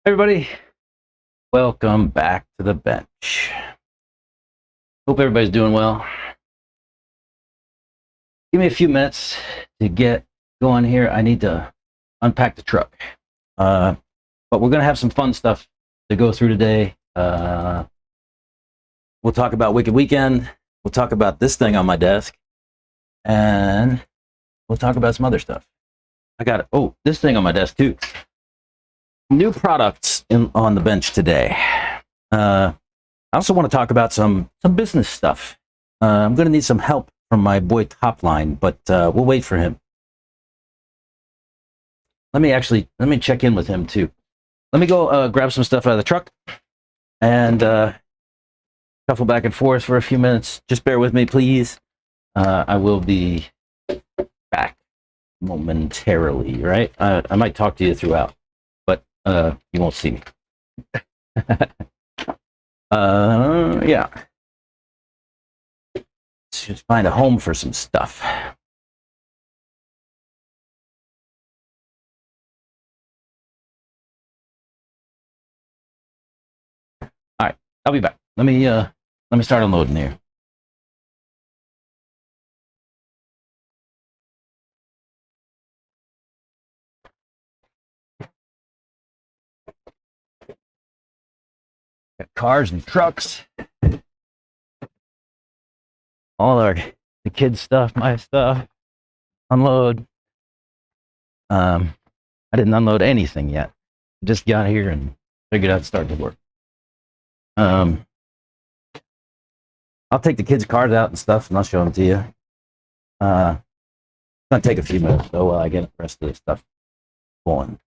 Everybody, welcome back to the bench. Hope everybody's doing well. Give me a few minutes to get going here. I need to unpack the truck. But we're going to have some fun stuff to go through today. We'll talk about Wicked Weekend. We'll talk about this thing on my desk. And we'll talk about some other stuff. I got, this thing on my desk too. New products on the bench today. I also want to talk about some business stuff. I'm going to need some help from my boy Topline, but we'll wait for him. Let me check in with him too. Let me go grab some stuff out of the truck and shuffle back and forth for a few minutes. Just bear with me, please. I will be back momentarily, right? I might talk to you throughout. You won't see me. Yeah. Let's just find a home for some stuff. All right, I'll be back. Let me start unloading here. Got cars and trucks. All the kids' stuff, my stuff. Unload. I didn't unload anything yet. Just got here and figured I'd start to work. I'll take the kids' cars out and stuff, and I'll show them to you. It's gonna take a few minutes though while I get the rest of this stuff going.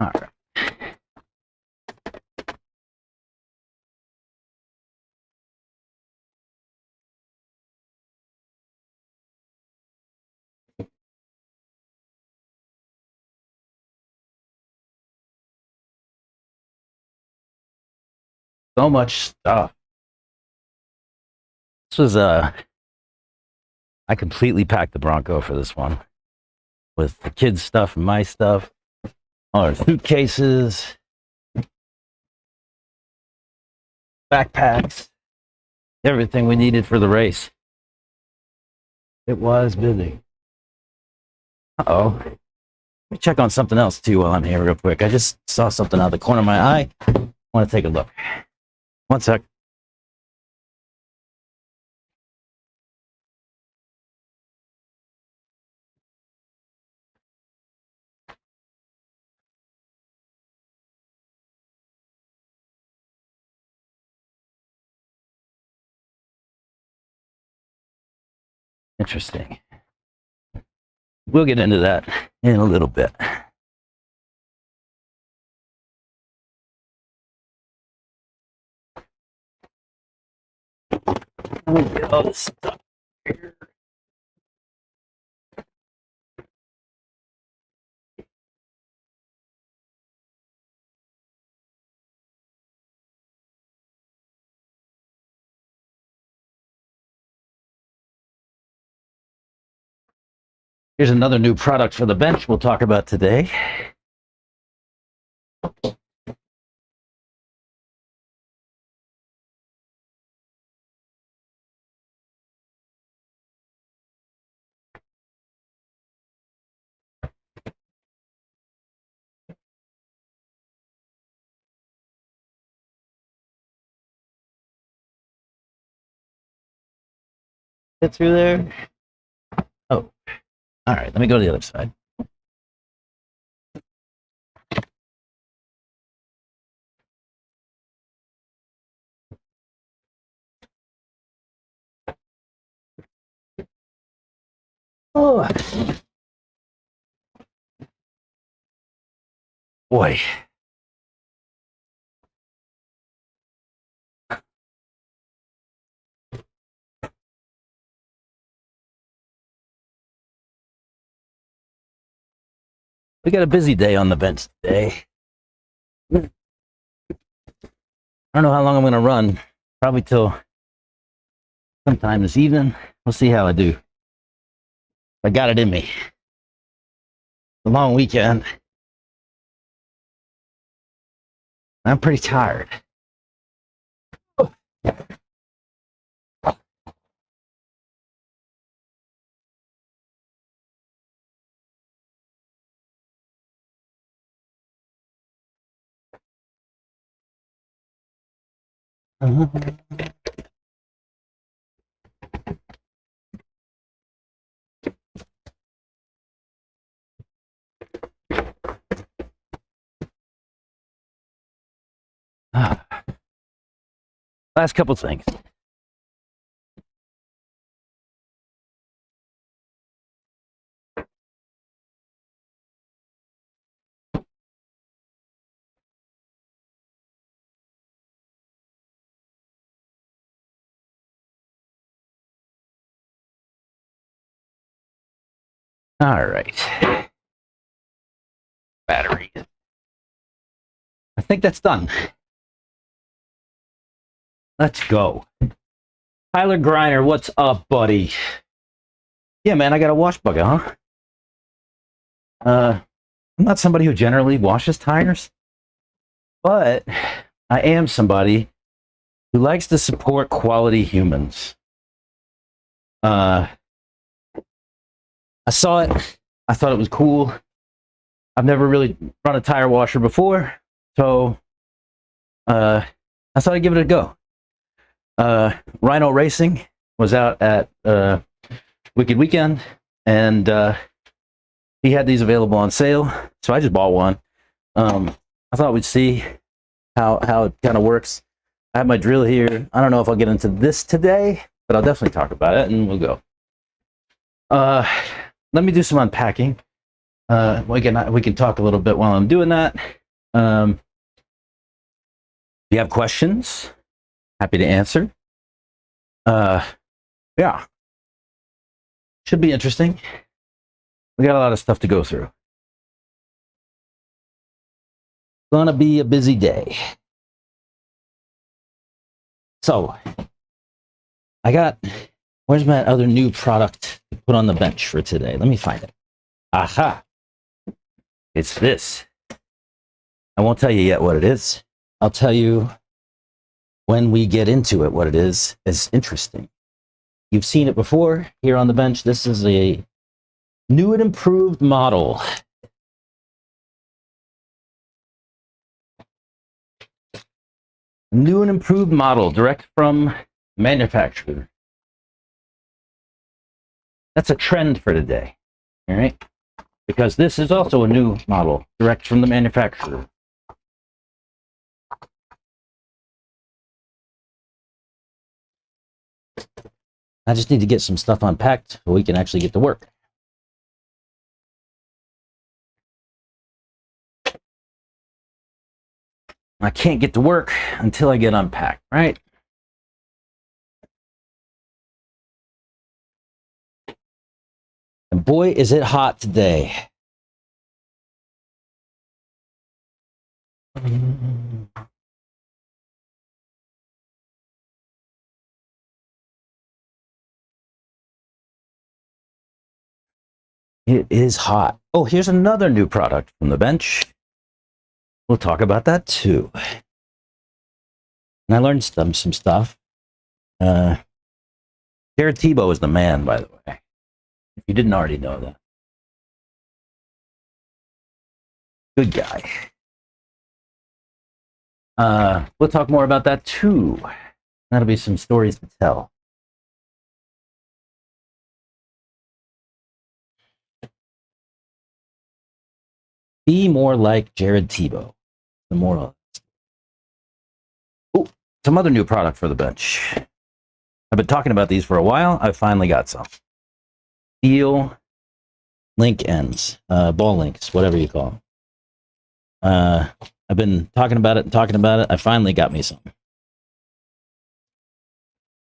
All right. So much stuff. This was I completely packed the Bronco for this one with the kids' stuff and my stuff, all our suitcases, backpacks, everything we needed for the race. It was busy. Uh-oh. Let me check on something else too while I'm here real quick. I just saw something out of the corner of my eye. I want to take a look. One sec. Interesting. We'll get into that in a little bit. Let me get all this stuff here. Here's another new product for the bench we'll talk about today. Get through there. Oh, all right. Let me go to the other side. Oh, boy. We got a busy day on the bench today. I don't know how long I'm going to run. Probably till sometime this evening. We'll see how I do. I got it in me. A long weekend. I'm pretty tired. Last couple things. All right. Battery. I think that's done. Let's go. Tyler Griner, what's up, buddy? Yeah, man, I got a wash bucket, huh? I'm not somebody who generally washes tires, but I am somebody who likes to support quality humans. I saw it. I thought it was cool. I've never really run a tire washer before, so I thought I'd give it a go. Rhino Racing was out at Wicked Weekend, and he had these available on sale, so I just bought one. I thought we'd see how it kind of works. I have my drill here. I don't know if I'll get into this today, but I'll definitely talk about it, and we'll go. Let me do some unpacking. We can talk a little bit while I'm doing that. If you have questions, happy to answer. Yeah. Should be interesting. We got a lot of stuff to go through. Gonna be a busy day. So, where's my other new product to put on the bench for today? Let me find it. Aha! It's this. I won't tell you yet what it is. I'll tell you when we get into it what it is. It's interesting. You've seen it before here on the bench. This is a new and improved model. New and improved model, direct from manufacturer. That's a trend for today, all right? Because this is also a new model, direct from the manufacturer. I just need to get some stuff unpacked so we can actually get to work. I can't get to work until I get unpacked, right? And boy, is it hot today. It is hot. Oh, here's another new product from the bench. We'll talk about that too. And I learned some stuff. Jared Tebow is the man, by the way. If you didn't already know that. Good guy. We'll talk more about that too. That'll be some stories to tell. Be more like Jared Tebow. The moral. Oh, some other new product for the bench. I've been talking about these for a while. I finally got some. Steel link ends, ball links, whatever you call them. I've been talking about it and talking about it. I finally got me some.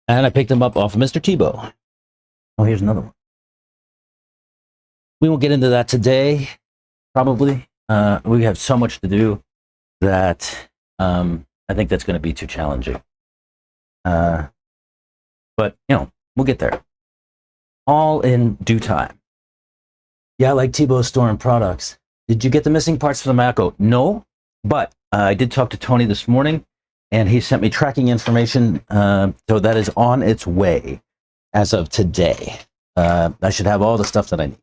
And I picked them up off of Mr. Tebow. Oh, here's another one. We won't get into that today, probably. We have so much to do that I think that's going to be too challenging. But, you know, we'll get there. All in due time. Yeah, I like Tebow's storing products. Did you get the missing parts for the Mako? No, but I did talk to Tony this morning, and he sent me tracking information, so that is on its way as of today. I should have all the stuff that I need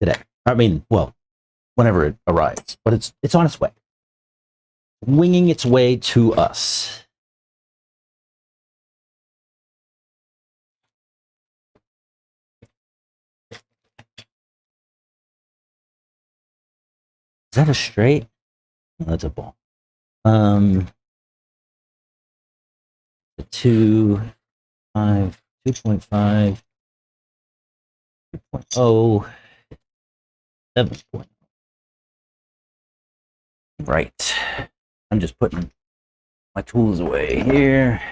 today. I mean, well, whenever it arrives, but it's on its way, winging its way to us. Is that a straight? No, that's a ball. The 2.5, 2.5, 2.0, 7.0. Right. I'm just putting my tools away here.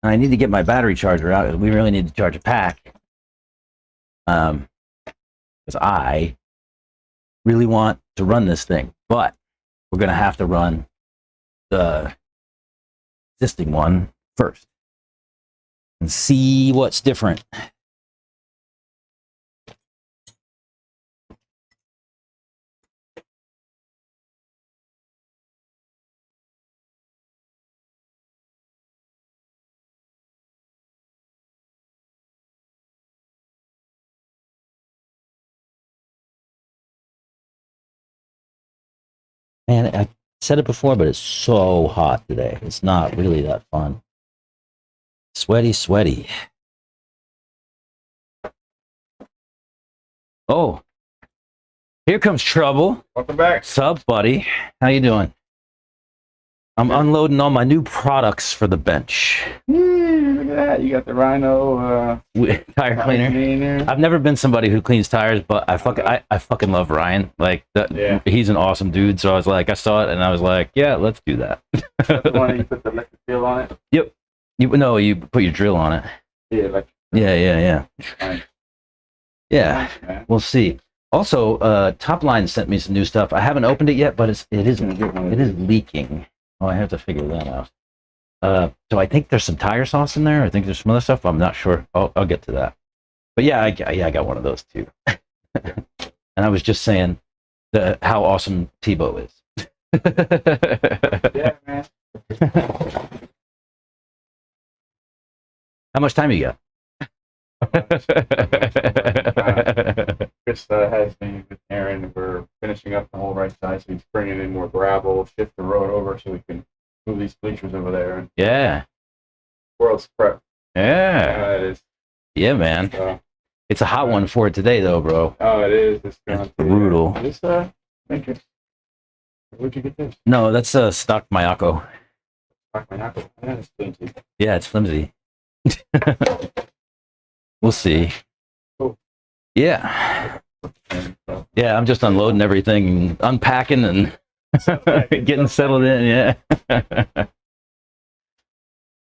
And I need to get my battery charger out because we really need to charge a pack. Because I really want to run this thing, but we're going to have to run the existing one first and see what's different. Man, I said it before, but it's so hot today. It's not really that fun. Sweaty, sweaty. Oh, here comes trouble. Welcome back. What's up, buddy? How you doing? I'm unloading all my new products for the bench. Look at that. You got the Rhino Tire cleaner. I've never been somebody who cleans tires, but I fucking love Ryan. Like that, Yeah. He's an awesome dude. So I was like, I saw it and I was like, yeah, let's do that. That's the one you put the electric seal on it? Yep. You put your drill on it. Yeah, electric. Yeah. Nice. Yeah. Nice, We'll see. Also, Topline sent me some new stuff. I haven't opened it yet, but it is leaking. Oh, I have to figure that out. So I think there's some tire sauce in there. I think there's some other stuff. I'm not sure. I'll get to that. But yeah, I got one of those too. And I was just saying how awesome Tebow is. Yeah, man. How much time you got? Chris has me with Aaron. We're finishing up the whole right side, so he's bringing in more gravel, shift the road over so we can move these bleachers over there. And Yeah. world's prep. Yeah. It is. Yeah, man. It's a hot one for it today, though, bro. Oh, it is. It's brutal. This, thank you. Where'd you get this? No, that's stock Mayako. Fuck my knuckle. Yeah, it's flimsy. Yeah, it's flimsy. We'll see. Cool. Yeah. Yeah, I'm just unloading everything and unpacking and getting settled in. Yeah.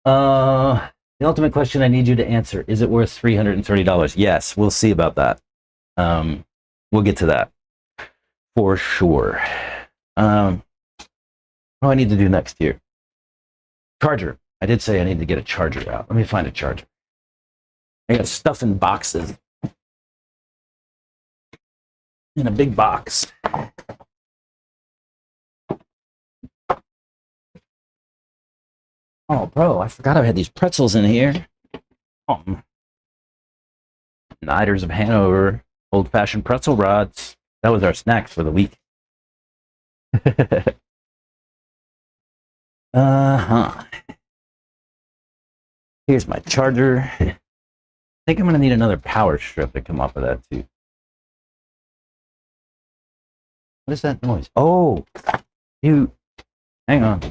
The ultimate question I need you to answer: is it worth $330? Yes, we'll see about that. We'll get to that for sure. What do I need to do next here? Charger. I did say I need to get a charger out. Let me find a charger. I got stuff in boxes. In a big box. Oh, bro, I forgot I had these pretzels in here. Niders of Hanover, old-fashioned pretzel rods. That was our snack for the week. Uh-huh. Here's my charger. think I'm going to need another power strip to come off of that too. What is that noise? Oh, you, hang on.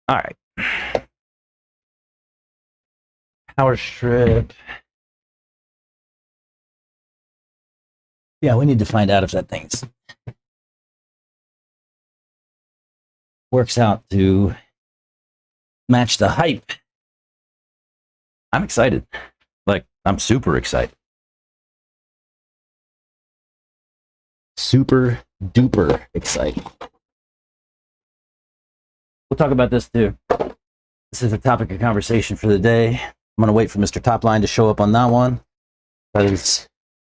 All right. Power strip. Yeah, we need to find out if that thing's works out to match the hype. I'm excited. Like, I'm super excited. Super duper excited. We'll talk about this too. This is a topic of conversation for the day. I'm going to wait for Mr. Topline to show up on that one, because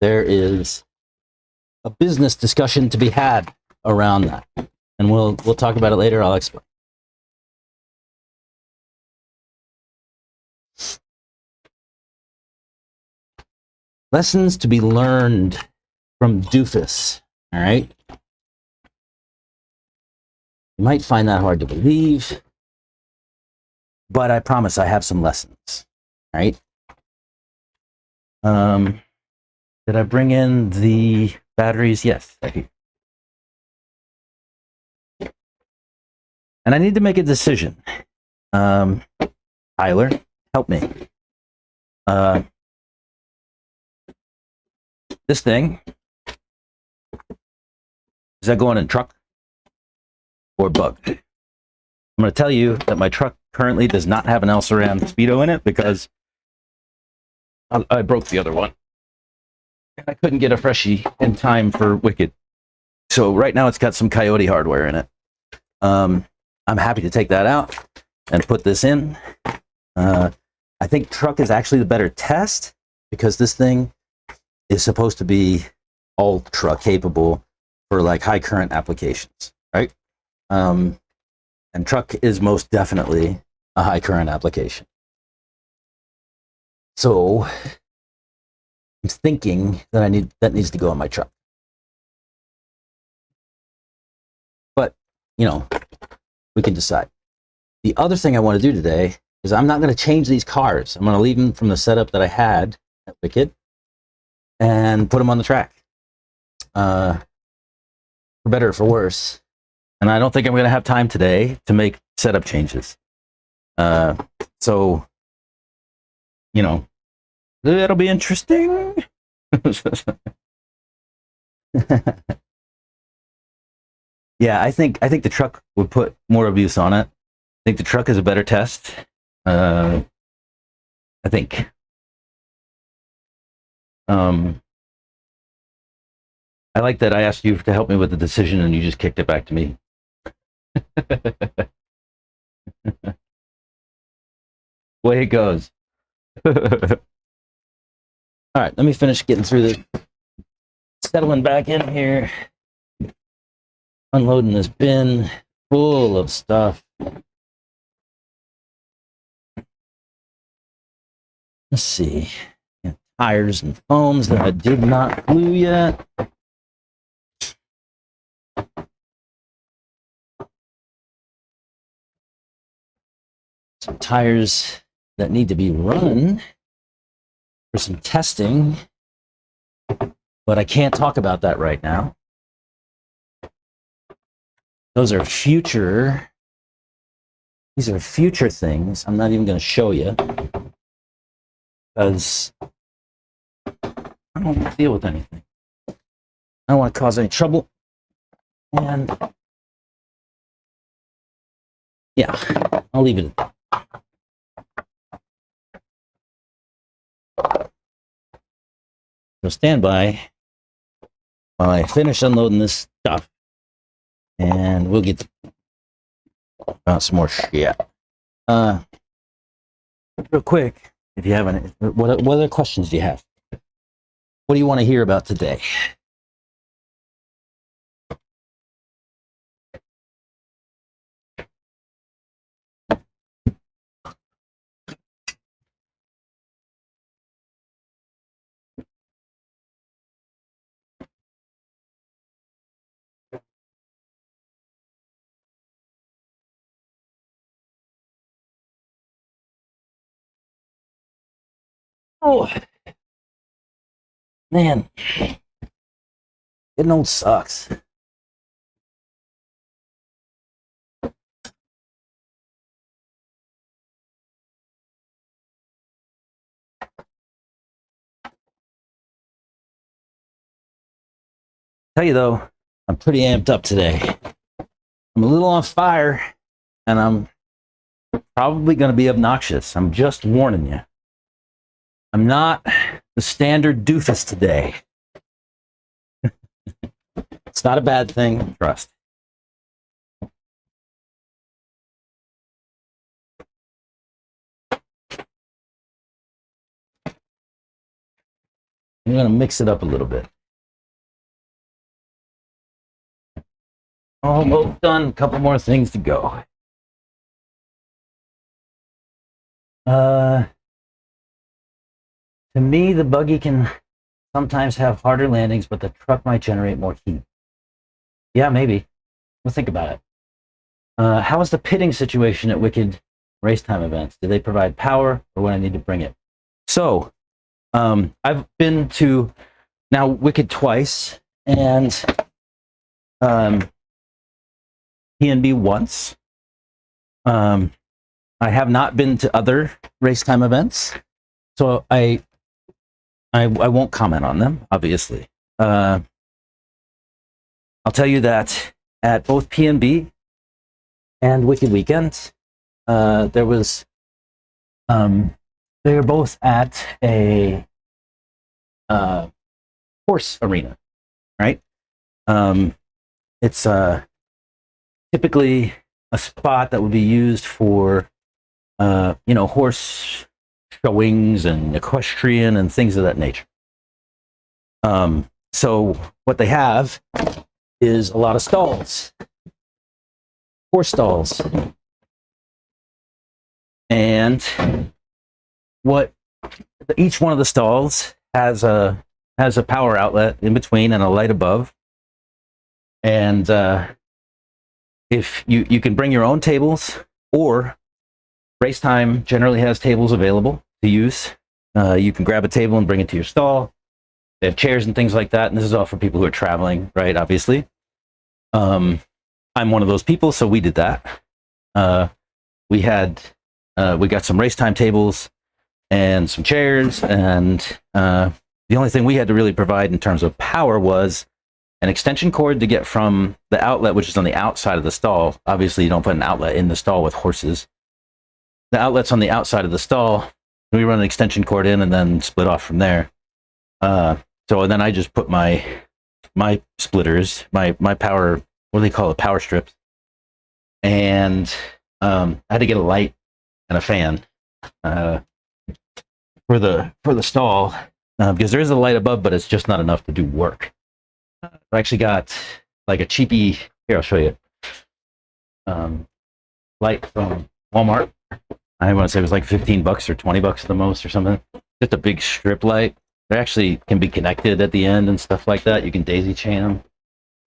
there is a business discussion to be had around that. And we'll talk about it later. I'll explain. Lessons to be learned from Doofuss. All right. You might find that hard to believe, but I promise I have some lessons. All right. Did I bring in the batteries? Yes, I do. And I need to make a decision. Tyler, help me. This thing, is that going in truck or bug? I'm going to tell you that my truck currently does not have an Elceram Speedo in it because I broke the other one. I couldn't get a freshie in time for Wicked. So right now it's got some Coyote hardware in it. I'm happy to take that out and put this in. I think truck is actually the better test because this thing is supposed to be ultra capable for like high current applications, right? And truck is most definitely a high current application. So I'm thinking that that needs to go on my truck. But, you know, we can decide. The other thing I want to do today is I'm not going to change these cars. I'm going to leave them from the setup that I had at Wicked and put them on the track. For better or for worse. And I don't think I'm going to have time today to make setup changes. So, you know, it'll be interesting. Yeah, I think the truck would put more abuse on it. I think the truck is a better test. I think. I like that I asked you to help me with the decision and you just kicked it back to me. Way it goes. All right, let me finish getting through this. Settling back in here. Unloading this bin full of stuff. Let's see. Tires and foams that I did not glue yet. Some tires that need to be run for some testing, but I can't talk about that right now. These are future things. I'm not even going to show you because I don't want to deal with anything. I don't want to cause any trouble. And yeah, I'll leave it at that. So stand by while I finish unloading this stuff, and we'll get about some more shit. Real quick, if you have any, what other questions do you have? What do you want to hear about today? Oh, man. Getting old sucks. Tell you though, I'm pretty amped up today. I'm a little on fire, and I'm probably going to be obnoxious. I'm just warning you. I'm not the standard doofus today. It's not a bad thing, trust. I'm going to mix it up a little bit. Almost done. A couple more things to go. To me, the buggy can sometimes have harder landings, but the truck might generate more heat. Yeah, maybe. We'll think about it. How is the pitting situation at Wicked race time events? Do they provide power, or when I need to bring it? So, I've been to now Wicked twice, and PNB once. I have not been to other race time events, so I won't comment on them, obviously. I'll tell you that at both PNB and Wicked Weekend, they were both at a horse arena, right? It's typically a spot that would be used for horse showings and equestrian and things of that nature. So what they have is a lot of stalls, horse stalls, and what each one of the stalls has a power outlet in between and a light above, and if you can bring your own tables, or Racetime generally has tables available to use. You can grab a table and bring it to your stall. They have chairs and things like that, and this is all for people who are traveling, right? Obviously. I'm one of those people, so we did that. We got some Racetime tables and some chairs, and the only thing we had to really provide in terms of power was an extension cord to get from the outlet, which is on the outside of the stall. Obviously, you don't put an outlet in the stall with horses. The outlet's on the outside of the stall. We run an extension cord in and then split off from there. So then I just put my splitters, my power, what do they call it, power strips, and I had to get a light and a fan for the stall, because there is a light above, but it's just not enough to do work. I actually got like a cheapy, here I'll show you, light from Walmart. I want to say it was like $15 or $20 at the most or something. Just a big strip light. They actually can be connected at the end and stuff like that. You can daisy chain them.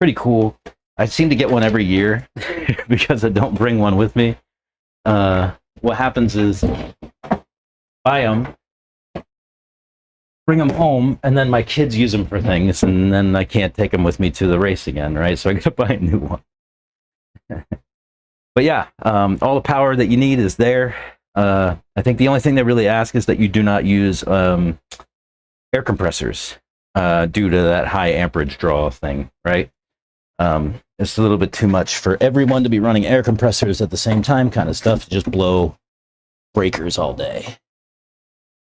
Pretty cool. I seem to get one every year because I don't bring one with me. What happens is buy them, bring them home, and then my kids use them for things, and then I can't take them with me to the race again, right? So I got to buy a new one. But yeah, all the power that you need is there. I think the only thing they really ask is that you do not use air compressors due to that high amperage draw thing, right? It's a little bit too much for everyone to be running air compressors at the same time, kind of stuff, to just blow breakers all day.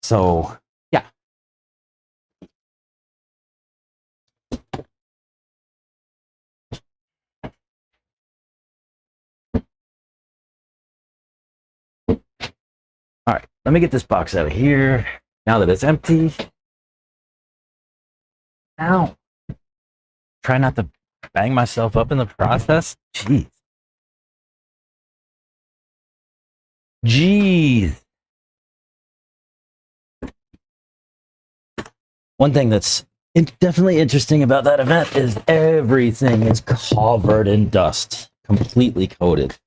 So yeah. All right, let me get this box out of here now that it's empty. Ow. Try not to bang myself up in the process. Jeez. One thing that's definitely interesting about that event is everything is covered in dust, completely coated.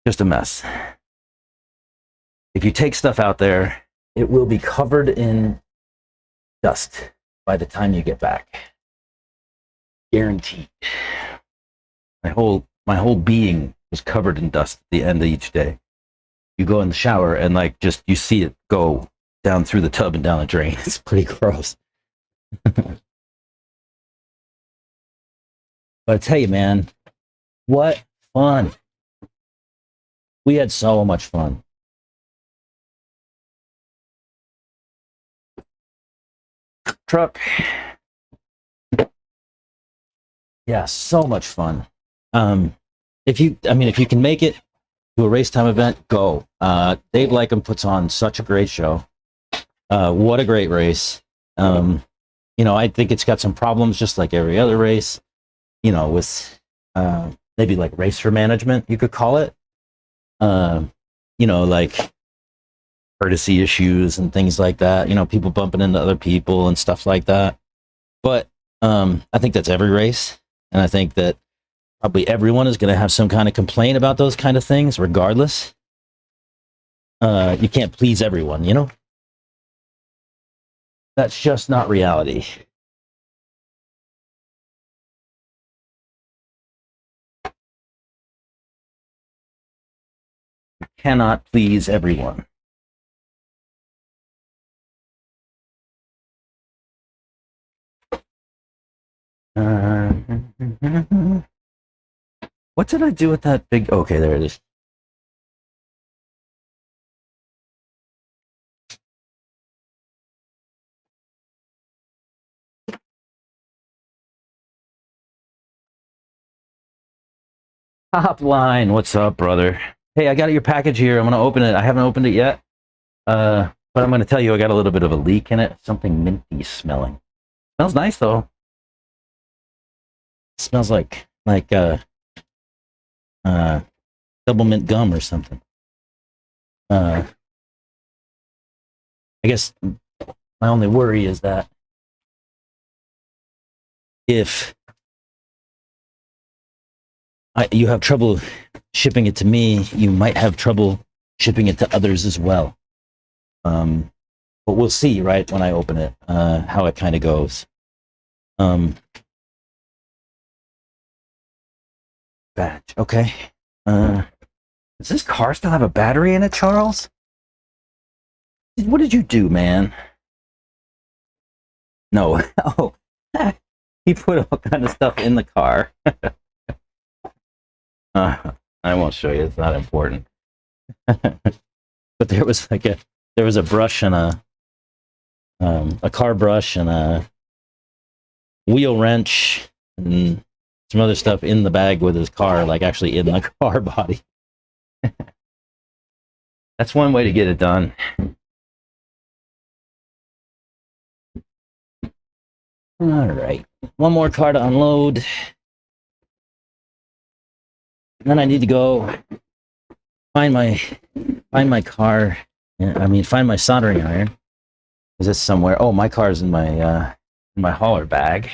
Just a mess. if you take stuff out there, it will be covered in dust by the time you get back. Guaranteed. My whole being is covered in dust at the end of each day. You go in the shower and like just you see it go down through the tub and down the drain. It's pretty gross. But I tell you, man, what fun. We had so much fun. Truck. Yeah, so much fun. If you can make it to a race time event, go. Dave Lycum puts on such a great show. What a great race. I think it's got some problems just like every other race, with maybe like racer management, you could call it. Like courtesy issues and things like that, people bumping into other people and stuff like that. But I think that's every race. And I think that probably everyone is going to have some kind of complaint about those kind of things, regardless. You can't please everyone, That's just not reality. You cannot please everyone. What did I do with that big? Okay, there it is. Top line, what's up, brother? Hey, I got your package here. I'm gonna open it. I haven't opened it yet, but I'm gonna tell you I got a little bit of a leak in it. Something minty smelling. Smells nice though. It smells like double mint gum or something. I guess my only worry is that if you have trouble shipping it to me, you might have trouble shipping it to others as well. But we'll see, right, when I open it, how it kind of goes. Badge, okay. Does this car still have a battery in it, Charles? What did you do, man? No. Oh, he put all kind of stuff in the car. I won't show you. It's not important. But there was a brush and a car brush and a wheel wrench and some other stuff in the bag with his car, like actually in the car body. That's one way to get it done. All right, one more car to unload. Then I need to go find my car. Find my soldering iron. Is this somewhere? Oh, my car's in my hauler bag,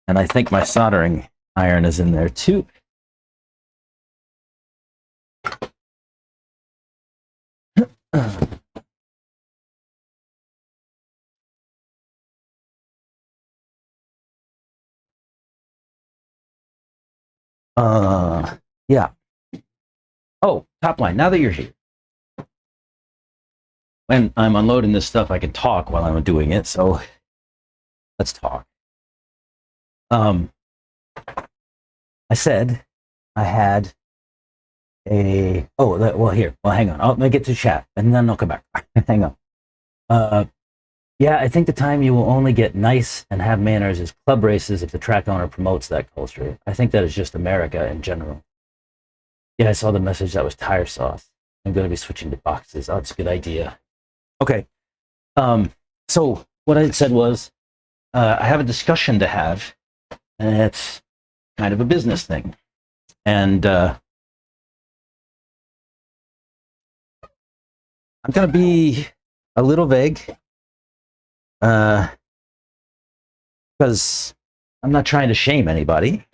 and I think my soldering iron is in there too. Yeah. Oh, top line. Now that you're here, when I'm unloading this stuff, I can talk while I'm doing it. So let's talk. I said I had a. Oh, well, here. Well, hang on. Let me get to chat, and then I'll come back. Hang on. Yeah, I think the time you will only get nice and have manners is club races if the track owner promotes that culture. I think that is just America in general. Yeah, I saw the message that was tire sauce. I'm going to be switching to boxes. Oh, that's a good idea. Okay. So what I said was, I have a discussion to have, and it's kind of a business thing. And I'm going to be a little vague. Because I'm not trying to shame anybody,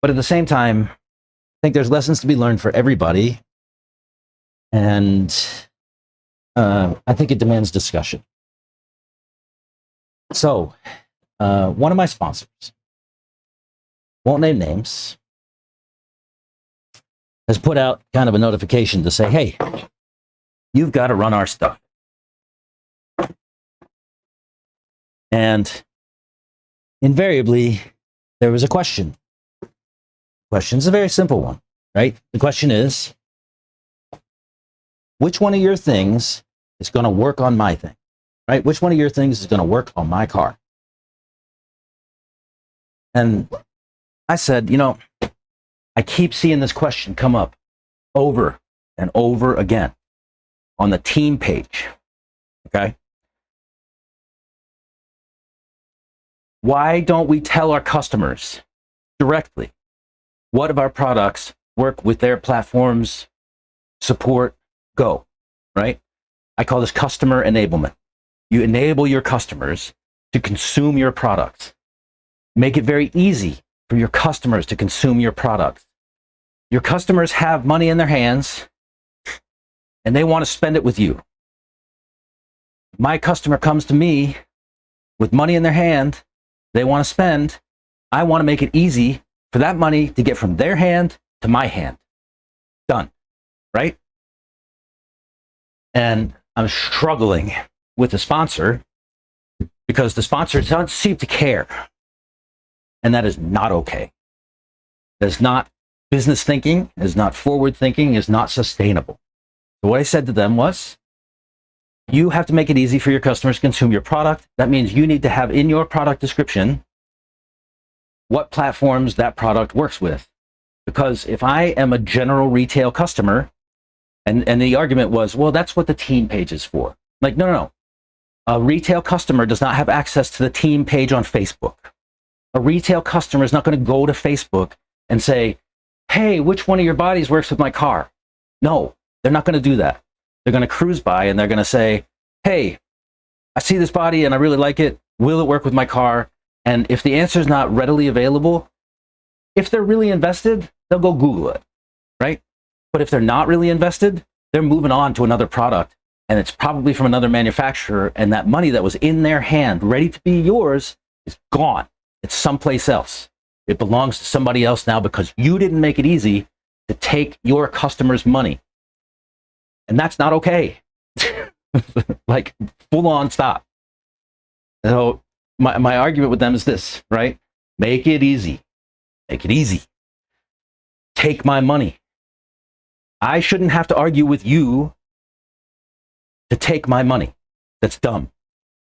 but at the same time, I think there's lessons to be learned for everybody And I think it demands discussion. So, one of my sponsors, won't name names, has put out kind of a notification to say, hey, you've got to run our stuff. And invariably, there was a question. The question's a very simple one, right? The question is, which one of your things is going to work on my thing, right? Which one of your things is going to work on my car? And I said, you know, I keep seeing this question come up over and over again on the team page, okay? Why don't we tell our customers directly what of our products work with their platforms, support, go, right? I call this customer enablement. You enable your customers to consume your products. Make it very easy for your customers to consume your products. Your customers have money in their hands and they want to spend it with you. My customer comes to me with money in their hand, they want to spend. I want to make it easy for that money to get from their hand to my hand. Done, right? And I'm struggling with the sponsor because the sponsor doesn't seem to care. And that is not okay. That is not business thinking, is not forward thinking, is not sustainable. So what I said to them was, you have to make it easy for your customers to consume your product. That means you need to have in your product description what platforms that product works with. Because if I am a general retail customer, and the argument was, well, that's what the team page is for. Like, no. A retail customer does not have access to the team page on Facebook. A retail customer is not going to go to Facebook and say, hey, which one of your bodies works with my car? No, they're not going to do that. They're going to cruise by and they're going to say, hey, I see this body and I really like it. Will it work with my car? And if the answer is not readily available, if they're really invested, they'll go Google it, right? But if they're not really invested, they're moving on to another product and it's probably from another manufacturer, and that money that was in their hand, ready to be yours, is gone. It's someplace else. It belongs to somebody else now because you didn't make it easy to take your customers' money. And that's not okay. Like, full on stop. So my argument with them is this, right? Make it easy. Make it easy. Take my money. I shouldn't have to argue with you to take my money. That's dumb.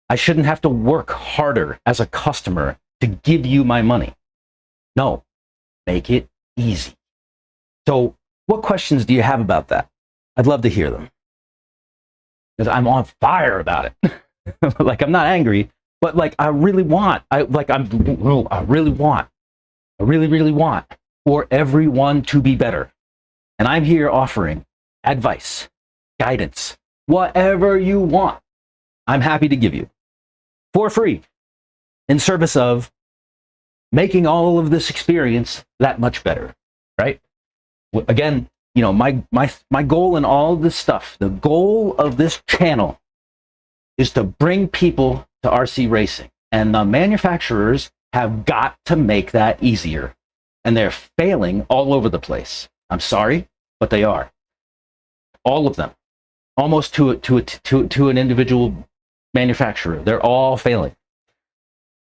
I shouldn't have to work harder as a customer to give you my money. No, make it easy. So what questions do you have about that? I'd love to hear them. Because I'm on fire about it. Like, I'm not angry, but like, I really want for everyone to be better. And I'm here offering advice, guidance, whatever you want. I'm happy to give you for free in service of making all of this experience that much better, right? Again, you know, my goal in all of this stuff, the goal of this channel is to bring people to RC racing. And the manufacturers have got to make that easier. And they're failing all over the place. I'm sorry, but they are. All of them. Almost to an individual manufacturer. They're all failing.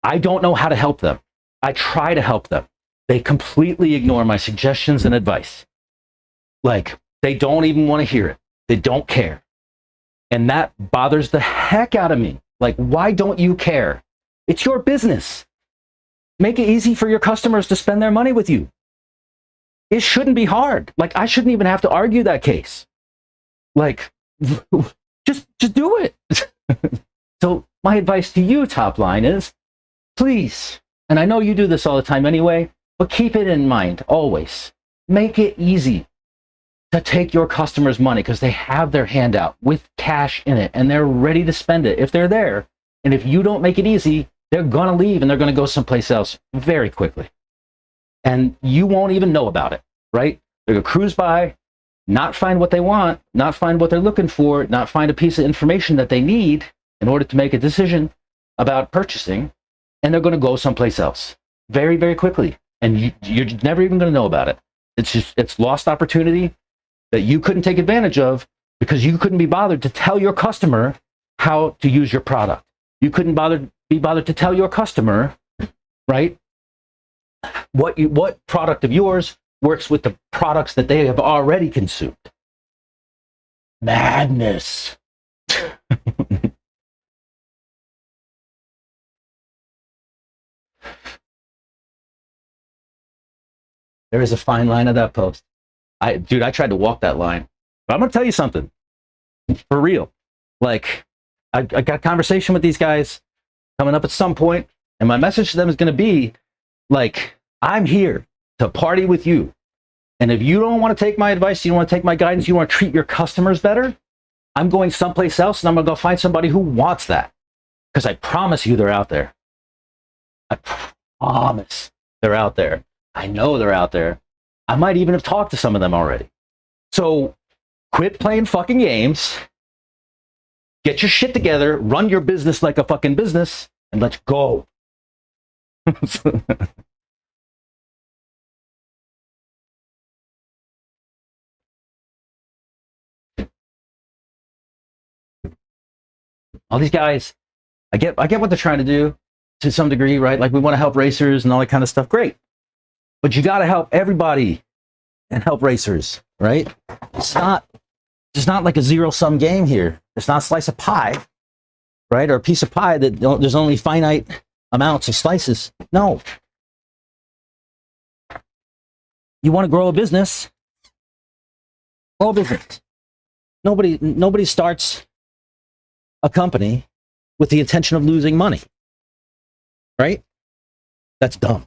I don't know how to help them. I try to help them. They completely ignore my suggestions and advice. Like, they don't even want to hear it. They don't care. And that bothers the heck out of me. Like, why don't you care? It's your business. Make it easy for your customers to spend their money with you. It shouldn't be hard. Like, I shouldn't even have to argue that case. Like, just do it. So my advice to you, top line, is please, and I know you do this all the time anyway, but keep it in mind always. Make it easy to take your customers' money because they have their hand out with cash in it and they're ready to spend it if they're there. And if you don't make it easy, they're going to leave and they're going to go someplace else very quickly. And you won't even know about it, right? They're going to cruise by, not find what they want, not find what they're looking for, not find a piece of information that they need in order to make a decision about purchasing, and they're going to go someplace else very, very quickly. And you're never even going to know about it. It's lost opportunity that you couldn't take advantage of because you couldn't be bothered to tell your customer how to use your product. You couldn't be bothered to tell your customer, right, what product of yours works with the products that they have already consumed. Madness. There is a fine line of that post. Dude, I tried to walk that line. But I'm going to tell you something. For real. Like, I got a conversation with these guys coming up at some point, and my message to them is going to be, like, I'm here to party with you. And if you don't want to take my advice, you don't want to take my guidance, you want to treat your customers better, I'm going someplace else, and I'm going to go find somebody who wants that. Because I promise you they're out there. I promise they're out there. I know they're out there. I might even have talked to some of them already. So quit playing fucking games. Get your shit together. Run your business like a fucking business. And let's go. All these guys, I get what they're trying to do to some degree, right? Like, we want to help racers and all that kind of stuff. Great. But you got to help everybody and help racers, right? It's not like a zero-sum game here. It's not a slice of pie, right? Or a piece of pie that there's only finite amounts of slices. No. You want to grow a business? Grow a business. Nobody starts a company with the intention of losing money, right? That's dumb.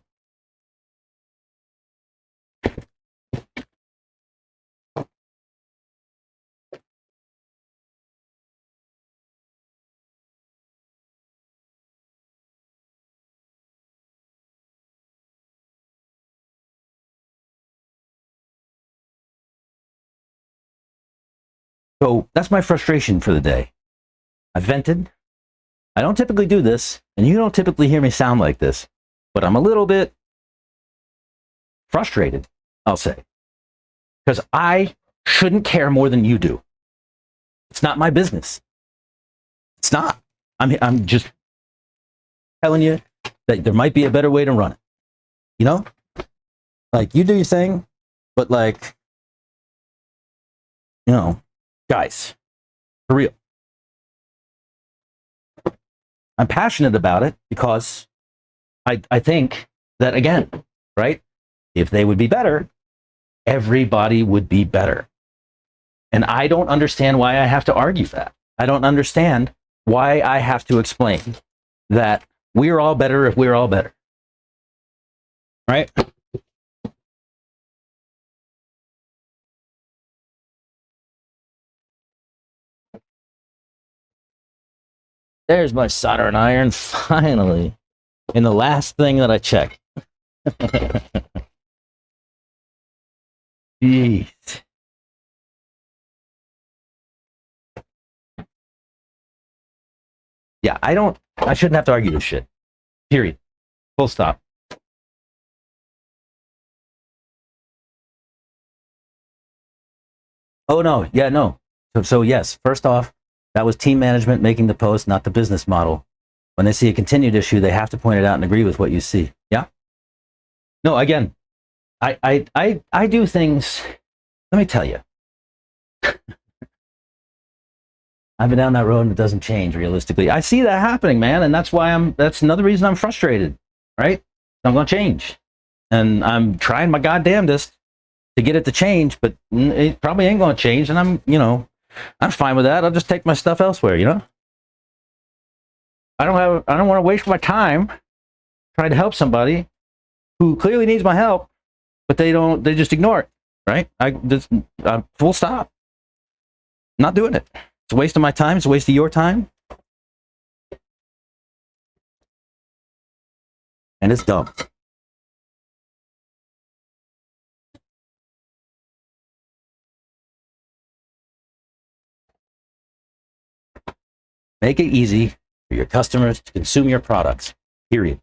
So that's my frustration for the day. I vented. I don't typically do this, and you don't typically hear me sound like this, but I'm a little bit frustrated, I'll say, because I shouldn't care more than you do. It's not my business. It's not. I'm just telling you that there might be a better way to run it. You know? Like, you do your thing, but, like, you know, guys, for real. I'm passionate about it because I think that, again, right, if they would be better, everybody would be better. And I don't understand why I have to argue that. I don't understand why I have to explain that we're all better if we're all better. Right? There's my soldering iron, finally. And the last thing that I checked. Jeez. Yeah, I shouldn't have to argue this shit. Period. Full stop. Oh, no. Yeah, no. So yes, first off, that was team management making the post, not the business model. When they see a continued issue, they have to point it out and agree with what you see. Yeah? No, again, I do things, let me tell you. I've been down that road and it doesn't change realistically. I see that happening, man, and that's another reason I'm frustrated, right? I'm going to change. And I'm trying my goddamnedest to get it to change, but it probably ain't going to change, and I'm fine with that. I'll just take my stuff elsewhere, you know? I don't want to waste my time trying to help somebody who clearly needs my help, but they just ignore it, right? I'm full stop. I'm not doing it. It's a waste of my time. It's a waste of your time. And it's dumb. Make it easy for your customers to consume your products, period.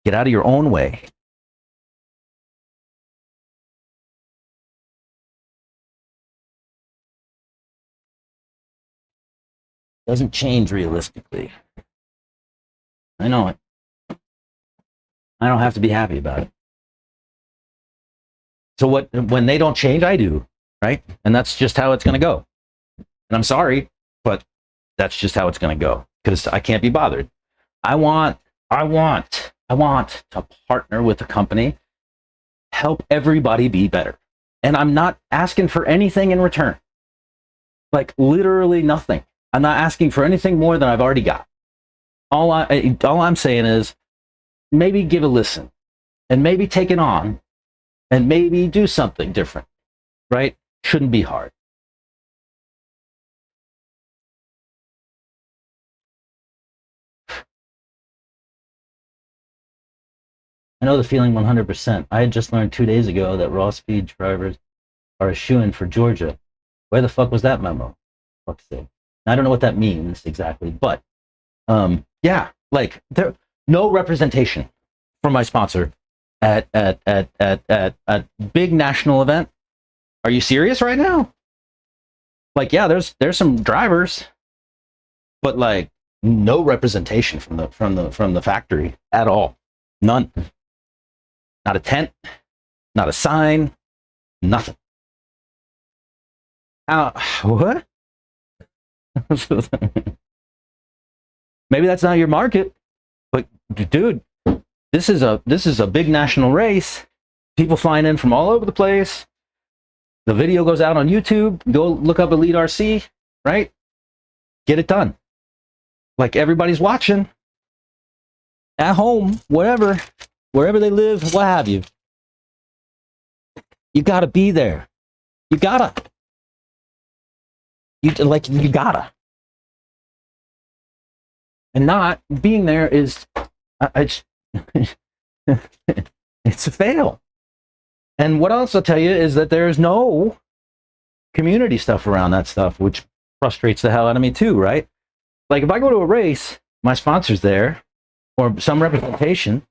Get out of your own way. Doesn't change realistically. I know it. I don't have to be happy about it. So when they don't change, I do, right? And that's just how it's going to go. And I'm sorry, but that's just how it's going to go because I can't be bothered. I want to partner with a company, help everybody be better. And I'm not asking for anything in return. Like literally nothing. I'm not asking for anything more than I've already got. All I'm saying is maybe give a listen and maybe take it on and maybe do something different, right? Shouldn't be hard. I know the feeling 100%. I had just learned 2 days ago that raw speed drivers are a shoo-in for Georgia. Where the fuck was that memo? Fuck's sake. I don't know what that means exactly, but yeah, like there no representation from my sponsor at a big national event. Are you serious right now? Like, yeah, there's some drivers, but like no representation from the factory at all. None. Not a tent, not a sign, nothing. What? Maybe that's not your market, but dude, this is a big national race. People flying in from all over the place. The video goes out on YouTube. Go look up Elite RC, right? Get it done. Like everybody's watching at home, wherever they live, what have you. You gotta be there. You gotta. You gotta. And not being there is, it's a fail. And what else I'll tell you is that there's no community stuff around that stuff, which frustrates the hell out of me too, right? Like if I go to a race, my sponsor's there, or some representation,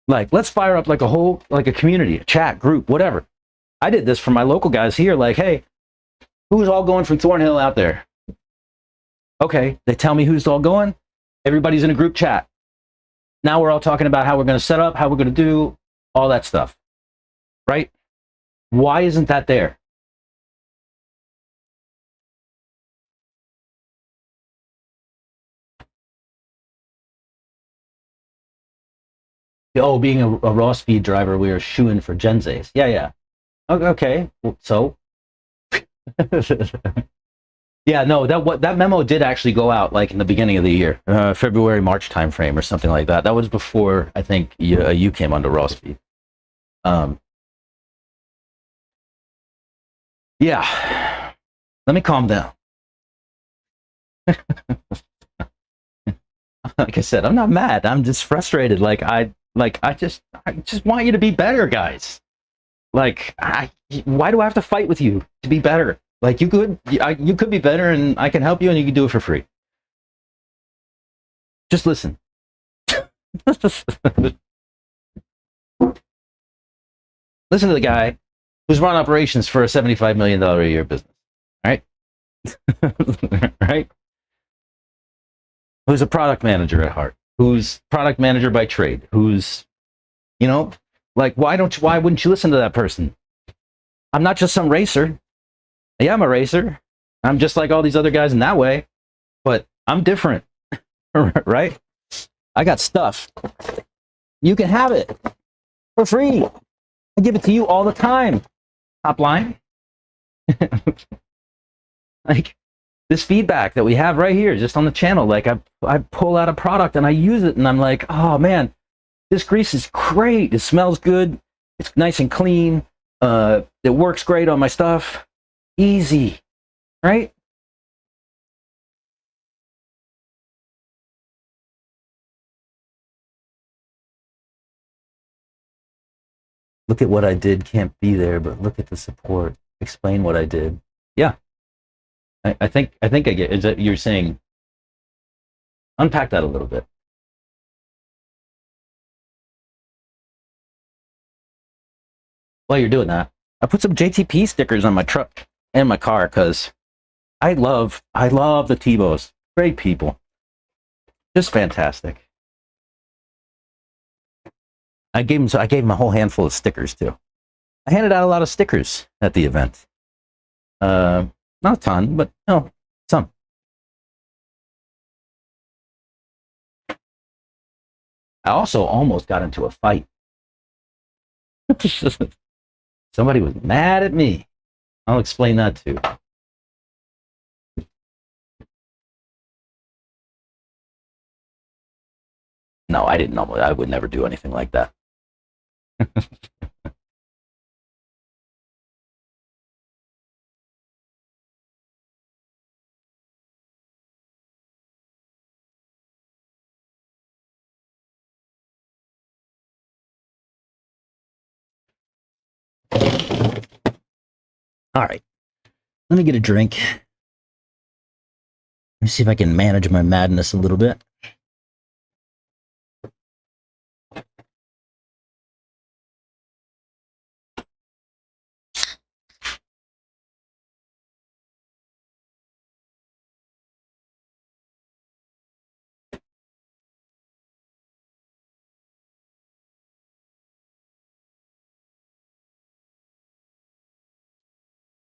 like let's fire up like a community, a chat group, whatever. I did this for my local guys here, like, hey, who's all going from Thornhill out there? Okay, they tell me who's all going. Everybody's in a group chat. Now we're all talking about how we're going to set up, how we're going to do all that stuff. Right? Why isn't that there? Oh, being a raw speed driver, we are shooing for Genzays. Yeah. Okay. Well, so. Yeah, no, that memo did actually go out like in the beginning of the year, February, March timeframe or something like that. That was before I think you came onto raw speed. Yeah, let me calm down. Like I said, I'm not mad. I'm just frustrated. I just want you to be better, guys. Like, why do I have to fight with you to be better? Like you could be better, and I can help you, and you can do it for free. Just listen. Listen to the guy who's run operations for a $75 million a year business. Right? Right? Who's a product manager at heart? Who's product manager by trade? Who's, like, why wouldn't you listen to that person? I'm not just some racer. Yeah, I'm a racer. I'm just like all these other guys in that way, but I'm different, right? I got stuff. You can have it for free. I give it to you all the time. Top line. Like this feedback that we have right here, just on the channel. Like I pull out a product and I use it, and I'm like, oh man, this grease is great. It smells good. It's nice and clean. It works great on my stuff. Easy, right? Look at what I did, can't be there, but look at the support. Explain what I did. Yeah. I think I get. Is that you're saying? Unpack that a little bit. While you're doing that, I put some JTP stickers on my truck and my car because I love the Tebows. Great people, just fantastic. I gave them a whole handful of stickers too. I handed out a lot of stickers at the event. Not a ton, but no, some. I also almost got into a fight. Somebody was mad at me. I'll explain that too. No, I didn't know. I would never do anything like that. All right, let me get a drink. Let me see if I can manage my madness a little bit.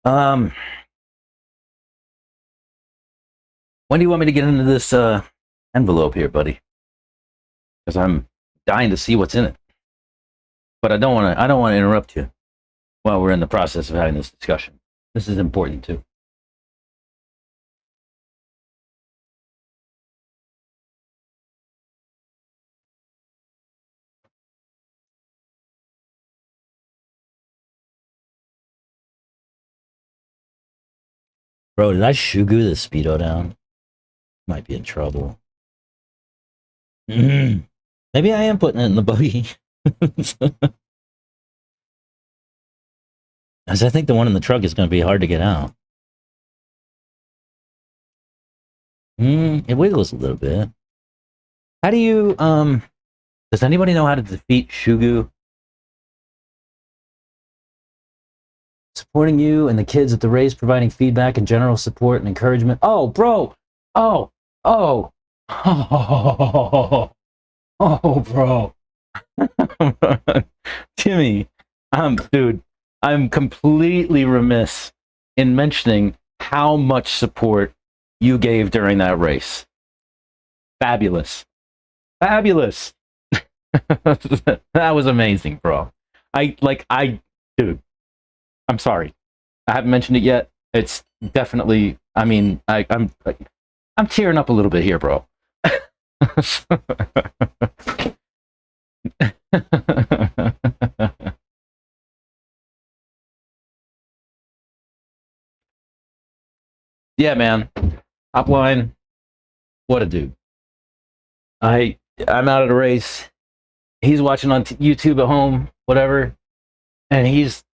Um, when do you want me to get into this envelope here, buddy? Because I'm dying to see what's in it. But I don't want to. I don't want to interrupt you while we're in the process of having this discussion. This is important too. Bro, did I shugu the speedo down? Might be in trouble. Mm. Maybe I am putting it in the buggy. As I think the one in the truck is going to be hard to get out. It wiggles a little bit. How do you, does anybody know how to defeat Shugu? Supporting you and the kids at the race, providing feedback and general support and encouragement. Oh, bro. Oh, oh, oh, oh, bro. Timmy, dude, I'm completely remiss in mentioning how much support you gave during that race. Fabulous. Fabulous. That was amazing, bro. Dude, I'm sorry. I haven't mentioned it yet. It's definitely, I mean, I'm tearing up a little bit here, bro. Yeah, man. Upline, what a dude. I'm out at a race. He's watching on YouTube at home, whatever, and he's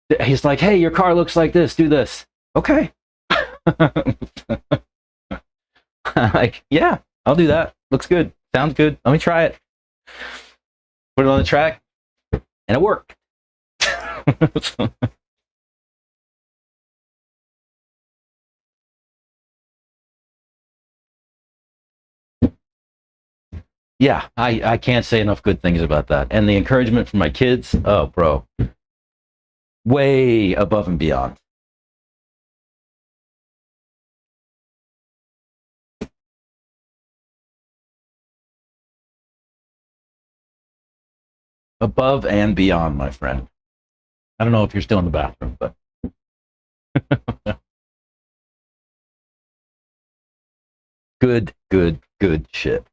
like, "Hey, your car looks like this. Do this." Okay. Like, yeah, I'll do that. Looks good. Sounds good. Let me try it. Put it on the track, and it worked. Yeah, I can't say enough good things about that. And the encouragement from my kids, oh, bro, way above and beyond. Above and beyond, my friend. I don't know if you're still in the bathroom, but good, good, good shit.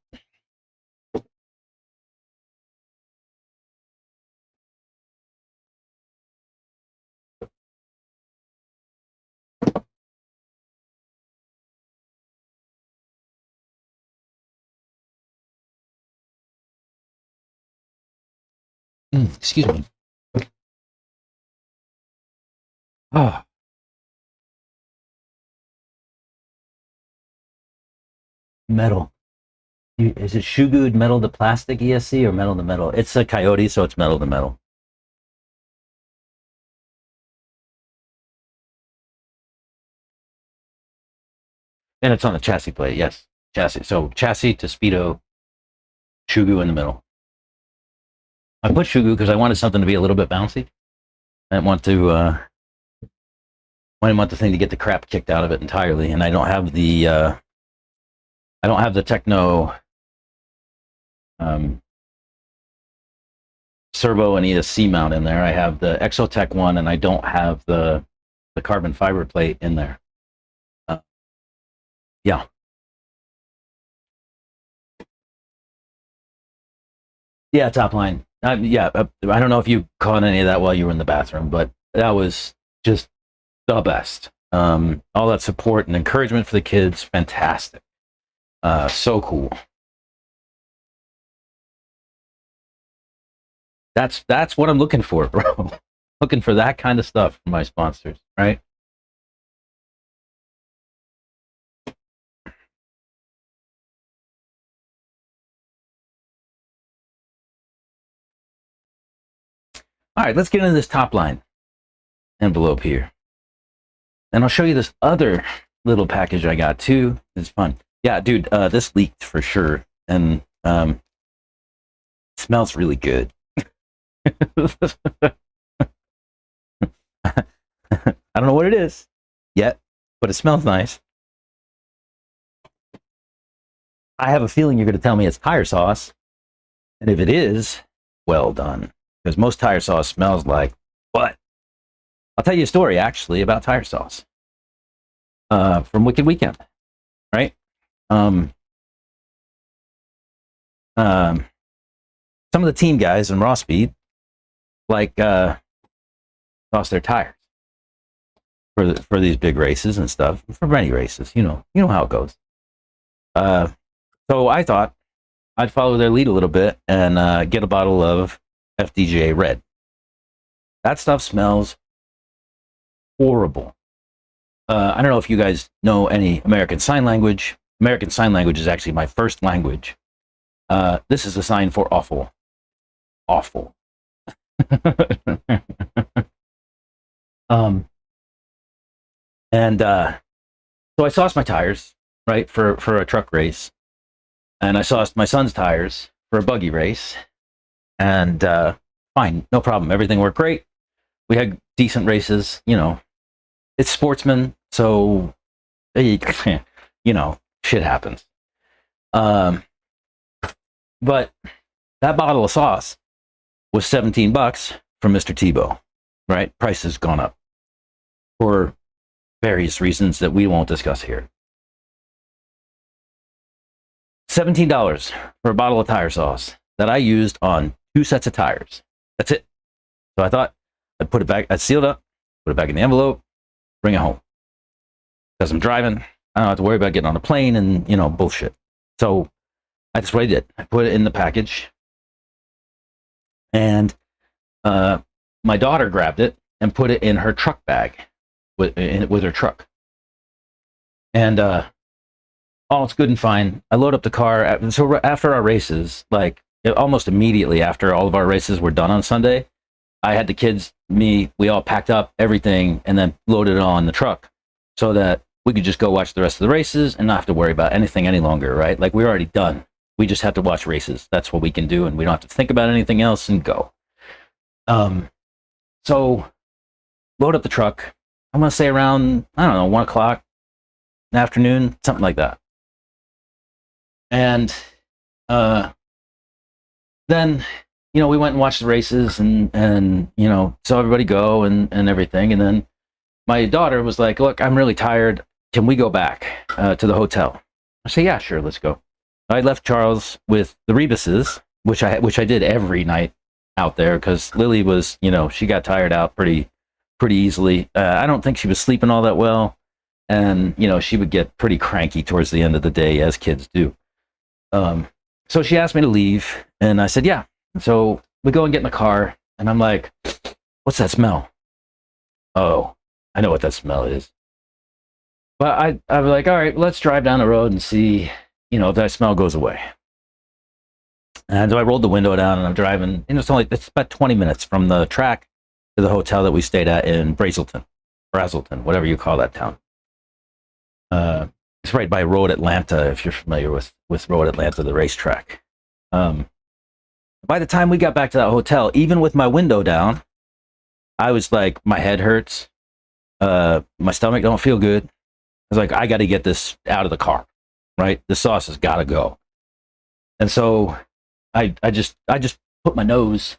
Excuse me. Oh, Metal. Is it Shugu metal to plastic ESC or metal to metal? It's a Coyote, so it's metal to metal. And it's on the chassis plate, yes. Chassis. So chassis to Speedo, Shugu in the middle. I put Shugu because I wanted something to be a little bit bouncy. I didn't want to I didn't want the thing to get the crap kicked out of it entirely, and I don't have the Techno servo and ESC mount in there. I have the Exotech one, and I don't have the carbon fiber plate in there. Yeah. Yeah, top line. Yeah, I don't know if you caught any of that while you were in the bathroom, but that was just the best. All that support and encouragement for the kids, fantastic. So cool. That's what I'm looking for, bro. Looking for that kind of stuff from my sponsors, right? All right, let's get into this top line envelope here. And I'll show you this other little package I got too. It's fun. Yeah, dude, this leaked for sure. And smells really good. I don't know what it is yet, but it smells nice. I have a feeling you're going to tell me it's tire sauce. And if it is, well done. Because most tire sauce smells like what? I'll tell you a story, actually, about tire sauce. From Wicked Weekend, right? Some of the team guys in Raw Speed, like, sauce their tires for these big races and stuff, for many races, you know how it goes. So I thought I'd follow their lead a little bit and get a bottle of FDJ Red. That stuff smells horrible. I don't know if you guys know any American Sign Language. American Sign Language is actually my first language. This is a sign for awful. Awful. So I sauced my tires, right, for a truck race. And I sauced my son's tires for a buggy race. And fine, no problem. Everything worked great. We had decent races, It's sportsman, so shit happens. But that bottle of sauce was $17 from Mr. Tebow, right? Price has gone up for various reasons that we won't discuss here. $17 for a bottle of tire sauce that I used on 2 sets of tires. That's it. So I thought I'd put it back, I'd seal it up, put it back in the envelope, bring it home. Because I'm driving, I don't have to worry about getting on a plane and, bullshit. So that's what I did. I put it in the package. And my daughter grabbed it and put it in her truck bag with her truck. And all it's good and fine. I load up the car. So after our races, like almost immediately after all of our races were done on Sunday, I had the kids, we all packed up everything and then loaded it on the truck so that we could just go watch the rest of the races and not have to worry about anything any longer, right? Like we're already done. We just have to watch races. That's what we can do, and we don't have to think about anything else and go. So load up the truck. I'm going to say around, 1 o'clock in the afternoon, something like that. And then, we went and watched the races and saw everybody go and everything. And then my daughter was like, look, I'm really tired. Can we go back to the hotel? I say, yeah, sure, let's go. I left Charles with the Ribases, which I did every night out there because Lily was, she got tired out pretty easily. I don't think she was sleeping all that well. And, she would get pretty cranky towards the end of the day, as kids do. So she asked me to leave, and I said, yeah. So we go and get in the car, and I'm like, what's that smell? Oh, I know what that smell is. But I was like, all right, let's drive down the road and see, if that smell goes away. And so I rolled the window down and I'm driving. It's about 20 minutes from the track to the hotel that we stayed at in Brazelton, whatever you call that town. It's right by Road Atlanta, if you're familiar with Road Atlanta, the racetrack. By the time we got back to that hotel, even with my window down, I was like, my head hurts. My stomach don't feel good. I was like, I got to get this out of the car, right? The sauce has got to go. And so I just put my nose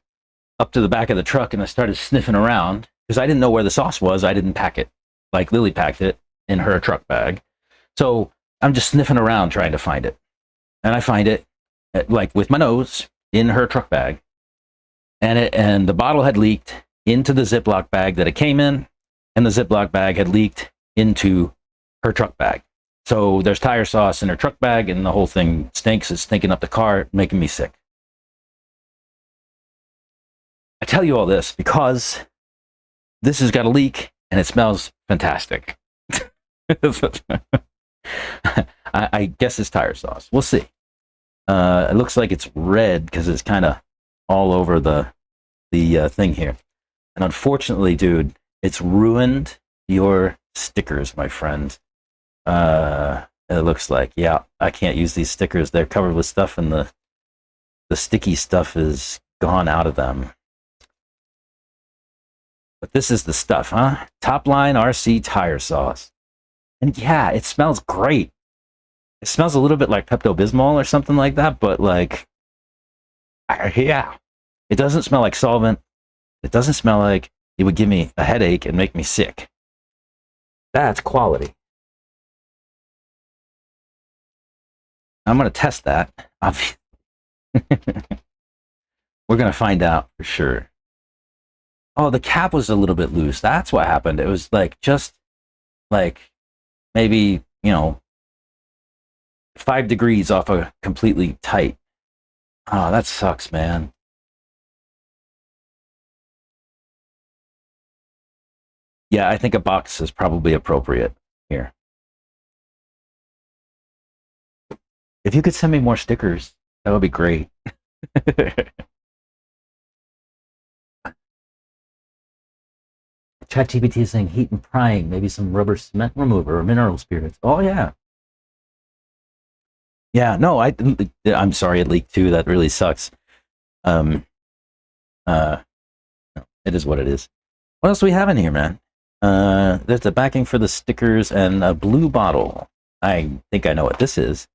up to the back of the truck and I started sniffing around because I didn't know where the sauce was. I didn't pack it. Like Lily packed it in her truck bag. So I'm just sniffing around trying to find it. And I find it like with my nose in her truck bag. And the bottle had leaked into the Ziploc bag that it came in, and the Ziploc bag had leaked into her truck bag. So there's tire sauce in her truck bag, and the whole thing stinks. It's stinking up the car, making me sick. I tell you all this because this has got a leak, and it smells fantastic. I guess it's tire sauce. We'll see. It looks like it's red because it's kind of all over the thing here. And unfortunately, dude, it's ruined your stickers, my friend. It looks like, yeah, I can't use these stickers. They're covered with stuff, and the sticky stuff is gone out of them. But this is the stuff, huh? Top Line RC tire sauce. And yeah, it smells great. It smells a little bit like Pepto-Bismol or something like that, but like, yeah. It doesn't smell like solvent. It doesn't smell like it would give me a headache and make me sick. That's quality. I'm going to test that. We're going to find out for sure. Oh, the cap was a little bit loose. That's what happened. It was like just like maybe, 5 degrees off a completely tight. Oh, that sucks, man. Yeah, I think a box is probably appropriate here. If you could send me more stickers, that would be great. ChatGPT is saying heat and prying, maybe some rubber cement remover or mineral spirits. Oh yeah. Yeah, no, I'm sorry it leaked too. That really sucks. It is what it is. What else do we have in here, man? There's the backing for the stickers and a blue bottle. I think I know what this is.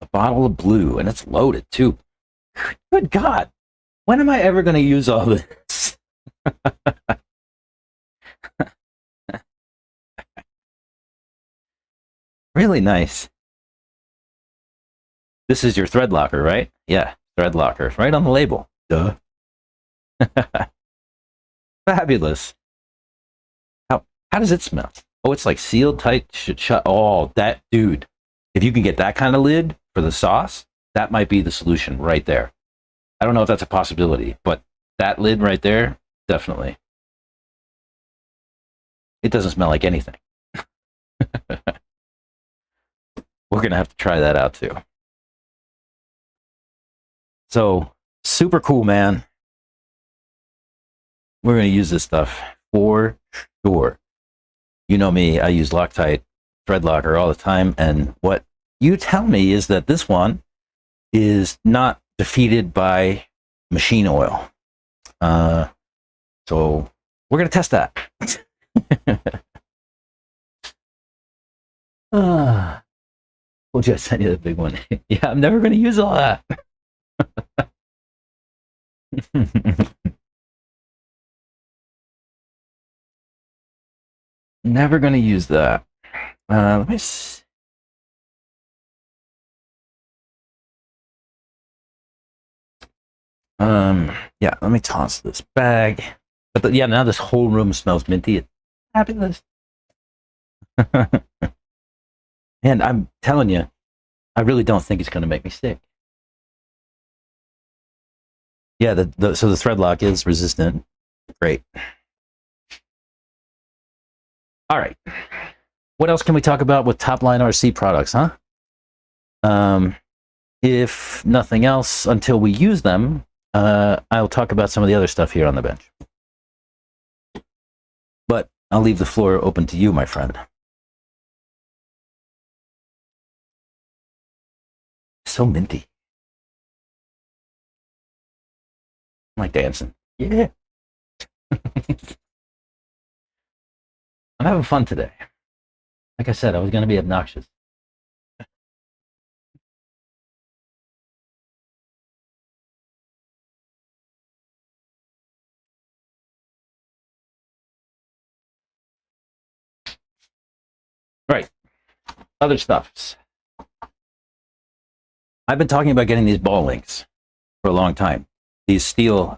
A bottle of blue, and it's loaded too. Good God. When am I ever going to use all this? Really nice. This is your thread locker, right? Yeah, thread locker. Right on the label. Duh. Fabulous. How does it smell? Oh, it's like sealed tight, shut. Oh, that dude. If you can get that kind of lid for the sauce, that might be the solution right there. I don't know if that's a possibility, but that lid right there, definitely. It doesn't smell like anything. We're going to have to try that out too. So, super cool, man. We're going to use this stuff for sure. You know me, I use Loctite thread locker all the time, and what you tell me is that this one is not defeated by machine oil. So we're going to test that. We'll just send you the big one. Yeah, I'm never going to use all that. Never going to use that. Let me see. Yeah, let me toss this bag. But yeah, now this whole room smells minty. It's fabulous. And I'm telling you, I really don't think it's going to make me sick. Yeah, so the thread lock is resistant. Great. All right. What else can we talk about with Top Line RC products, huh? If nothing else, until we use them, I'll talk about some of the other stuff here on the bench. But I'll leave the floor open to you, my friend. So minty. I'm like dancing. Yeah. I'm having fun today. Like I said, I was going to be obnoxious. Right. Other stuffs. I've been talking about getting these ball links for a long time. These steel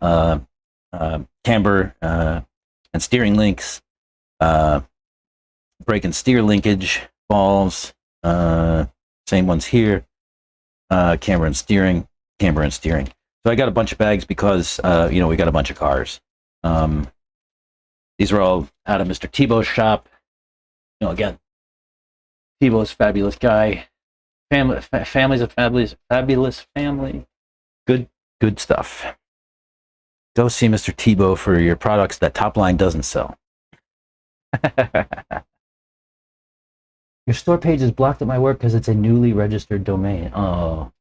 camber and steering links, brake and steer linkage balls, same ones here, camber and steering. So I got a bunch of bags because, we got a bunch of cars. These are all out of Mr. Tebow's shop. Again, Tebow's fabulous guy. Family's a fabulous family. Good stuff. Go see Mr. Tebow for your products that Top Line doesn't sell. Your store page is blocked at my work because it's a newly registered domain. Oh,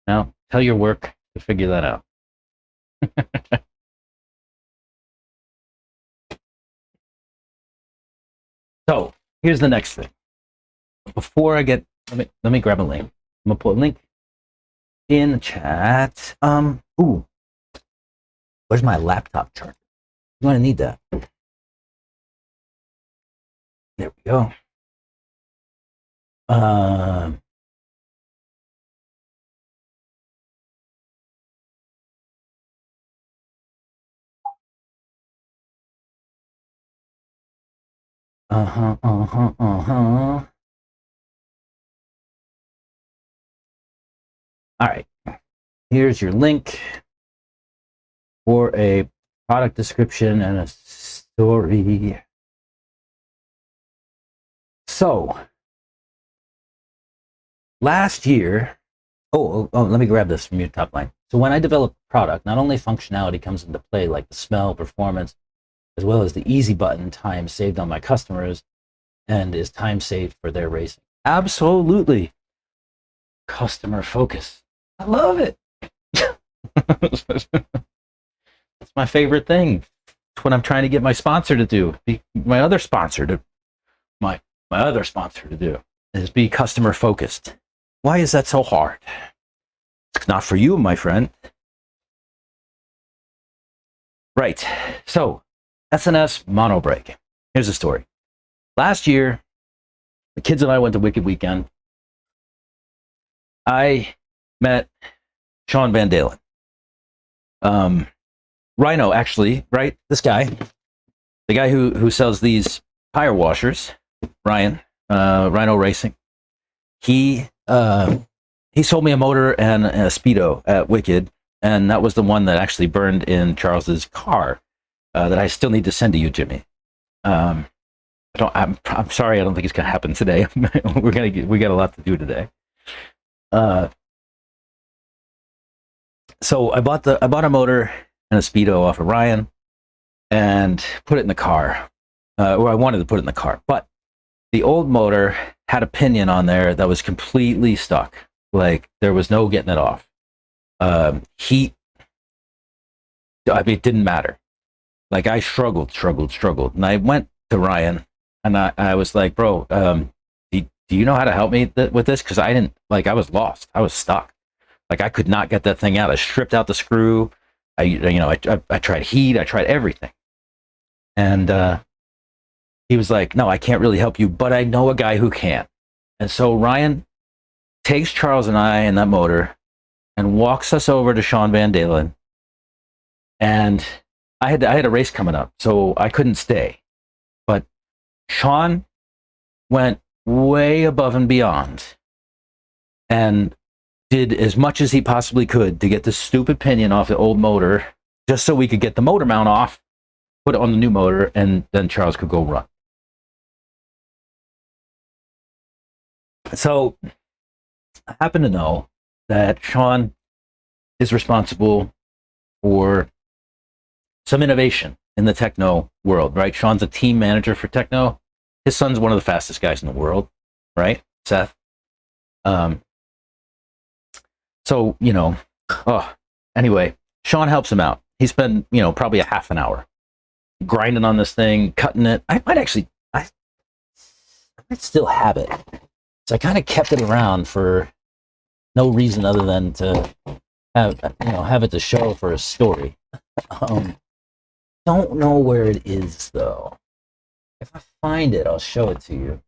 now tell your work to figure that out. So here's the next thing. Before I get, let me grab a link. I'm gonna put a link in the chat. Ooh, where's my laptop charger? I'm gonna need that. There we go. All right, here's your link for a product description and a story. So, last year, let me grab this from your Top Line. So when I develop a product, not only functionality comes into play, like the smell, performance, as well as the easy button time saved on my customers, and is time saved for their racing. Absolutely. Customer focus. I love it. It's my favorite thing. It's what I'm trying to get my sponsor to do. My other sponsor to do is be customer focused. Why is that so hard? It's not for you, my friend. Right. So, S&S mono brake. Here's the story. Last year, the kids and I went to Wicked Weekend. I met Sean Van Dalen. Rhino, actually, right? This guy, the guy who sells these tire washers, Ryan, Rhino Racing. He sold me a motor and a Speedo at Wicked, and that was the one that actually burned in Charles's car that I still need to send to you, Jimmy. I'm sorry, I don't think it's gonna happen today. We got a lot to do today. So I bought a motor and a Speedo off of Ryan and put it in the car. Or I wanted to put it in the car, but the old motor had a pinion on there that was completely stuck. Like there was no getting it off. Heat. I mean, it didn't matter. Like I struggled, and I went to Ryan and I was like, bro, do you know how to help me with this? Because I didn't, like, I was lost. I was stuck. Like I could not get that thing out. I stripped out the screw. I tried heat. I tried everything. And he was like, no, I can't really help you, but I know a guy who can. And so Ryan takes Charles and I in that motor and walks us over to Sean Van Dalen. And I had a race coming up, so I couldn't stay. But Sean went way above and beyond and did as much as he possibly could to get the stupid pinion off the old motor, just so we could get the motor mount off, put it on the new motor, and then Charles could go run. So I happen to know that Sean is responsible for some innovation in the techno world, right? Sean's a team manager for techno. His son's one of the fastest guys in the world, right? Seth. Um, so, anyway, Sean helps him out. He spent, probably a half an hour grinding on this thing, cutting it. I might still have it. So I kind of kept it around for no reason other than to have it to show for a story. Don't know where it is though. If I find it, I'll show it to you.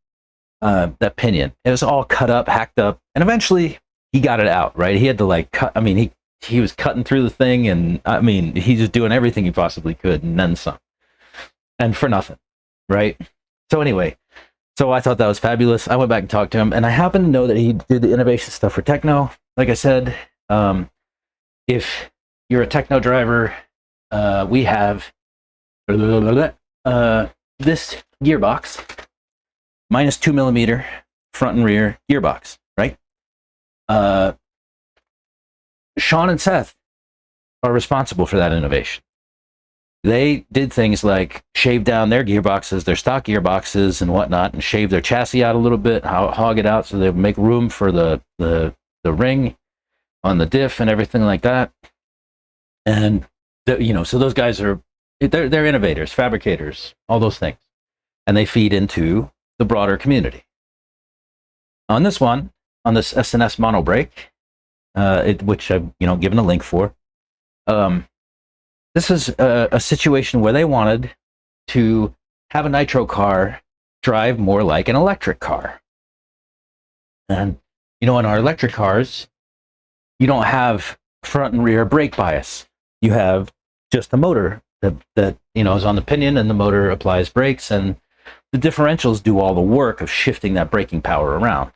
That pinion. It was all cut up, hacked up, and eventually he got it out, right? He had to cut. I mean, he was cutting through the thing, and I mean, he's just doing everything he possibly could, and then some. And for nothing, right? So anyway, so I thought that was fabulous. I went back and talked to him, and I happen to know that he did the innovation stuff for techno. Like I said, if you're a techno driver, we have this gearbox, minus 2 millimeter front and rear gearbox, right? Sean and Seth are responsible for that innovation. They did things like shave down their gearboxes, their stock gearboxes and whatnot, and shave their chassis out a little bit, hog it out so they would make room for the ring on the diff and everything like that. And so those guys they're innovators, fabricators, all those things, and they feed into the broader community. On this one, on this SNS mono brake, which I've given a link for. This is a situation where they wanted to have a nitro car drive more like an electric car. And, in our electric cars, you don't have front and rear brake bias. You have just the motor that is on the pinion, and the motor applies brakes, and the differentials do all the work of shifting that braking power around.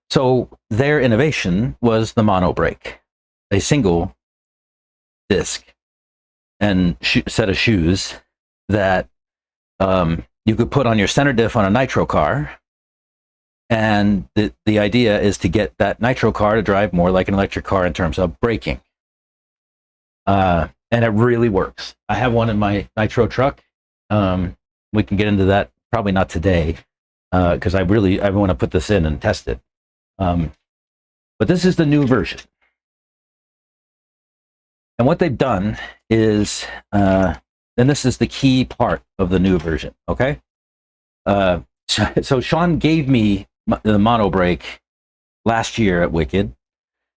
So their innovation was the mono brake, a single disc and set of shoes that you could put on your center diff on a nitro car. And the idea is to get that nitro car to drive more like an electric car in terms of braking. And it really works. I have one in my nitro truck. We can get into that, probably not today, because I want to put this in and test it. But this is the new version. And what they've done is, and this is the key part of the new version, okay? So Sean gave me the mono brake last year at Wicked,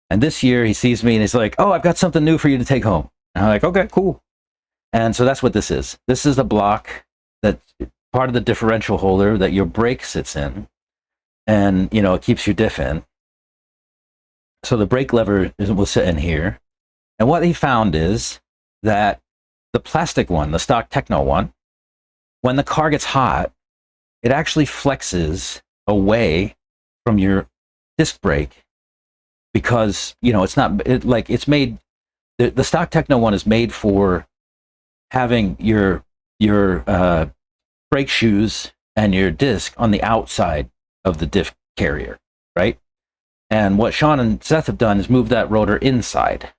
and this year he sees me and he's like, "Oh, I've got something new for you to take home." And I'm like, "Okay, cool." And so that's what this is. This is the block that's part of the differential holder that your brake sits in, and it keeps your diff in. So the brake lever will sit in here. And what he found is that the plastic one, the stock Techno one, when the car gets hot, it actually flexes away from your disc brake because, it's made, the stock Techno one is made for having your brake shoes and your disc on the outside of the diff carrier, right? And what Sean and Seth have done is move that rotor inside.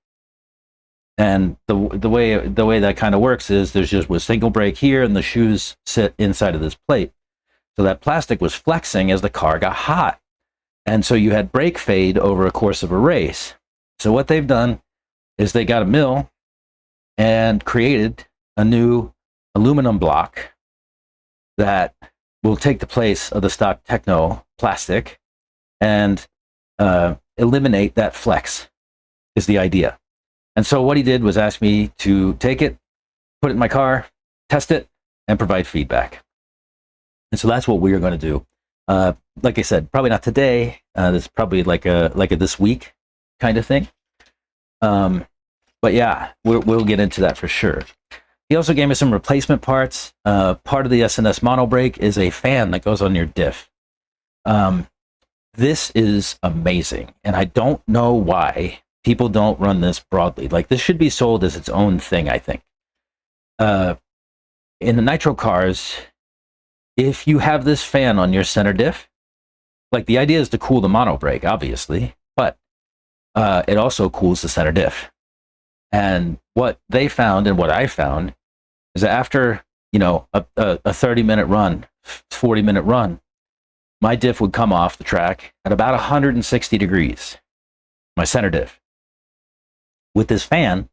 And the way that kind of works is there's just a single brake here, and the shoes sit inside of this plate. So that plastic was flexing as the car got hot. And so you had brake fade over a course of a race. So what they've done is they got a mill and created a new aluminum block that will take the place of the stock Techno plastic and eliminate that flex, is the idea. And so what he did was ask me to take it, put it in my car, test it, and provide feedback. And so that's what we're going to do. Like I said, probably not today. This is probably like a this week kind of thing. But yeah, we'll get into that for sure. He also gave me some replacement parts. Part of the SNS mono brake is a fan that goes on your diff. This is amazing, and I don't know why people don't run this broadly. Like, this should be sold as its own thing, I think. In the nitro cars, if you have this fan on your center diff, like the idea is to cool the mono brake, obviously, but it also cools the center diff. And what they found and what I found is that after, you know, a 30-minute run, 40-minute run, my diff would come off the track at about 160 degrees, my center diff. With this fan,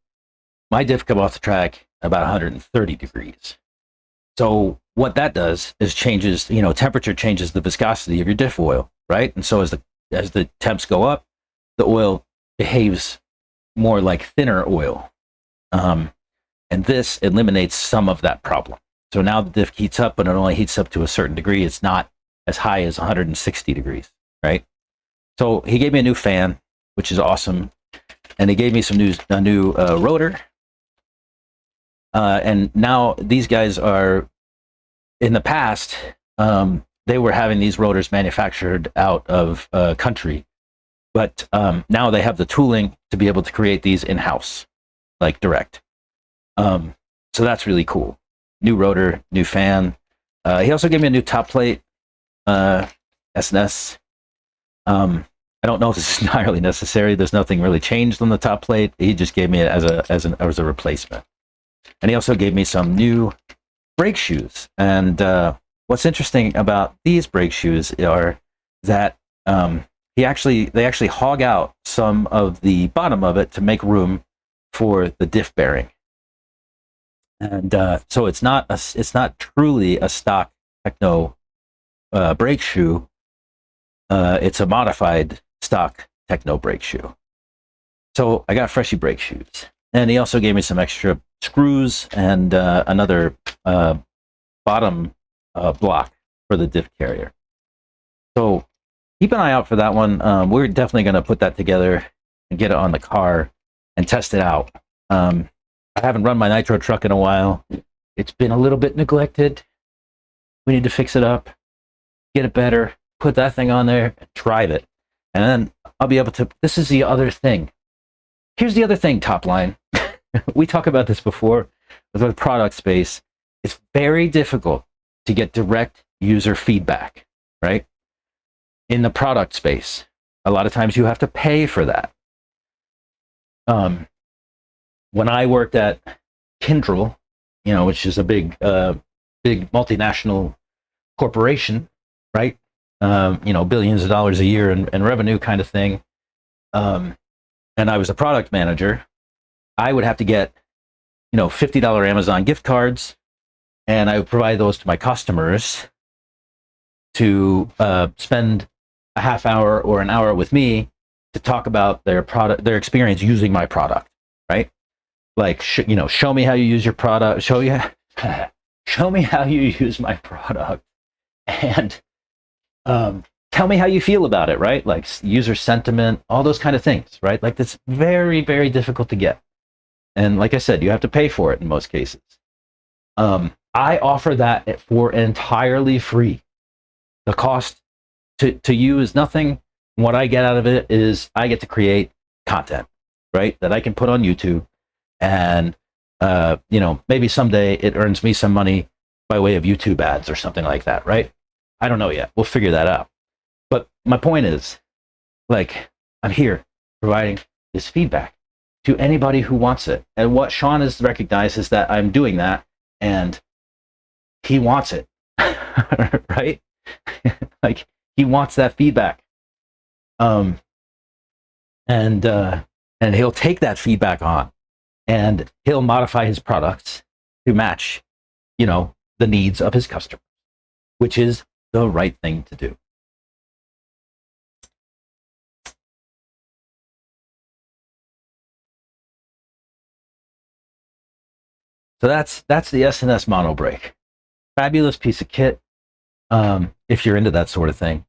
my diff come off the track at about 130 degrees. So what that does is changes, you know, temperature changes the viscosity of your diff oil, right? And so as the temps go up, the oil behaves more like thinner oil. And this eliminates some of that problem. So now the diff heats up, but it only heats up to a certain degree. It's not as high as 160 degrees, right? So he gave me a new fan, which is awesome. And he gave me a new rotor. And now these guys are, in the past, they were having these rotors manufactured out of country. But now they have the tooling to be able to create these in-house, like direct. So that's really cool. New rotor, new fan. He also gave me a new top plate, SNS. I don't know if this is entirely necessary. There's nothing really changed on the top plate. He just gave me it as a replacement. And he also gave me some new brake shoes. And what's interesting about these brake shoes are that they actually hog out some of the bottom of it to make room for the diff bearing. And so it's not truly a stock Techno brake shoe. It's a modified stock Techno brake shoe. So I got freshy brake shoes. And he also gave me some extra screws and another bottom block for the diff carrier. So keep an eye out for that one. We're definitely going to put that together and get it on the car and test it out. I haven't run my nitro truck in a while. It's been a little bit neglected. We need to fix it up, get it better, put that thing on there, and drive it. And then I'll be able to, this is the other thing. Here's the other thing, top line. We talk about this before with the product space. It's very difficult to get direct user feedback, right? In the product space, a lot of times you have to pay for that. When I worked at Kyndryl, you know, which is a big multinational corporation, right? You know, billions of dollars a year in revenue kind of thing. And I was a product manager. I would have to get, you know, $50 Amazon gift cards, and I would provide those to my customers to spend a half hour or an hour with me to talk about their product, their experience using my product, right? Like, you know, show me how you use your product, show me how you use my product, and tell me how you feel about it, right? Like user sentiment, all those kind of things, right? Like that's very, very difficult to get. And like I said, you have to pay for it in most cases. I offer that for entirely free. The cost to you is nothing. What I get out of it is I get to create content, right? That I can put on YouTube. And, you know, maybe someday it earns me some money by way of YouTube ads or something like that, right? I don't know yet. We'll figure that out. But my point is, like, I'm here providing this feedback to anybody who wants it. And what Sean has recognized is that I'm doing that, and he wants it, right? Like, he wants that feedback. And he'll take that feedback on, and he'll modify his products to match, you know, the needs of his customers, which is the right thing to do. So that's the SNS mono brake. Fabulous piece of kit. If you're into that sort of thing.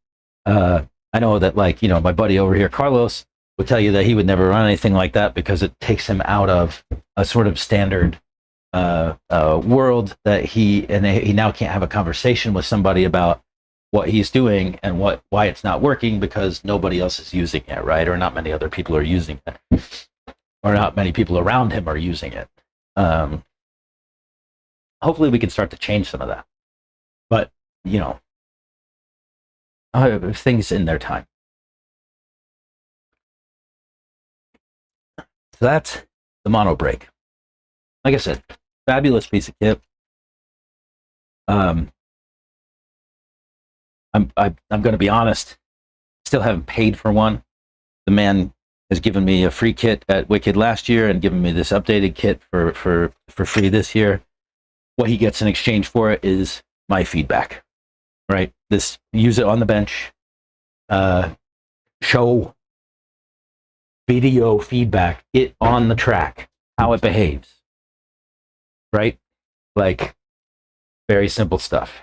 I know that, like, you know, my buddy over here, Carlos, would tell you that he would never run anything like that because it takes him out of a sort of standard world that he now can't have a conversation with somebody about what he's doing and why it's not working because nobody else is using it, right? Or not many other people are using it, or not many people around him are using it. Hopefully we can start to change some of that. But, you know, things in their time. So that's the mono brake. Like I said, fabulous piece of kit. I'm going to be honest. Still haven't paid for one. The man has given me a free kit at Wicked last year and given me this updated kit for free this year. What he gets in exchange for it is my feedback, right? This, use it on the bench, show video feedback, it on the track, how it behaves, right? Like, very simple stuff.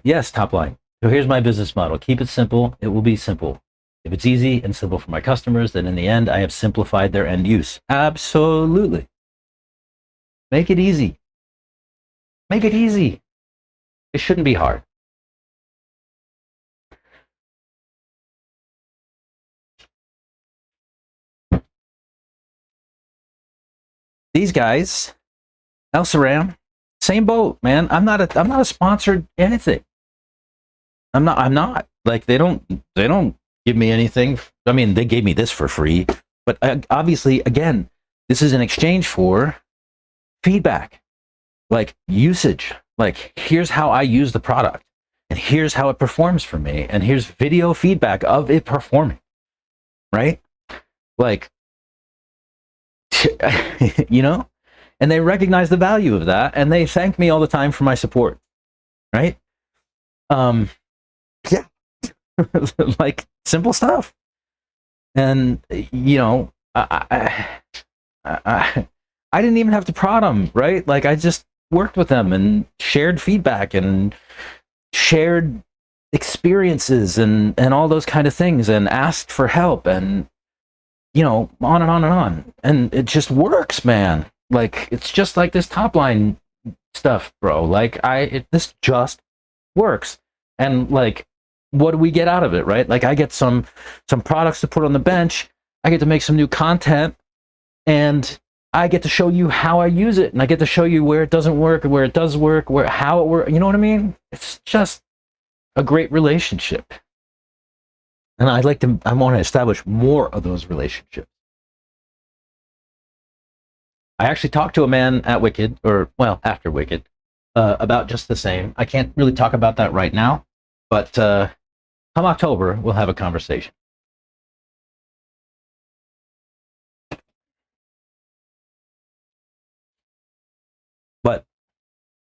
Yes, top line. So here's my business model. Keep it simple. It will be simple. If it's easy and simple for my customers, then in the end, I have simplified their end use. Absolutely. Make it easy. Make it easy. It shouldn't be hard. These guys, Elceram, same boat, man. I'm not a sponsored anything. I'm not. Like, they don't give me anything. I mean, they gave me this for free, but obviously, again, this is in exchange for feedback, like usage. Like, here's how I use the product, and here's how it performs for me, and here's video feedback of it performing, right? Like, you know, and they recognize the value of that, and they thank me all the time for my support, right? Yeah. Like, simple stuff. And you know, I didn't even have to prod them, right? Like, I just worked with them and shared feedback and shared experiences and all those kind of things, and asked for help, and you know, on and on and on. And it just works, man. Like, it's just like this top line stuff, bro. Like, this just works. And like, what do we get out of it, right? Like, I get some products to put on the bench. I get to make some new content, and I get to show you how I use it, and I get to show you where it doesn't work, and where it does work, how it works. You know what I mean? It's just a great relationship. And I want to establish more of those relationships. I actually talked to a man at Wicked, or well, after Wicked, about just the same. I can't really talk about that right now, but come October, we'll have a conversation. But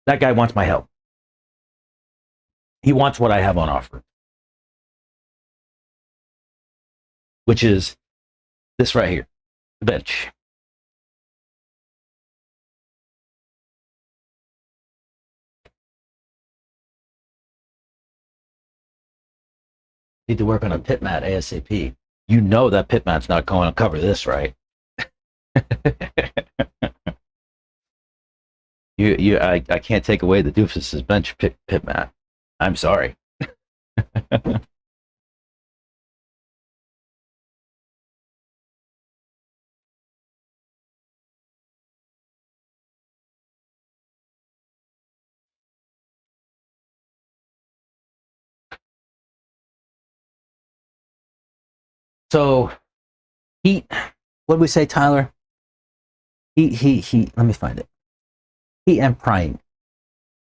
that guy wants my help. He wants what I have on offer, which is this right here, the bench. Need to work on a pit mat ASAP. You know that pit mat's not going to cover this, right? I can't take away the Doofuss's bench pit mat. I'm sorry. So, heat. What did we say, Tyler? Heat. Let me find it. Heat and prying.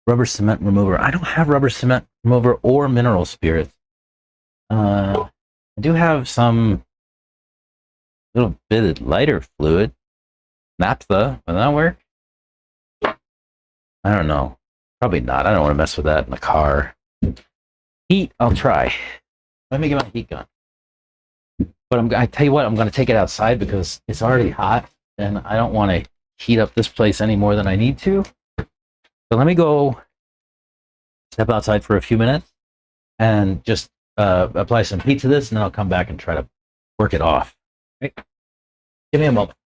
Rubber cement remover. I don't have rubber cement remover or mineral spirits. I do have some little bit of lighter fluid. Naphtha. Will that work? I don't know. Probably not. I don't want to mess with that in the car. Heat, I'll try. Let me get my heat gun. But I tell you what, I'm going to take it outside because it's already hot, and I don't want to heat up this place any more than I need to. So let me go step outside for a few minutes and just apply some heat to this, and then I'll come back and try to work it off. Right? Give me a moment.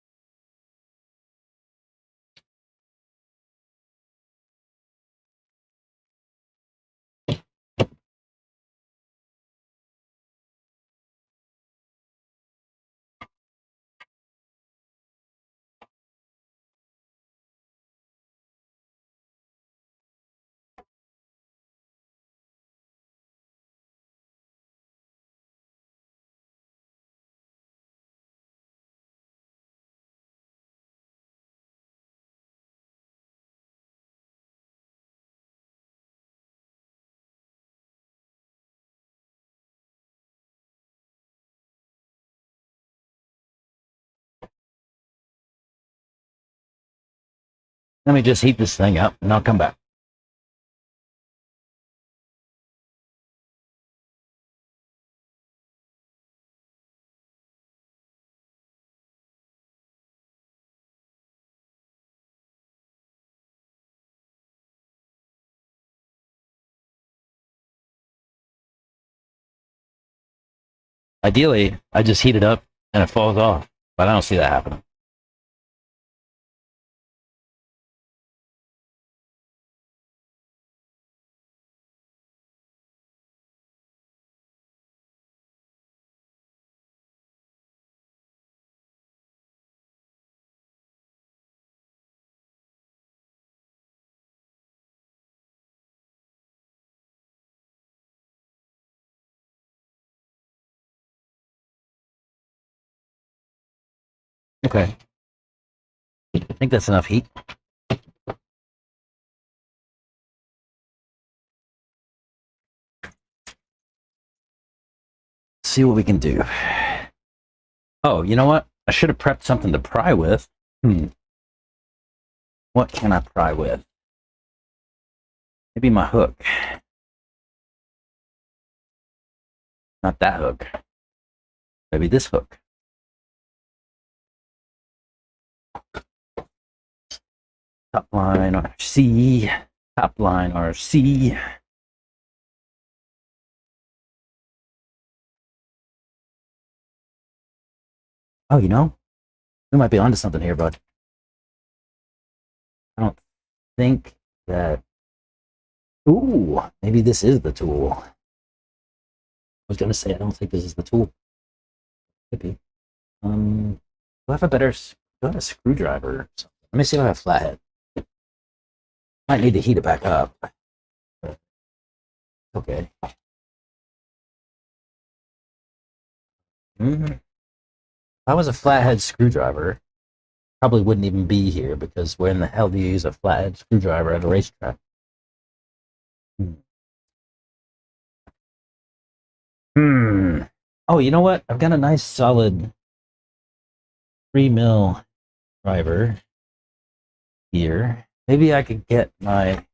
Let me just heat this thing up and I'll come back. Ideally, I just heat it up and it falls off, but I don't see that happening. Okay. I think that's enough heat. See what we can do. Oh, you know what? I should have prepped something to pry with. What can I pry with? Maybe my hook. Not that hook. Maybe this hook. Top line RC. Top line RC. Oh, you know, we might be onto something here, bud. I don't think that. Ooh, maybe this is the tool. I was gonna say I don't think this is the tool. Could be. Do I have a better? Do I have a screwdriver? Or something? Let me see if I have a flathead. Might need to heat it back up. Okay. If I was a flathead screwdriver, probably wouldn't even be here because where in the hell do you use a flathead screwdriver at a racetrack? Oh, you know what? I've got a nice solid 3 mil driver here. Maybe I could get my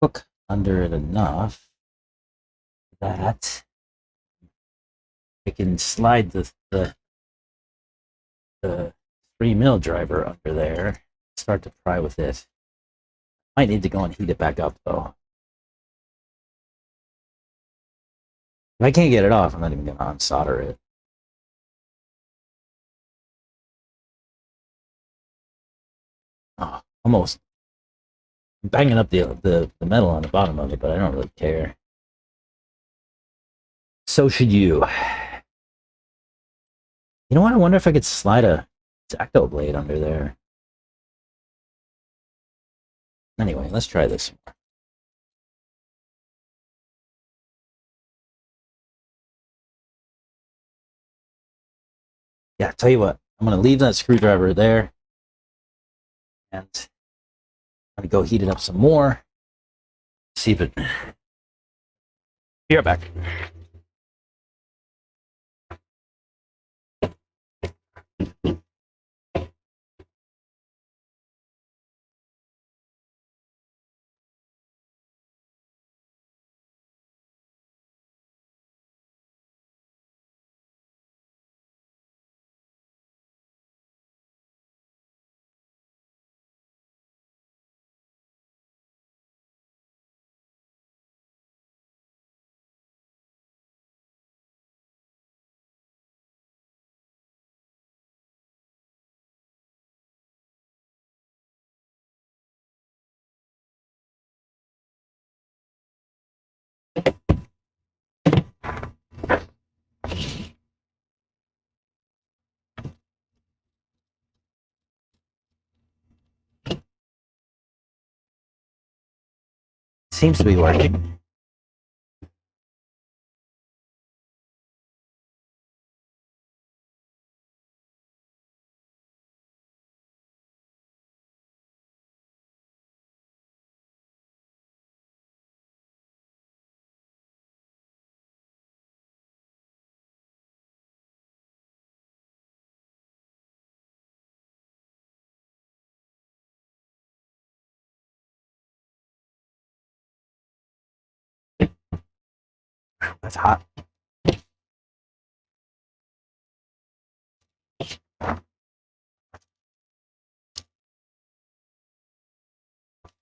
hook under it enough that I can slide the 3 mil driver under there. Start to pry with it. Might need to go and heat it back up though. If I can't get it off, I'm not even gonna unsolder it. Oh, almost banging up the metal on the bottom of it, but I don't really care. So should you. You know what? I wonder if I could slide a Zacto blade under there. Anyway, let's try this. Yeah, tell you what, I'm gonna leave that screwdriver there, and I'm gonna go heat it up some more. See if it. Be right back. Seems to be working. That's hot.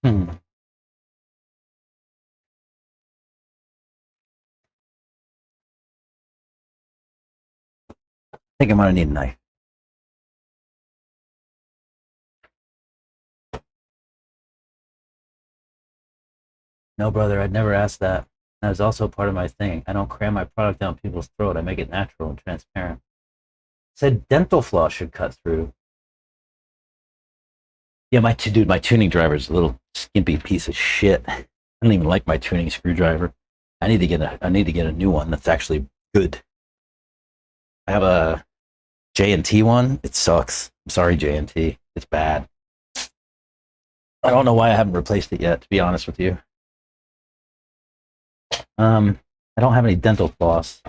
Hmm. I think I'm gonna need a knife. No, brother, I'd never asked that. That was also part of my thing. I don't cram my product down people's throat. I make it natural and transparent. Said dental floss should cut through. Yeah, my tuning driver is a little skimpy piece of shit. I don't even like my tuning screwdriver. I need to get a new one that's actually good. I have a J&T one. It sucks. I'm sorry, J&T. It's bad. I don't know why I haven't replaced it yet, to be honest with you. I don't have any dental floss.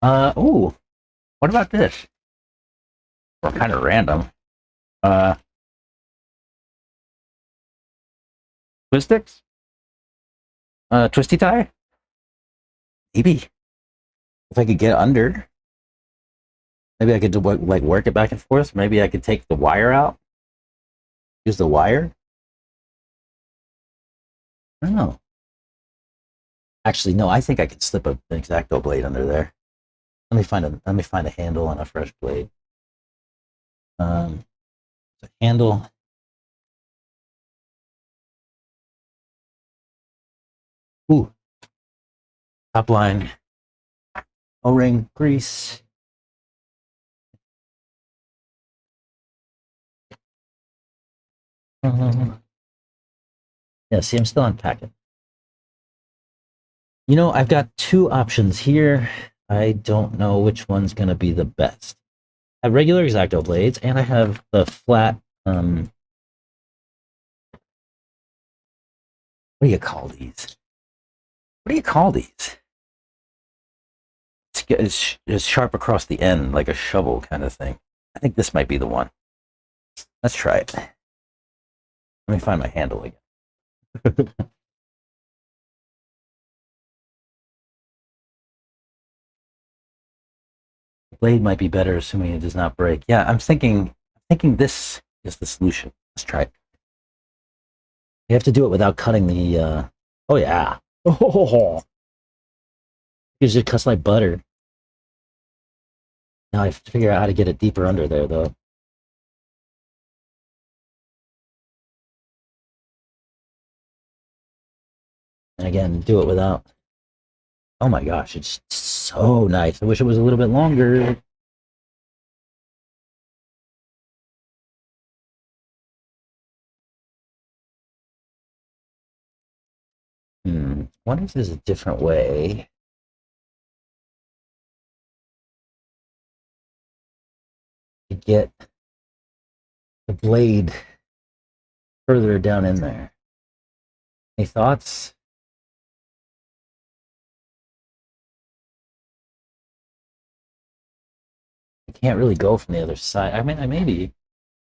Ooh, what about this? Or kind of random. Twist sticks? Twisty tie? Maybe. If I could get under, maybe I could do, like work it back and forth. Maybe I could take the wire out. Use the wire. I don't know. Actually, no. I think I could slip an X-Acto blade under there. Let me find a handle on a fresh blade. The handle. Ooh. Top line. O-ring grease. Yeah, see, I'm still unpacking. You know, I've got two options here. I don't know which one's going to be the best. I have regular X-Acto blades, and I have the flat, what do you call these? What do you call these? It's sharp across the end, like a shovel kind of thing. I think this might be the one. Let's try it. Let me find my handle again. Blade might be better, assuming it does not break. Yeah, I'm thinking this is the solution. Let's try it. You have to do it without cutting the. Oh yeah. Oh, gives it cuts like butter. Now I have to figure out how to get it deeper under there, though. And again, do it without. Oh my gosh, it's so nice. I wish it was a little bit longer. Wonder if there's a different way. To get the blade further down in there. Any thoughts? I can't really go from the other side. I mean, I maybe if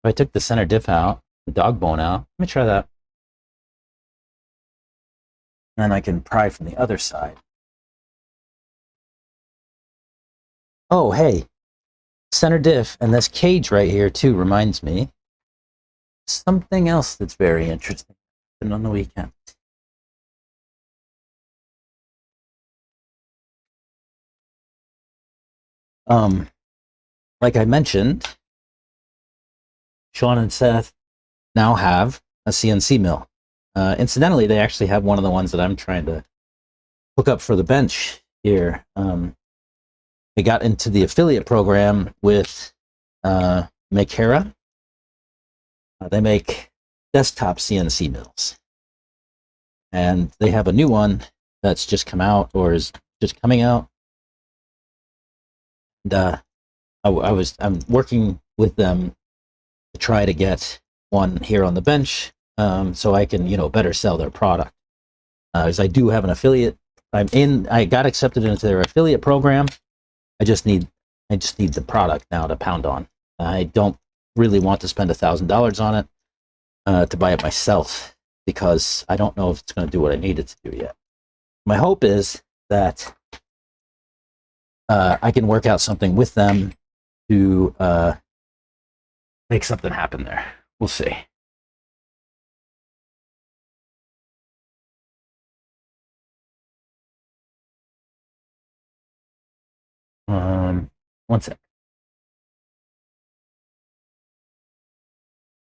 I took the center diff out, the dog bone out. Let me try that. And then I can pry from the other side. Oh, hey, center diff and this cage right here too reminds me something else that's very interesting on the weekend. Like I mentioned, Sean and Seth now have a CNC mill. Incidentally, they actually have one of the ones that I'm trying to hook up for the bench here. They got into the affiliate program with Makera. They make desktop CNC mills. And they have a new one that's just come out or is just coming out. And I'm working with them to try to get one here on the bench, so I can, better sell their product. As I do have an affiliate, I got accepted into their affiliate program. I just need the product now to pound on. I don't really want to spend $1,000 on it to buy it myself because I don't know if it's going to do what I need it to do yet. my hope is that I can work out something with them to make something happen there. We'll see. One sec.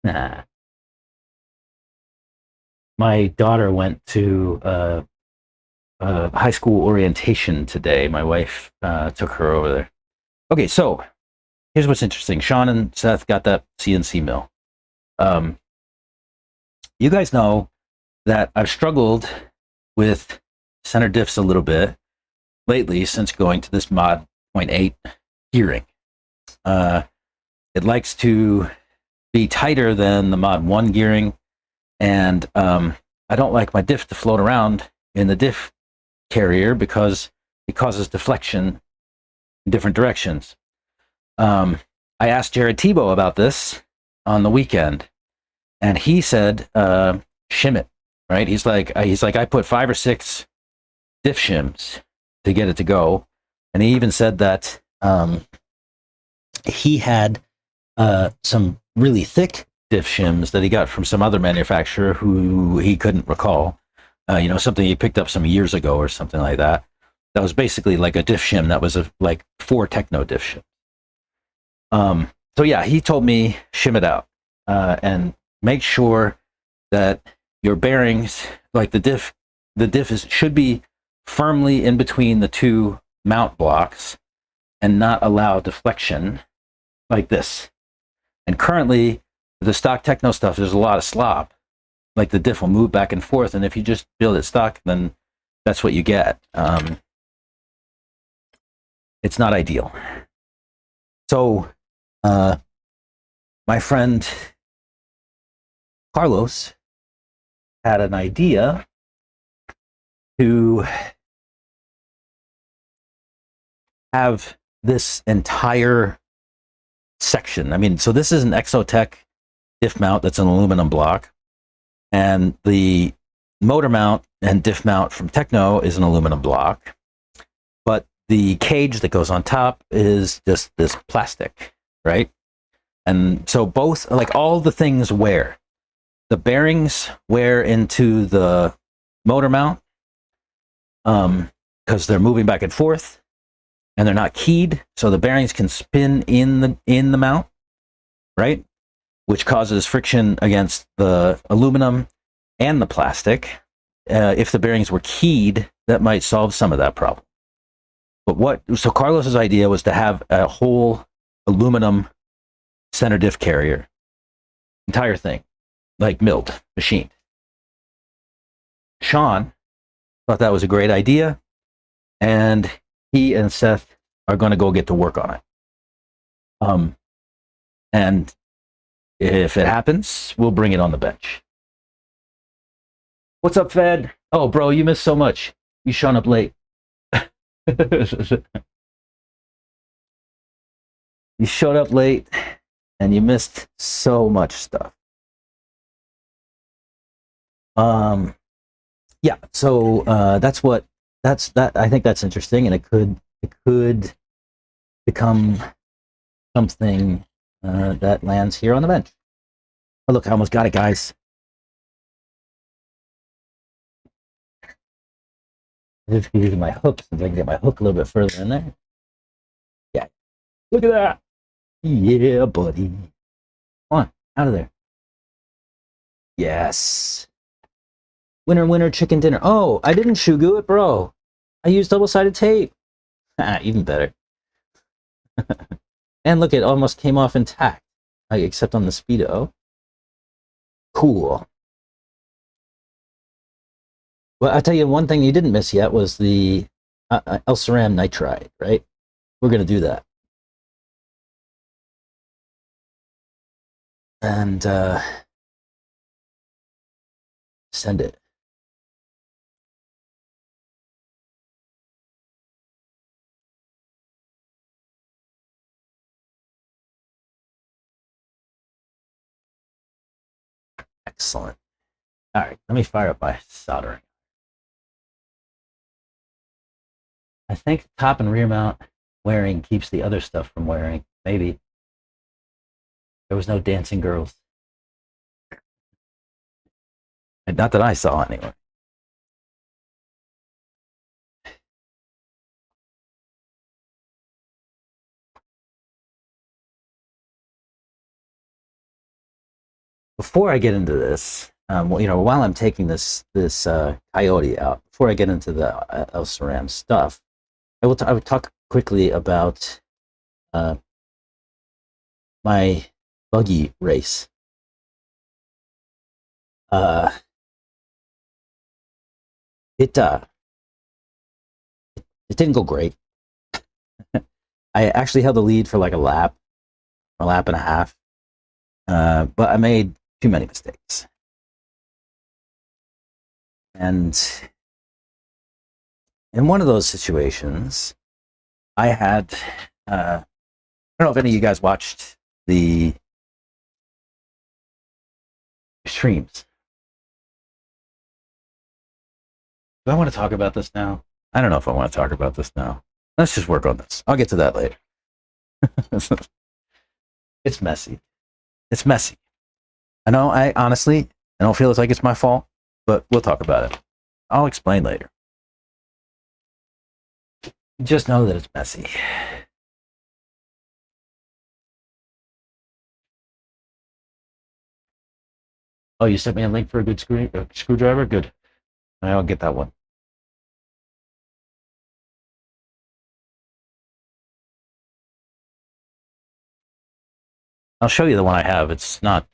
Nah. My daughter went to high school orientation today. My wife took her over there. Okay, so here's what's interesting. Sean and Seth got that CNC mill. You guys know that I've struggled with center diffs a little bit lately since going to this mod 0.8 gearing. It likes to be tighter than the mod 1 gearing, and I don't like my diff to float around in the diff carrier because it causes deflection in different directions. I asked Jared Tebow about this on the weekend, and he said, shim it, right? He's like, I put 5 or 6 diff shims to get it to go. And he even said that he had some really thick diff shims that he got from some other manufacturer who he couldn't recall. Something he picked up some years ago or something like that. That was basically like a diff shim that was like 4 Techno diff shims. So yeah, he told me shim it out and make sure that your bearings, like the diff should be firmly in between the 2 mount blocks and not allow deflection like this. And currently, the stock Techno stuff, there's a lot of slop. Like the diff will move back and forth, and if you just build it stock, then that's what you get. It's not ideal. So, my friend Carlos had an idea to have this entire section. I mean, so this is an Exotech diff mount that's an aluminum block, and the motor mount and diff mount from Techno is an aluminum block, but the cage that goes on top is just this plastic, right? And so both, like all the things wear. The bearings wear into the motor mount because they're moving back and forth, and they're not keyed, so the bearings can spin in the mount, right? Which causes friction against the aluminum and the plastic. If the bearings were keyed, that might solve some of that problem. But so Carlos's idea was to have a whole aluminum center diff carrier, entire thing, like milled, machined. Sean thought that was a great idea, and he and Seth are going to go get to work on it. And if it happens, we'll bring it on the bench. What's up, Fed? Oh, bro, you missed so much. You showing up late. You showed up late, and you missed so much stuff. Yeah. So that's that. I think that's interesting, and it could become something that lands here on the bench. Oh, look, I almost got it, guys. I'm just using my hook since I can get my hook a little bit further in there. Yeah. Look at that. Yeah, buddy. Come on, out of there. Yes. Winner, winner, chicken dinner. Oh, I didn't shugu it, bro. I used double-sided tape. Even better. And look, it almost came off intact, except on the Speedo. Cool. Well, I'll tell you one thing you didn't miss yet was the Elceram Nitride, right? We're going to do that. And send it. Excellent. All right, let me fire up my soldering. I think top and rear mount wearing keeps the other stuff from wearing. Maybe. There was no dancing girls. Not that I saw, anyway. Before I get into this, while I'm taking this Coyote out, before I get into the Elceram stuff, I would talk quickly about my buggy race. It didn't go great. I actually held the lead for like a lap and a half, but I made too many mistakes. And in one of those situations, I had, I don't know if any of you guys watched the streams. Do I want to talk about this now? I don't know if I want to talk about this now. Let's just work on this. I'll get to that later. It's messy. It's messy. I know, I don't feel like it's my fault, but we'll talk about it. I'll explain later. Just know that it's messy. Oh, you sent me a link for a good screwdriver? Good. I'll get that one. I'll show you the one I have. It's not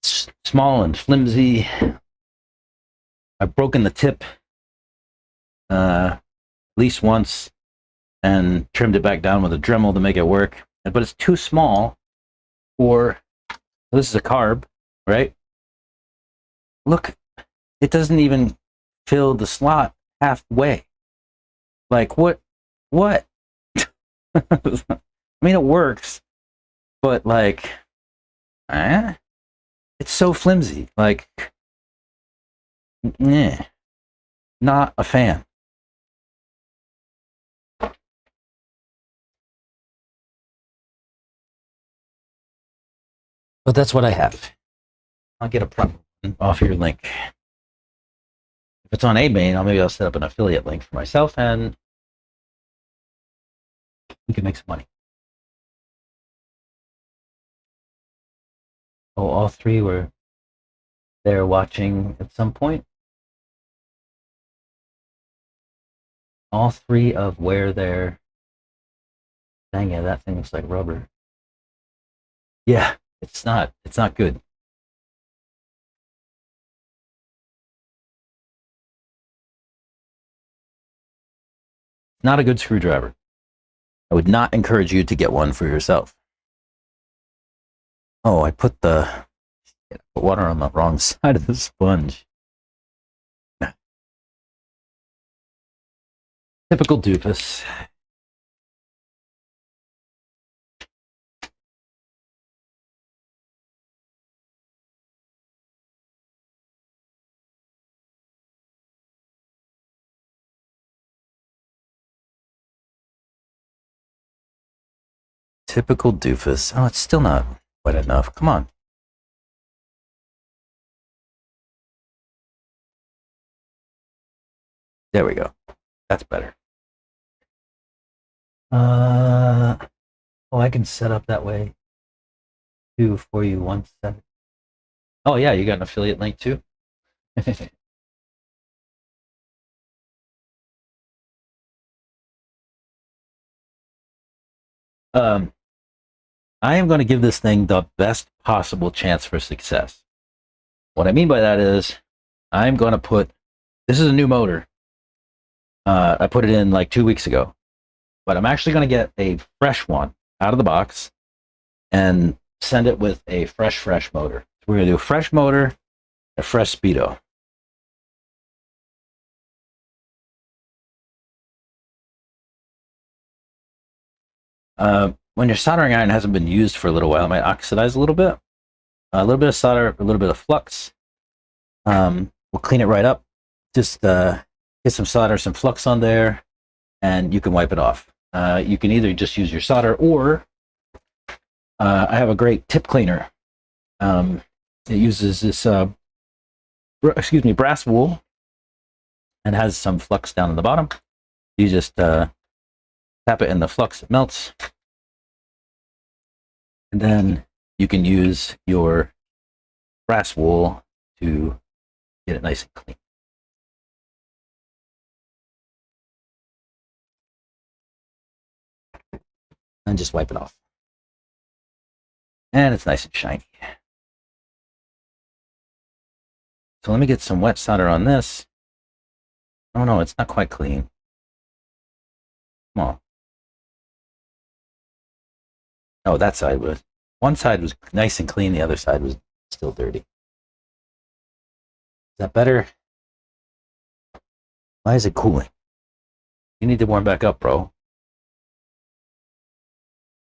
it's small and flimsy. I've broken the tip at least once and trimmed it back down with a Dremel to make it work. But it's too small for, this is a carb, right? Look, it doesn't even fill the slot halfway. Like, what? I mean, it works, but like, it's so flimsy. Like, not a fan. But that's what I have. I'll get a proper one off your link. If it's on AMain, maybe I'll set up an affiliate link for myself and we can make some money. Oh, all three were there watching at some point. All three of where they're... Dang it, that thing looks like rubber. Yeah, it's not good. Not a good screwdriver. I would not encourage you to get one for yourself. Oh, I put water on the wrong side of the sponge. Typical Doofuss. Typical Doofuss. Oh, it's still not wet enough. Come on. There we go. That's better. Oh, I can set up that way too for you one second. Oh yeah, you got an affiliate link too? I am going to give this thing the best possible chance for success. What I mean by that is I'm going to put, this is a new motor. I put it in like 2 weeks ago, but I'm actually going to get a fresh one out of the box and send it with a fresh motor. So we're going to do a fresh motor, a fresh speedo. When your soldering iron hasn't been used for a little while, it might oxidize a little bit. A little bit of solder, a little bit of flux. We'll clean it right up. Just get some solder, some flux on there, and you can wipe it off. You can either just use your solder, or I have a great tip cleaner. It uses this, brass wool, and has some flux down in the bottom. You just tap it in the flux, it melts, and then you can use your brass wool to get it nice and clean. And just wipe it off. And it's nice and shiny. So let me get some wet solder on this. Oh no, it's not quite clean. Come on. Oh, that side was. One side was nice and clean, the other side was still dirty. Is that better? Why is it cooling? You need to warm back up, bro.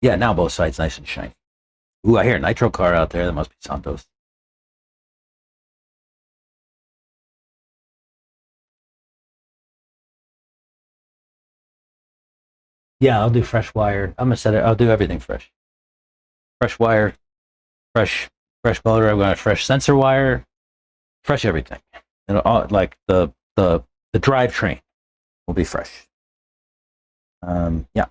Yeah, now both sides nice and shiny. Ooh, I hear a nitro car out there. That must be Santos. Yeah, I'll do fresh wire. I'm gonna set it. I'll do everything fresh. Fresh wire, fresh motor. I'm gonna fresh sensor wire, fresh everything. And all, like the drivetrain will be fresh. Yeah.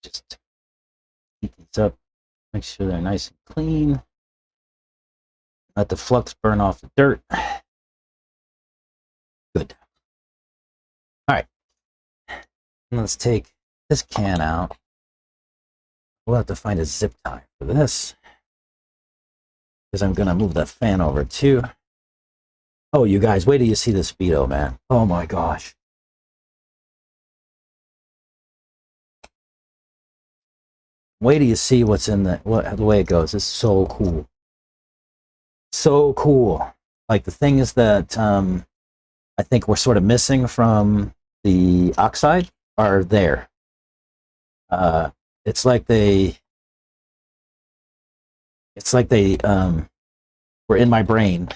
Just heat these up. Make sure they're nice and clean. Let the flux burn off the dirt. Good. All right. Let's take this can out. We'll have to find a zip tie for this, because I'm gonna move that fan over too. Oh, you guys, wait till you see the Speedo, man. Oh my gosh. Wait till you see what's in the way it goes. It's so cool. So cool. Like the things that I think we're sort of missing from the Oxide are there. It's like they were in my brain,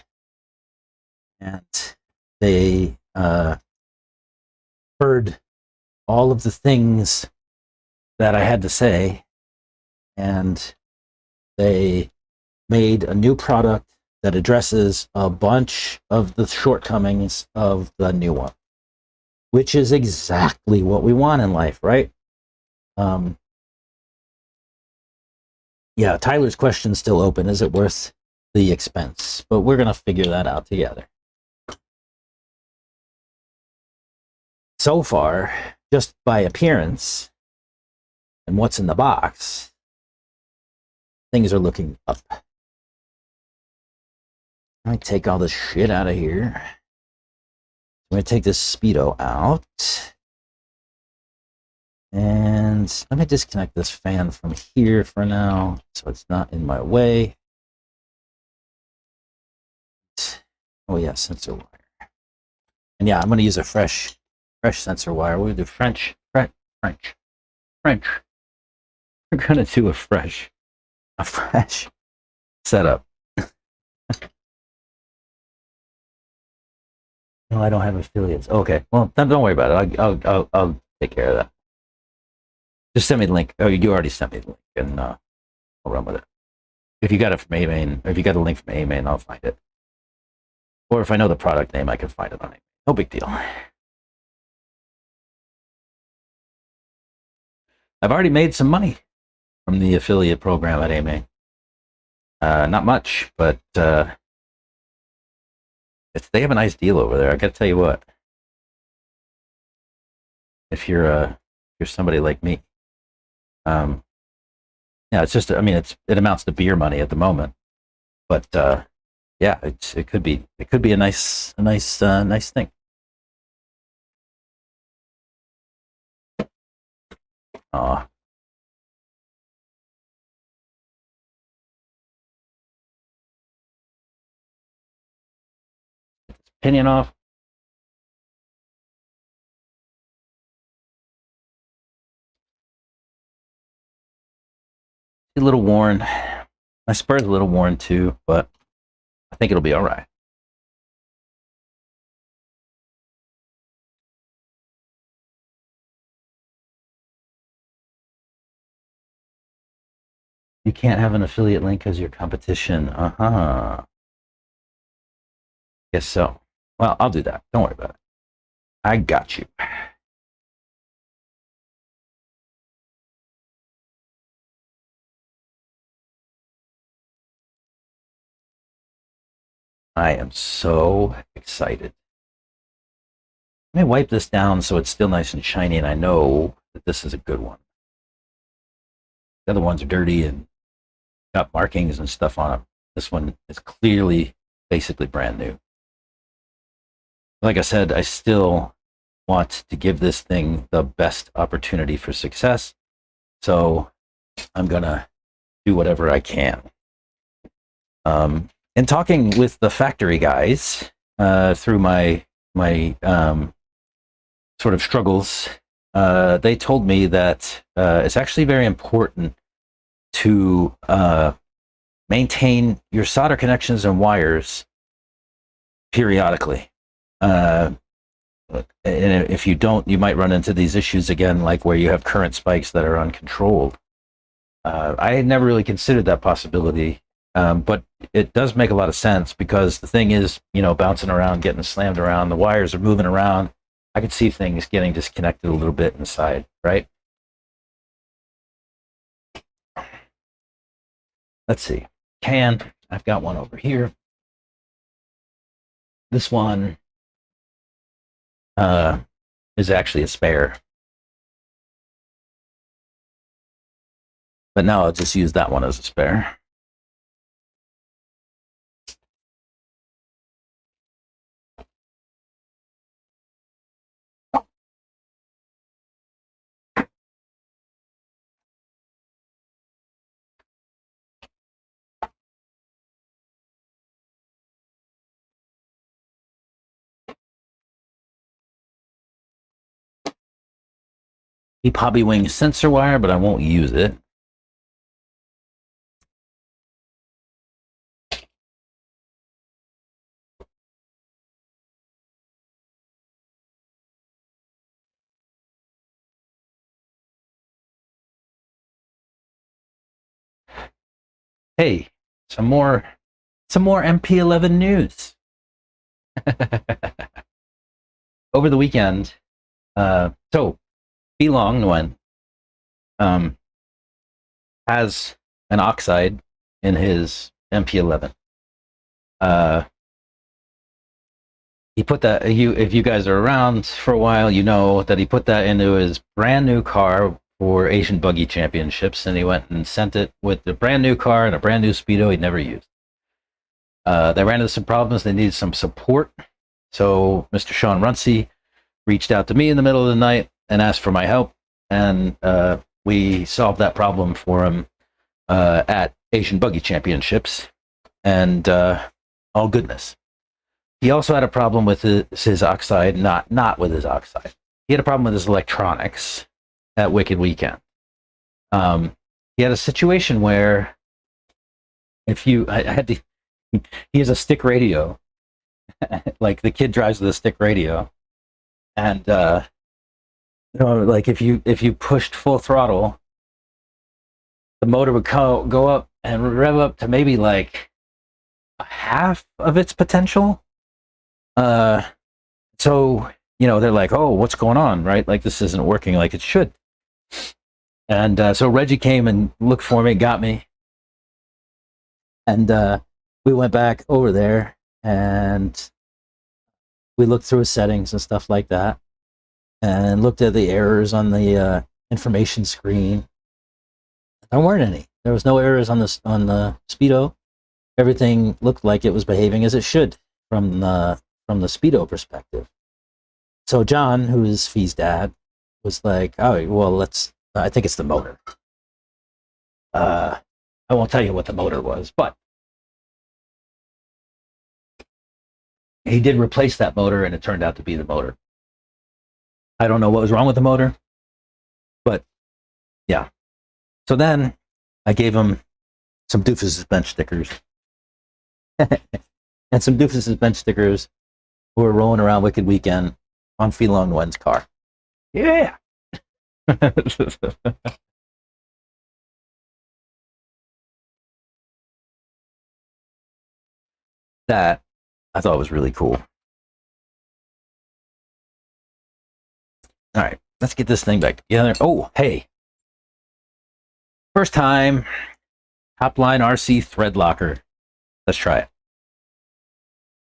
and they heard all of the things that I had to say, and they made a new product that addresses a bunch of the shortcomings of the new one, which is exactly what we want in life, right? Yeah, Tyler's question's still open. Is it worth the expense? But we're going to figure that out together. So far, just by appearance and what's in the box, things are looking up. Let me take all this shit out of here. I'm going to take this Speedo out. And let me disconnect this fan from here for now, so it's not in my way. Oh yeah, sensor wire. And yeah, I'm going to use a fresh sensor wire. We'll do French. We're going to do a fresh setup. No, I don't have affiliates. Okay, well, then don't worry about it. I'll take care of that. Just send me the link. Oh, you already sent me the link, and I'll run with it. If you got it from A-Main, or if you got the link from A-Main, I'll find it. Or if I know the product name, I can find it on it. No big deal. I've already made some money from the affiliate program at A-Main. Not much, but they have a nice deal over there. I got to tell you what. if you're somebody like me. Yeah, it's just, I mean, it amounts to beer money at the moment, but yeah, it could be a nice thing. Aw. Opinion off. A little worn. My spur's a little worn too, but I think it'll be all right. You can't have an affiliate link as your competition. Guess so. Well, I'll do that. Don't worry about it. I got you. I am so excited. Let me wipe this down so it's still nice and shiny, and I know that this is a good one. The other ones are dirty and got markings and stuff on them. This one is clearly, basically brand new. Like I said, I still want to give this thing the best opportunity for success, so I'm gonna do whatever I can. In talking with the factory guys through my sort of struggles, they told me that it's actually very important to maintain your solder connections and wires periodically. And if you don't, you might run into these issues again, like where you have current spikes that are uncontrolled. I had never really considered that possibility, but it does make a lot of sense, because the thing is, bouncing around, getting slammed around, the wires are moving around. I could see things getting disconnected a little bit inside, right? Let's see. I've got one over here. This one is actually a spare. But now I'll just use that one as a spare. Keep Hobby Wing sensor wire, but I won't use it. Hey, some more MP11 news. Over the weekend, so Belong Nguyen has an oxide in his MP11. He put that, if you guys are around for a while, you know that he put that into his brand new car for Asian Buggy Championships, and he went and sent it with the brand new car and a brand new Speedo he'd never used. They ran into some problems. They needed some support. So Mr. Sean Runcie reached out to me in the middle of the night and asked for my help. And we solved that problem for him at Asian Buggy Championships. And all goodness. He also had a problem with his oxide, not with his oxide. He had a problem with his electronics at Wicked Weekend. He had a situation where he has a stick radio, like the kid drives with a stick radio, and like if you pushed full throttle, the motor would go up and rev up to maybe like half of its potential. So they're like, oh, what's going on, right? Like, this isn't working like it should. And so Reggie came and looked for me, got me, and we went back over there and we looked through his settings and stuff like that. and looked at the errors on the information screen. There weren't any. There was no errors on the Speedo. Everything looked like it was behaving as it should from the Speedo perspective. So John, who is Fee's dad, was like, "Oh, well, I think it's the motor." I won't tell you what the motor was, but he did replace that motor, and it turned out to be the motor. I don't know what was wrong with the motor, but yeah. So then I gave him some Doofuss bench stickers. And some Doofuss bench stickers who were rolling around Wicked Weekend on Phelan One's car. Yeah. That I thought was really cool. All right, let's get this thing back together. Oh, hey. First time, Topline RC thread locker. Let's try it.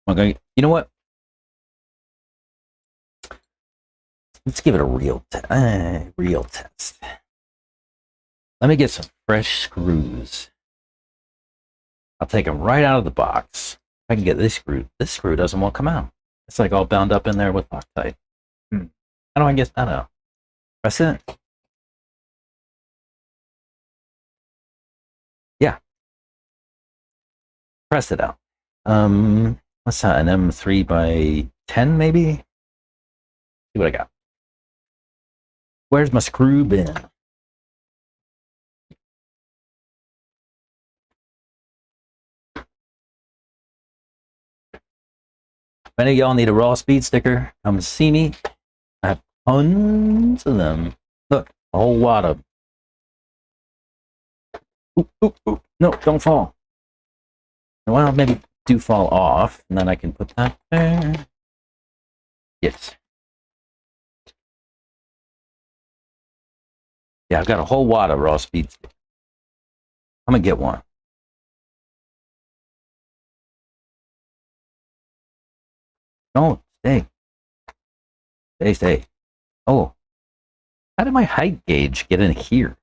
Okay, you know what? Let's give it a real test. Let me get some fresh screws. I'll take them right out of the box. If I can get this screw doesn't want to come out. It's like all bound up in there with Loctite. How do I get that out? Press it. Yeah. Press it out. What's that? An M3 by 10 maybe? See what I got. Where's my screw bin? If any of y'all need a raw speed sticker, come see me. I have tons of them. Look, a whole lot of them. Oop, oop, oop. No, don't fall. Well, maybe do fall off, and then I can put that there. Yes. Yeah, I've got a whole wad of raw speed stickers. I'm gonna get one. No, stay. Stay. Oh, how did my height gauge get in here?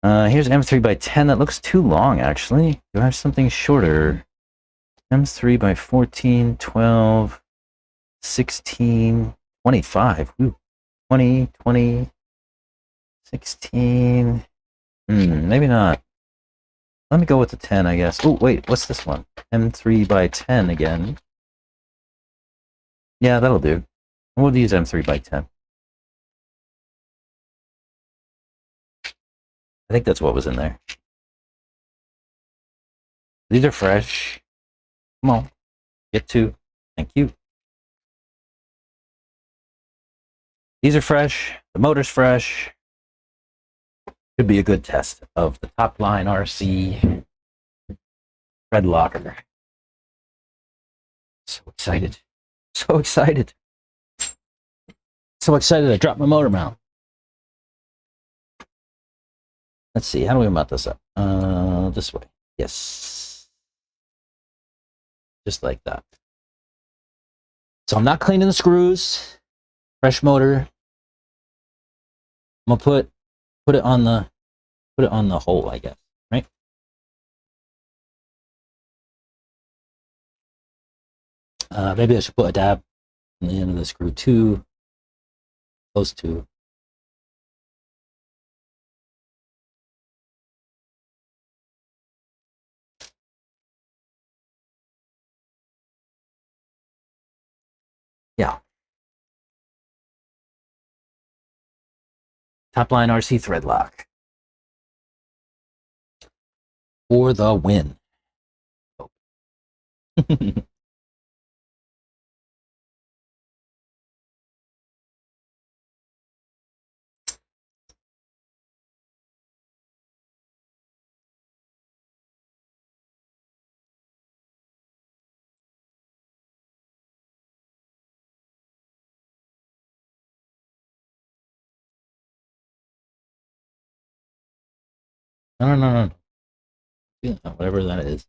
Here's M3 by 10. That looks too long, actually. Do I have something shorter? M3 by 14, 12, 16, 25. Ooh. 20, 20, 16. Maybe not. Let me go with the 10, I guess. Oh, wait, what's this one? M3 by 10 again. Yeah, that'll do. We'll use M3 by 10. I think that's what was in there. These are fresh. Come on. Get two. Thank you. These are fresh. The motor's fresh. Could be a good test of the Topline RC thread locker. So excited. So excited. So excited I dropped my motor mount. Let's see, how do we mount this up? This way. Yes. Just like that. So I'm not cleaning the screws. Fresh motor. I'm gonna put it on the hole, I guess, right? Maybe I should put a dab on the end of the screw too. Those two. Yeah. Topline RC thread lock. For the win. No. Yeah, whatever that is.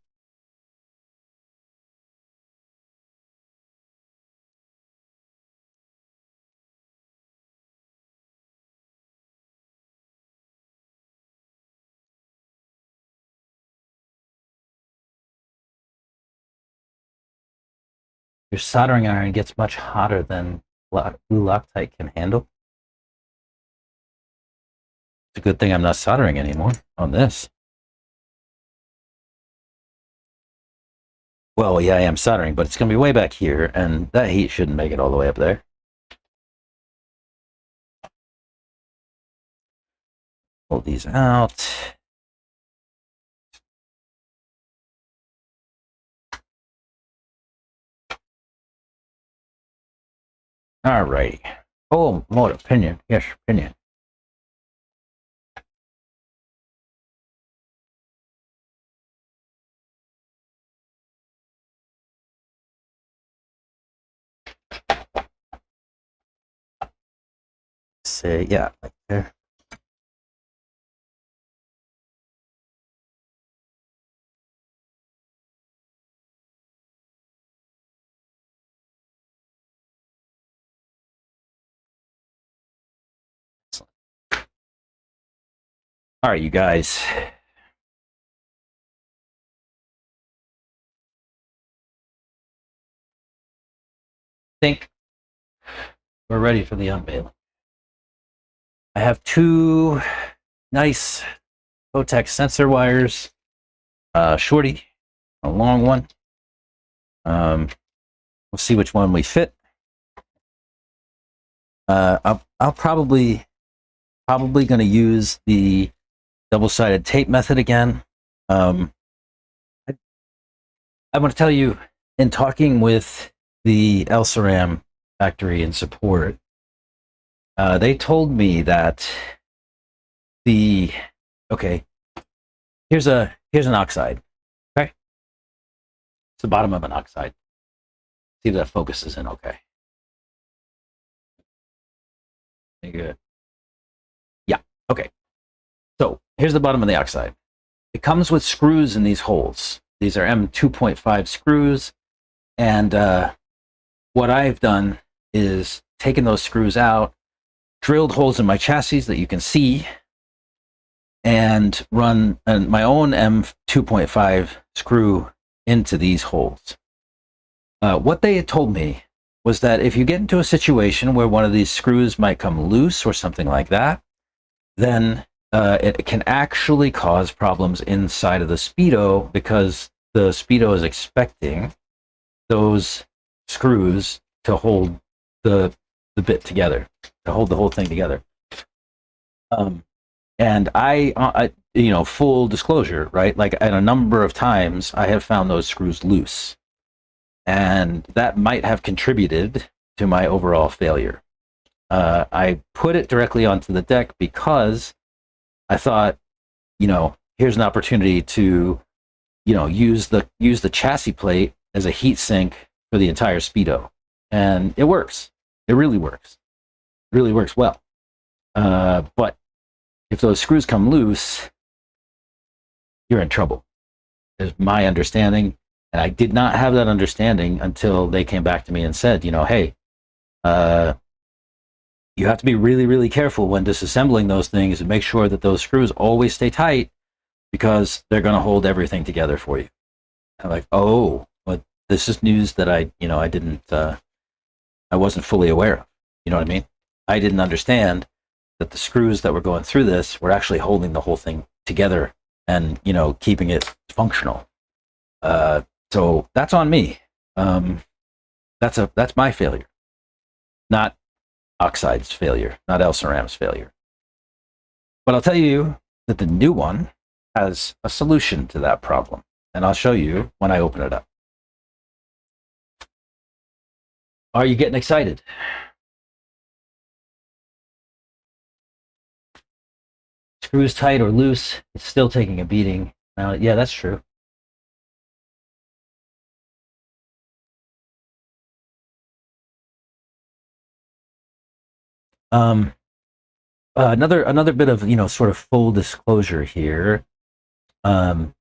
your soldering iron gets much hotter than glue Loctite can handle. It's a good thing I'm not soldering anymore on this. Well, yeah, I am soldering, but it's going to be way back here, and that heat shouldn't make it all the way up there. Pull these out. All right. Oh, more opinion. Yes, opinion. Say, yeah, like there. All right, you guys. Think we're ready for the unveiling. I have two nice Bowtech sensor wires, shorty, a long one. We'll see which one we fit. I'll probably going to use the double-sided tape method again. I want to tell you, in talking with the Elceram factory and support, they told me that here's an oxide. Okay, it's the bottom of an oxide. See if that focuses in okay. Good. Yeah. Okay. So here's the bottom of the oxide. It comes with screws in these holes. These are M2.5 screws, and what I've done is taken those screws out, drilled holes in my chassis that you can see, and run my own M2.5 screw into these holes. What they had told me was that if you get into a situation where one of these screws might come loose or something like that, then it can actually cause problems inside of the Speedo, because the Speedo is expecting those screws to hold the bit together, to hold the whole thing together. And I full disclosure, right? Like, at a number of times, I have found those screws loose, and that might have contributed to my overall failure. I put it directly onto the deck because I thought, here's an opportunity to, use the chassis plate as a heat sink for the entire Speedo, and it works. It really works. It really works well. But if those screws come loose, you're in trouble, is my understanding. And I did not have that understanding until they came back to me and said, hey, you have to be really, really careful when disassembling those things and make sure that those screws always stay tight, because they're going to hold everything together for you. I'm like, oh, but this is news that I wasn't fully aware of. You know what I mean? I didn't understand that the screws that were going through this were actually holding the whole thing together and, keeping it functional. So that's on me. That's my failure, not Oxide's failure, not Elceram's failure. But I'll tell you that the new one has a solution to that problem, and I'll show you when I open it up. Are you getting excited? Screws tight or loose, it's still taking a beating. Yeah, that's true. Another bit of, sort of full disclosure here. I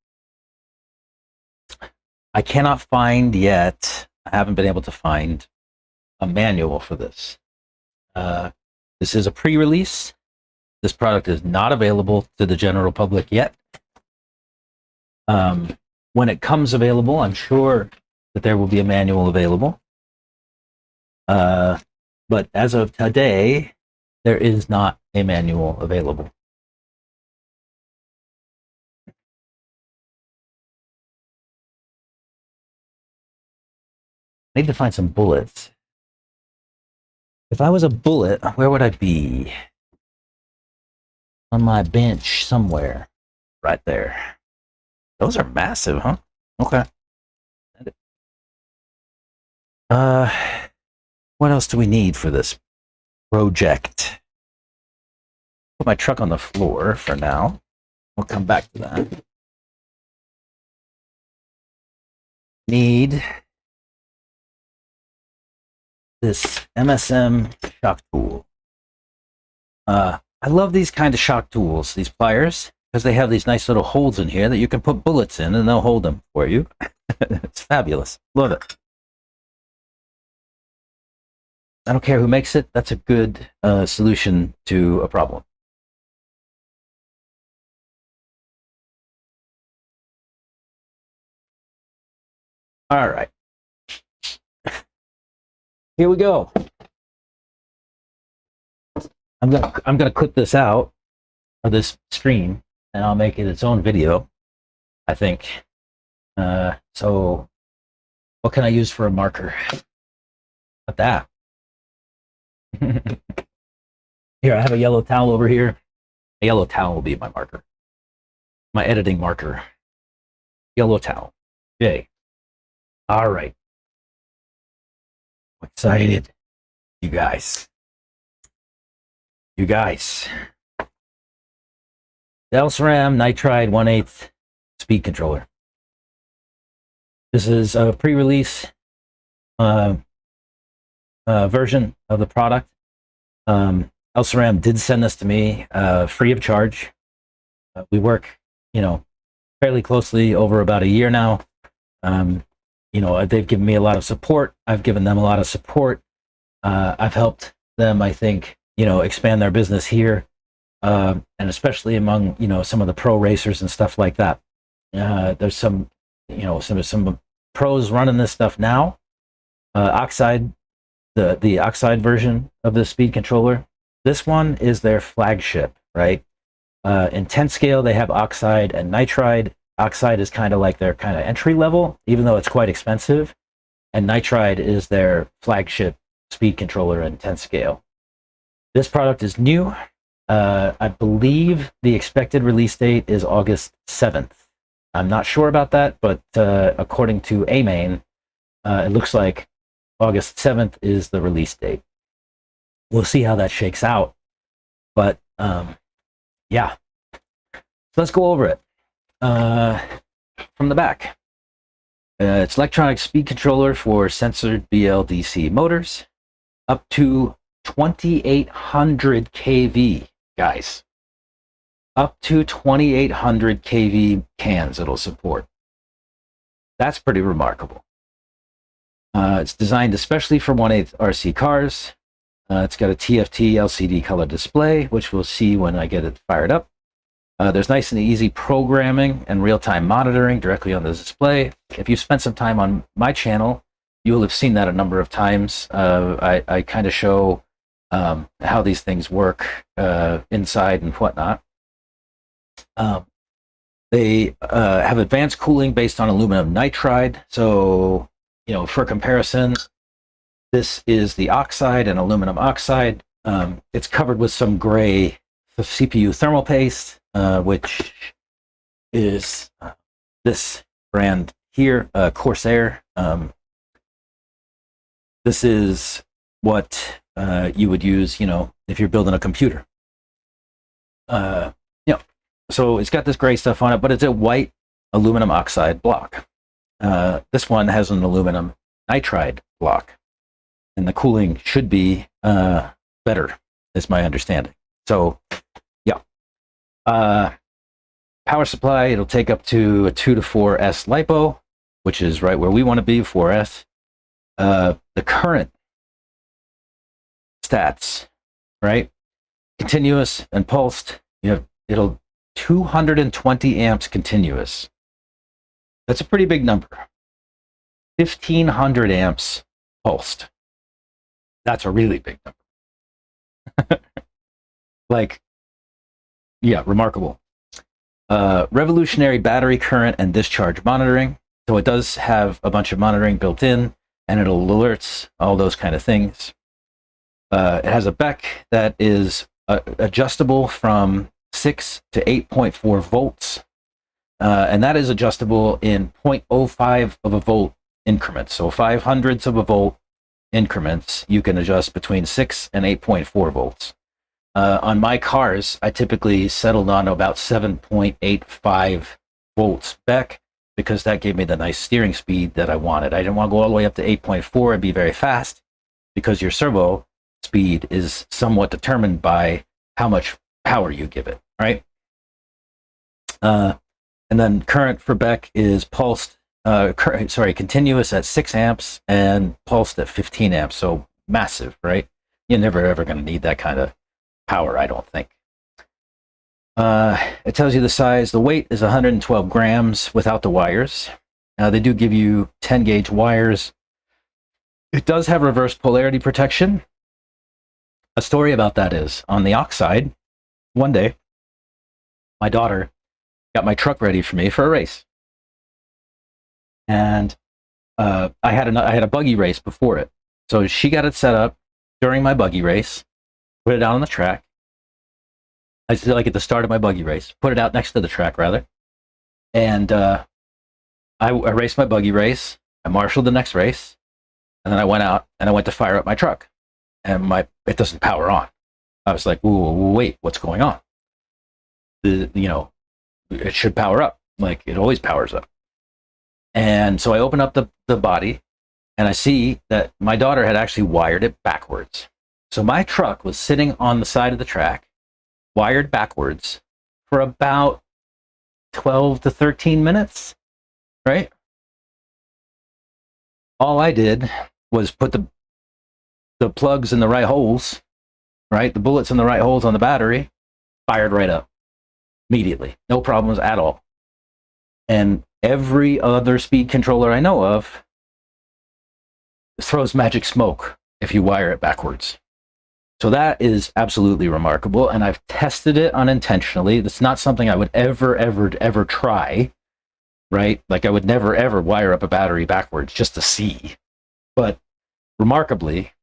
cannot find yet, I haven't been able to find a manual for this. This is a pre-release. This product is not available to the general public yet. When it comes available, I'm sure that there will be a manual available. But as of today, there is not a manual available. I need to find some bullets. If I was a bullet, where would I be? On my bench somewhere. Right there. Those are massive, huh? Okay. What else do we need for this project? Put my truck on the floor for now. We'll come back to that. Need this MSM shock tool. I love these kind of shock tools, these pliers, because they have these nice little holes in here that you can put bullets in and they'll hold them for you. It's fabulous. Love it. I don't care who makes it. That's a good solution to a problem. All right. Here we go. I'm gonna clip this out of this stream, and I'll make it its own video, I think. So, what can I use for a marker? What that? Here, I have a yellow towel over here. A yellow towel will be my marker. My editing marker. Yellow towel. Yay. All right. I'm excited. You guys. The Elceram Nitride 1/8 speed controller. This is a pre-release version of the product. Elceram did send this to me free of charge. We work, fairly closely over about a year now. They've given me a lot of support. I've given them a lot of support. I've helped them, I think, expand their business here, and especially among, some of the pro racers and stuff like that. There's some pros running this stuff now. Oxide, the Oxide version of the speed controller. This one is their flagship, right? In 10 scale, they have Oxide and Nitride. Oxide is kind of like their kind of entry level, even though it's quite expensive. And Nitride is their flagship speed controller in 10 scale. This product is new. I believe the expected release date is August 7th. I'm not sure about that, but according to AMain, it looks like August 7th is the release date. We'll see how that shakes out. But yeah, so let's go over it from the back. It's electronic speed controller for censored BLDC motors up to 2800 kV, guys. Up to 2800 kV cans it'll support. That's pretty remarkable. It's designed especially for 1/8 RC cars. It's got a TFT LCD color display, which we'll see when I get it fired up. There's nice and easy programming and real-time monitoring directly on the display. If you spent some time on my channel, you will have seen that a number of times. I kind of show how these things work inside and whatnot. They have advanced cooling based on aluminum nitride. So, for comparison, this is the oxide and aluminum oxide. It's covered with some gray CPU thermal paste, which is this brand here, Corsair. This is what you would use, if you're building a computer. So it's got this gray stuff on it, but it's a white aluminum oxide block. This one has an aluminum nitride block, and the cooling should be better, is my understanding. So, yeah. Power supply, it'll take up to a 2 to 4S LiPo, which is right where we want to be, 4S. The current stats, right? Continuous and pulsed, it'll 220 amps continuous. That's a pretty big number. 1500 amps pulsed. That's a really big number. Like, yeah, remarkable. Revolutionary battery current and discharge monitoring. So it does have a bunch of monitoring built in, and it'll alerts, all those kind of things. It has a BEC that is adjustable from 6 to 8.4 volts, and that is adjustable in 0.05 of a volt increments. So 0.05 of a volt increments, you can adjust between 6 and 8.4 volts. On my cars, I typically settled on about 7.85 volts BEC because that gave me the nice steering speed that I wanted. I didn't want to go all the way up to 8.4 and be very fast, because your servo speed is somewhat determined by how much power you give it, right? And then current for BEC is continuous at 6 amps and pulsed at 15 amps, so massive, right? You're never ever going to need that kind of power, I don't think. It tells you the size. The weight is 112 grams without the wires. They do give you 10 gauge wires. It does have reverse polarity protection. A story about that is, on the oxide, one day, my daughter got my truck ready for me for a race. And I had a buggy race before it. So she got it set up during my buggy race, put it out on the track. I did like at the start of my buggy race, put it out next to the track rather. And I raced my buggy race. I marshaled the next race. And then I went out and I went to fire up my truck. And it doesn't power on. I was like, wait, what's going on? It should power up. Like, it always powers up. And so I open up the body, and I see that my daughter had actually wired it backwards. So my truck was sitting on the side of the track, wired backwards, for about 12 to 13 minutes, right? All I did was put the plugs in the right holes, right? The bullets in the right holes on the battery, fired right up immediately. No problems at all. And every other speed controller I know of throws magic smoke if you wire it backwards. So that is absolutely remarkable, and I've tested it unintentionally. That's not something I would ever try, right? Like, I would never ever wire up a battery backwards just to see. But remarkably,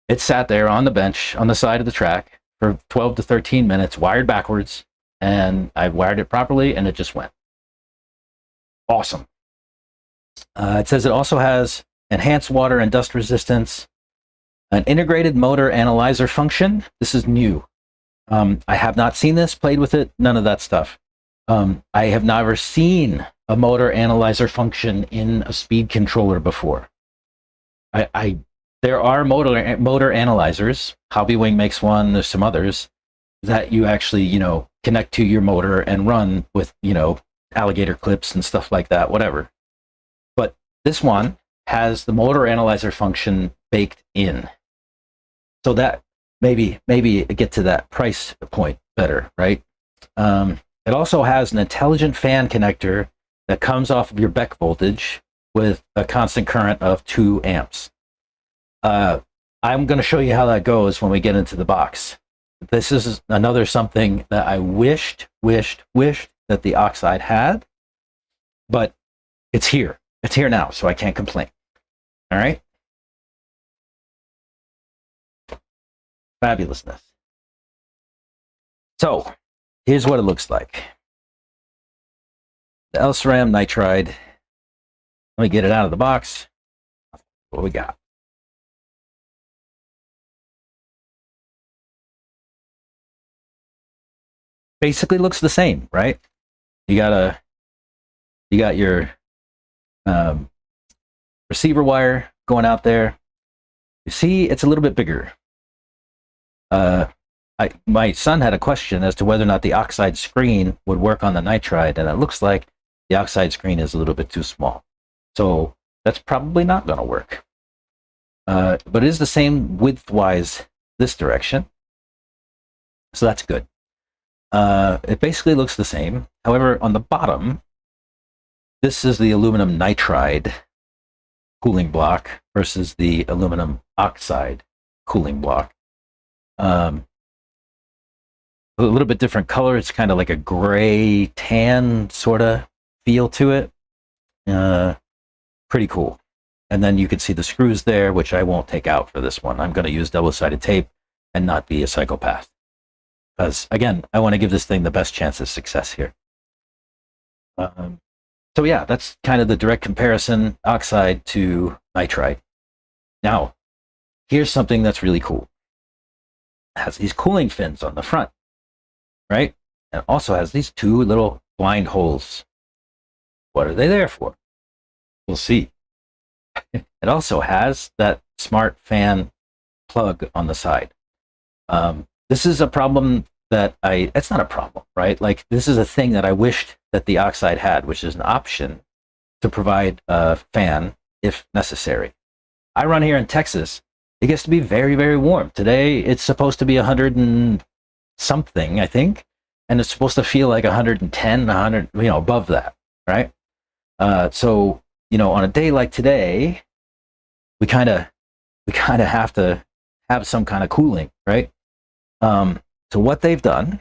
it sat there on the bench on the side of the track for 12 to 13 minutes, wired backwards, and I wired it properly, and it just went. Awesome. It says it also has enhanced water and dust resistance, an integrated motor analyzer function. This is new. I have not seen this, played with it, none of that stuff. I have never seen a motor analyzer function in a speed controller before. There are motor analyzers. Hobbywing makes one. There's some others that you actually, connect to your motor and run with, alligator clips and stuff like that, whatever. But this one has the motor analyzer function baked in. So that maybe get to that price point better, right? It also has an intelligent fan connector that comes off of your BEC voltage with a constant current of 2 amps. I'm going to show you how that goes when we get into the box. This is another something that I wished that the Oxide had, but it's here. It's here now, so I can't complain. All right? Fabulousness. So, here's what it looks like. The Elceram Nitride. Let me get it out of the box. What we got? Basically looks the same, right? You got your receiver wire going out there. You see, it's a little bit bigger. My son had a question as to whether or not the Oxide screen would work on the Nitride, and it looks like the Oxide screen is a little bit too small. So that's probably not going to work. But it is the same width-wise this direction. So that's good. It basically looks the same. However, on the bottom, this is the aluminum nitride cooling block versus the aluminum oxide cooling block. A little bit different color. It's kind of like a gray tan sort of feel to it. Pretty cool. And then you can see the screws there, which I won't take out for this one. I'm going to use double-sided tape and not be a psychopath. Because, again, I want to give this thing the best chance of success here. So yeah, that's kind of the direct comparison, oxide to nitride. Now, here's something that's really cool. It has these cooling fins on the front, right? And it also has these two little blind holes. What are they there for? We'll see. It also has that smart fan plug on the side. This is a problem that it's not a problem, right? Like, this is a thing that I wished that the oxide had, which is an option to provide a fan if necessary. I run here in Texas. It gets to be very, very warm. Today, it's supposed to be 100 and something, I think, and it's supposed to feel like 110, 100, above that, right? So, on a day like today, we kind of have to have some kind of cooling, right? So what they've done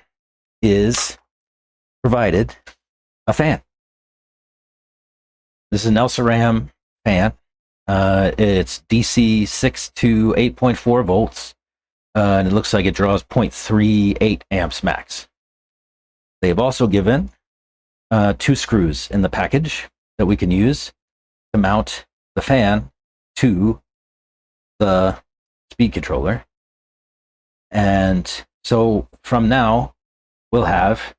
is provided a fan. This is an Elceram fan. It's DC 6 to 8.4 volts, and it looks like it draws 0.38 amps max. They've also given 2 screws in the package that we can use to mount the fan to the speed controller. And so from now, we'll have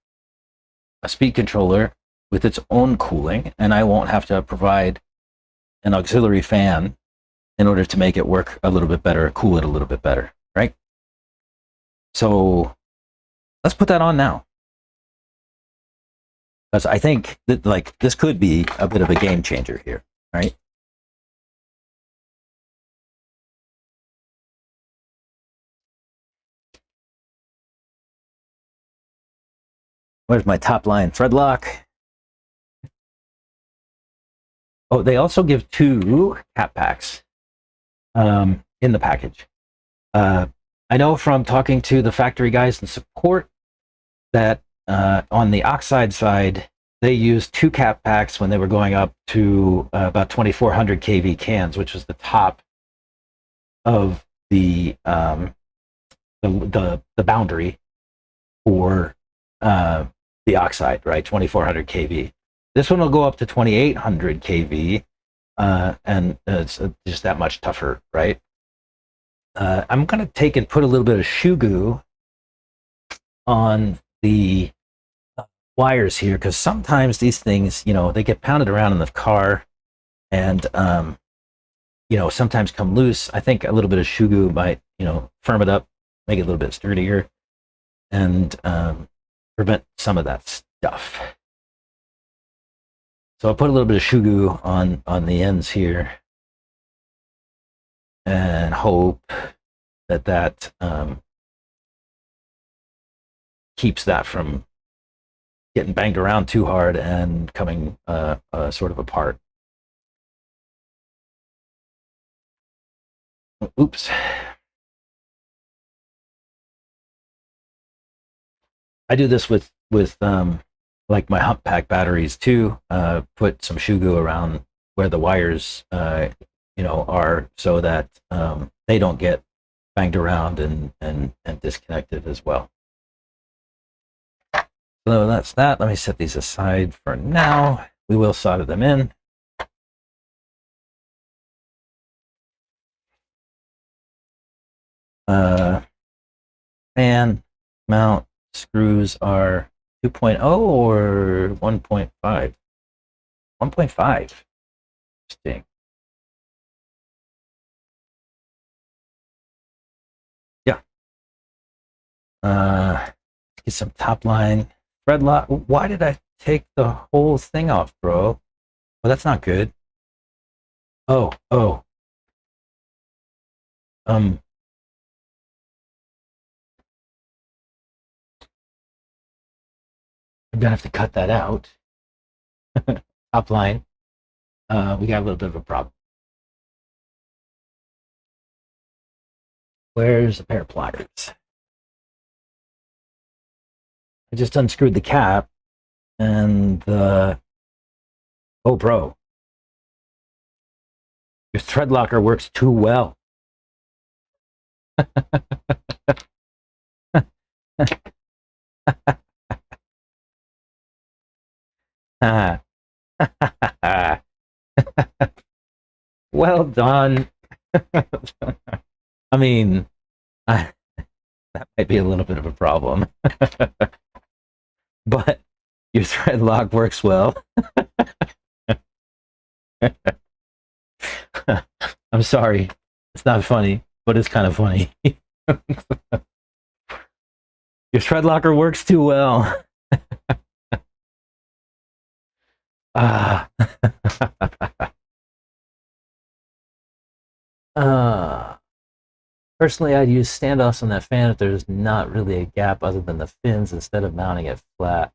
a speed controller with its own cooling, and I won't have to provide an auxiliary fan in order to make it work a little bit better, cool it a little bit better, right? So let's put that on now. Because I think that, like, this could be a bit of a game changer here, right? Where's my top line thread lock? Oh, they also give 2 cap packs in the package. I know from talking to the factory guys in support that on the oxide side, they used 2 cap packs when they were going up to about 2400 kV cans, which was the top of the boundary for the oxide, right? 2400 kV. This one will go up to 2800 kV, and it's just that much tougher, right? I'm going to take and put a little bit of shoe goo on the wires here, because sometimes these things, they get pounded around in the car and, sometimes come loose. I think a little bit of shoe goo might, firm it up, make it a little bit sturdier, and prevent some of that stuff. So I'll put a little bit of shoe goo on the ends here and hope that keeps that from getting banged around too hard and coming sort of apart. Oops. I do this with like my Unpack batteries too. Put some shoe goo around where the wires are, so that they don't get banged around and disconnected as well. So that's that. Let me set these aside for now. We will solder them in. Fan mount screws are 2.0 or 1.5? 1.5. Interesting. Yeah. Get some top line thread lock. Why did I take the whole thing off, bro? Well, that's not good. Oh. I'm gonna have to cut that out. Top line. We got a little bit of a problem. Where's a pair of pliers? I just unscrewed the cap and the... Oh, bro. Your thread locker works too well. Well done. I mean, that might be a little bit of a problem. But your thread lock works well. I'm sorry. It's not funny, but it's kind of funny. Your thread locker works too well. Ah. Personally, I'd use standoffs on that fan if there's not really a gap other than the fins instead of mounting it flat.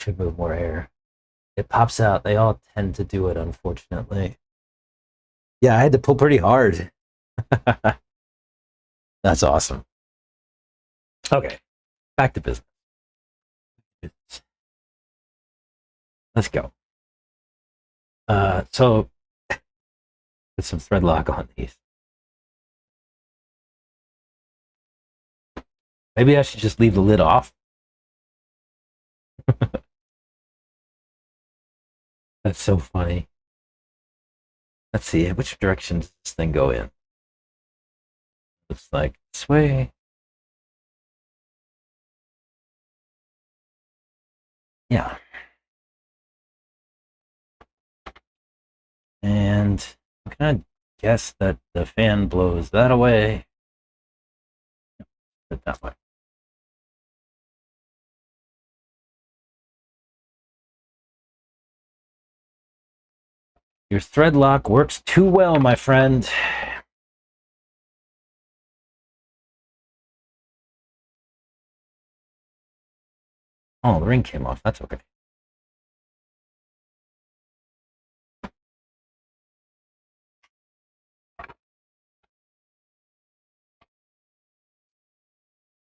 Should move more air. It pops out. They all tend to do it, unfortunately. Yeah, I had to pull pretty hard. That's awesome. Okay, back to business. Let's go. So put some thread lock on these. Maybe I should just leave the lid off. That's so funny. Let's see, which direction does this thing go in? Looks like this way. Yeah. And I'm gonna guess that the fan blows that away. Put it that way. Your thread lock works too well, my friend. Oh, the ring came off. That's okay.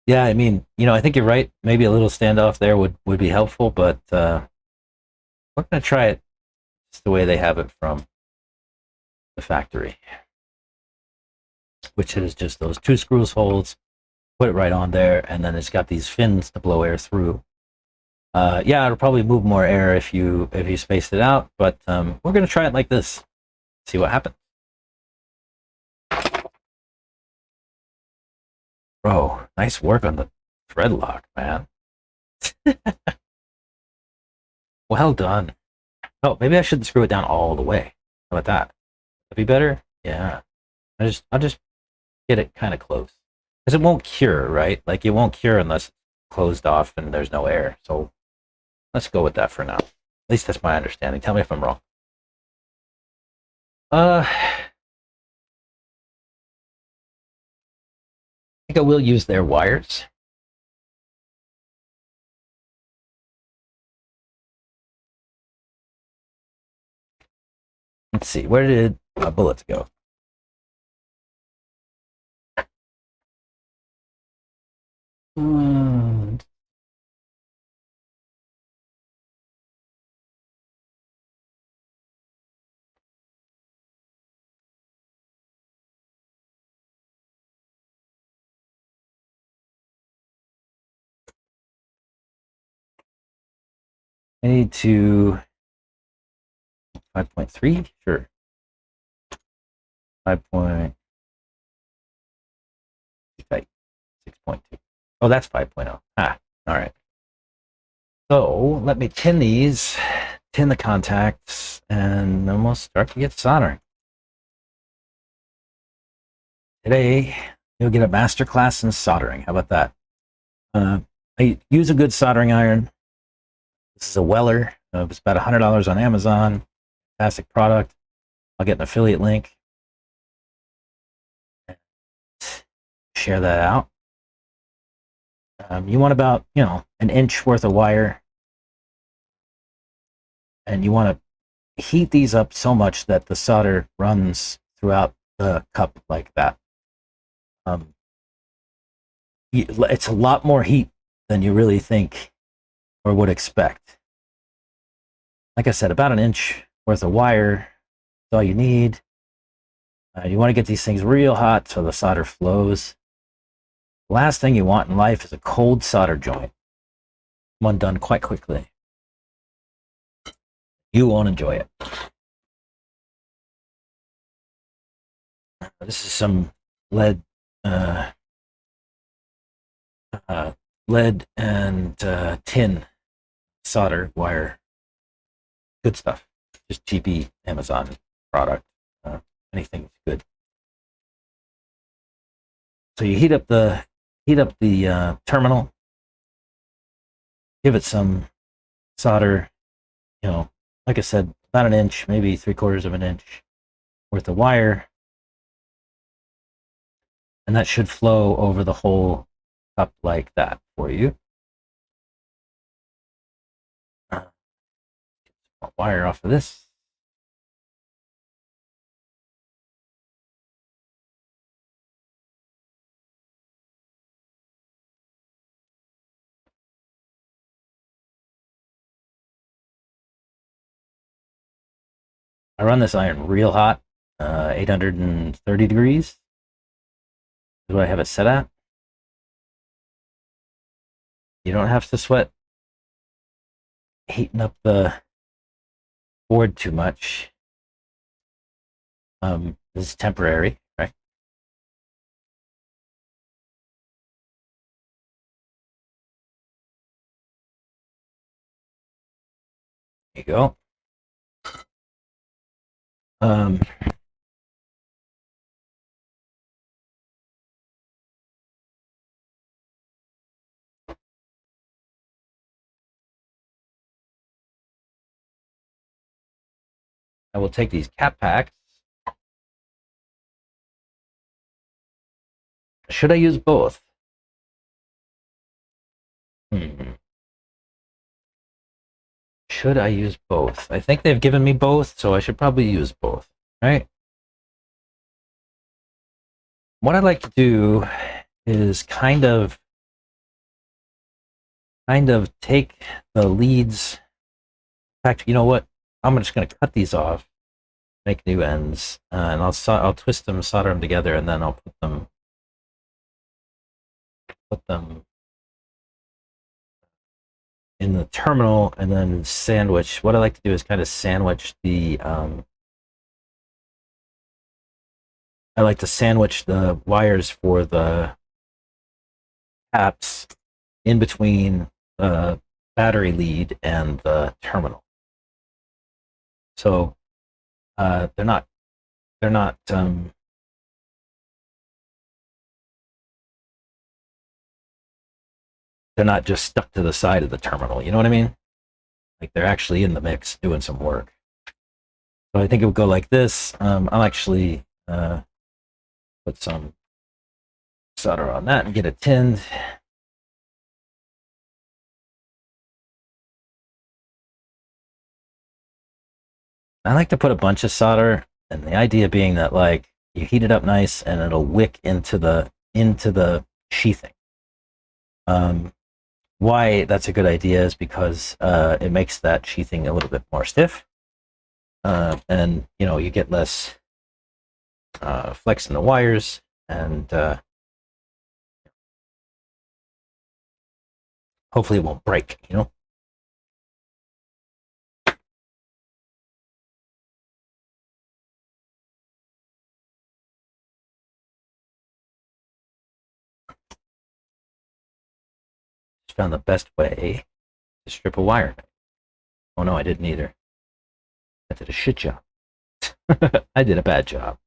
Yeah, I mean, I think you're right. Maybe a little standoff there would be helpful, but we're going to try it just the way they have it from the factory, which is just those 2 screws holds, put it right on there, and then it's got these fins to blow air through. Yeah, it'll probably move more air if you spaced it out, but we're going to try it like this. See what happens. Bro, nice work on the thread lock, man. Well done. Oh, maybe I shouldn't screw it down all the way. How about that? That'd be better? Yeah. I'll just get it kind of close. Because it won't cure, right? Like, it won't cure unless it's closed off and there's no air. So let's go with that for now. At least that's my understanding. Tell me if I'm wrong. I think I will use their wires. Let's see, where did my bullets go? I need to 5.3, sure. 5 point 6.2. Oh, that's 5.0. Ah, all right. So let me tin these, tin the contacts, and then we'll start to get soldering. Today, you'll get a master class in soldering. How about that? I use a good soldering iron. This is a Weller. It's about $100 on Amazon. Fantastic product. I'll get an affiliate link. Share that out. You want about, an inch worth of wire. And you want to heat these up so much that the solder runs throughout the cup like that. Um, it's a lot more heat than you really think or would expect. Like I said, about an inch worth of wire is all you need. You want to get these things real hot so the solder flows. The last thing you want in life is a cold solder joint. One done quite quickly. You won't enjoy it. This is some lead, uh, lead and tin solder wire. Good stuff. Just cheapy Amazon product. Anything's good. So you heat up the terminal. Give it some solder. You know, like I said, about an inch, maybe 3/4 of an inch worth of wire, and that should flow over the whole cup like that for you. Get some wire off of this. I run this iron real hot, 830 degrees is what I have it set at. You don't have to sweat heating up the board too much. This is temporary, right? There you go. Um, I will take these cap packs. Should I use both? Should I use both? I think they've given me both, so I should probably use both, right? What I like to do is kind of take the leads. In fact, you know what? I'm just going to cut these off, make new ends, and I'll twist them, solder them together, and then I'll put them in the terminal, and then sandwich. What I like to do is kind of sandwich the. I like to sandwich the wires for the caps in between the battery lead and the terminal. So they're not they're not they're not just stuck to the side of the terminal. You know what I mean? Like they're actually in the mix doing some work. So I think it would go like this. I'll actually put some solder on that and get it tinned. I like to put a bunch of solder, and the idea being that like you heat it up nice and it'll wick into the sheathing. Why that's a good idea is because it makes that sheathing a little bit more stiff, and you know you get less flex in the wires, and hopefully it won't break. You know. Just found the best way to strip a wire. Oh no, I didn't either. I did a shit job. I did a bad job.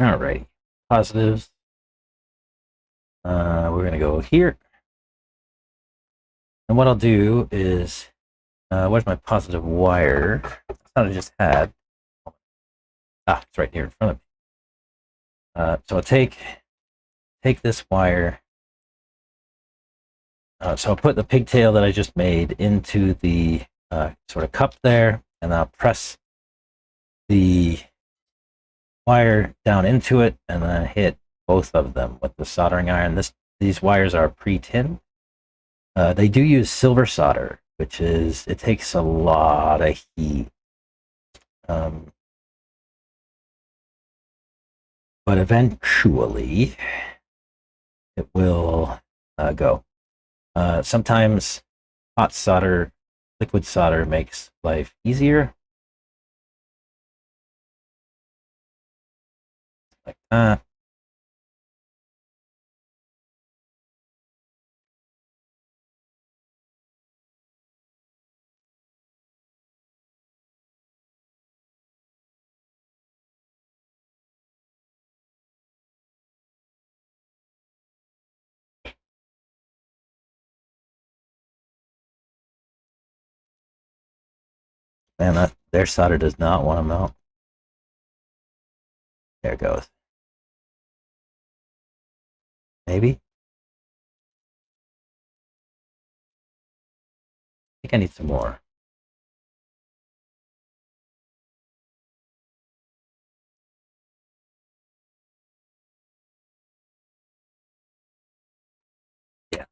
Alrighty. Positives. We're going to go here. And what I'll do is, where's my positive wire? I thought I just had. Ah, it's right here in front of me. So I'll take this wire. So I'll put the pigtail that I just made into the sort of cup there, and I'll press the wire down into it, and then hit both of them with the soldering iron. These wires are pre-tin. They do use silver solder, which is, it takes a lot of heat. But eventually it will go. Sometimes hot solder, liquid solder makes life easier. Like that. And their solder does not want to melt. There it goes. Maybe? I think I need some more. Yeah.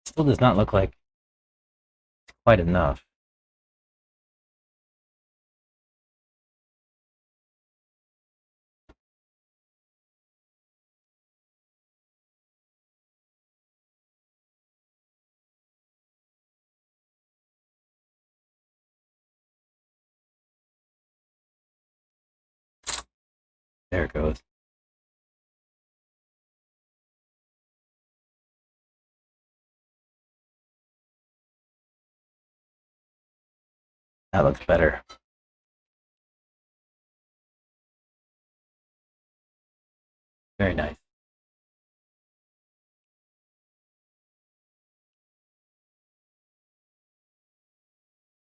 Still does not look like it's quite enough. There it goes. That looks better. Very nice.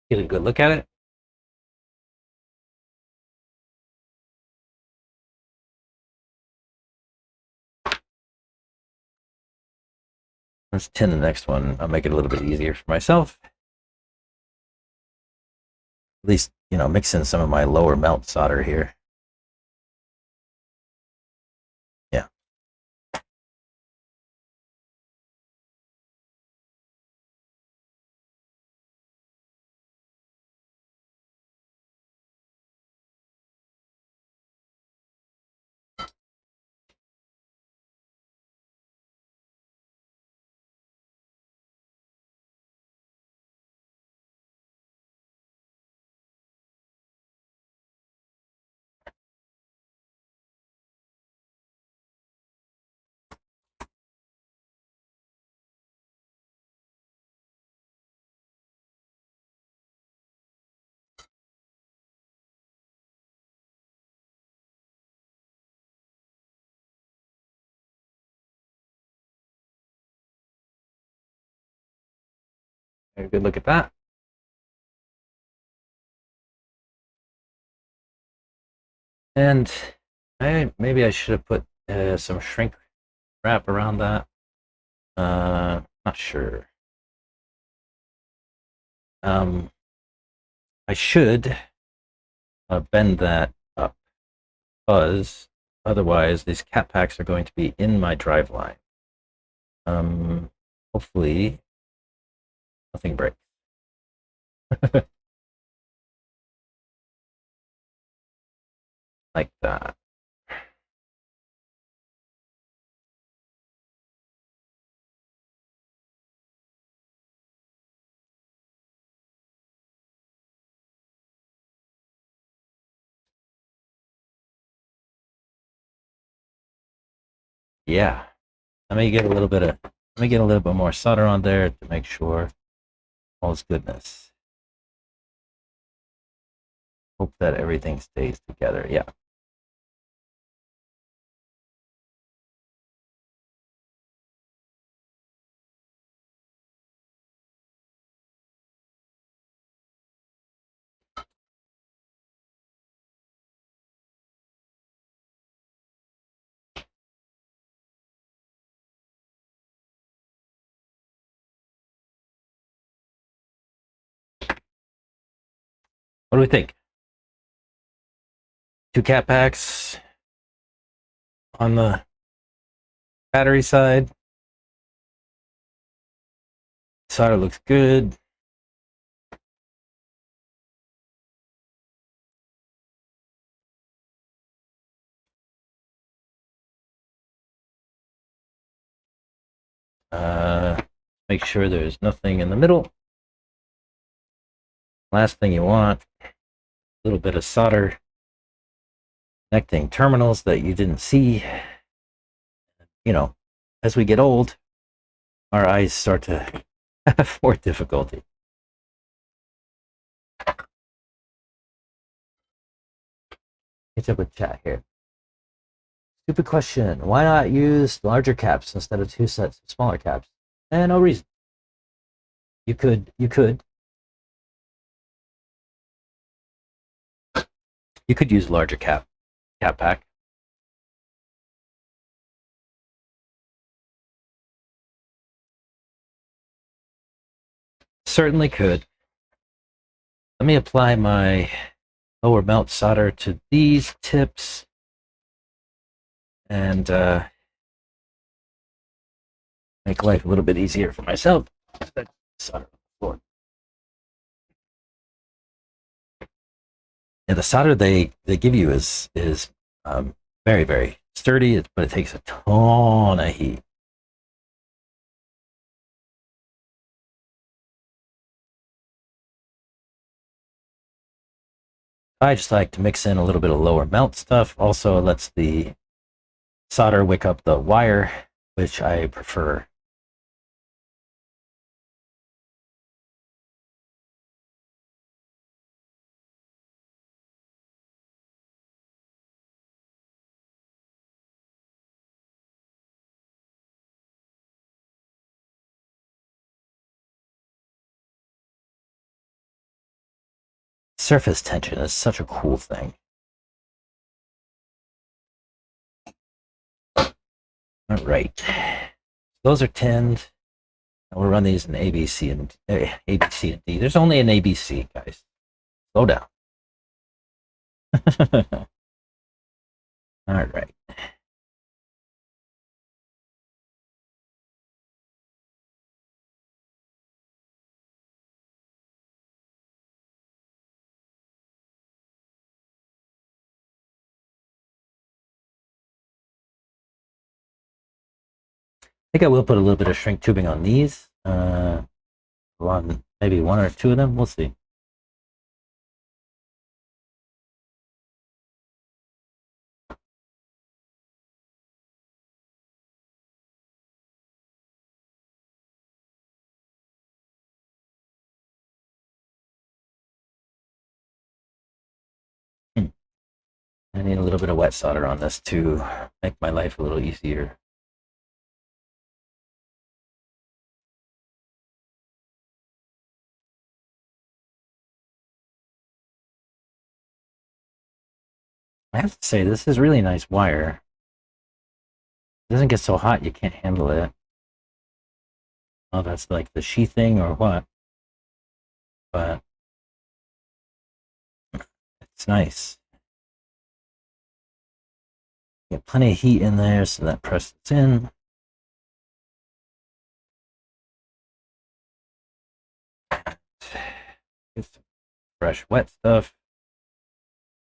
Get a good look at it. Let's tin the next one. I'll make it a little bit easier for myself. At least, mix in some of my lower melt solder here. Yeah. Have a good look at that. And maybe I should have put some shrink wrap around that. Not sure. I should bend that up, because otherwise these cat packs are going to be in my drive line. Hopefully nothing breaks. Like that. Yeah. Let me get a little bit more solder on there to make sure all's goodness. Hope that everything stays together. Yeah. What do we think? 2 cat packs on the battery side. Solder looks good. Make sure there's nothing in the middle. Last thing you want, a little bit of solder connecting terminals that you didn't see. You know, as we get old, our eyes start to have more difficulty. Catch up with chat here. Stupid question. Why not use larger caps instead of 2 sets of smaller caps? No reason. You could use larger cap pack. Certainly could. Let me apply my lower melt solder to these tips and make life a little bit easier for myself. Solder on the floor. Yeah, the solder they give you is very, very sturdy, but it takes a ton of heat. I just like to mix in a little bit of lower melt stuff. Also, it lets the solder wick up the wire, which I prefer. Surface tension is such a cool thing. All right, those are tinned. We'll run these in A, B, C, and D. There's only an A, B, C, guys. Slow down. All right. I think I will put a little bit of shrink tubing on these. On maybe 1 or 2 of them. We'll see. I need a little bit of wet solder on this to make my life a little easier. I have to say, this is really nice wire. It doesn't get so hot you can't handle it. Oh, that's like the sheathing or what? But it's nice. Get plenty of heat in there so that presses in. Get some fresh wet stuff.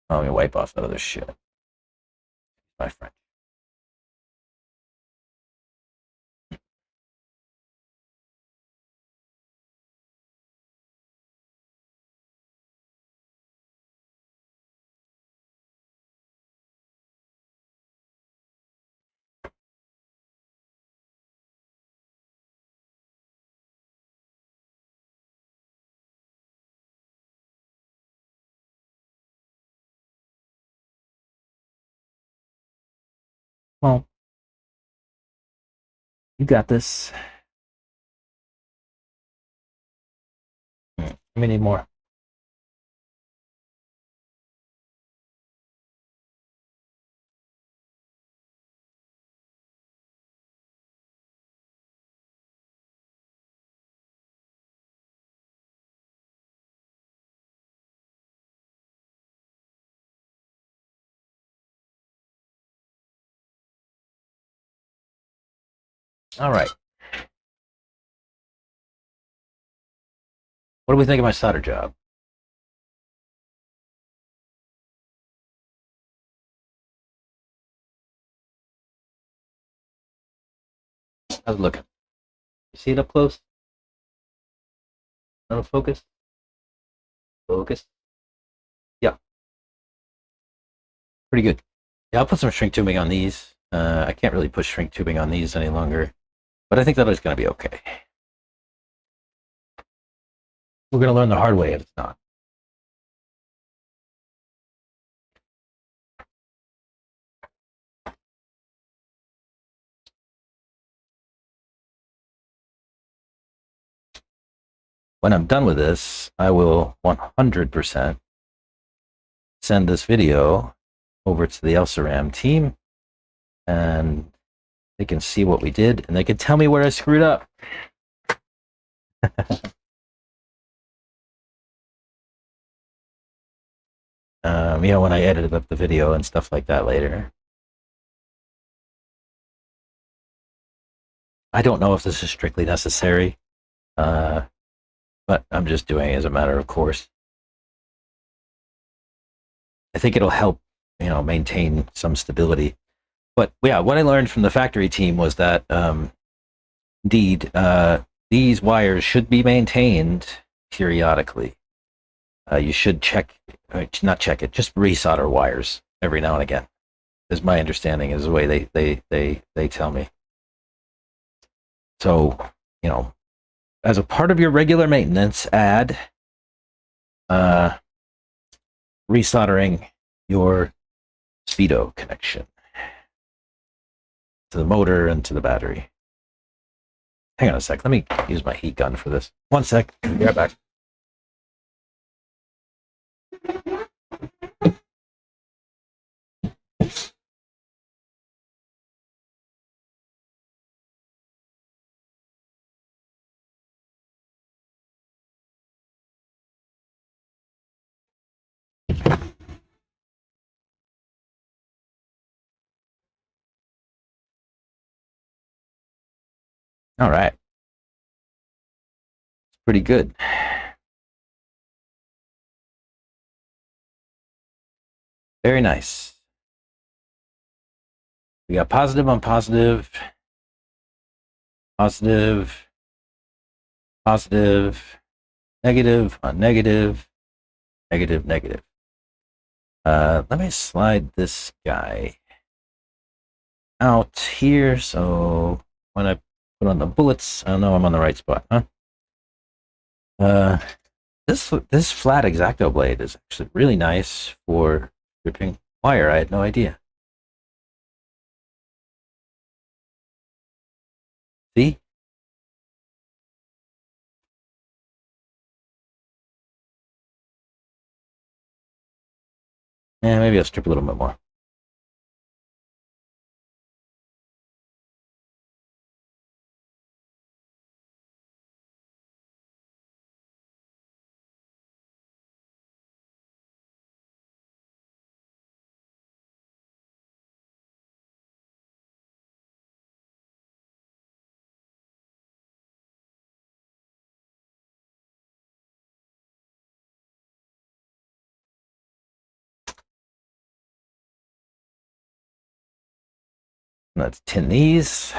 Oh, let me wipe off that other shit. My friend. Well, you got this. We need more. All right. What do we think of my solder job? How's it looking? You see it up close? Little focus? Focus? Yeah. Pretty good. Yeah, I'll put some shrink tubing on these. I can't really push shrink tubing on these any longer, but I think that is going to be okay. We're going to learn the hard way if it's not. When I'm done with this, I will 100% send this video over to the Elceram team, and they can see what we did, and they can tell me where I screwed up. When I edited up the video and stuff like that later. I don't know if this is strictly necessary, but I'm just doing it as a matter of course. I think it'll help, maintain some stability. But yeah, what I learned from the factory team was that indeed these wires should be maintained periodically. You should not check it, just resolder wires every now and again. Is my understanding, is the way they tell me. So, as a part of your regular maintenance, add resoldering your speedo connection to the motor and to the battery. Hang on a sec. Let me use my heat gun for this. 1 sec. Be right back. All right. It's pretty good. Very nice. We got positive on positive, positive, positive, negative on negative, negative, negative. Let me slide this guy out here, so when I put on the bullets, I know I'm on the right spot, huh? This flat X-Acto blade is actually really nice for stripping wire. I had no idea. See? Yeah, maybe I'll strip a little bit more. Let's tin these.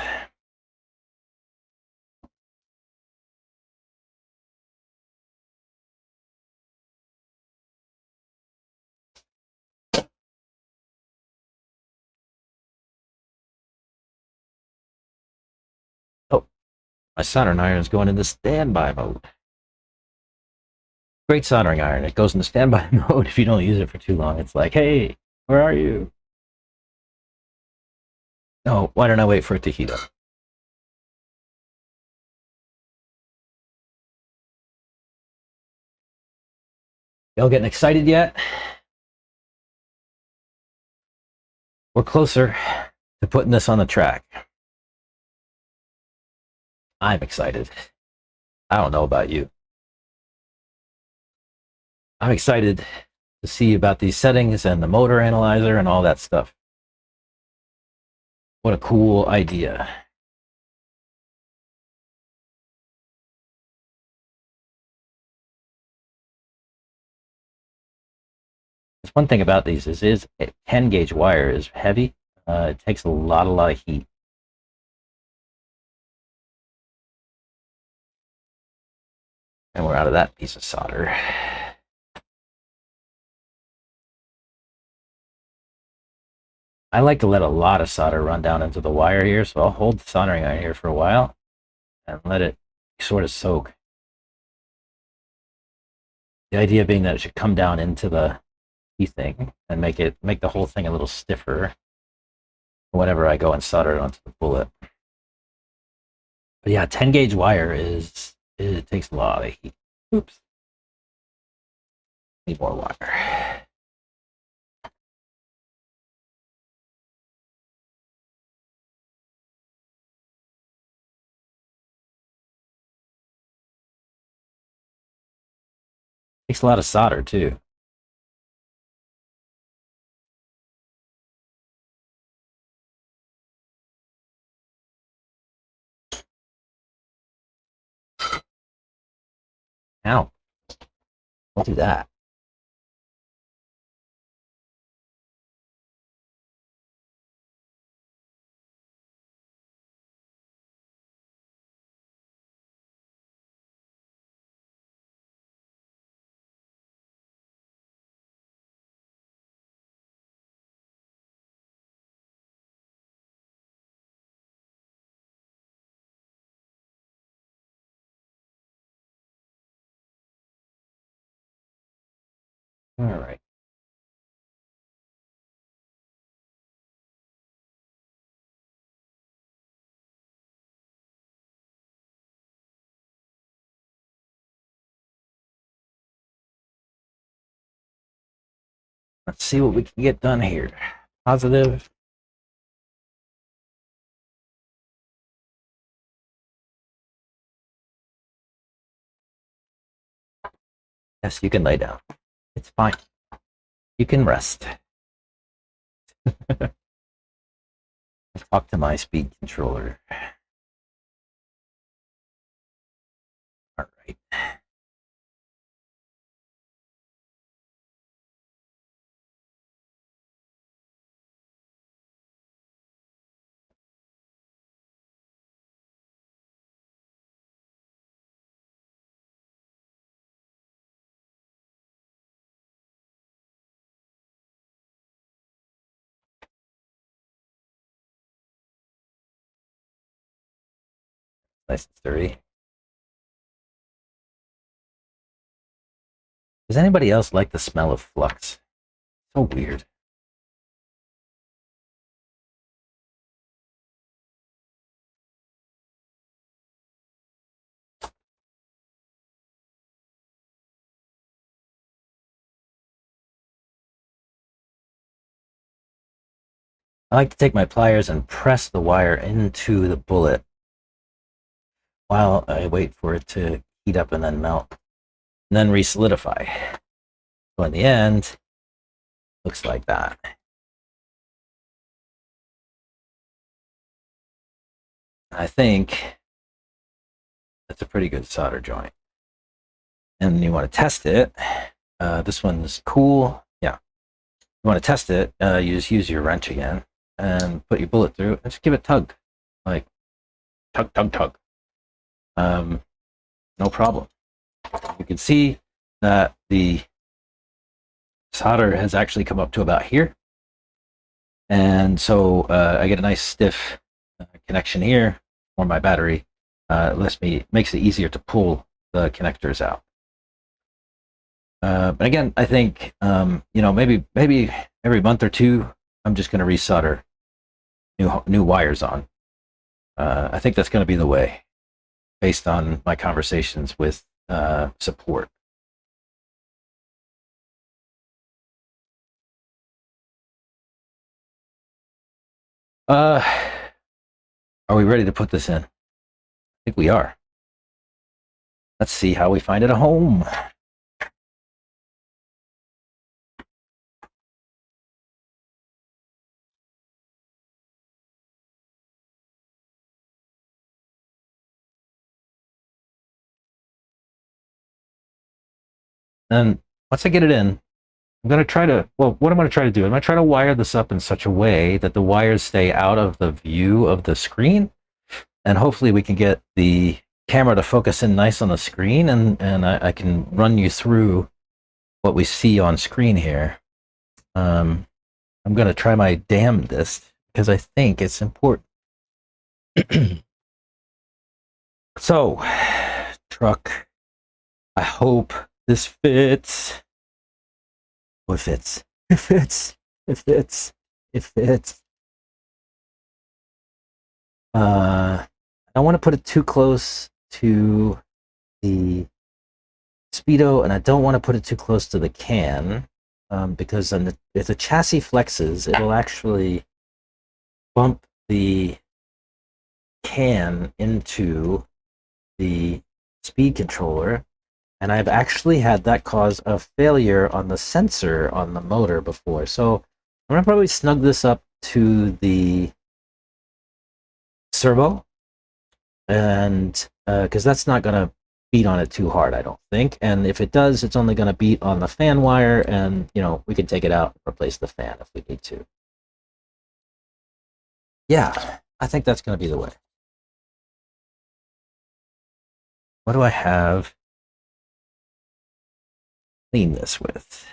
Oh, my soldering iron is going into standby mode. Great soldering iron. It goes into standby mode if you don't use it for too long. It's like, hey, where are you? Oh, why don't I wait for it to heat up? Y'all getting excited yet? We're closer to putting this on the track. I'm excited. I don't know about you. I'm excited to see about these settings and the motor analyzer and all that stuff. What a cool idea. There's one thing about these is 10 gauge wire is heavy. It takes a lot of heat. And we're out of that piece of solder. I like to let a lot of solder run down into the wire here, so I'll hold the soldering iron here for a while and let it sort of soak. The idea being that it should come down into the key thing and make the whole thing a little stiffer whenever I go and solder it onto the bullet. But yeah, 10 gauge wire it takes a lot of heat. Oops. Need more wire. Takes a lot of solder too. Ow. Don't do that. All right. Let's see what we can get done here. Positive. Yes, you can lay down. It's fine. You can rest. Let's talk to my speed controller. All right. Nice and sturdy. Does anybody else like the smell of flux? So weird. I like to take my pliers and press the wire into the bullet while I wait for it to heat up and then melt, and then re-solidify. So in the end, looks like that. I think that's a pretty good solder joint. And you want to test it. This one's cool. Yeah. You want to test it, you just use your wrench again and put your bullet through and just give it a tug. Like, tug, tug, tug. No problem. You can see that the solder has actually come up to about here. And so I get a nice stiff connection here for my battery. Makes it easier to pull the connectors out. But again, I think maybe every month or two, I'm just going to resolder new wires on. I think that's going to be the way, based on my conversations with support. Are we ready to put this in? I think we are. Let's see how we find it a home. And once I get it in, I'm going to try to, well, what I'm going to try to do, I'm going to try to wire this up in such a way that the wires stay out of the view of the screen. And hopefully we can get the camera to focus in nice on the screen, and I can run you through what we see on screen here. I'm going to try my damnedest because I think it's important. So, truck. I hope this fits. Oh, it fits. It fits. It fits. It fits. I don't want to put it too close to the speedo, and I don't want to put it too close to the can, because then if the chassis flexes, it'll actually bump the can into the speed controller, and I've actually had that cause a failure on the sensor on the motor before. So I'm gonna probably snug this up to the servo, and because that's not gonna beat on it too hard, I don't think. And if it does, it's only gonna beat on the fan wire, and we can take it out and replace the fan if we need to. Yeah, I think that's gonna be the way. What do I have? Clean this with.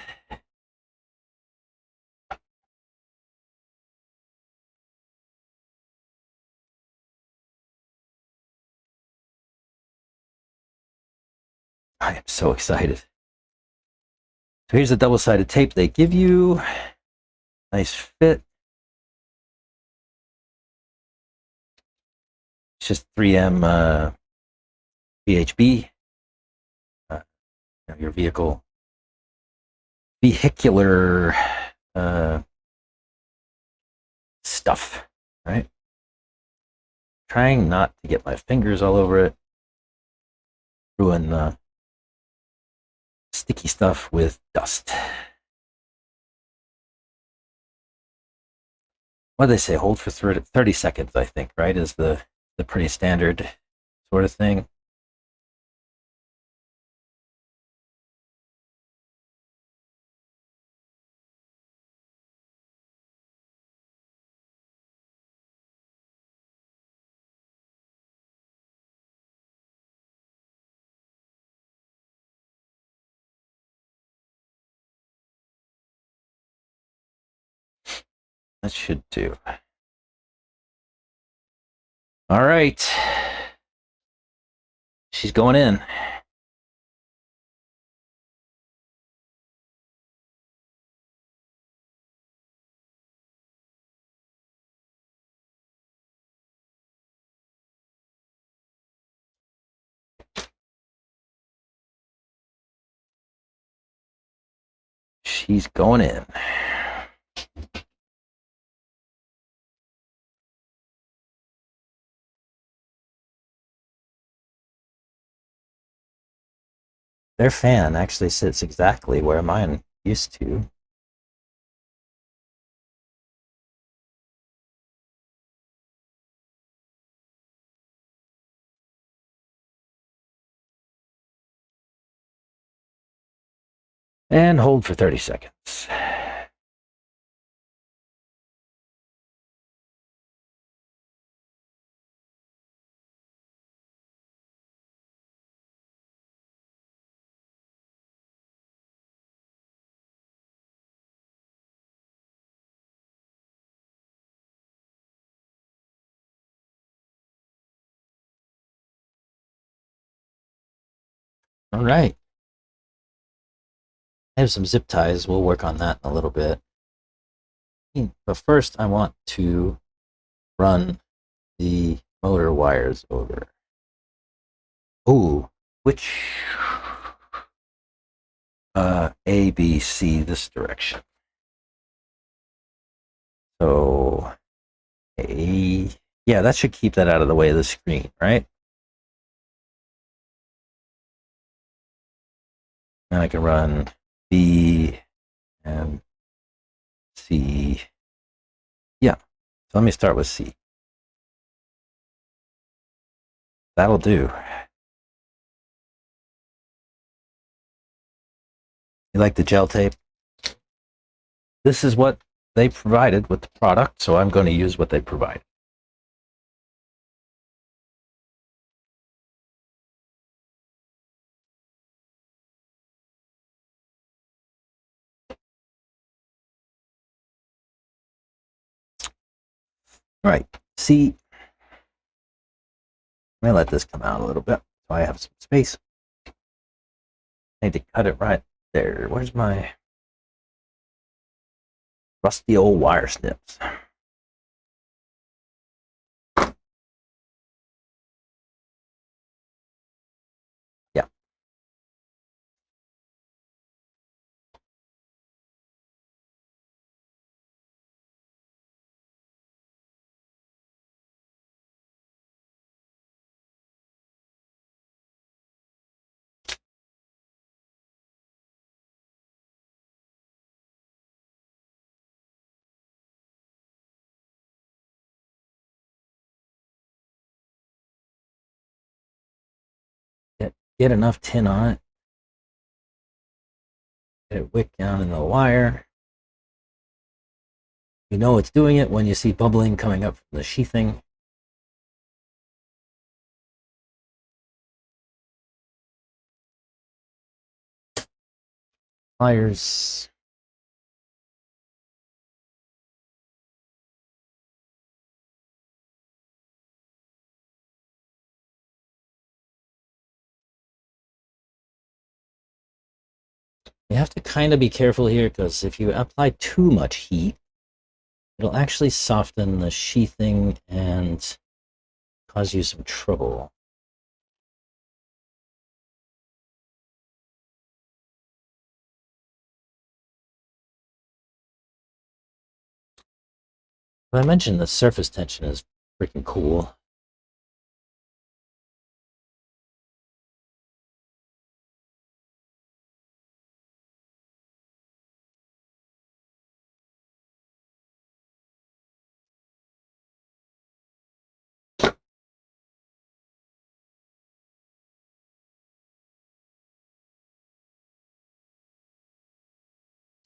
I am so excited. So here's the double-sided tape they give you. Nice fit. It's just 3M VHB. Your vehicular stuff, right? Trying not to get my fingers all over it. Ruin the sticky stuff with dust. What do they say? Hold for 30 seconds, I think, right? Is the pretty standard sort of thing. That should do. All right. She's going in. She's going in. Their fan actually sits exactly where mine used to. And hold for 30 seconds. All right. I have some zip ties. We'll work on that in a little bit. But first, I want to run the motor wires over. Ooh, which A, B, C, this direction. So A, yeah, that should keep that out of the way of the screen, right? And I can run B and C. Yeah, so let me start with C. That'll do. You like the gel tape? This is what they provided with the product, so I'm going to use what they provide. All right, C. I'm going to let this come out a little bit so I have some space. I need to cut it right there. Where's my rusty old wire snips? Yeah. Get enough tin on it. Get it wick down in the wire. You know it's doing it when you see bubbling coming up from the sheathing. Pliers. You have to kind of be careful here because if you apply too much heat, it'll actually soften the sheathing and cause you some trouble. But I mentioned the surface tension is freaking cool.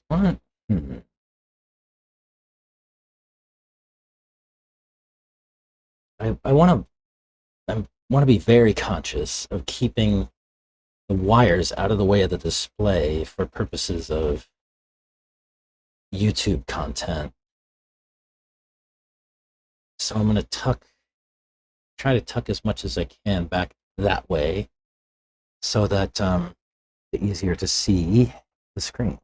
What? I want to be very conscious of keeping the wires out of the way of the display for purposes of YouTube content. So I'm going to try to tuck as much as I can back that way so that it's easier to see the screen.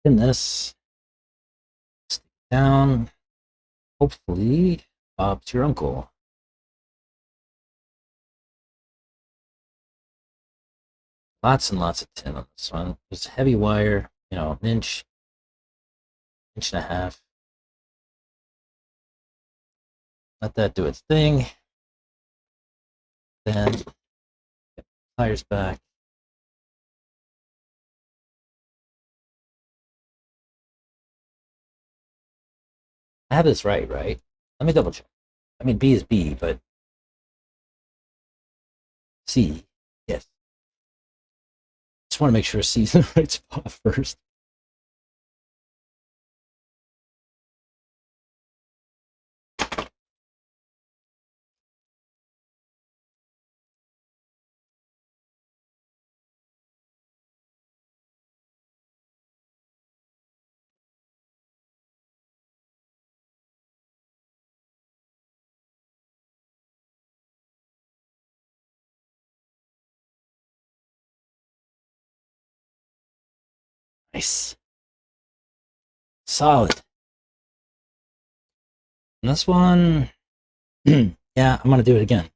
In this, stick down. Hopefully, Bob's your uncle. Lots and lots of tin on this one. It's heavy wire, you know, an inch and a half. Let that do its thing. Then get the pliers back. I have this right? Let me double check. I mean, B is B, but C, yes. Just want to make sure C's in the right spot first. Nice. Solid. And this one, yeah, I'm going to do it again.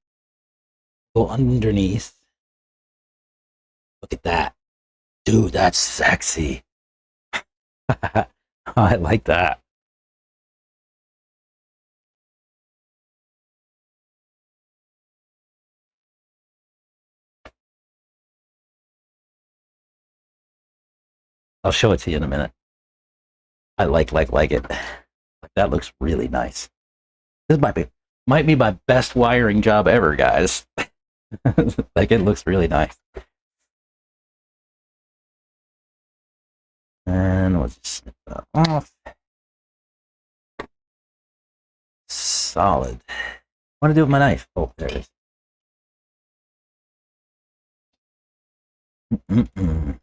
Go underneath. Look at that. Dude, that's sexy. I like that. I'll show it to you in a minute. I like it. That looks really nice. This might be my best wiring job ever, guys. Like, it looks really nice. And we'll just snip that off. Solid. What do I do with my knife? Oh, there it is. Mm-mm-mm.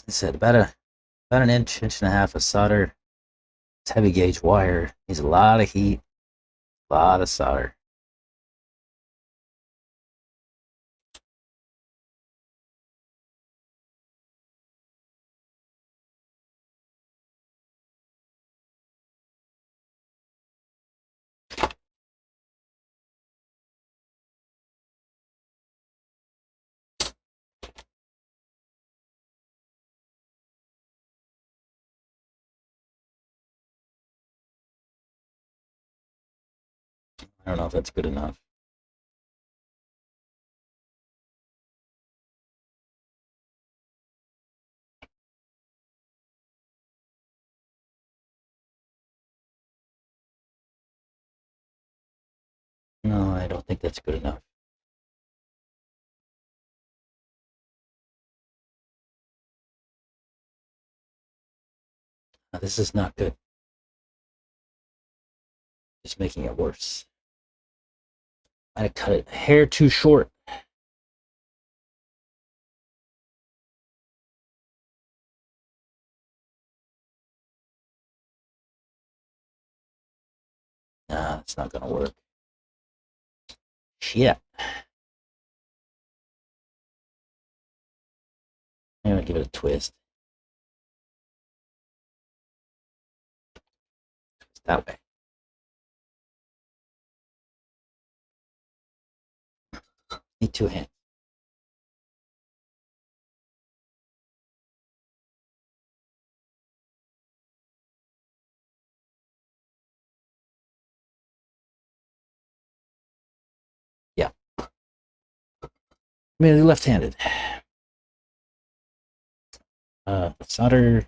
I said about an inch and a half of solder. It's heavy gauge wire. Needs a lot of heat, a lot of solder. I don't know if that's good enough. No, I don't think that's good enough. No, this is not good. Just making it worse. I cut it a hair too short. Nah, it's not gonna work. Shit. I'm gonna give it a twist. That way. Need two hands. Yeah. Mainly left-handed. Solder.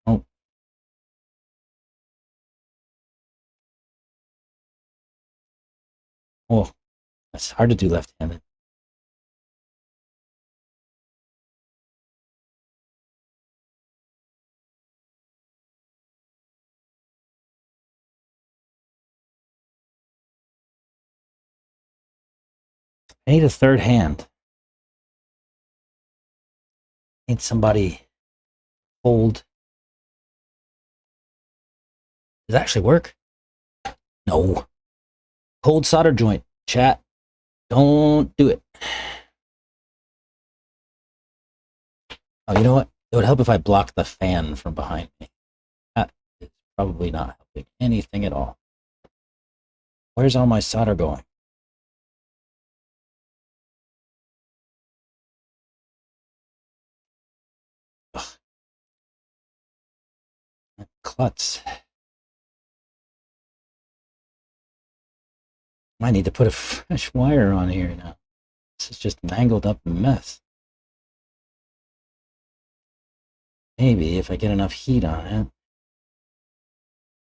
Oh. Oh, that's hard to do left-handed. I need a third hand. I need somebody hold. Does it actually work? No. Cold solder joint. Chat. Don't do it. Oh, you know what? It would help if I blocked the fan from behind me. That is probably not helping anything at all. Where's all my solder going? Ugh. Klutz. I need to put a fresh wire on here now. This is just mangled up mess. Maybe if I get enough heat on it.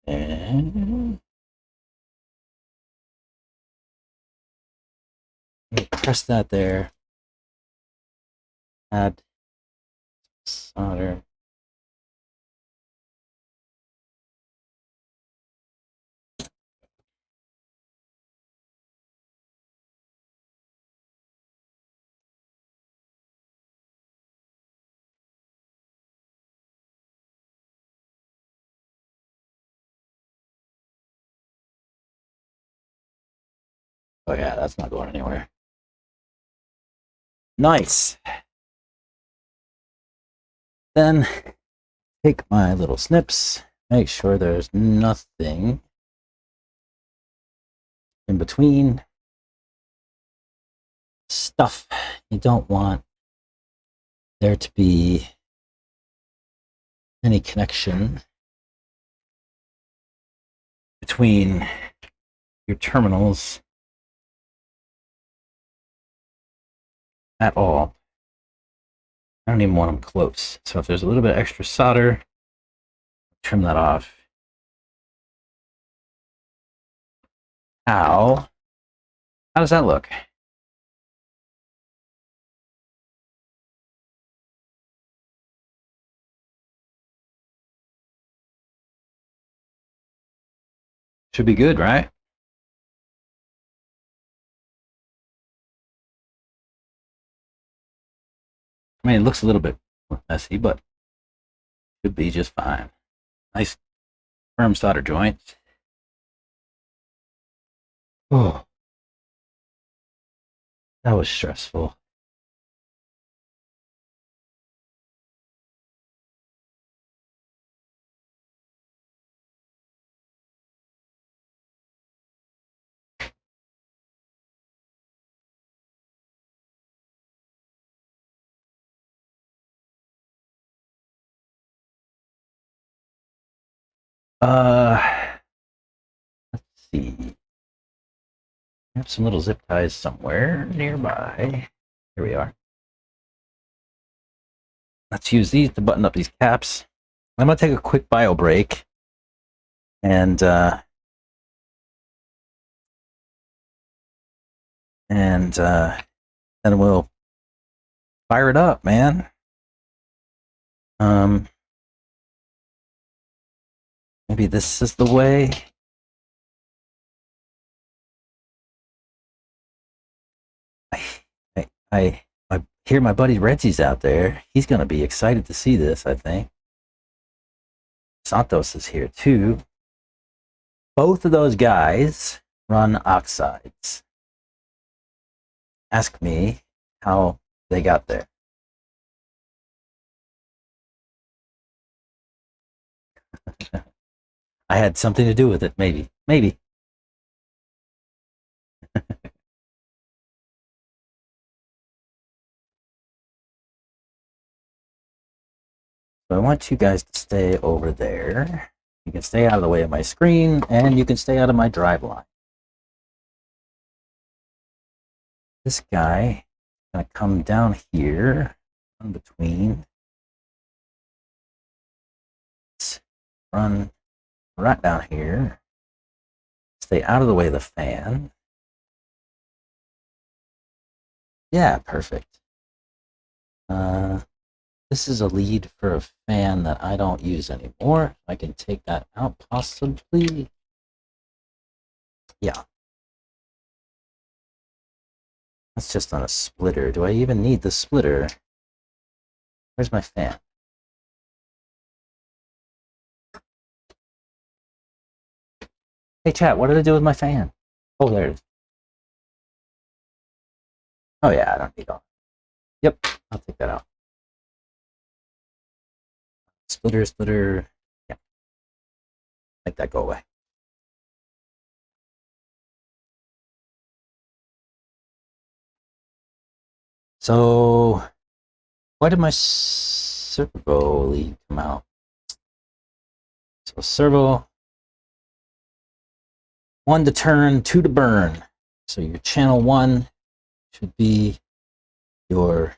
And press that there. Add solder. Oh yeah, that's not going anywhere. Nice. Then take my little snips, make sure there's nothing in between. Stuff you don't want there to be any connection between your terminals at all. I don't even want them close. So if there's a little bit extra solder, trim that off. How does that look? Should be good, right? I mean, it looks a little bit messy, but should be just fine. Nice firm solder joints. Oh, that was stressful. Let's see. I have some little zip ties somewhere nearby. Here we are. Let's use these to button up these caps. I'm gonna take a quick bio break, and then we'll fire it up, man. Maybe this is the way. I hear my buddy Reggie's out there. He's gonna be excited to see this, I think. Santos is here too. Both of those guys run oxides. Ask me how they got there. I had something to do with it, maybe. So I want you guys to stay over there. You can stay out of the way of my screen, and you can stay out of my drive line. This guy is going to come down here, in between. Let's run right down here. Stay out of the way of the fan. Yeah, perfect. This is a lead for a fan that I don't use anymore. I can take that out possibly. Yeah. That's just on a splitter. Do I even need the splitter? Where's my fan? Hey chat, what did I do with my fan? Oh, there it is. Oh yeah, I don't need all. Yep, I'll take that out. Splitter. Yeah. Make that go away. So, why did my servo lead come out? So servo, 1 to turn, 2 to burn. So your channel 1 should be your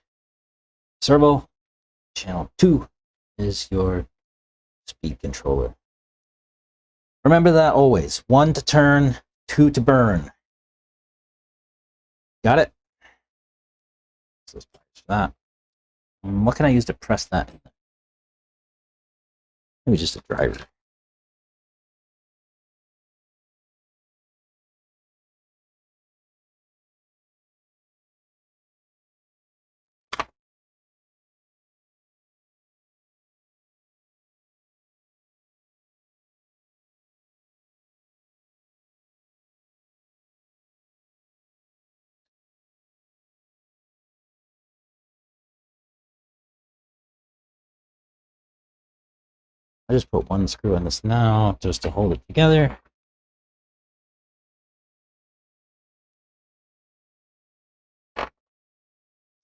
servo. Channel 2 is your speed controller. Remember that always. 1 to turn, 2 to burn. Got it? So let's press that. What can I use to press that in? Maybe just a driver. I just put 1 screw in this now just to hold it together.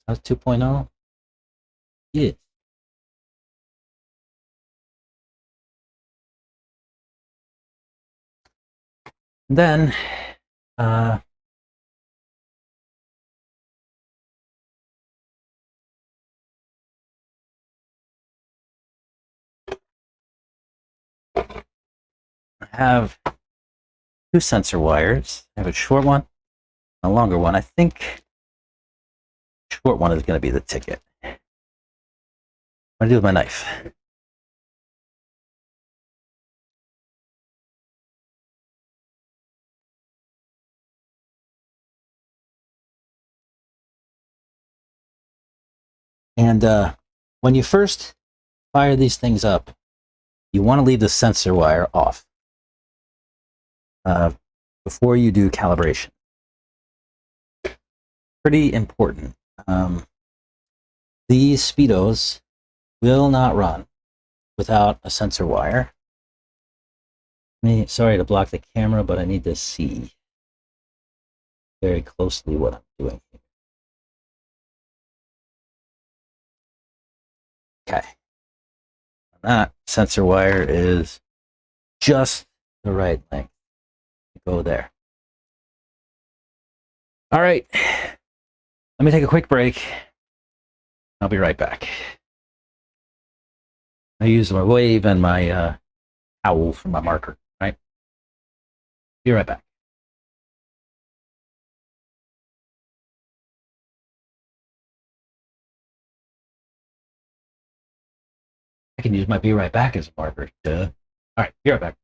That's 2.0. Yeah. Then, I have 2 sensor wires. I have a short one, a longer one. I think short one is going to be the ticket. What do I do with my knife? And when you first fire these things up, you want to leave the sensor wire off before you do calibration. Pretty important. These speedos will not run without a sensor wire. Sorry to block the camera, but I need to see very closely what I'm doing here. Okay. That sensor wire is just the right length to go there. All right. Let me take a quick break. I'll be right back. I use my wave and my owl for my marker, right? Be right back. I can use my be right back as a marker. Duh. All right, be right back.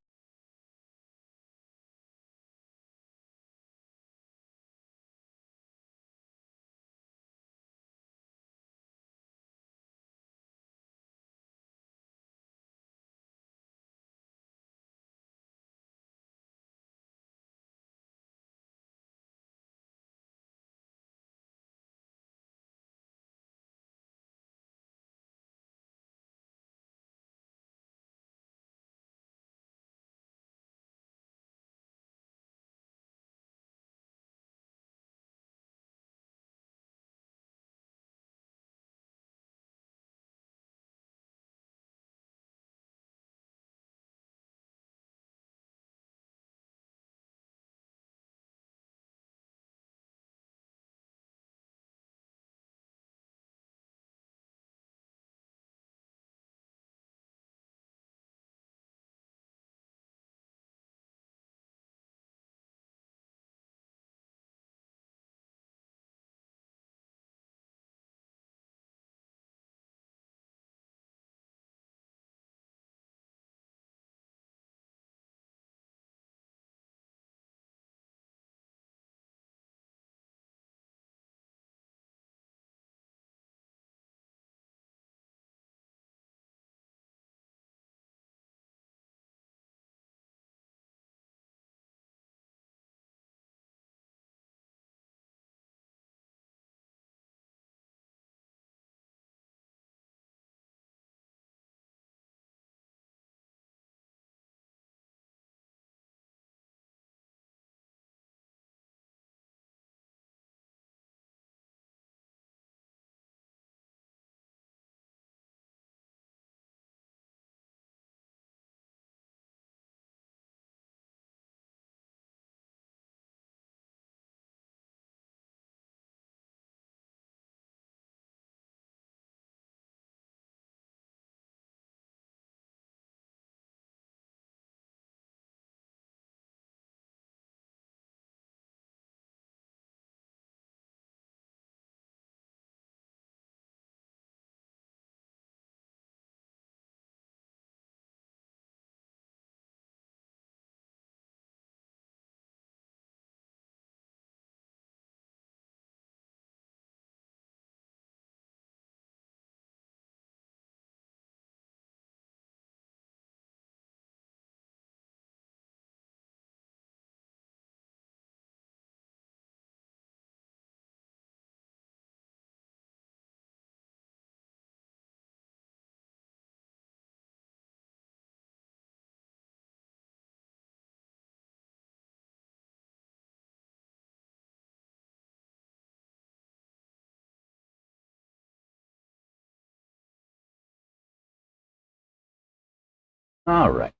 All right.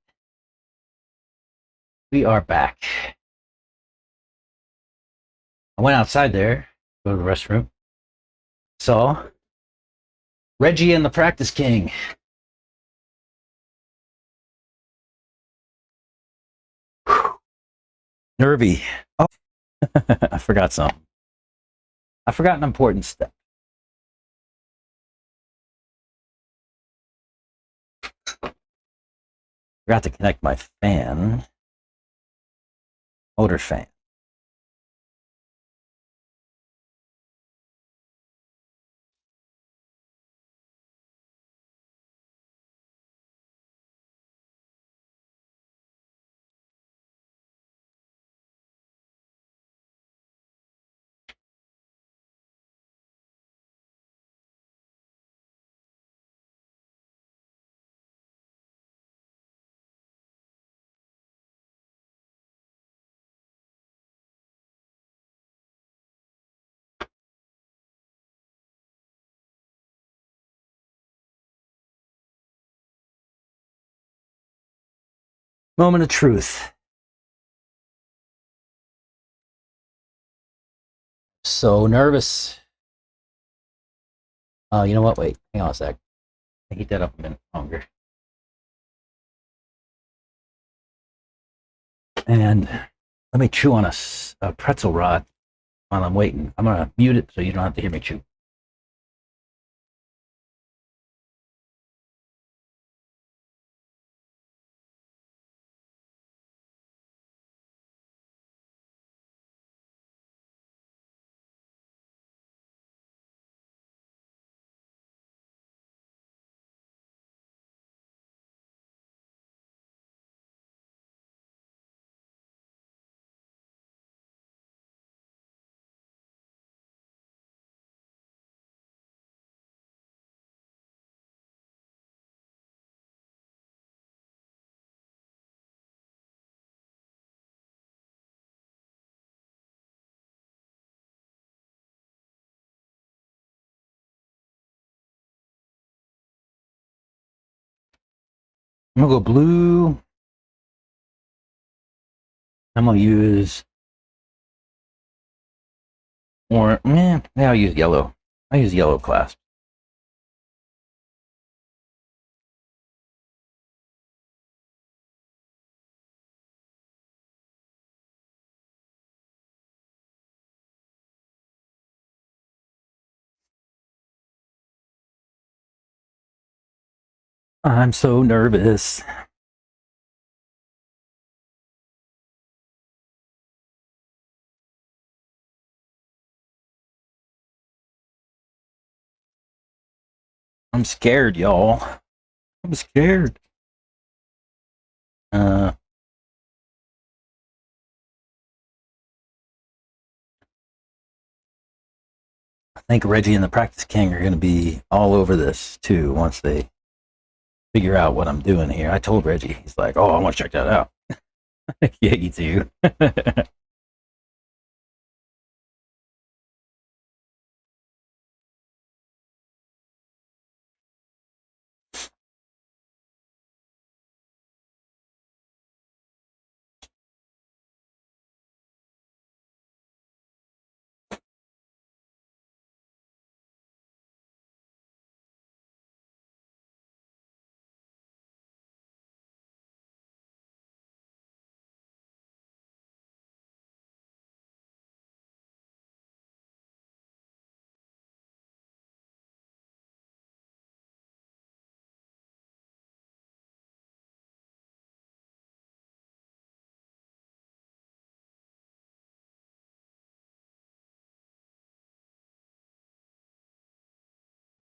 We are back. I went outside there, go to the restroom, saw Reggie and the Practice King. Whew. Nervy. Oh, I forgot something. I forgot an important step. Forgot to connect my fan, motor fan. Moment of truth. So nervous. You know what? Wait, hang on a sec. I heat that up a minute longer. And let me chew on a pretzel rod while I'm waiting. I'm gonna mute it so you don't have to hear me chew. I'm gonna go blue. I'm gonna use or yeah, I'll use yellow. I use yellow clasp. I'm so nervous. I'm scared, y'all. I'm scared. Uh, I think Reggie and the Practice King are gonna be all over this too once they figure out what I'm doing here. I told Reggie, he's like, "Oh, I want to check that out." Yeah, you too.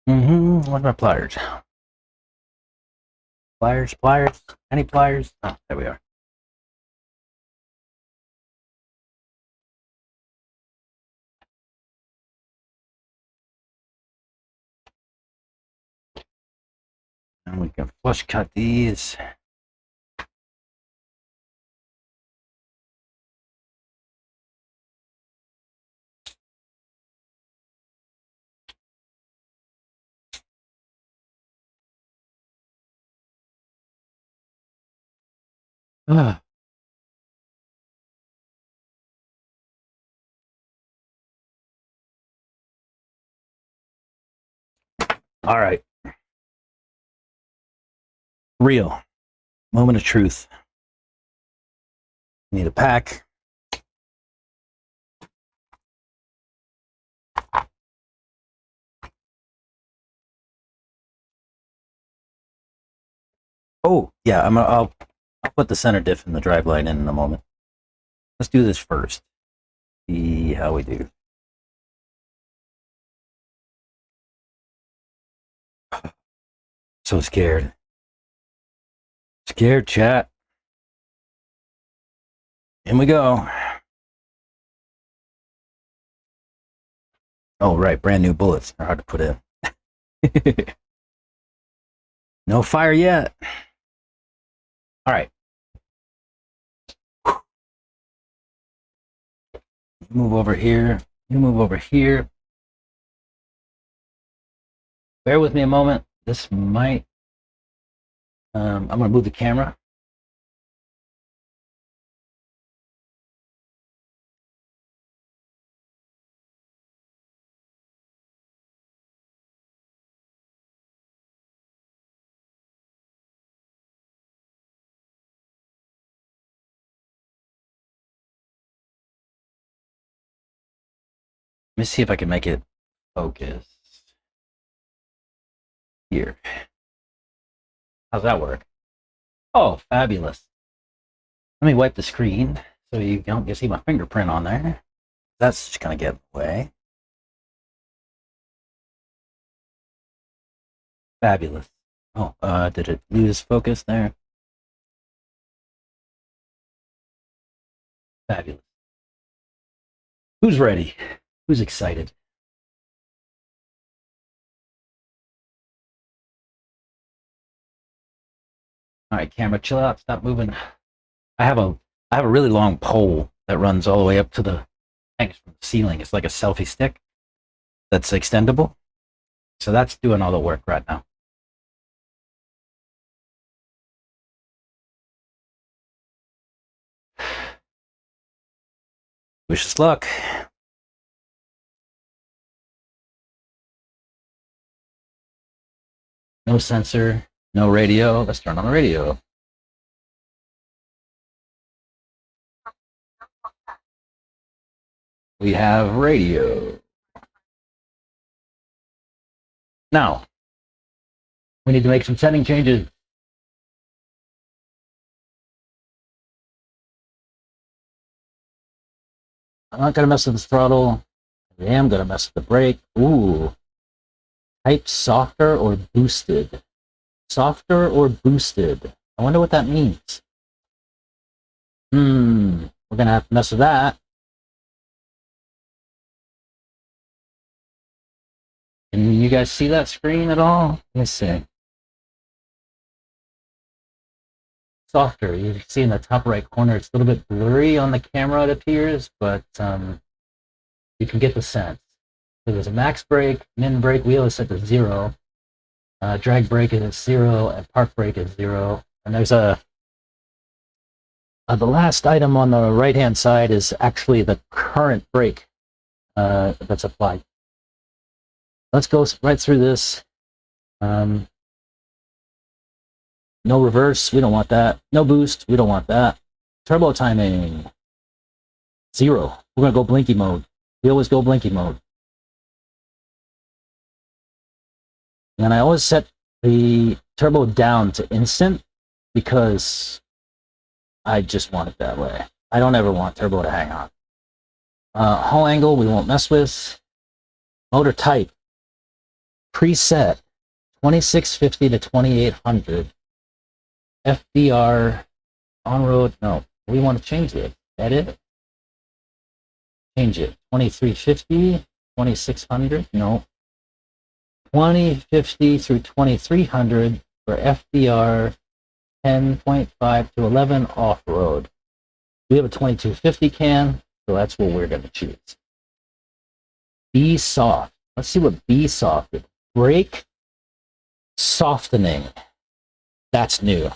Where's my pliers? Pliers. Any pliers? Oh, there we are. And we can flush cut these. Ah. All right. Real. Moment of truth. Need a pack. Oh, yeah, I'll put the center diff in the drive line in a moment. Let's do this first. See how we do. So scared. Scared, chat. In we go. Oh, right, brand new bullets. They're hard to put in. No fire yet. All right. Move over here. You move over here. Bear with me a moment. This might... I'm going to move the camera. Let me see if I can make it focus. Here. How's that work? Oh, fabulous. Let me wipe the screen so you don't get see my fingerprint on there. That's just going to get in the way. Fabulous. Oh, did it lose focus there? Fabulous. Who's ready? Who's excited? All right, camera, chill out. Stop moving. I have a really long pole that runs all the way up to the hangs from the ceiling. It's like a selfie stick that's extendable. So that's doing all the work right now. Wish us luck. No sensor, no radio. Let's turn on the radio. We have radio. Now, we need to make some setting changes. I'm not going to mess with the throttle. I am going to mess with the brake. Ooh. Type softer or boosted? Softer or boosted? I wonder what that means. We're going to have to mess with that. Can you guys see that screen at all? Let me see. Softer. You can see in the top right corner, it's a little bit blurry on the camera, it appears, but you can get the sense. So there's a max brake, min brake, wheel is set to 0. Drag brake is 0, and park brake is 0. And there's the last item on the right-hand side is actually the current brake that's applied. Let's go right through this. No reverse, we don't want that. No boost, we don't want that. Turbo timing, 0. We're gonna go blinky mode. We always go blinky mode. And I always set the turbo down to instant because I just want it that way. I don't ever want turbo to hang on. Hull angle, we won't mess with. Motor type, preset, 2650 to 2800. FDR, on-road, no. We want to change it. Edit. Change it. 2350, 2600, no. 2050 through 2300 for FDR, 10.5 to 11 off-road. We have a 2250 can, so that's what we're going to choose. B soft. Let's see what B soft is. Brake softening. That's new.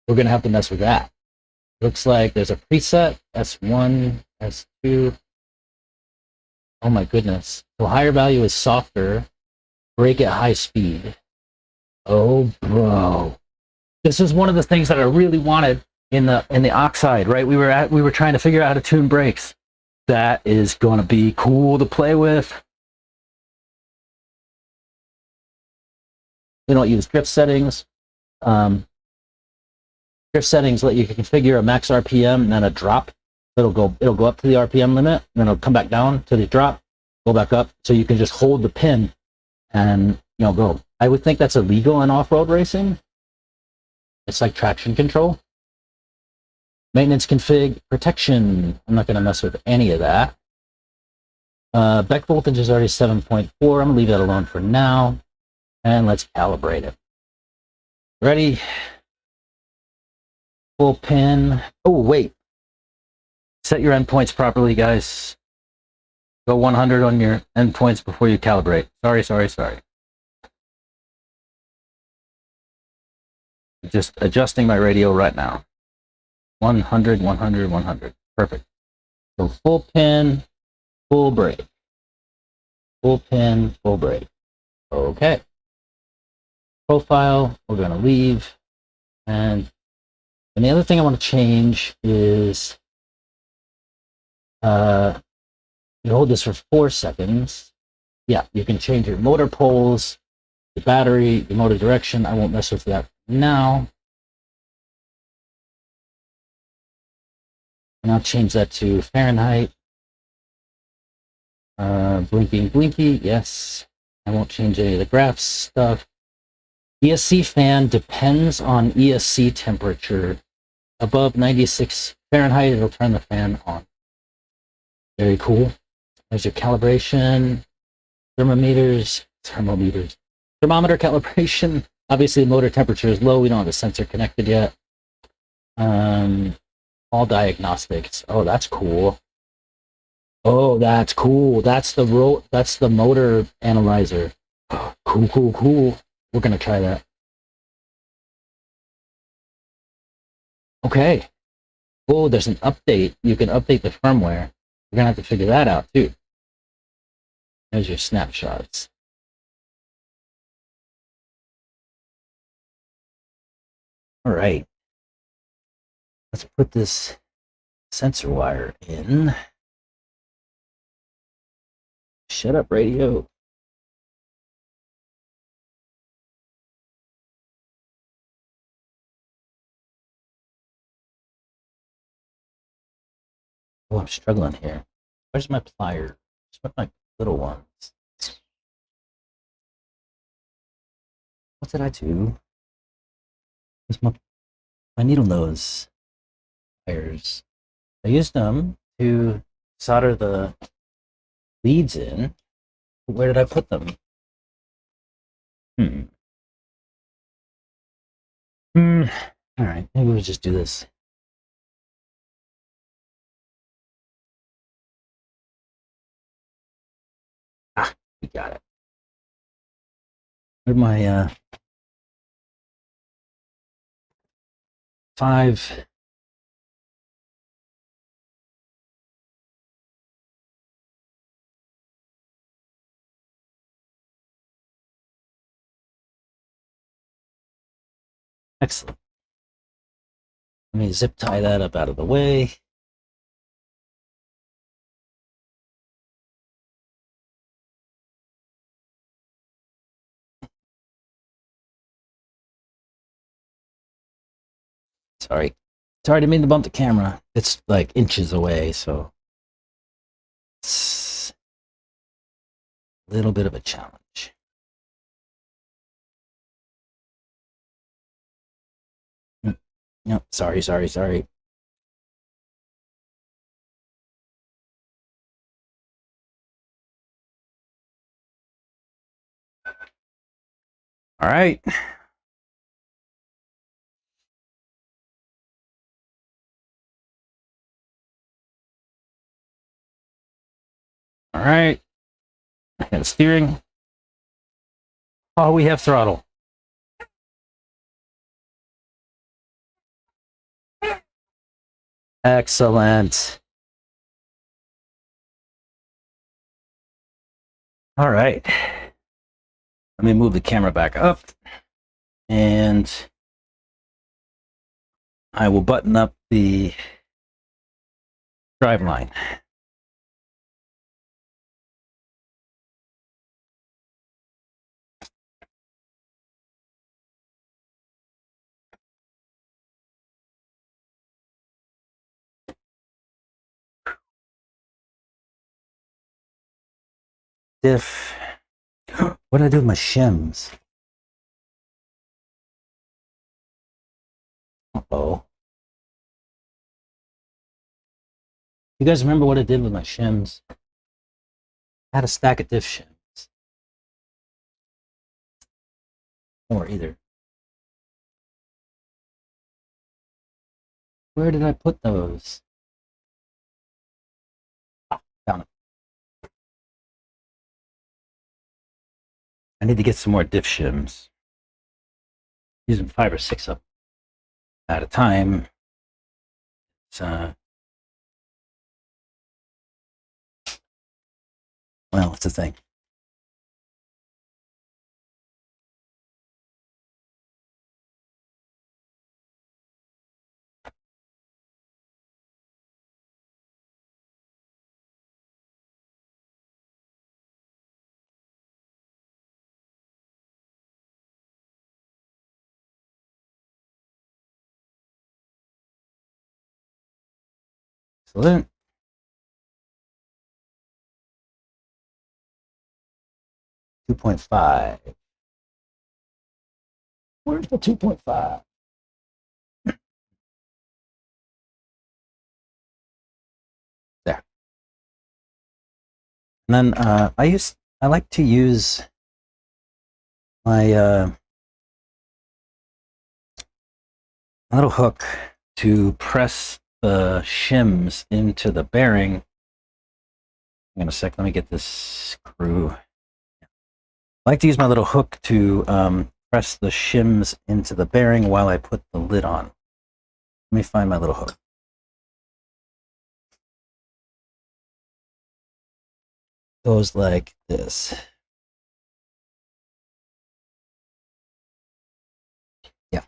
we're going to have to mess with that. Looks like there's a preset, S1, S2. Oh my goodness. So higher value is softer, brake at high speed. Oh, bro. This is one of the things that I really wanted in the Oxide, right? We were trying to figure out how to tune brakes. That is going to be cool to play with. We don't use drift settings. Drift settings let you configure a max RPM and then a drop. It'll go up to the RPM limit, and then it'll come back down to the drop, go back up. So you can just hold the pin and go. I would think that's illegal in off-road racing. It's like traction control. Maintenance config, protection. I'm not going to mess with any of that. Back voltage is already 7.4. I'm going to leave that alone for now. And let's calibrate it. Ready? Full pin. Oh, wait. Set your endpoints properly, guys. Go 100 on your endpoints before you calibrate. Sorry. Just adjusting my radio right now. 100, 100, 100. Perfect. So full pin, full brake. Full pin, full brake. Okay. Profile, we're going to leave. And the other thing I want to change is you hold this for 4 seconds. Yeah, you can change your motor poles, the battery, the motor direction. I won't mess with that now. And I'll change that to Fahrenheit. Blinking blinky, yes. I won't change any of the graphs stuff. ESC fan depends on ESC temperature. Above 96 Fahrenheit, it'll turn the fan on. Very cool. There's your calibration, thermometer calibration. Obviously, the motor temperature is low. We don't have a sensor connected yet. All diagnostics. Oh, that's cool. Oh, that's cool. That's the motor analyzer. Cool. We're gonna try that. Okay. Oh, there's an update. You can update the firmware. We're gonna have to figure that out too. There's your snapshots. All right. Let's put this sensor wire in. Shut up, radio. Oh, I'm struggling here. Where's my pliers? Where's my little ones? What did I do? Where's my needle nose pliers? I used them to solder the leads in. Where did I put them? All right, maybe we'll just do this. Ah, we got it. Where'd my 5? Excellent. Let me zip tie that up out of the way. Sorry, I didn't mean to bump the camera. It's like inches away, so it's a little bit of a challenge. No, sorry. All right. All right. Got steering. Oh, we have throttle. Excellent. All right. Let me move the camera back up, and I will button up the drive line. Diff. What did I do with my shims? Uh-oh. You guys remember what I did with my shims? I had a stack of diff shims. Or either. Where did I put those? Ah, found them. I need to get some more diff shims. Using 5 or 6 of them at a time. It's well, it's a thing. Excellent. 2.5. Where's the 2.5? There. And then I like to use my little hook to press the shims into the bearing. Hang on a sec, let me get this screw. I like to use my little hook to press the shims into the bearing while I put the lid on. Let me find my little hook. Goes like this. Yeah.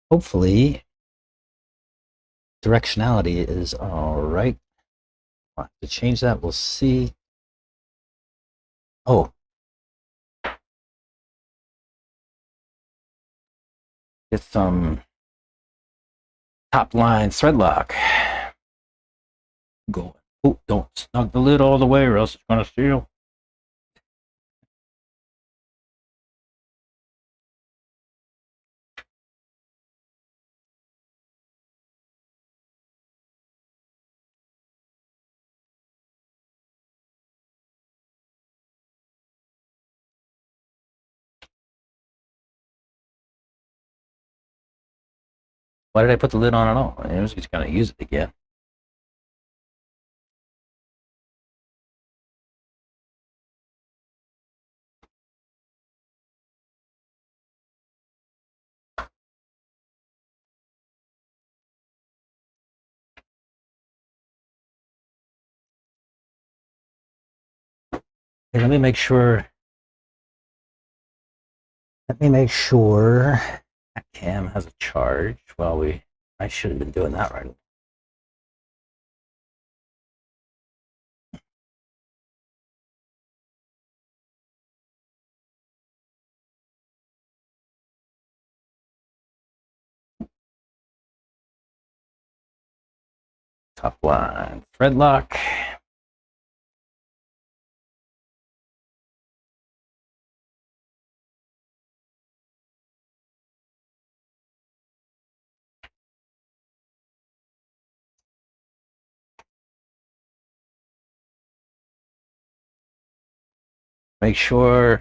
Hopefully, directionality is all right. I'll have to change that. We'll see. Oh. Get some top line thread lock. Go. Oh, don't snug the lid all the way or else it's going to seal. Why did I put the lid on at all? I was just going to use it again. Okay, let me make sure that cam has a charge while I should have been doing that right away. Top line thread lock. Make sure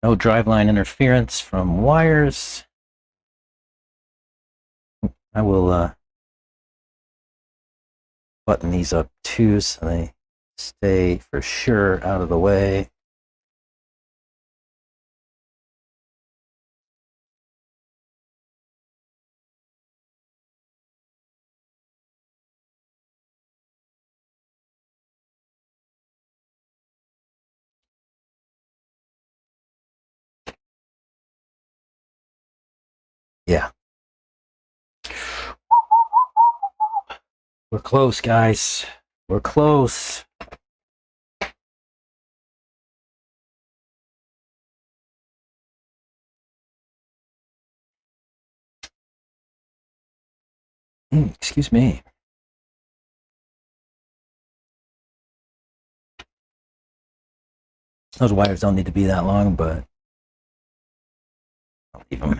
no driveline interference from wires. I will button these up too so they stay for sure out of the way. Yeah. We're close, guys. We're close. Excuse me. Those wires don't need to be that long, but I'll leave them.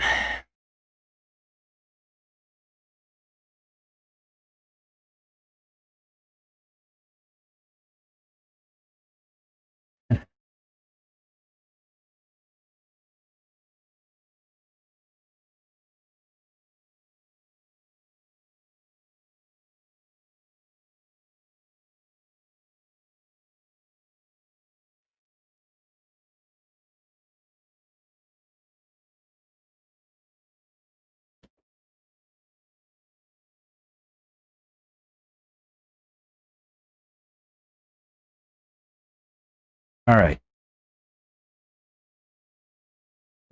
All right.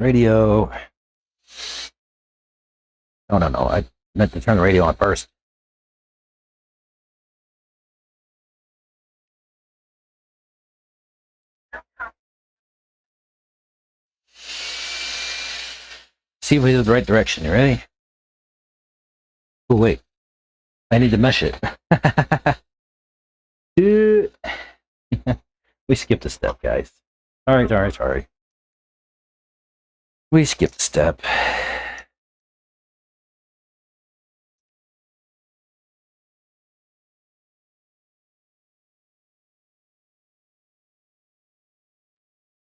Radio. Oh, no. I meant to turn the radio on first. See if we do the right direction. You ready? Oh, wait. I need to mesh it. We skipped a step, guys. Sorry. We skipped a step.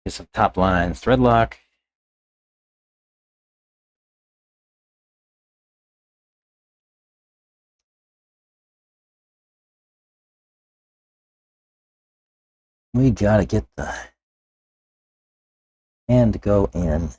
Get some top lines. Thread lock. We gotta get the hand to go in.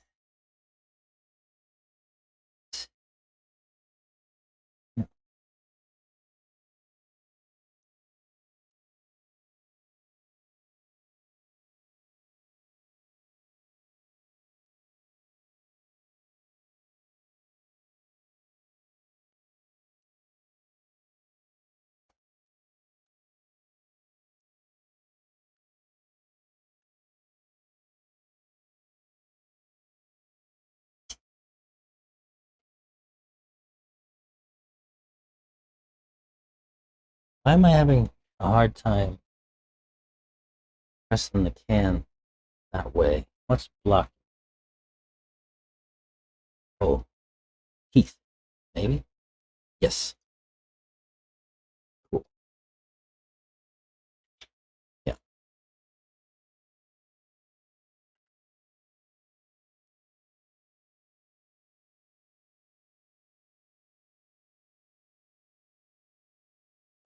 Why am I having a hard time pressing the can that way? What's blocking? Oh, teeth, maybe? Yes. Cool. Yeah.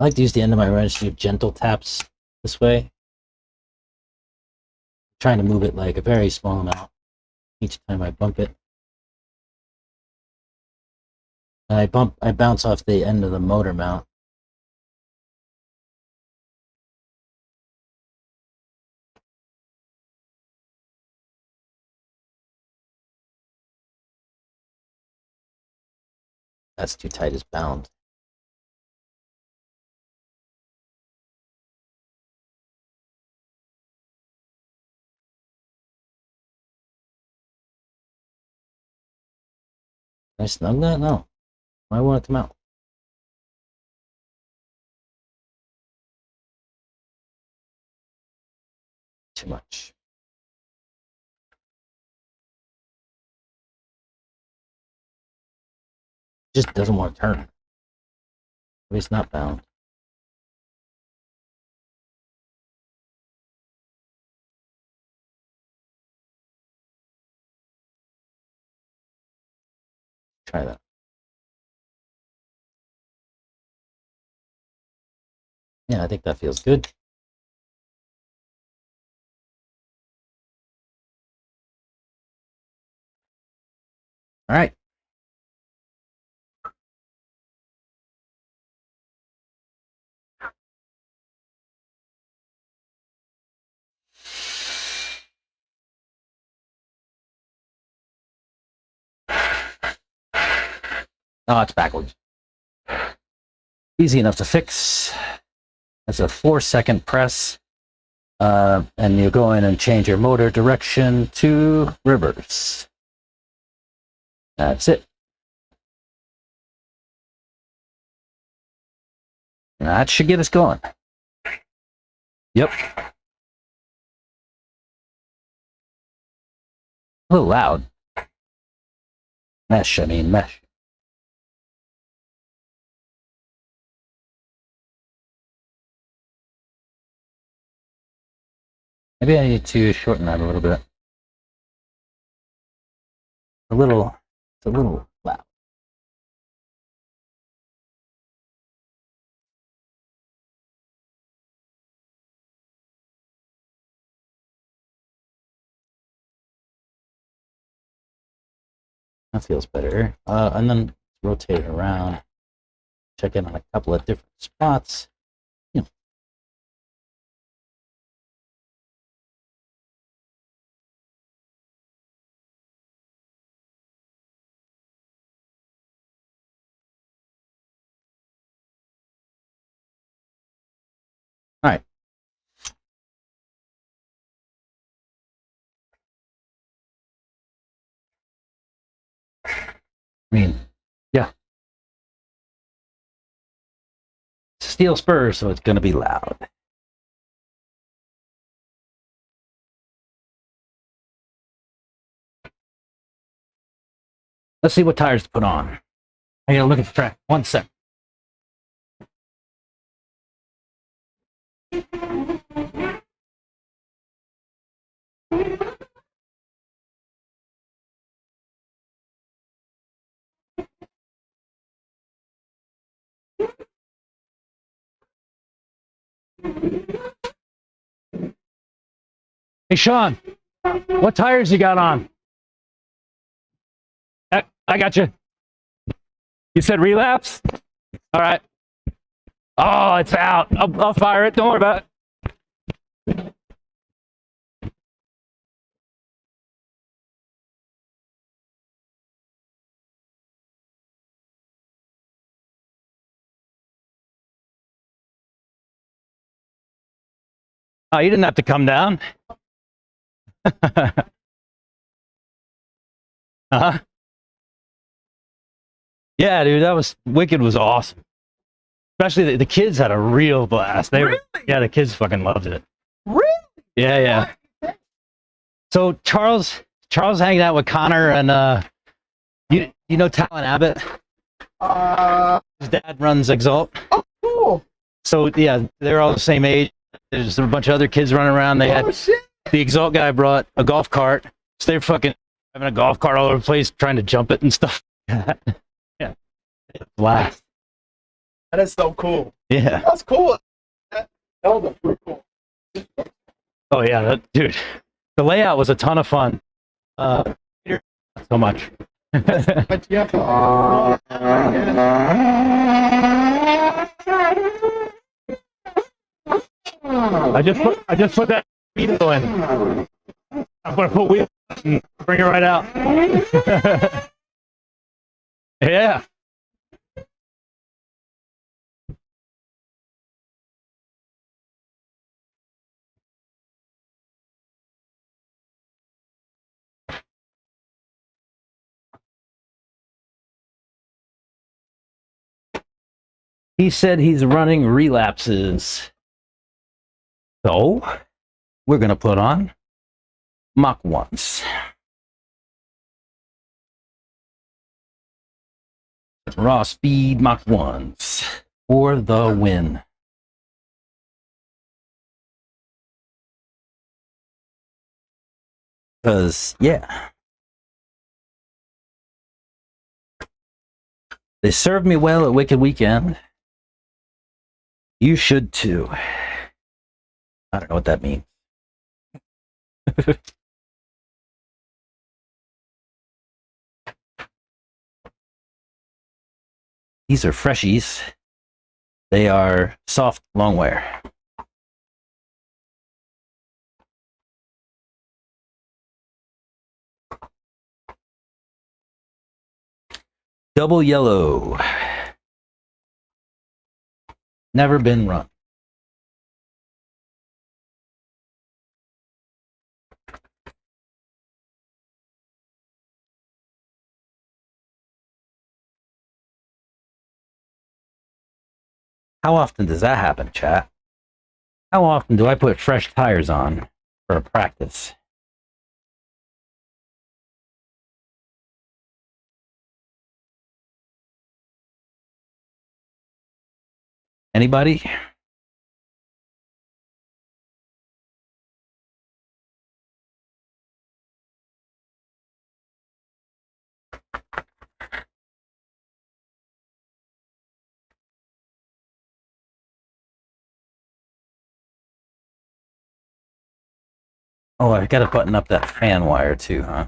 I like to use the end of my wrench to do gentle taps this way. Trying to move it like a very small amount each time I bump it. And I bounce off the end of the motor mount. That's too tight as bound. Can I snug that? No. I want it to come out. Too much. Just doesn't want to turn. Maybe it's not bound. Try that. Yeah, I think that feels good. All right. Oh, it's backwards. Easy enough to fix. It's a 4-second press. And you go in and change your motor direction to reverse. That's it. That should get us going. Yep. A little loud. Mesh. Maybe I need to shorten that a little bit. It's a little loud. That feels better. And then rotate it around. Check in on a couple of different spots. You know. All right. I mean, yeah. Steel spurs, so it's going to be loud. Let's see what tires to put on. I gotta look at the track. 1 sec. Hey, Sean, what tires you got on? I got you. You said relapse? All right. Oh, it's out. I'll fire it. Don't worry about it. Oh, you didn't have to come down. Uh-huh. Yeah, dude, that was Wicked was awesome. Especially the kids had a real blast. Yeah, the kids fucking loved it. Really? Yeah. So Charles hanging out with Connor and you know Talon Abbott? His dad runs Exalt. Oh, cool. So yeah, they're all the same age. There's a bunch of other kids running around. They had the Exalt guy brought a golf cart. So they're fucking having a golf cart all over the place, trying to jump it and stuff. Yeah, blast. That is so cool. Yeah. That's cool. That was pretty cool. Oh yeah, dude. The layout was a ton of fun. Not so much. But yeah. I just put that video in. I'm gonna put wheel and bring it right out. Yeah. He said he's running relapses. So we're gonna put on Mach 1s. Raw speed Mach 1s for the win. Because, yeah. They served me well at Wicked Weekend. You should too. I don't know what that means. These are freshies. They are soft long wear. Double yellow. Never been run. How often does that happen, chat? How often do I put fresh tires on for a practice? Anybody? Oh, I gotta button up that fan wire too, huh?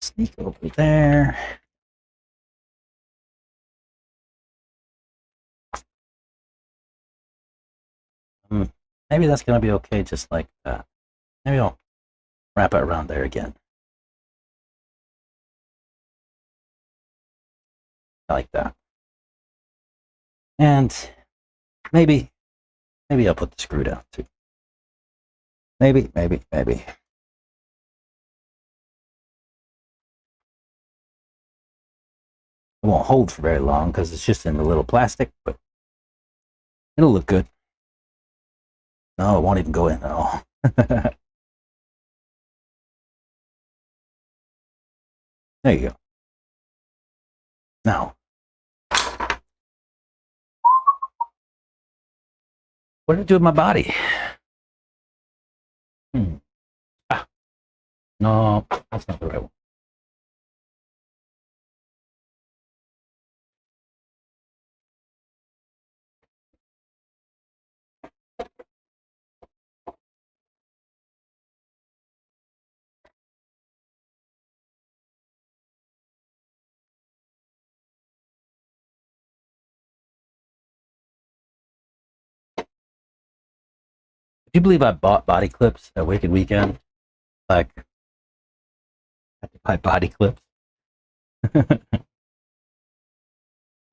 Sneak over there. Maybe that's gonna be okay just like that. Maybe I'll wrap it around there again. Like that. And maybe I'll put the screw down too. Maybe. It won't hold for very long because it's just in the little plastic, but it'll look good. No, it won't even go in at all. There you go. Now, what did I do with my body? Ah, no, that's not the right one. Do you believe I bought body clips at Wicked Weekend? Like, I had to buy body clips. I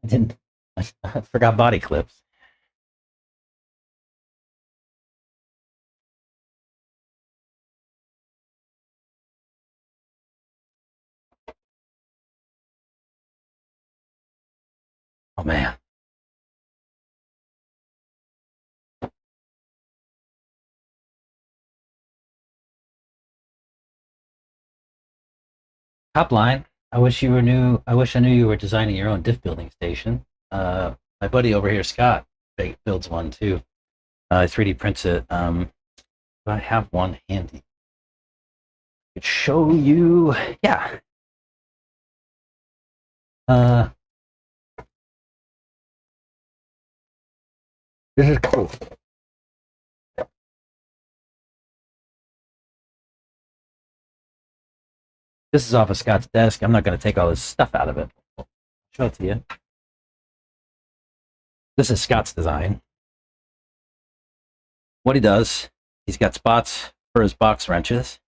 didn't. I forgot body clips. Oh man. Top line. I wish you were new. I wish I knew you were designing your own diff building station. My buddy over here, Scott, builds one too. 3D prints it. I have one handy. I could show you. Yeah. This is cool. This is off of Scott's desk. I'm not going to take all his stuff out of it. I'll show it to you. This is Scott's design. What he does, he's got spots for his box wrenches,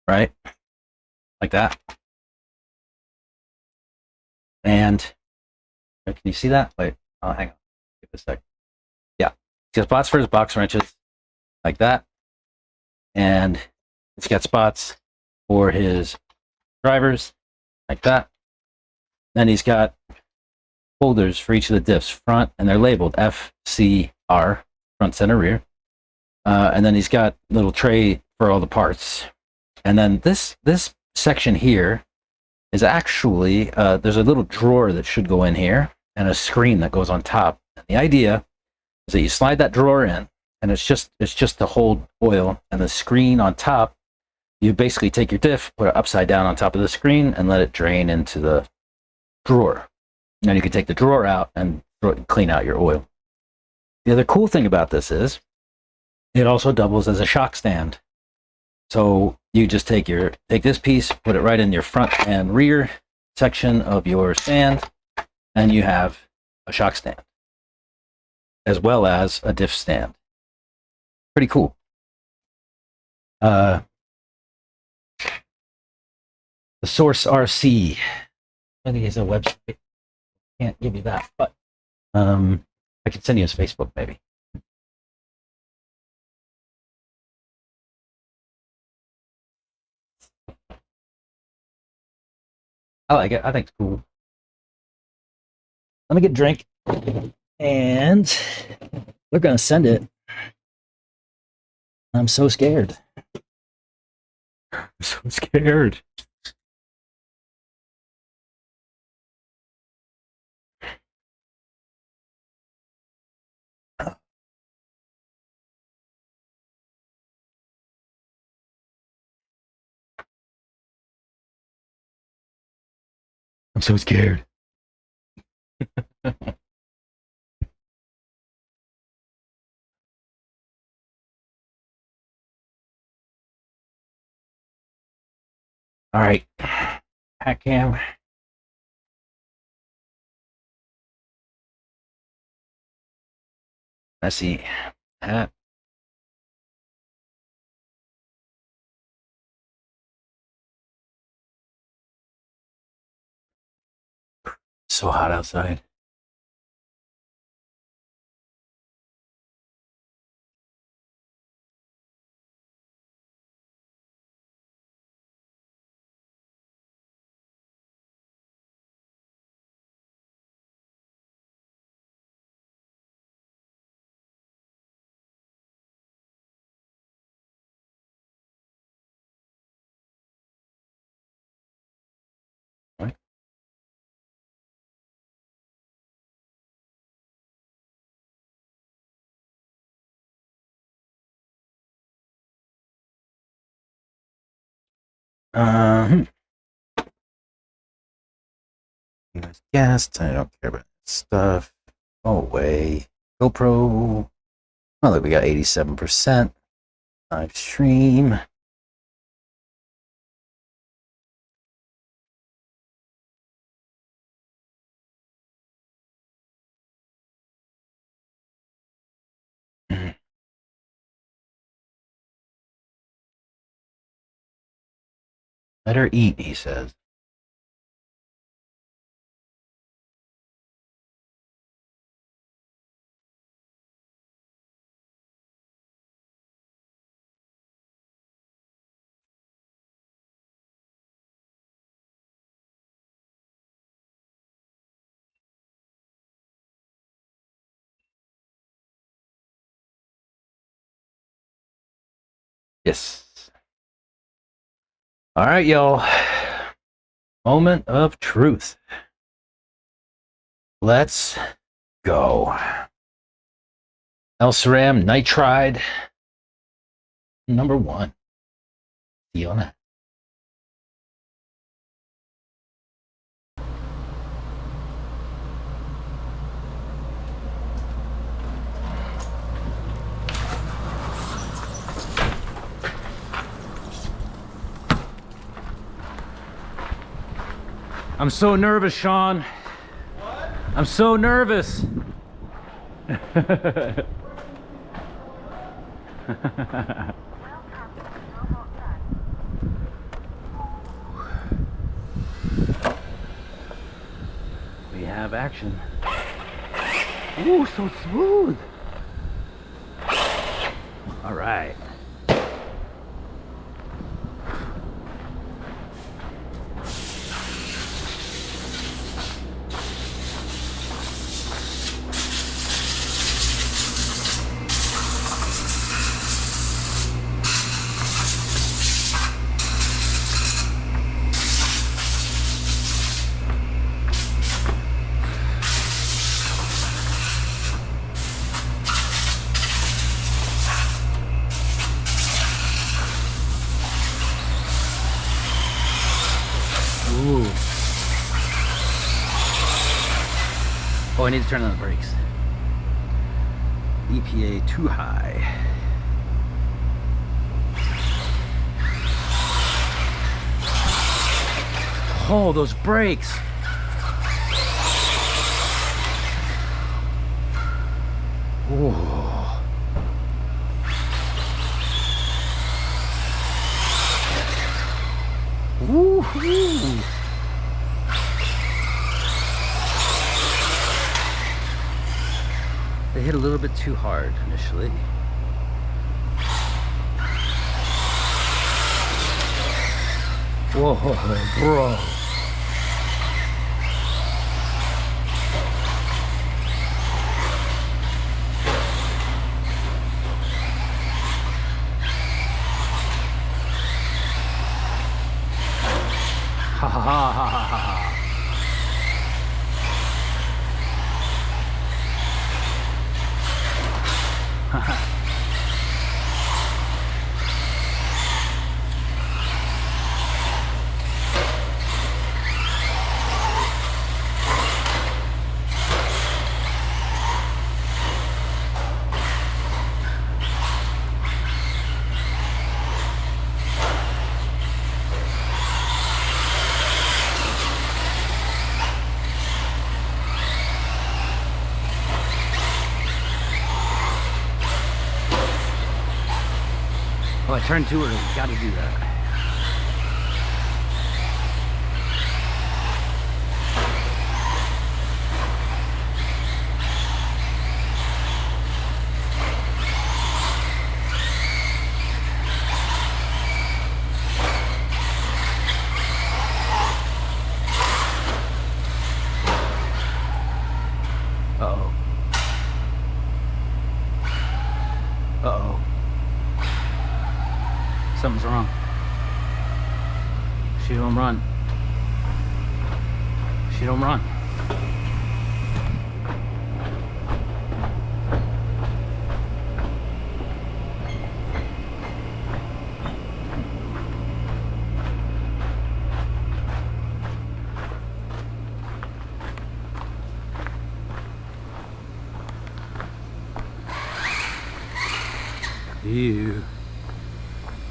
right? Like that. And can you see that? Wait, oh, hang on. Give it a sec. Yeah, he's got spots for his box wrenches, like that, and it's got spots for his drivers, like that. Then he's got holders for each of the diffs, front, and they're labeled F, C, R, front, center, rear. And then he's got a little tray for all the parts. And then this section here is actually, there's a little drawer that should go in here and a screen that goes on top. And the idea is that you slide that drawer in, and it's just to hold oil, and the screen on top, you basically take your diff, put it upside down on top of the screen, and let it drain into the drawer. And then you can take the drawer out and clean out your oil. The other cool thing about this is it also doubles as a shock stand. So you just take this piece, put it right in your front and rear section of your stand, and you have a shock stand, as well as a diff stand. Pretty cool. The Source RC. I think it's a website. Can't give you that, but I can send you his Facebook maybe. I like it. I think it's cool. Let me get a drink, and we're gonna send it. I'm so scared. I'm so scared. I'm so scared. All right, pack cam. Let's see. Hat. So hot outside. Right. Guest. I don't care about stuff. Go away. GoPro. Oh, look, we got 87%. Live stream. Let her eat, he says. Yes. All right, y'all. Moment of truth. Let's go. Elceram Nitride, number 1. See you on that. I'm so nervous, Sean. What? I'm so nervous. have action. Ooh, so smooth. All right. Ooh. Oh, I need to turn on the brakes. EPA too high. Oh, those brakes. Oh. Woo-hoo. They hit a little bit too hard initially. Whoa, bro. Ha ha ha ha ha ha. Oh, I turned too early. Gotta do that. Uh-oh. Uh-oh. Something's wrong. She don't run. She don't run. Ew.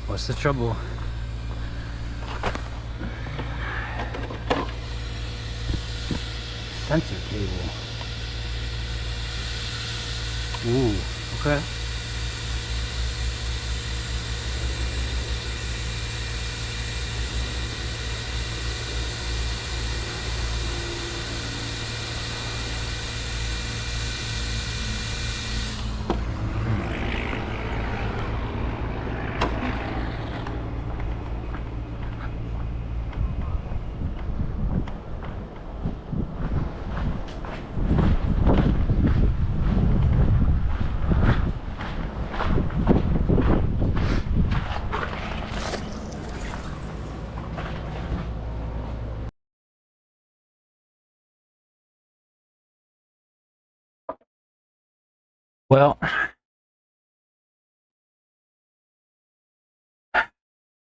What's the trouble? Sensor cable. Ooh, okay. Well,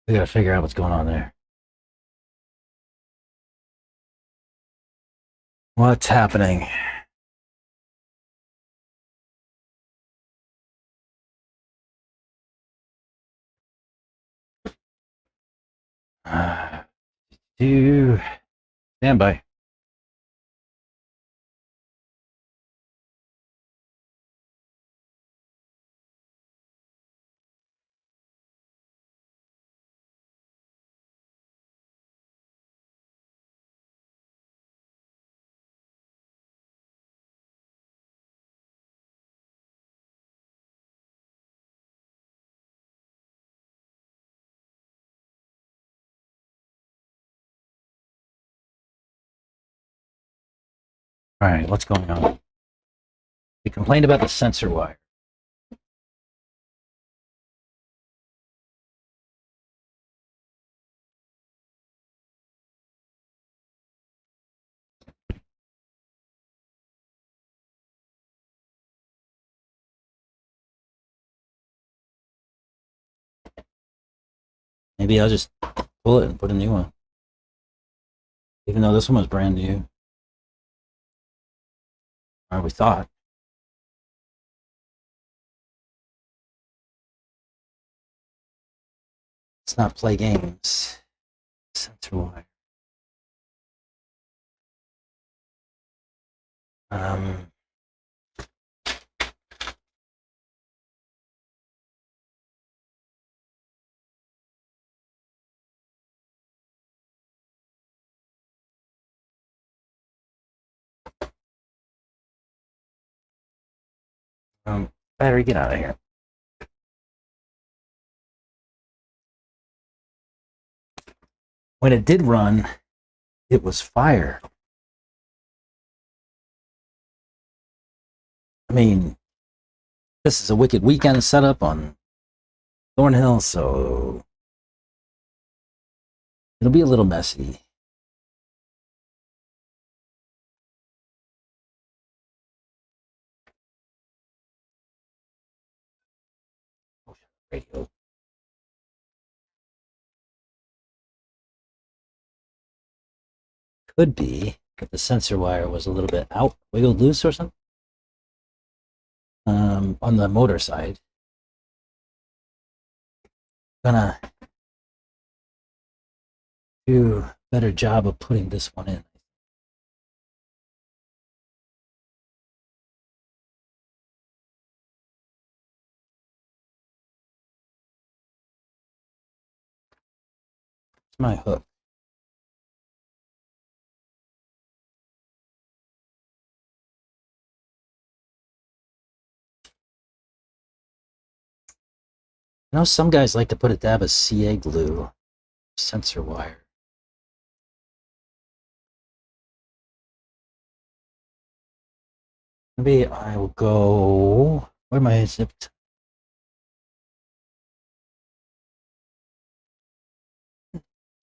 we gotta figure out what's going on there. What's happening? Do stand by. All right, what's going on? We complained about the sensor wire. Maybe I'll just pull it and put a new one. Even though this one was brand new. Or we thought. Let's not play games. Sensor wire. Battery, get out of here. When it did run, it was fire. I mean, this is a wicked weekend setup on Thornhill, so it'll be a little messy. Radio. Could be that the sensor wire was a little bit out, wiggled loose or something. On the motor side. Gonna do a better job of putting this one in. It's my hook. I know some guys like to put a dab of CA glue, sensor wire. Maybe I will go, where am I zipped?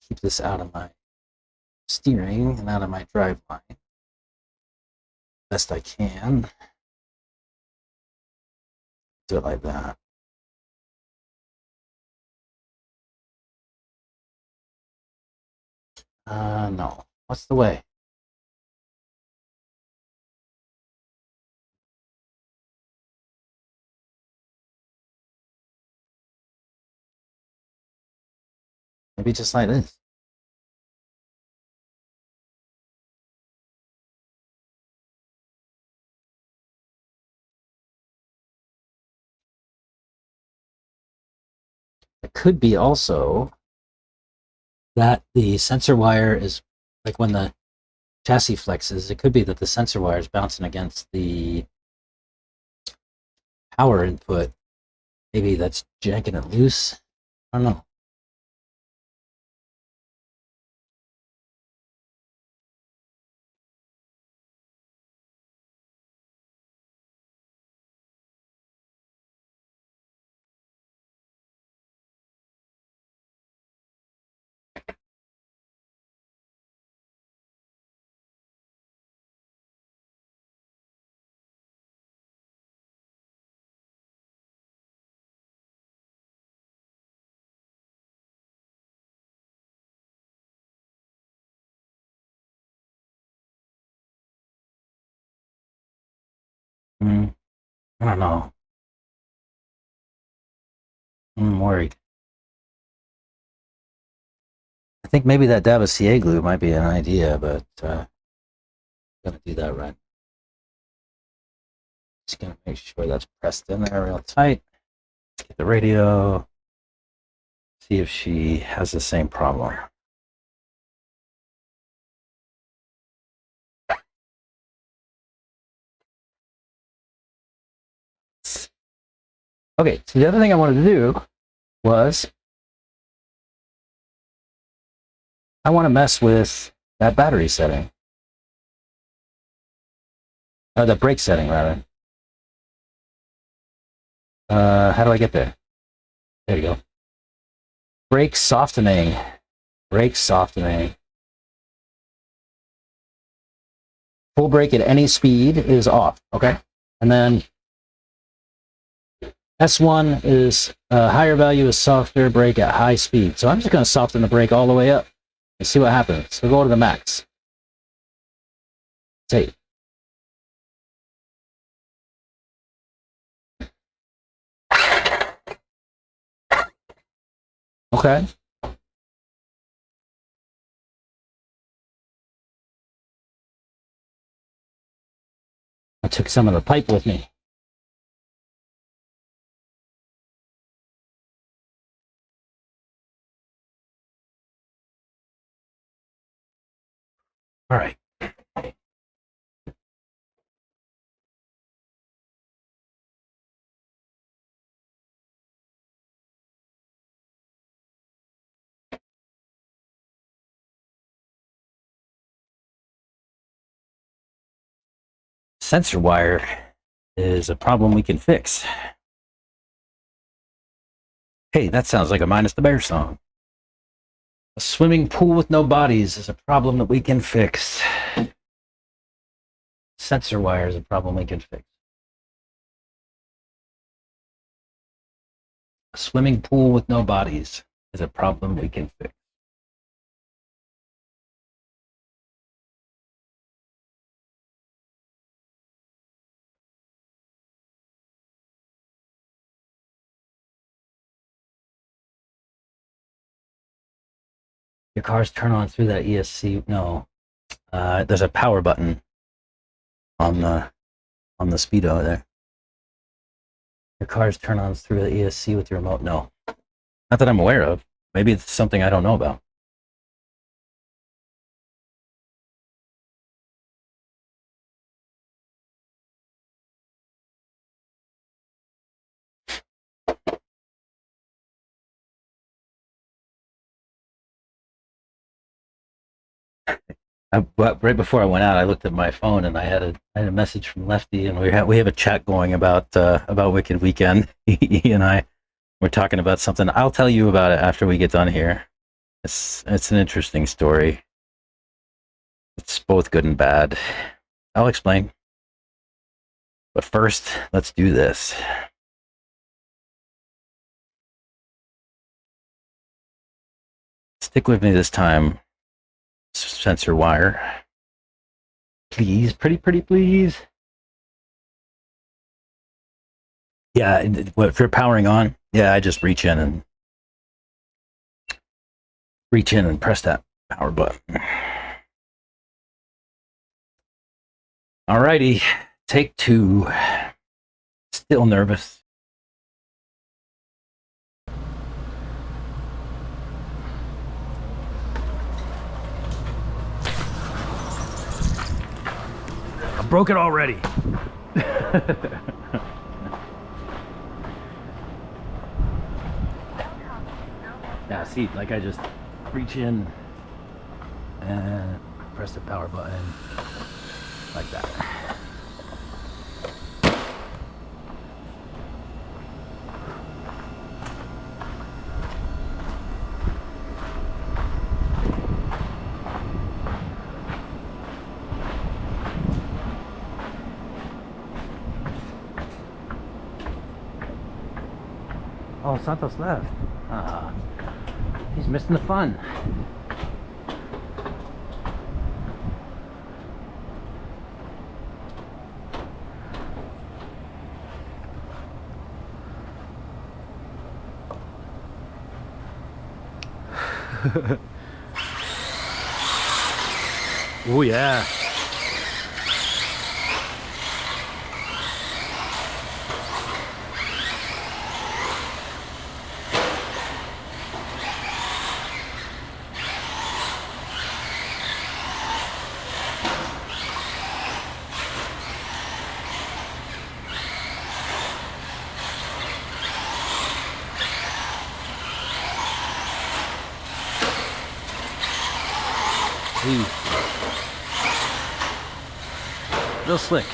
Keep this out of my steering and out of my drive line. Best I can. Do it like that. No. What's the way? Maybe just like this. It could be also that the sensor wire is, like when the chassis flexes, it could be that the sensor wire is bouncing against the power input. Maybe that's janking it loose. I don't know. I don't know. I'm worried. I think maybe that dab of CA glue might be an idea, but gonna do that right. Just gonna make sure that's pressed in there real tight. Get the radio. See if she has the same problem. Okay, so the other thing I wanted to do was I want to mess with that battery setting. Or the brake setting, rather. How do I get there? There you go. Brake softening. Brake softening. Full brake at any speed is off, okay? And then S1 is higher value is softer brake at high speed. So I'm just going to soften the brake all the way up and see what happens. So go to the max. Save. Okay. I took some of the pipe with me. All right. Sensor wire is a problem we can fix. Hey, that sounds like a Minus the Bear song. A swimming pool with no bodies is a problem that we can fix. Sensor wire is a problem we can fix. A swimming pool with no bodies is a problem we can fix. Your cars turn on through that ESC. No, there's a power button on the speedo there. Your cars turn on through the ESC with your remote. No, not that I'm aware of. Maybe it's something I don't know about. But right before I went out, I looked at my phone and I had a message from Lefty, and we have a chat going about Wicked Weekend. He and I were talking about something. I'll tell you about it after we get done here. It's an interesting story. It's both good and bad. I'll explain. But first, let's do this. Stick with me this time. Sensor wire. Please, pretty please. Yeah, if you're powering on, yeah, I just reach in and press that power button. Alrighty, take 2. Still nervous. I broke it already. Yeah, see, like I just reach in and press the power button like that. Oh, Santos left. He's missing the fun. Oh yeah. Real slick.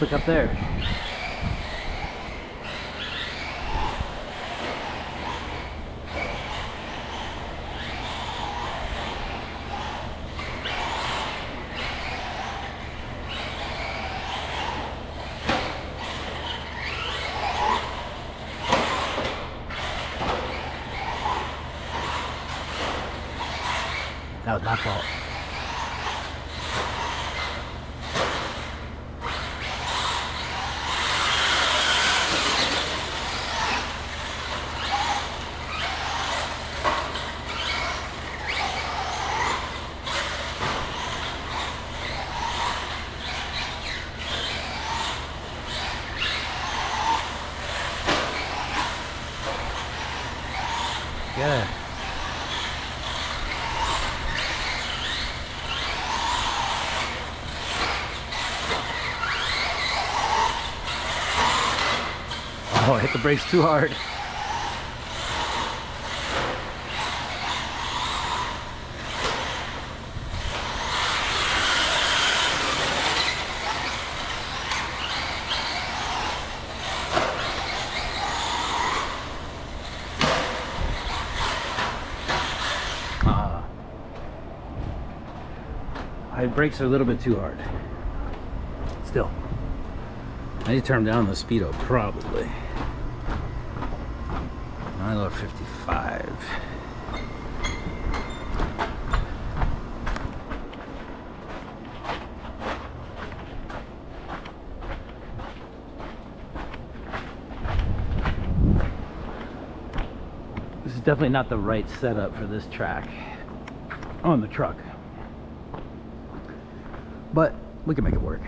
look up there. That was my fault. Yeah. Oh, I hit the brakes too hard. My brakes are a little bit too hard. Still. I need to turn down the speedo, probably. I love 55. This is definitely not the right setup for this track on the truck. But we can make it work.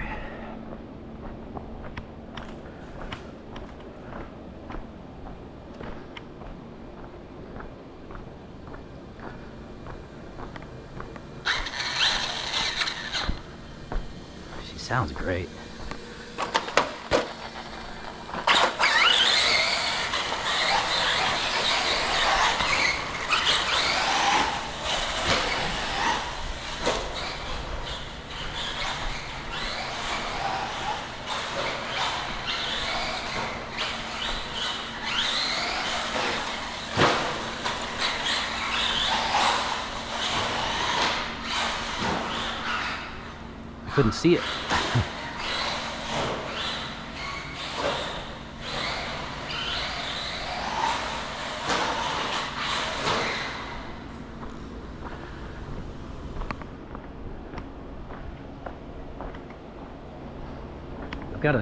She sounds great. Couldn't see it. I've got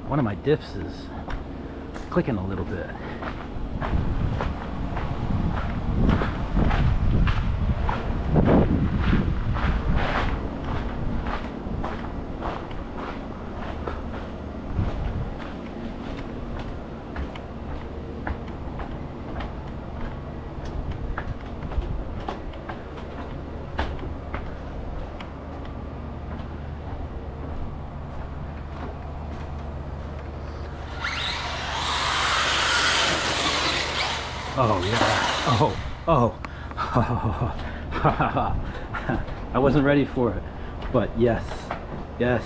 one of my diffs is clicking a little bit. Oh yeah. Oh. I wasn't ready for it, but yes. Yes.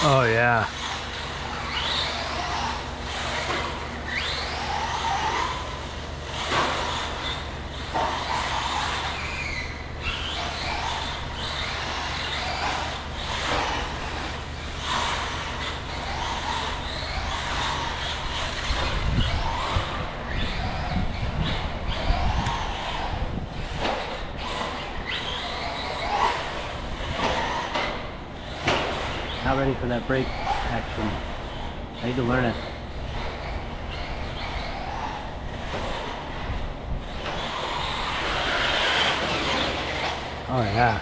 Oh yeah. Not ready for that brake action. I need to learn it. Oh yeah.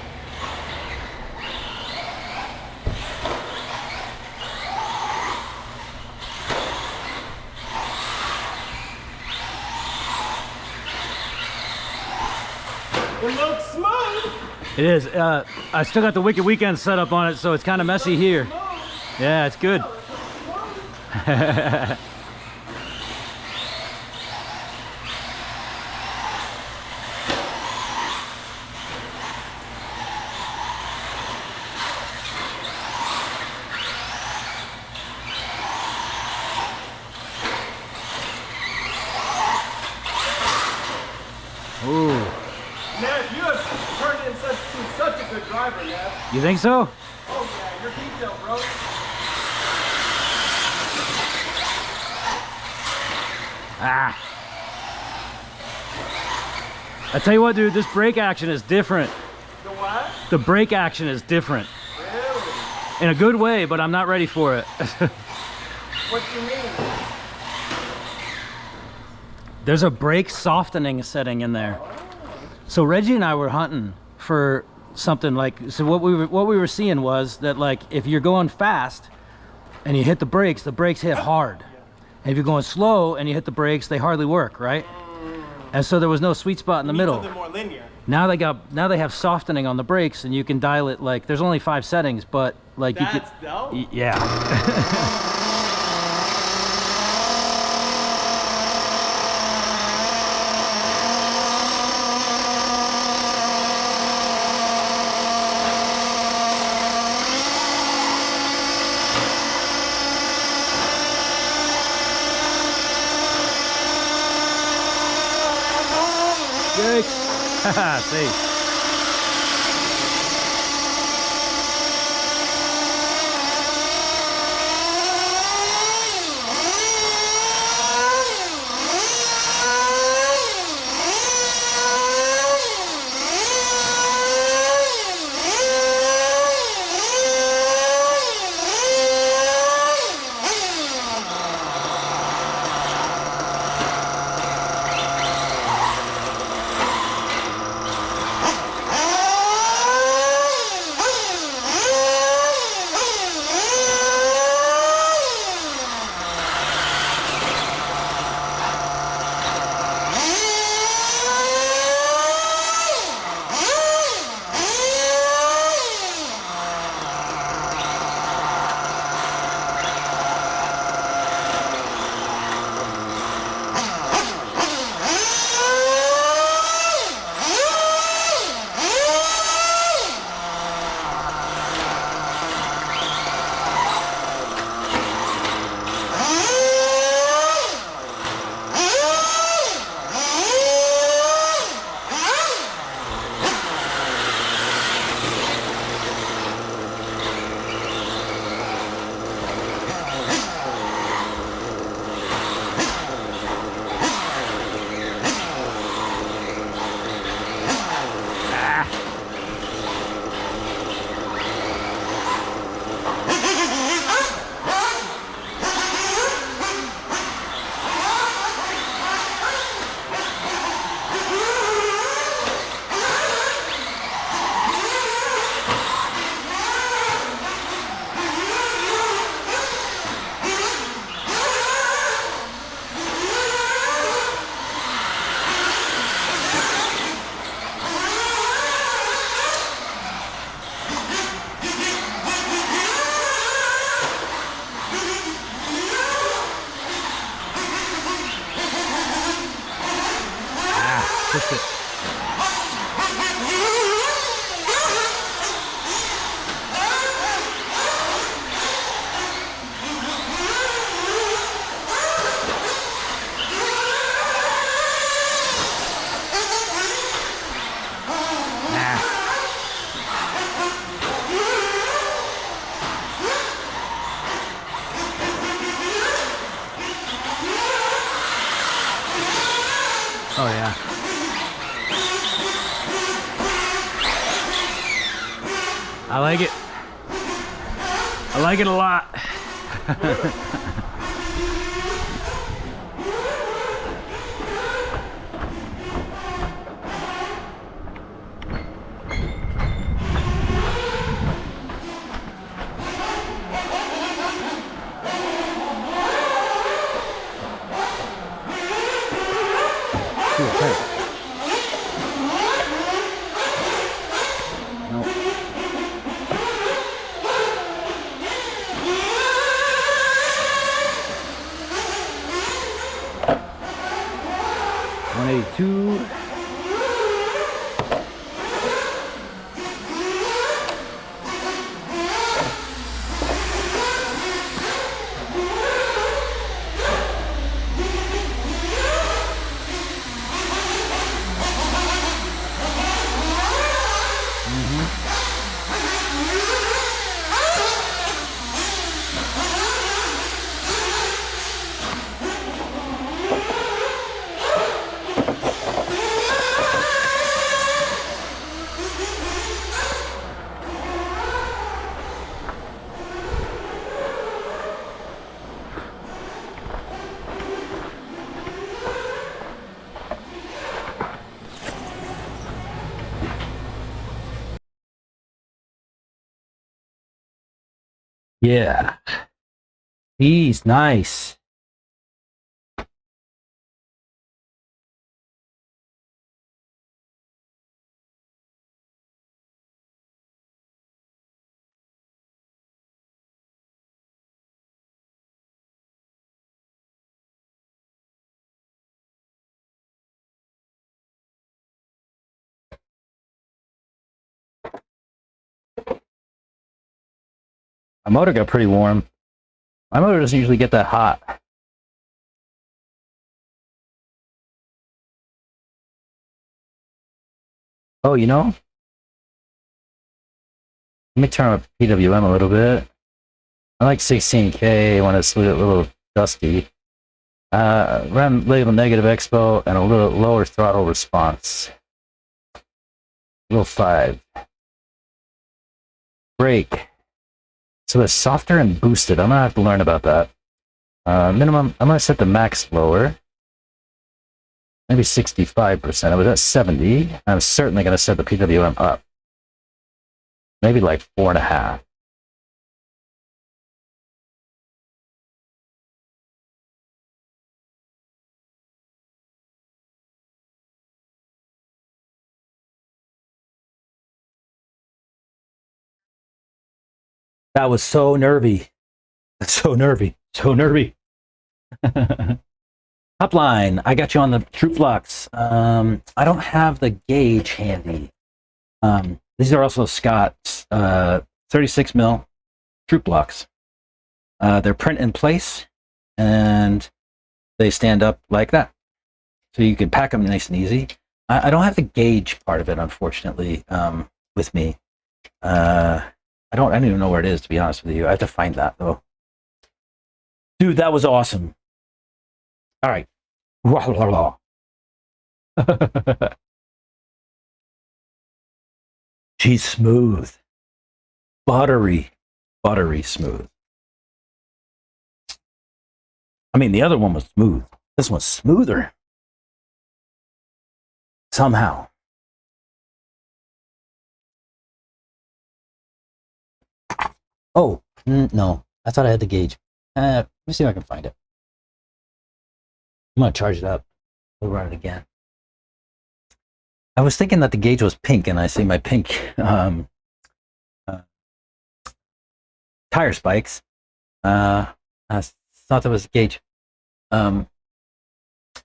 It looks smooth. It is. I still got the Wicked Weekend set up on it, so it's kind of messy here. Yeah, it's good. Ooh. Nev, you have turned into such a good driver, Nev. You think so? Oh yeah, you're detailed, bro. Ah. I tell you what, dude, this brake action is different. The what? The brake action is different. Really? In a good way, but I'm not ready for it. What do you mean? There's a brake softening setting in there. So Reggie and I were hunting for something like, so what we were seeing was that, like, if you're going fast and you hit the brakes hit hard. And if you're going slow and you hit the brakes, they hardly work, right? And so there was no sweet spot in the middle. Something more linear. Now they have softening on the brakes, and you can dial it, like, there's only 5 settings, but like you That's could, dope. yeah. See. Push it. Oh yeah. I like it. I like it a lot. Nope. 182. Yeah. He's nice. My motor got pretty warm. My motor doesn't usually get that hot. Oh, you know? Let me turn up PWM a little bit. I like 16K when it's a little dusty. Run label negative expo and a little lower throttle response. Little 5. Brake. So it's softer and boosted. I'm gonna have to learn about that. Minimum, I'm gonna set the max lower. Maybe 65%. I was at 70. I'm certainly gonna set the PWM up. Maybe like 4.5. That was so nervy. So nervy. So nervy. Upline, I got you on the troop locks. I don't have the gauge handy. These are also Scott's 36 mil troop locks. They're print in place and they stand up like that. So you can pack them nice and easy. I don't have the gauge part of it, unfortunately, with me. I don't even know where it is, to be honest with you. I have to find that, though. Dude, that was awesome. All right. She's smooth. Buttery smooth. I mean, the other one was smooth. This one's smoother. Somehow. Oh, no. I thought I had the gauge. Let me see if I can find it. I'm going to charge it up. We'll run it again. I was thinking that the gauge was pink, and I see my pink tire spikes. I thought that was the gauge. I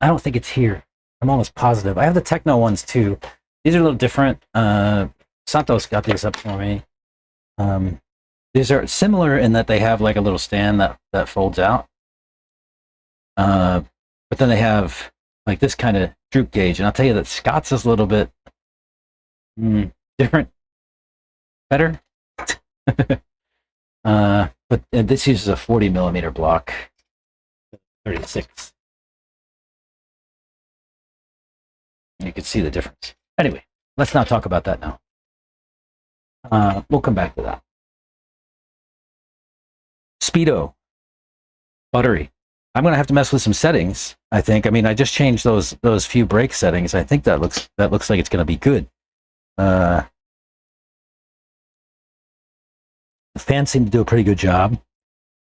don't think it's here. I'm almost positive. I have the Techno ones, too. These are a little different. Santos got these up for me. These are similar in that they have like a little stand that folds out. But then they have like this kind of droop gauge. And I'll tell you that Scott's is a little bit different, better. But this uses a 40 millimeter block, 36. could see the difference. Anyway, let's not talk about that now. We'll come back to that. Speedo, buttery. I'm gonna have to mess with some settings. I think. I mean, I just changed those few brake settings. I think that looks like it's gonna be good. The fans seem to do a pretty good job.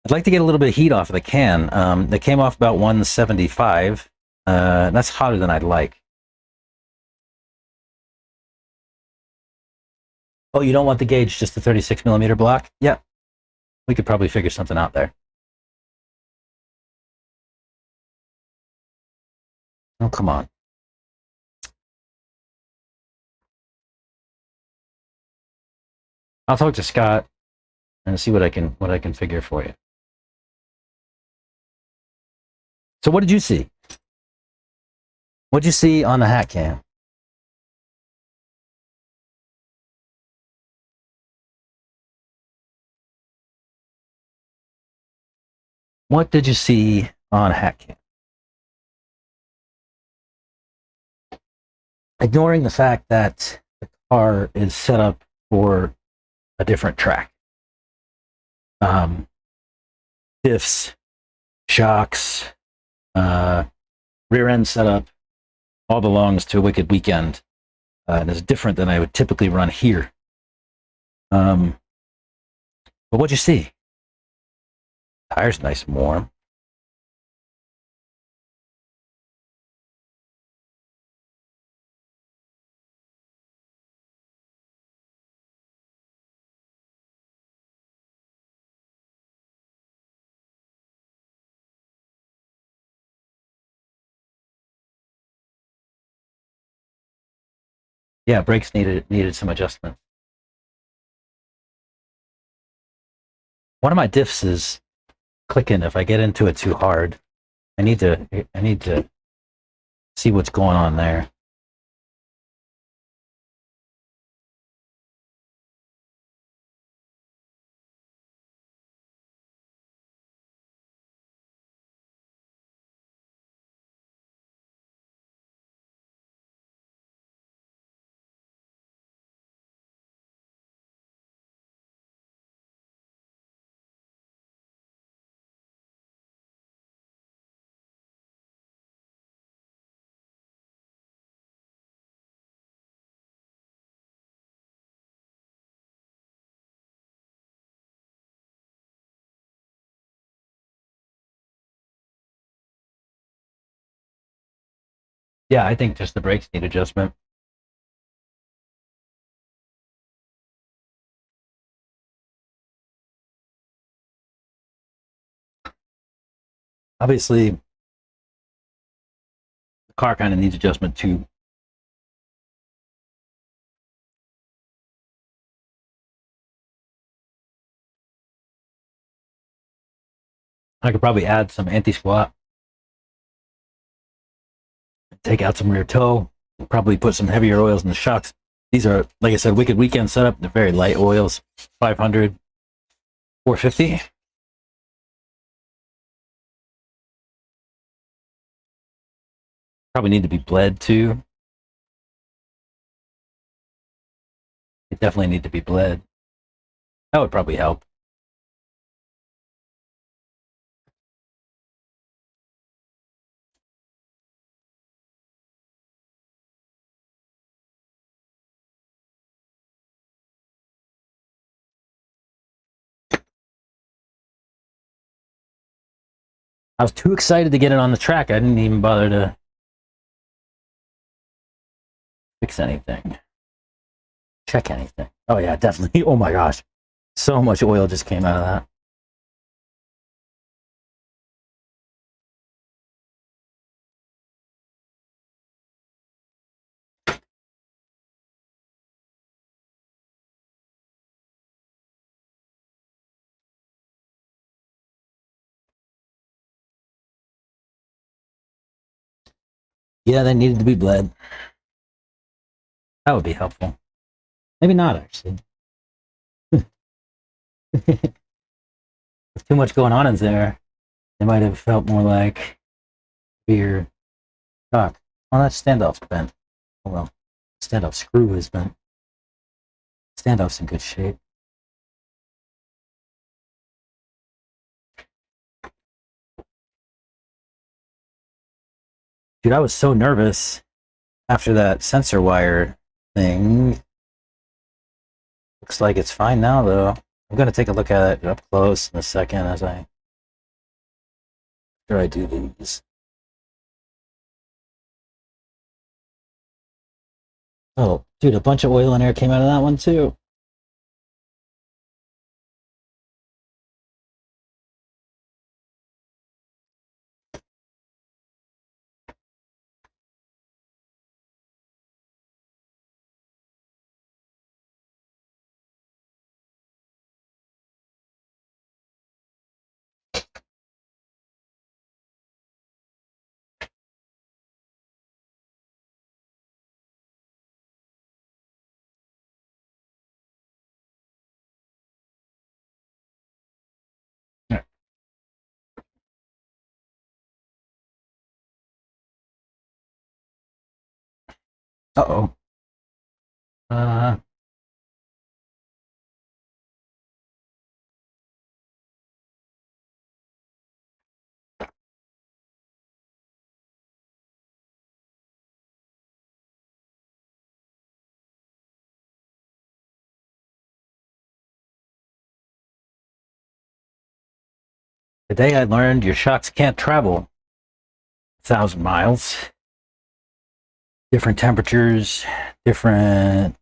I'd like to get a little bit of heat off of the can. They came off about 175. That's hotter than I'd like. Oh, you don't want the gauge, just the 36 millimeter block? Yeah, we could probably figure something out there. Oh, come on. I'll talk to Scott and see what I can figure for you. So what did you see? What did you see on the hat cam? What did you see on hat cam? Ignoring the fact that the car is set up for a different track. Diffs, shocks, rear end setup, all belongs to a Wicked Weekend. And is different than I would typically run here. But what'd you see? Tires nice and warm. Yeah, brakes needed some adjustment. One of my diffs is clicking if I get into it too hard. I need to see what's going on there. Yeah, I think just the brakes need adjustment. Obviously, the car kind of needs adjustment too. I could probably add some anti-squat, take out some rear toe, probably put some heavier oils in the shocks. These are, like I said, Wicked Weekend setup. They're very light oils, 500, 450. Probably need to be bled too. They definitely need to be bled. That would probably help. I was too excited to get it on the track. I didn't even bother to fix anything, check anything. Oh yeah, definitely. Oh my gosh, so much oil just came out of that. Yeah, they needed to be bled. That would be helpful. Maybe not, actually. With too much going on in there, they might have felt more like beer talk. Well, that standoff's bent. Oh well. Standoff screw has been. Standoff's in good shape. Dude, I was so nervous after that sensor wire thing. Looks like it's fine now, though. I'm going to take a look at it up close in a second as I do these. Oh, dude, a bunch of oil and air came out of that one, too. Uh-oh. Today I learned your shocks can't travel 1,000 miles. Different temperatures, different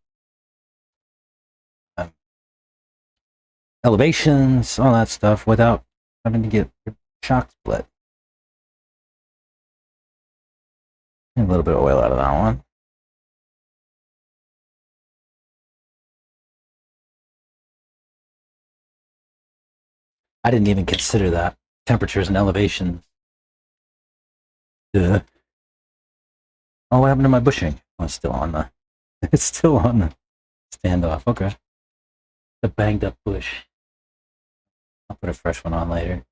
elevations, all that stuff without having to get your shock split. A little bit of oil out of that one. I didn't even consider that. Temperatures and elevations. Duh. Oh, what happened to my bushing? Oh, it's still on the. It's still on the standoff. Okay. The banged up bush. I'll put a fresh one on later.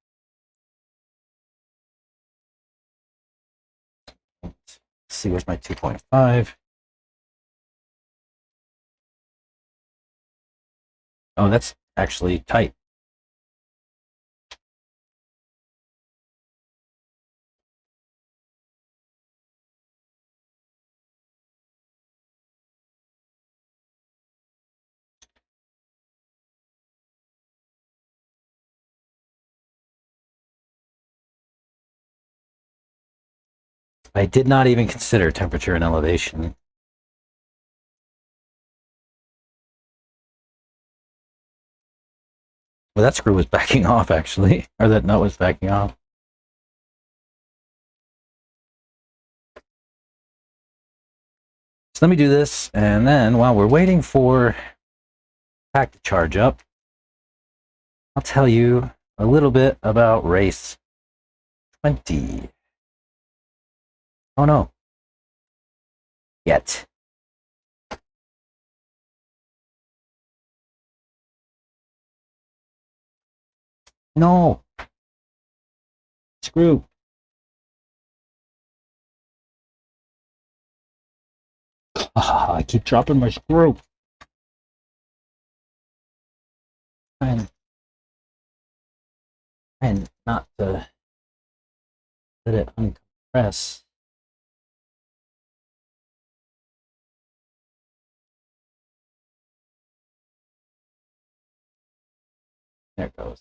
Let's see, where's my 2.5? Oh, that's actually tight. I did not even consider temperature and elevation. Well, that screw was backing off, actually. Or that nut was backing off. So let me do this, and then while we're waiting for pack to charge up, I'll tell you a little bit about race 20. Oh no. Yet. No. Screw. I keep dropping my screw. And not to let it uncompress. There it goes.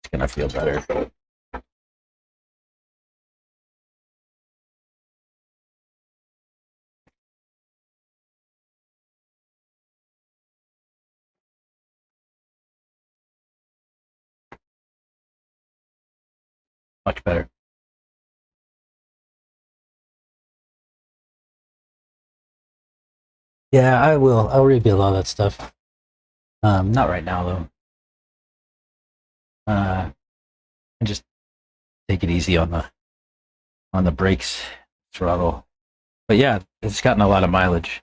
It's gonna feel better. Much better. Yeah, I will. I'll rebuild all that stuff. Not right now though. and just take it easy on the brakes, throttle. But yeah, it's gotten a lot of mileage.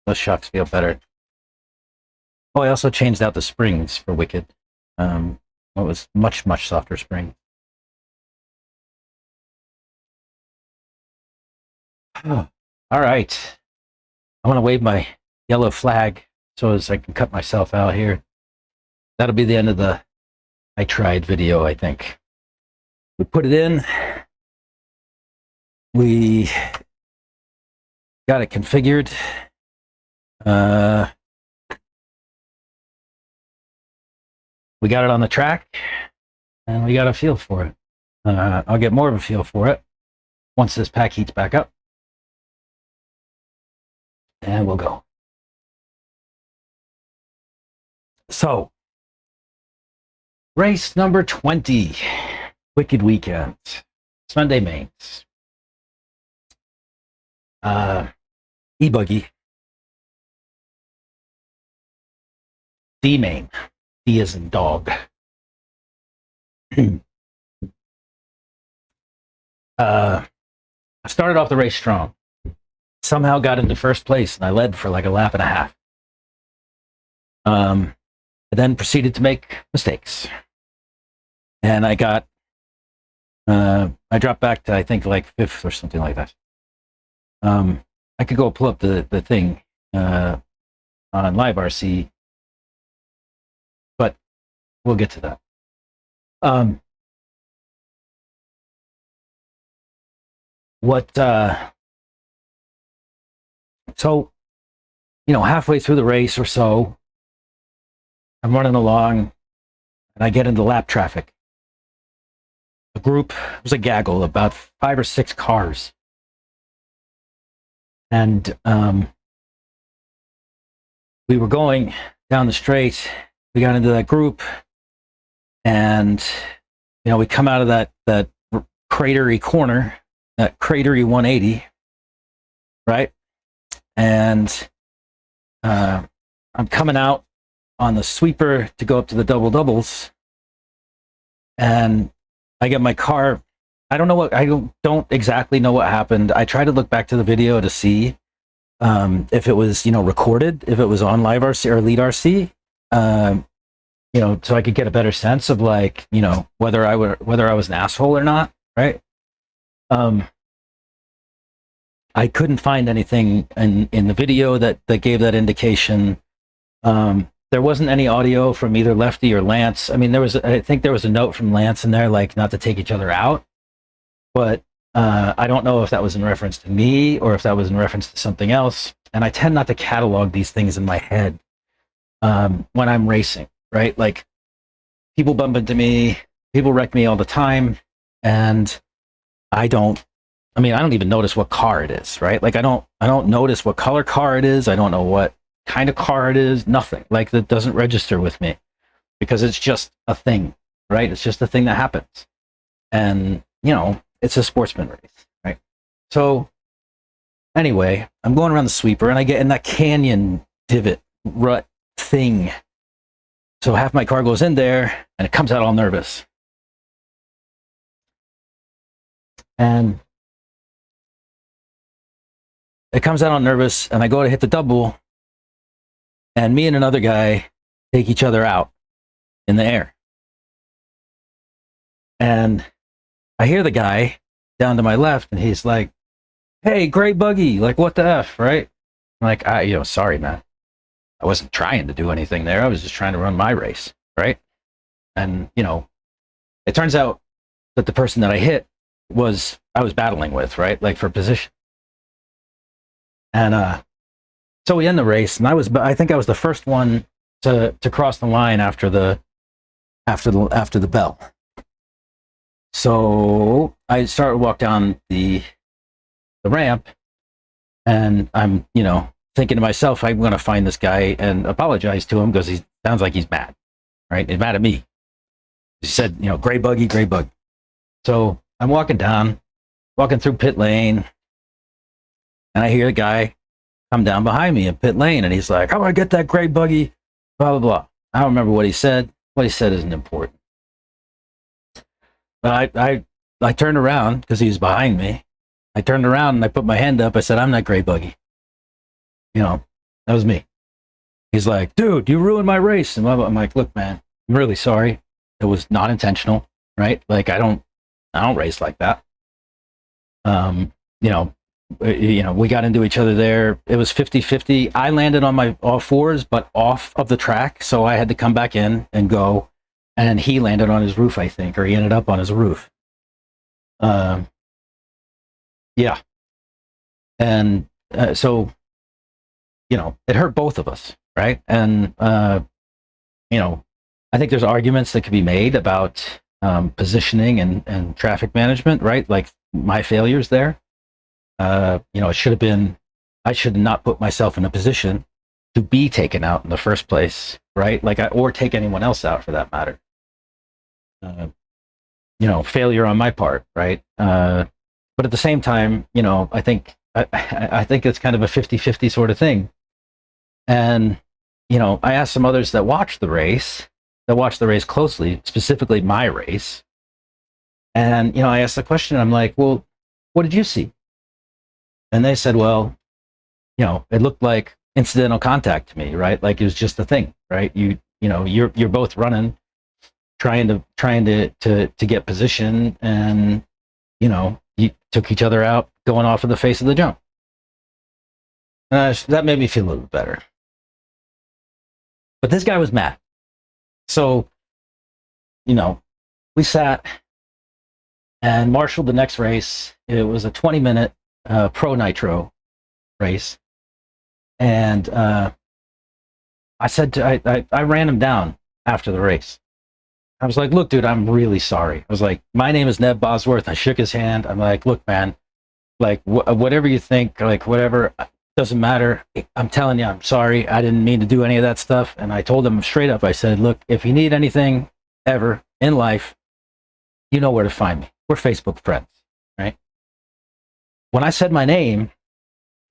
Those shocks feel better. Oh, I also changed out the springs for Wicked. It was much softer spring. All right, I want to wave my yellow flag so as I can cut myself out here. That'll be the end of the Nitride video, I think. We put it in. We got it configured. We got it on the track, and we got a feel for it. I'll get more of a feel for it once this pack heats back up. And we'll go. So, race number 20, Wicked Weekend, Sunday mains. E-buggy. D main. D as in dog. I started off the race strong. Somehow got into first place, and I led for like a lap and a half. I then proceeded to make mistakes, and I dropped back to, I think, like fifth or something like that. I could go pull up the thing on Live RC, but we'll get to that. So, halfway through the race or so, I'm running along, and I get into lap traffic. A group, it was a gaggle, about 5 or 6 cars. And we were going down the straight. We got into that group, and we come out of that cratery corner, that cratery 180, right? And I'm coming out on the sweeper to go up to the double doubles, and I get my car. I don't exactly know what happened. I tried to look back to the video to see if it was recorded, if it was on Live RC or Lead RC, so I could get a better sense of whether I was an asshole or not, right? I couldn't find anything in the video that gave that indication. There wasn't any audio from either Lefty or Lance. I mean, I think there was a note from Lance in there, not to take each other out. But I don't know if that was in reference to me or if that was in reference to something else. And I tend not to catalog these things in my head when I'm racing, right? Like, people bump into me, people wreck me all the time, and I don't even notice what car it is, right? Like, I don't notice what color car it is. I don't know what kind of car it is. Nothing. Like, that doesn't register with me because it's just a thing, right? It's just a thing that happens. And, it's a sportsman race, right? So anyway, I'm going around the sweeper, and I get in that canyon divot rut thing. So half my car goes in there, and it comes out all nervous. And it comes out all nervous, and I go to hit the double, and me and another guy take each other out in the air. And I hear the guy down to my left, and he's like, "Hey, gray buggy, like, what the F," right? I'm like, sorry, man. I wasn't trying to do anything there. I was just trying to run my race, right? And, it turns out that the person that I hit I was battling with, right? Like, for position. And so we end the race, and I think I was the first one to cross the line after the bell. So I started to walk down the ramp, and I'm, thinking to myself, I'm going to find this guy and apologize to him because he sounds like he's mad, right? He's mad at me. He said, gray buggy, gray bug. So I'm walking through pit lane, and I hear the guy come down behind me in pit lane, and he's like, "How do I get that gray buggy?" Blah, blah, blah. I don't remember what he said. What he said isn't important. But I turned around because he was behind me. I turned around and I put my hand up. I said, "I'm not Gray Buggy." You know, that was me. He's like, "Dude, you ruined my race." And I'm like, "Look, man, I'm really sorry. It was not intentional, right? Like, I don't race like that." You know, we got into each other there. It was 50-50. I landed on my all fours, but off of the track. So I had to come back in and go. And he landed on his roof, I think, or he ended up on his roof. Yeah. And so, it hurt both of us, right? And, I think there's arguments that could be made about positioning and traffic management, right? Like my failures there. It should have been, I should not put myself in a position to be taken out in the first place, right? Like, or take anyone else out for that matter. Failure on my part, right? But at the same time, I think it's kind of a 50-50 sort of thing. And, I asked some others that watched the race closely, specifically my race. And, I asked the question, I'm like, well, what did you see? And they said, well, it looked like incidental contact to me, right? Like it was just a thing, right? You're both running, trying to get position, and you took each other out going off of the face of the jump. That made me feel a little better. But this guy was mad. So, we sat and marshaled the next race. It was a 20-minute pro nitro race. And I said I ran him down after the race. I was like, "Look, dude, I'm really sorry." I was like, "My name is Neb Bosworth." I shook his hand. I'm like, "Look, man, like whatever you think, like whatever, doesn't matter. I'm telling you, I'm sorry. I didn't mean to do any of that stuff." And I told him straight up, I said, "Look, if you need anything ever in life, you know where to find me. We're Facebook friends, right?" When I said my name,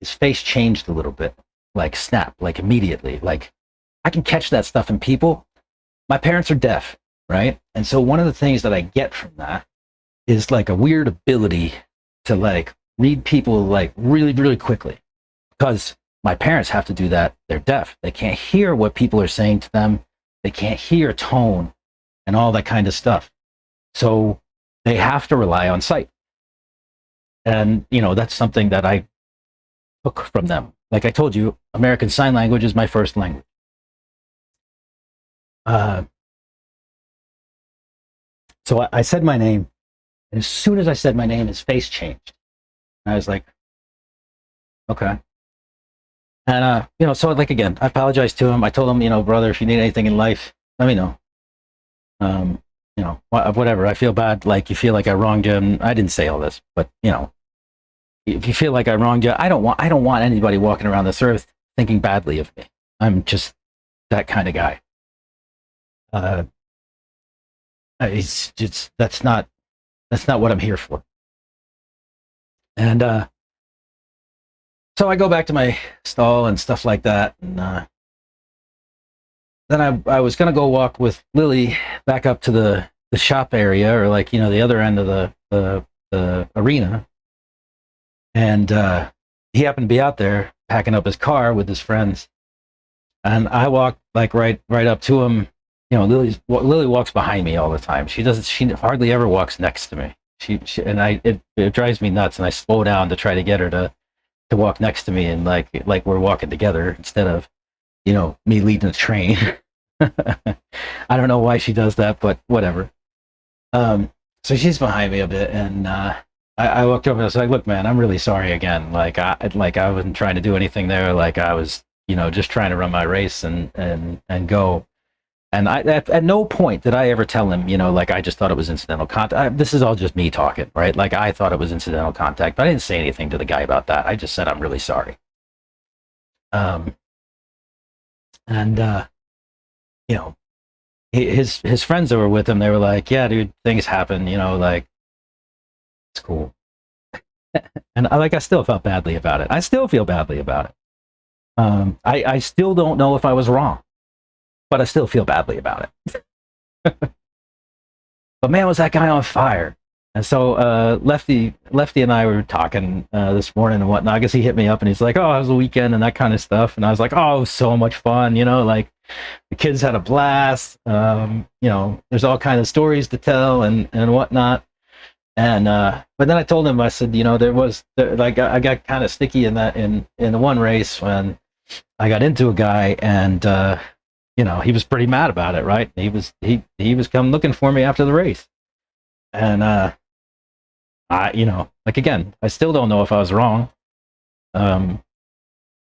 his face changed a little bit, like snap, like immediately. Like, I can catch that stuff in people. My parents are deaf, right? And so one of the things that I get from that is like a weird ability to like read people like really, really quickly, because my parents have to do that. They're deaf. They can't hear what people are saying to them. They can't hear tone and all that kind of stuff. So they have to rely on sight. And, that's something that I took from them. Like I told you, American Sign Language is my first language. So I said my name, and as soon as I said my name, his face changed. And I was like, okay. And, so like, again, I apologized to him. I told him, "Brother, if you need anything in life, let me know. Whatever. I feel bad. Like you feel like I wronged you." And I didn't say all this, but, if you feel like I wronged you, I don't want anybody walking around this earth thinking badly of me. I'm just that kind of guy. It's just, that's not what I'm here for. And so I go back to my stall and stuff like that, and then I was gonna go walk with Lily back up to the shop area, or like the other end of the arena, and he happened to be out there packing up his car with his friends, and I walked like right up to him. Lily walks behind me all the time. She hardly ever walks next to me. It drives me nuts, and I slow down to try to get her to walk next to me, and like we're walking together instead of me leading the train. I don't know why she does that, but whatever. So she's behind me a bit, and I walked over and I was like, "Look, man, I'm really sorry again. Like I wasn't trying to do anything there. Like I was just trying to run my race and go." And at no point did I ever tell him, like I just thought it was incidental contact. This is all just me talking, right? Like I thought it was incidental contact, but I didn't say anything to the guy about that. I just said, "I'm really sorry." His friends that were with him, they were like, "Yeah, dude, things happen, like it's cool." And I still felt badly about it. I still feel badly about it. I still don't know if I was wrong. but I still feel badly about it. But man, was that guy on fire. And so Lefty and I were talking this morning and whatnot. I guess he hit me up and he's like, "Oh, it was a weekend and that kind of stuff." And I was like, "Oh, it was so much fun, like the kids had a blast. There's all kinds of stories to tell and whatnot." And but then I told him, I said, I got kind of sticky in the one race when I got into a guy and he was pretty mad about it, right? He was come looking for me after the race, and again, I still don't know if I was wrong.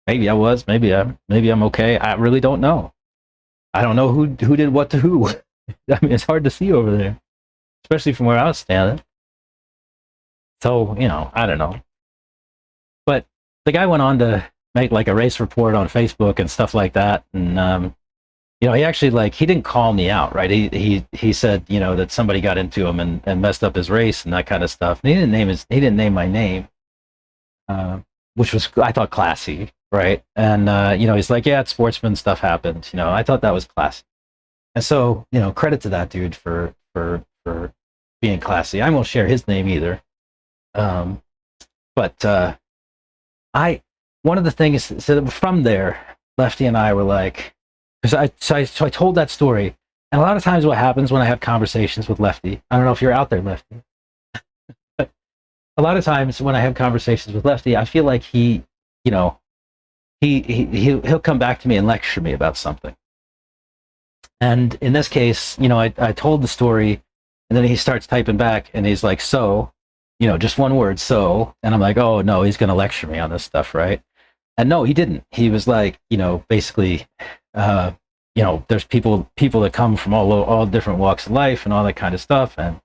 Maybe I was, maybe I'm okay. I really don't know. I don't know who did what to who. I mean, it's hard to see over there, especially from where I was standing. So, I don't know. But the guy went on to make like a race report on Facebook and stuff like that. And, he actually he didn't call me out, right? He said, that somebody got into him and messed up his race and that kind of stuff. And he didn't name my name, which was, I thought, classy, right? And, he's like, yeah, it's sportsman, stuff happened. I thought that was classy. And so, credit to that dude for being classy. I won't share his name either. But one of the things, so from there, Lefty and I were like, because I told that story, and a lot of times what happens when I have conversations with Lefty, I don't know if you're out there, Lefty, but a lot of times when I have conversations with Lefty, I feel like he'll come back to me and lecture me about something. And in this case, I told the story, and then he starts typing back, and he's like, "So," just one word, "so," and I'm like, "Oh no, he's going to lecture me on this stuff, right?" And no, he didn't. He was like, basically, there's people that come from all different walks of life and all that kind of stuff, and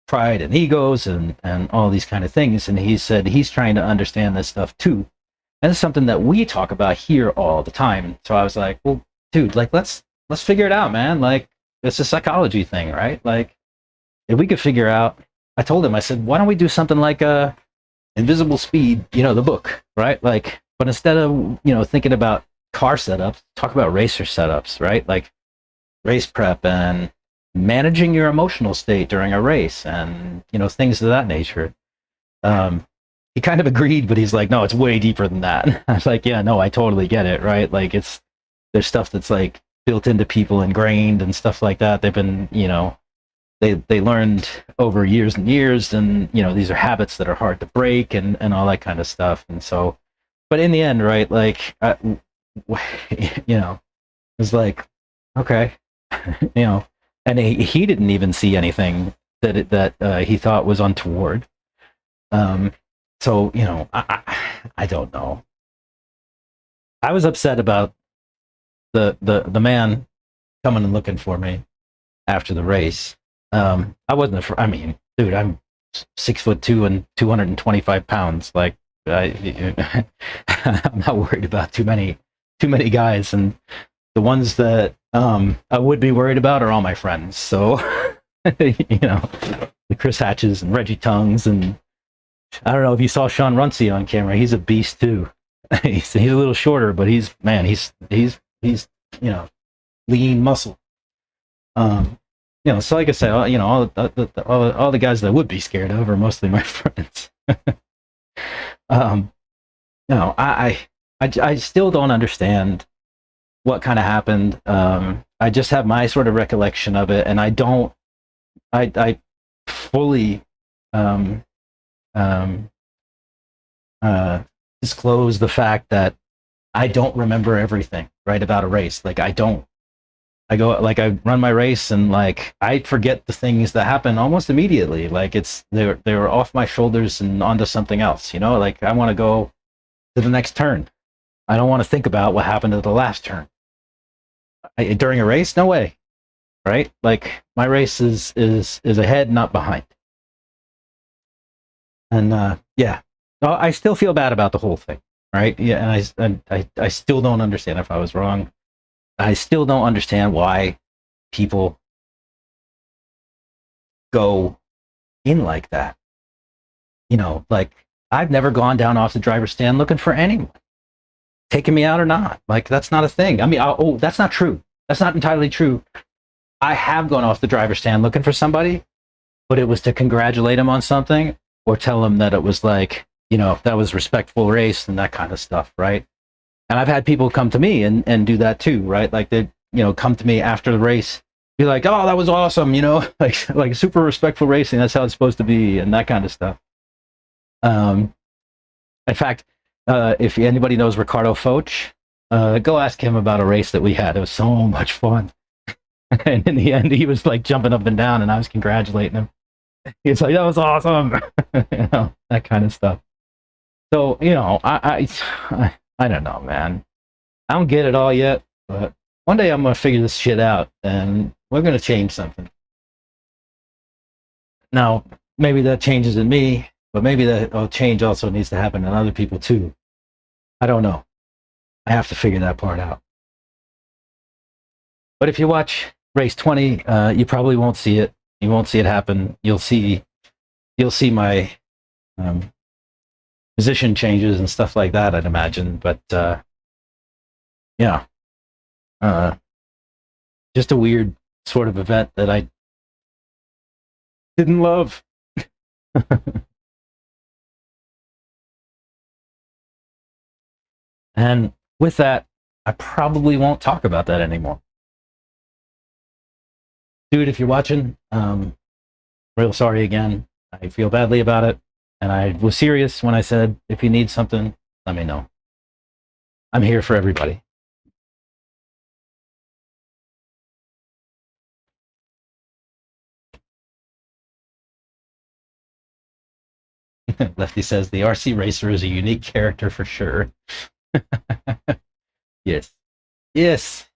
pride and egos and all these kind of things. And he said he's trying to understand this stuff too, and it's something that we talk about here all the time. So I was like, well, dude, let's figure it out, man. Like, it's a psychology thing, right? Like, if we could figure out, I told him, I said, why don't we do something like Invisible Speed, the book, right? Like, but instead of, thinking about car setups, talk about racer setups, right? Like race prep and managing your emotional state during a race and, things of that nature. He kind of agreed, but he's like, no, it's way deeper than that. I was like, yeah, no, I totally get it, right? Like, there's stuff that's like built into people, ingrained and stuff like that. They've been, they learned over years and years, and these are habits that are hard to break and all that kind of stuff. And so, but in the end, right, like it's like, okay, and he didn't even see anything that he thought was untoward. So I don't know. I was upset about the man coming and looking for me after the race. I wasn't. I mean, dude, I'm 6'2" and 225 pounds. Like, I'm not worried about too many guys, and the ones that I would be worried about are all my friends. So, the Chris Hatches and Reggie Tongues, and I don't know if you saw Sean Runcie on camera. He's a beast too. he's a little shorter, but he's lean muscle. So like I said, all the guys that I would be scared of are mostly my friends. I still don't understand what kind of happened. I just have my sort of recollection of it, and I fully disclose the fact that I don't remember everything, right, about a race. Like, I run my race, and like I forget the things that happen almost immediately. Like, they were off my shoulders and onto something else. Like, I want to go to the next turn. I don't want to think about what happened at the last turn. During a race, no way, right? Like, my race is ahead, not behind. And yeah, I still feel bad about the whole thing, right? Yeah, and I still don't understand if I was wrong. I still don't understand why people go in like that. Like, I've never gone down off the driver's stand looking for anyone, taking me out or not. Like, that's not a thing. I mean, that's not true. That's not entirely true. I have gone off the driver's stand looking for somebody, but it was to congratulate him on something or tell him that it was like, that was respectful race and that kind of stuff, right? And I've had people come to me and do that too, right? Like they, come to me after the race, be like, "Oh, that was awesome," like super respectful racing. That's how it's supposed to be, and that kind of stuff. In fact, if anybody knows Ricardo Foch, go ask him about a race that we had. It was so much fun. And in the end, he was like jumping up and down, and I was congratulating him. He's like, "That was awesome," that kind of stuff. So, I don't know, man. I don't get it all yet, but one day I'm gonna figure this shit out, and we're gonna change something. Now, maybe that changes in me, but maybe that change also needs to happen in other people too. I don't know. I have to figure that part out. But if you watch race 20, you probably won't see it. You won't see it happen. You'll see my position changes and stuff like that, I'd imagine. But yeah, just a weird sort of event that I didn't love. And with that, I probably won't talk about that anymore. Dude, if you're watching, real sorry again. I feel badly about it. And I was serious when I said, if you need something, let me know. I'm here for everybody. Lefty says, the RC Racer is a unique character for sure. Yes. Yes.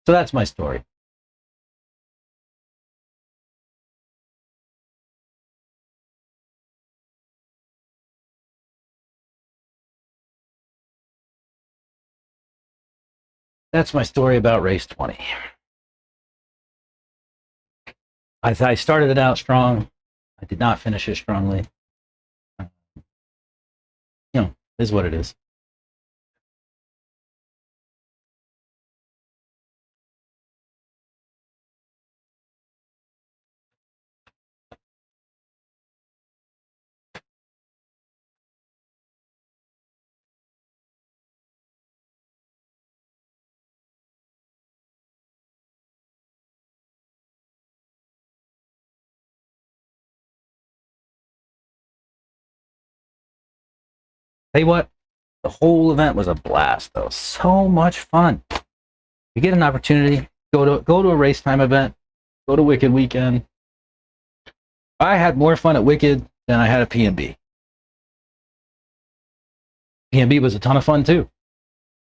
So that's my story. That's my story about race 20. I started it out strong. I did not finish it strongly. Is what it is. Tell you what, the whole event was a blast, though. So much fun. You get an opportunity, go to a race time event, go to Wicked Weekend. I had more fun at Wicked than I had at PNB. PNB was a ton of fun too.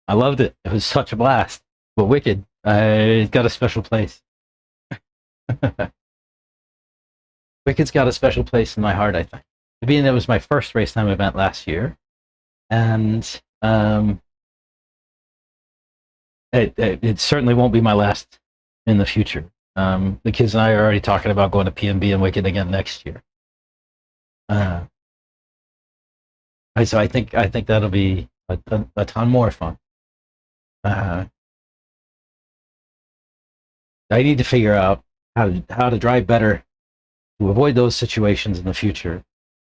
I loved it. It was such a blast. But Wicked, it got a special place. Wicked's got a special place in my heart, I think. Being it was my first race time event last year, and it certainly won't be my last in the future. The kids and I are already talking about going to PNB and Wicked again next year. So I think that'll be a ton more fun. I need to figure out how to drive better to avoid those situations in the future.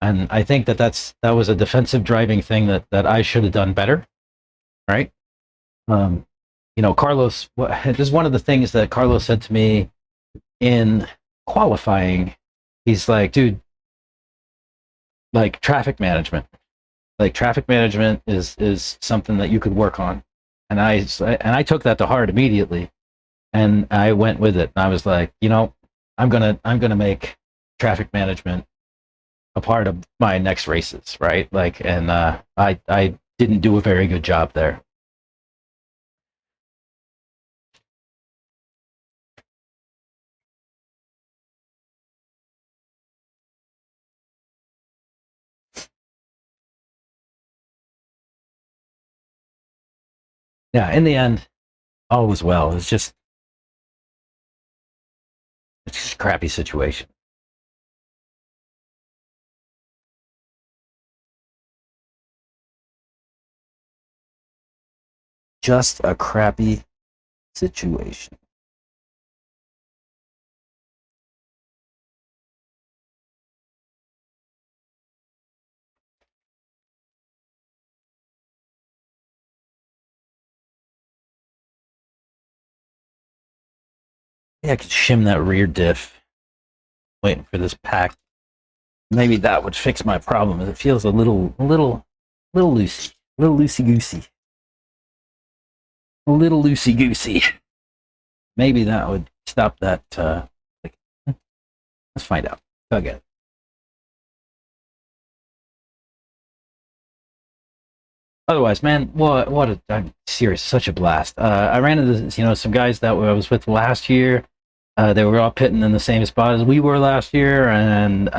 And I think that was a defensive driving thing that I should have done better, right? Carlos, this is one of the things that Carlos said to me in qualifying. He's like, dude, like traffic management is something that you could work on. And I took that to heart immediately, and I went with it. And I was like, I'm gonna make traffic management a part of my next races, right? Like, and I didn't do a very good job there. Yeah, in the end, all was well. It's just a crappy situation. just a crappy situation. Yeah, I could shim that rear diff. Waiting for this pack. Maybe that would fix my problem. It feels a little loosey, a little loosey goosey, a little loosey goosey. Maybe that would stop that. Let's find out. Okay. Otherwise, man, what a, I'm serious, such a blast. I ran into some guys that I was with last year. They were all pitting in the same spot as we were last year, and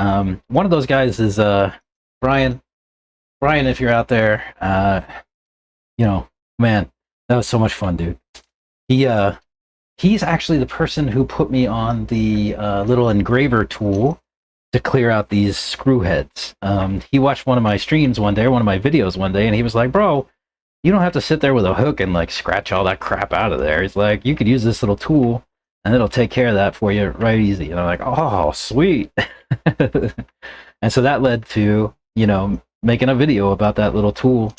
one of those guys is Brian. Brian, if you're out there, man, that was so much fun, dude. He's actually the person who put me on the little engraver tool to clear out these screw heads. He watched one of my streams one day, one of my videos one day, and he was like, bro, you don't have to sit there with a hook and like scratch all that crap out of there. He's like, you could use this little tool and it'll take care of that for you right easy. And I'm like, oh, sweet. And so that led to, making a video about that little tool,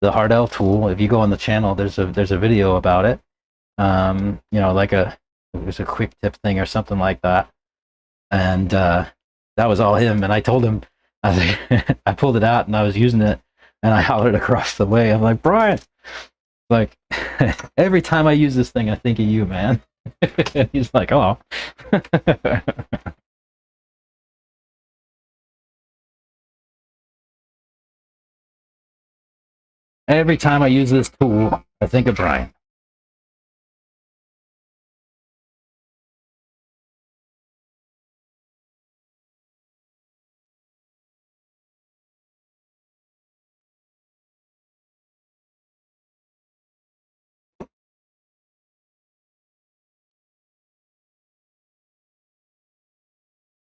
the Hardell tool. If you go on the channel, there's a video about it. It was a quick tip thing or something like that. And that was all him. And I told him, I pulled it out and I was using it, and I hollered across the way. I'm like, Brian, like, every time I use this thing, I think of you, man. He's like, oh. Every time I use this tool, I think of Brian.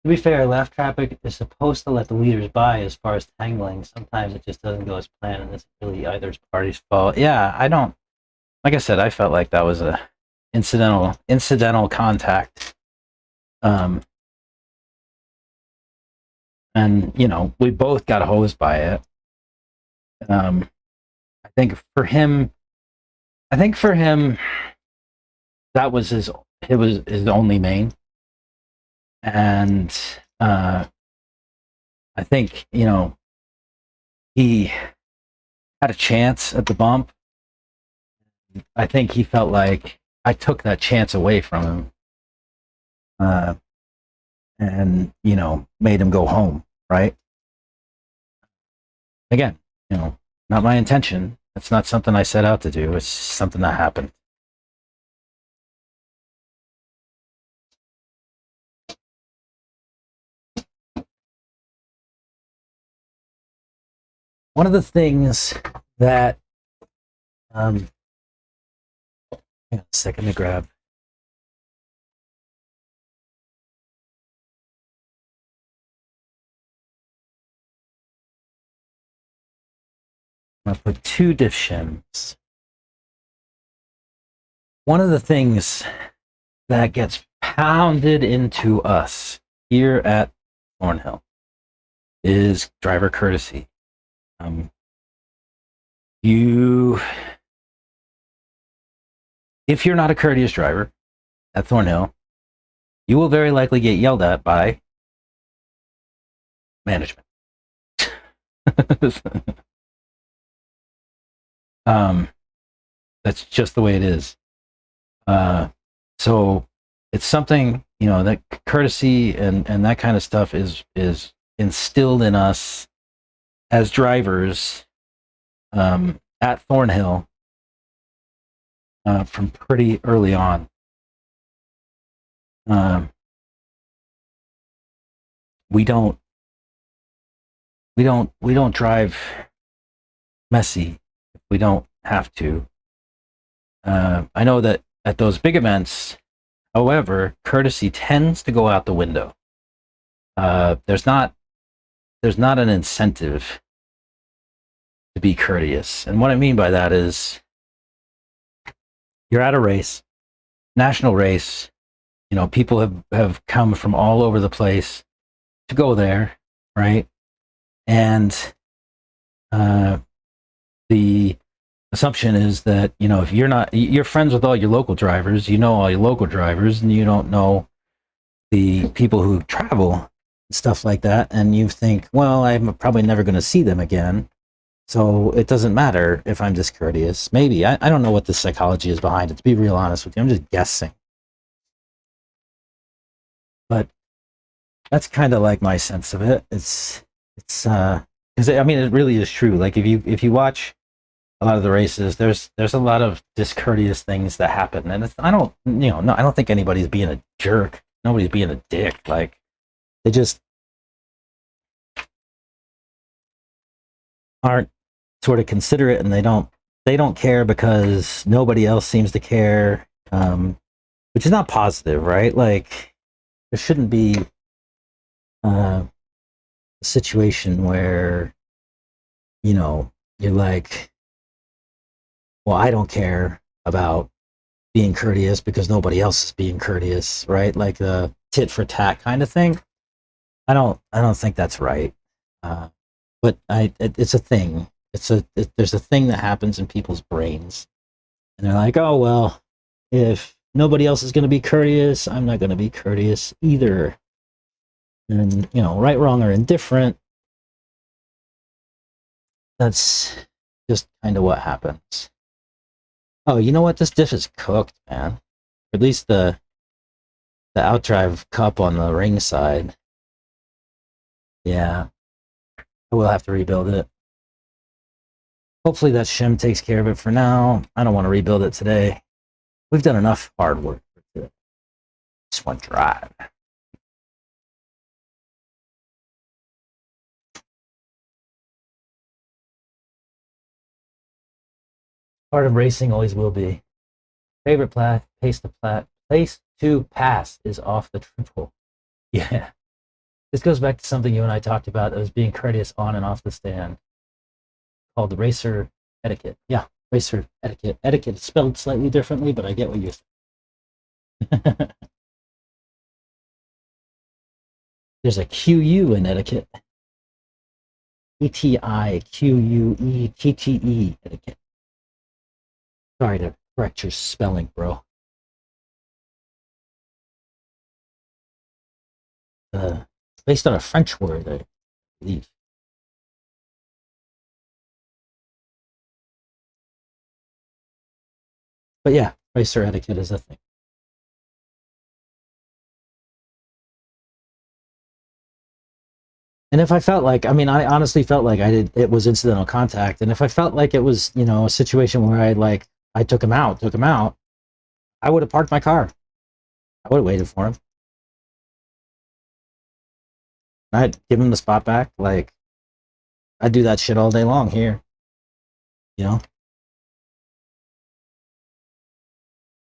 To be fair, left traffic is supposed to let the leaders by as far as tangling. Sometimes it just doesn't go as planned, and it's really either party's fault. Yeah, I don't. Like I said, I felt like that was a incidental contact. And we both got hosed by it. I think for him, that was his only main. And I think he had a chance at the bump. I think he felt like I took that chance away from him, and made him go home. Right? Again, not my intention. It's not something I set out to do. It's something that happened. One of the things that hang on a second to grab. I'm going to put 2 diff shims. One of the things that gets pounded into us here at Thornhill is driver courtesy. If you're not a courteous driver at Thornhill, you will very likely get yelled at by management. That's just the way it is. So it's something, that courtesy and that kind of stuff is instilled in us as drivers at Thornhill from pretty early on. We don't drive messy if we don't have to. I know that at those big events, however, courtesy tends to go out the window. There's not an incentive to be courteous. And what I mean by that is you're at a race, national race. You know, people have come from all over the place to go there, right? And the assumption is that, you know, if you're friends with all your local drivers, you know all your local drivers, and you don't know the people who travel and stuff like that, and you think, well, I'm probably never going to see them again, so it doesn't matter if I'm discourteous. Maybe. I don't know what the psychology is behind it, to be real honest with you. I'm just guessing. But that's kind of like my sense of it. It's because I mean, it really is true. Like if you watch a lot of the races, there's a lot of discourteous things that happen, and I don't, you know, no, I don't think anybody's being a jerk. Nobody's being a dick. Like, they just aren't sort of considerate, and they don't care because nobody else seems to care, which is not positive, right? Like, there shouldn't be a situation where, you know, you're like, well, I don't care about being courteous because nobody else is being courteous, right? Like the tit for tat kind of thing. I don't think that's right. But it's a thing. There's a thing that happens in people's brains, and they're like, oh well, if nobody else is going to be courteous, I'm not going to be courteous either. And, you know, right, wrong, or indifferent, that's just kind of what happens. Oh, you know what? This diff is cooked, man. Or at least the outdrive cup on the ring side. Yeah, I will have to rebuild it. Hopefully that shim takes care of it for now. I don't want to rebuild it today. We've done enough hard work for today. Just one drive. Part of racing, always will be. Favorite place to pass is off the triple. Yeah. This goes back to something you and I talked about, that was being courteous on and off the stand, called the racer etiquette. Yeah, racer etiquette. Etiquette is spelled slightly differently, but I get what you're saying. There's a QU in etiquette. ETIQUETTE etiquette. Sorry to correct your spelling, bro. Based on a French word, I believe. But yeah, racer etiquette is a thing. And if I felt like, I mean, I honestly felt like it was incidental contact. And if I felt like it was, you know, a situation where I took him out, I would have parked my car. I would have waited for him. I'd give him the spot back. Like, I'd do that shit all day long here. You know?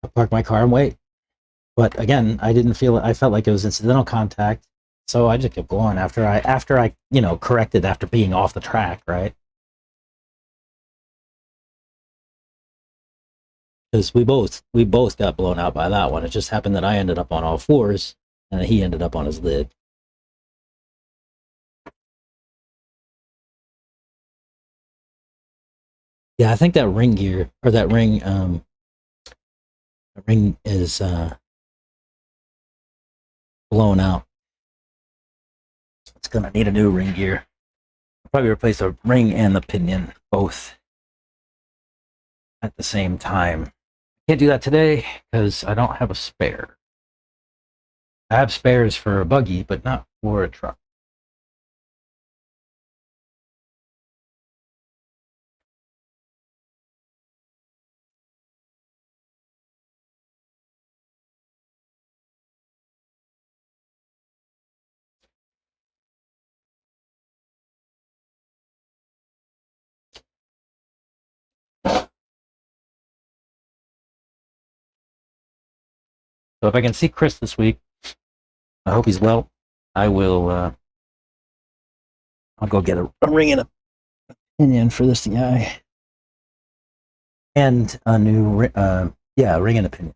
I'd park my car and wait. But again, I felt like it was incidental contact. So I just kept going after I, you know, corrected after being off the track, right? Because we both got blown out by that one. It just happened that I ended up on all fours and he ended up on his lid. Yeah, I think that ring gear, or that ring is blown out. It's gonna need a new ring gear. I'll probably replace the ring and the pinion both at the same time. Can't do that today because I don't have a spare. I have spares for a buggy, but not for a truck. So if I can see Chris this week, I hope he's well. I will. I'll go get a ring and a pinion for this guy, and a new Yeah, ring an opinion.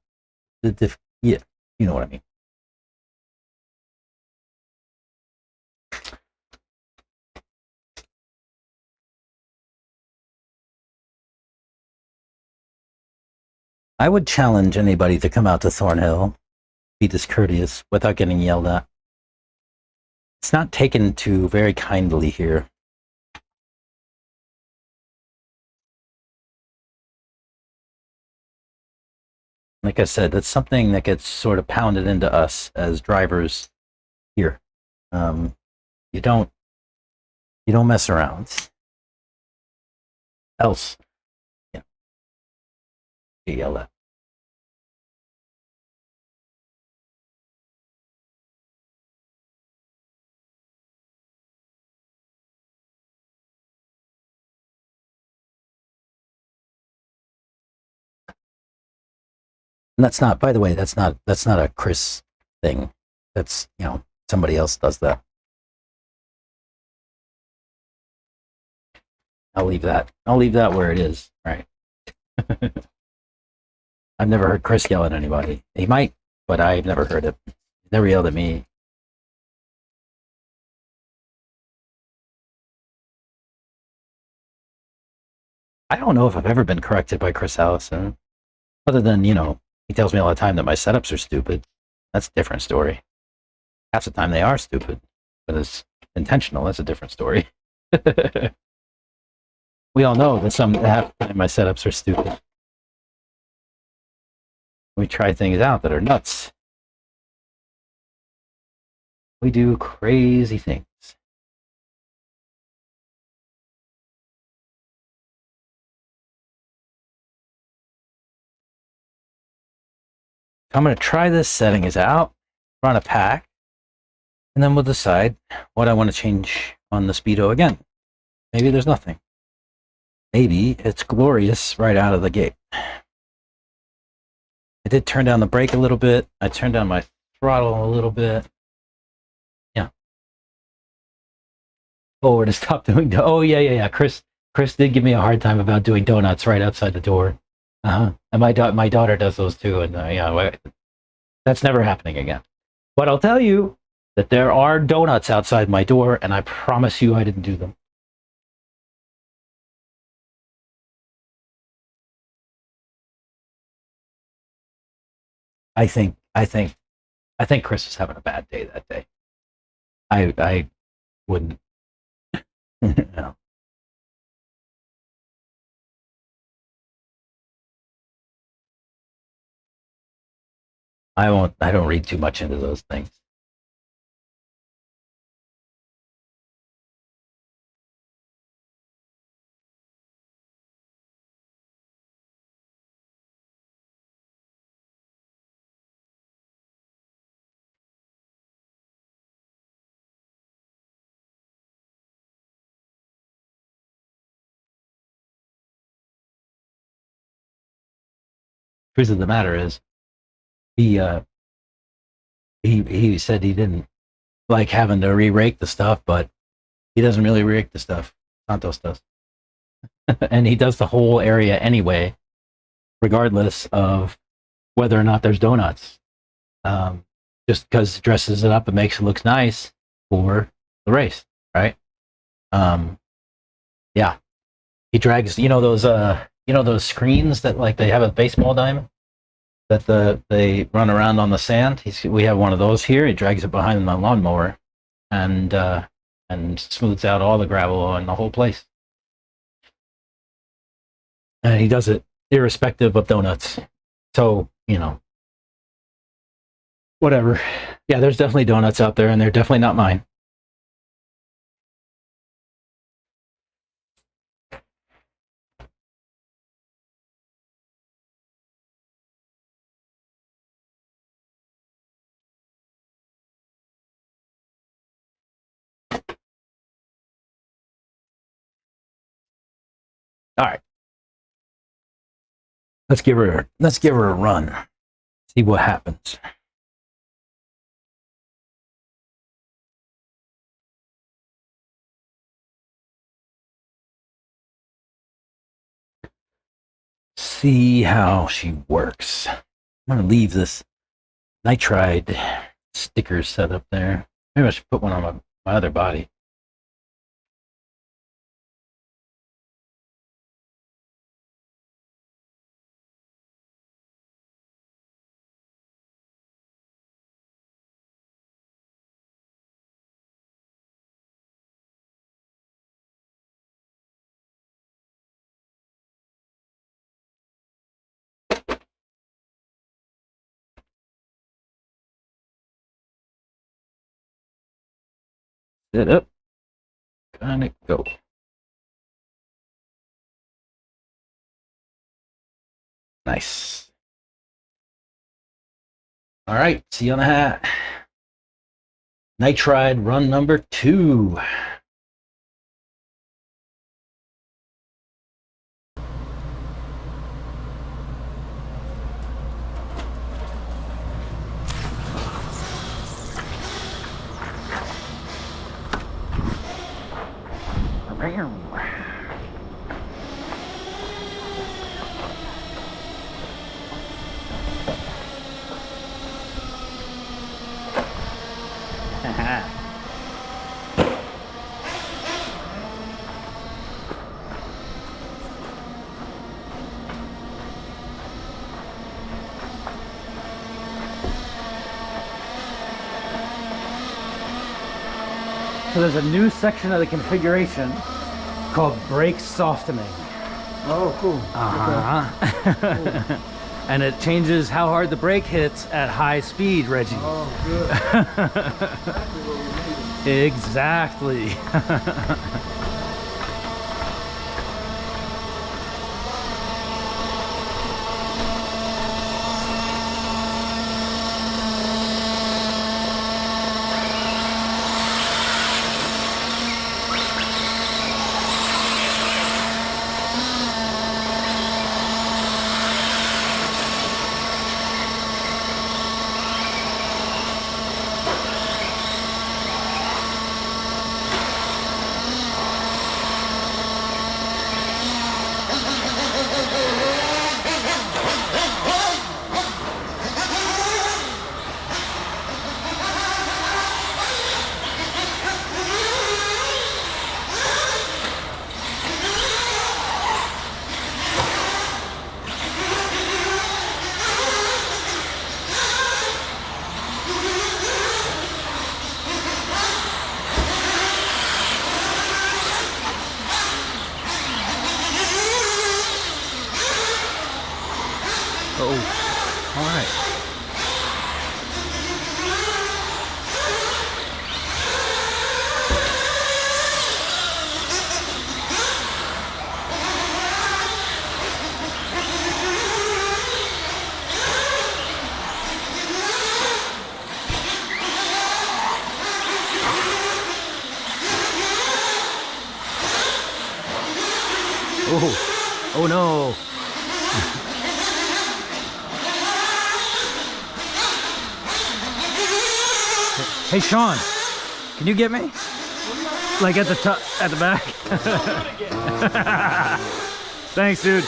Yeah, you know what I mean. I would challenge anybody to come out to Thornhill, be discourteous without getting yelled at. It's not taken to very kindly here. Like I said, that's something that gets sort of pounded into us as drivers here. You don't mess around. Else, yeah, you yell at. And that's not, by the way, that's not a Chris thing. That's, somebody else does that. I'll leave that where it is. Right. I've never heard Chris yell at anybody. He might, but I've never heard it. He never yelled at me. I don't know if I've ever been corrected by Chris Allison, other than, he tells me all the time that my setups are stupid. That's a different story. Half the time they are stupid, but it's intentional. That's a different story. We all know that half the time my setups are stupid. We try things out that are nuts. We do crazy things. I'm going to try this settings out, run a pack, and then we'll decide what I want to change on the speedo again. Maybe there's nothing. Maybe it's glorious right out of the gate. I did turn down the brake a little bit. I turned down my throttle a little bit. Yeah. Oh, we're to stop doing. Oh, yeah. Chris did give me a hard time about doing donuts right outside the door. And my daughter does those too. And that's never happening again. But I'll tell you that there are donuts outside my door, and I promise you I didn't do them. I think Chris was having a bad day that day. I wouldn't. No. I won't. I don't read too much into those things. Truth of the matter is, he he said he didn't like having to re-rake the stuff, but he doesn't really re-rake the stuff. Santos does, and he does the whole area anyway, regardless of whether or not there's donuts. Just because it dresses it up and makes it look nice for the race, right? Yeah, he drags. Those screens that like they have a baseball diamond that they run around on the sand. We have one of those here. He drags it behind the lawnmower, and smooths out all the gravel in the whole place. And he does it irrespective of donuts. So whatever. Yeah, there's definitely donuts out there, and they're definitely not mine. All right. Let's give her a run. See what happens. see how she works. I'm gonna leave this nitride sticker set up there. Maybe I should put one on my other body. Set up. Kind of go. Nice. All right, see you on the hat. Nitride run number 2. So there's a new section of the configuration called brake softening. Oh, cool. Uh-huh. And it changes how hard the brake hits at high speed, Reggie. Oh, good. Exactly what we needed. Exactly. Oh, all right. Oh, oh no. Hey Sean, can you get me? Like at the top, at the back? Thanks, dude.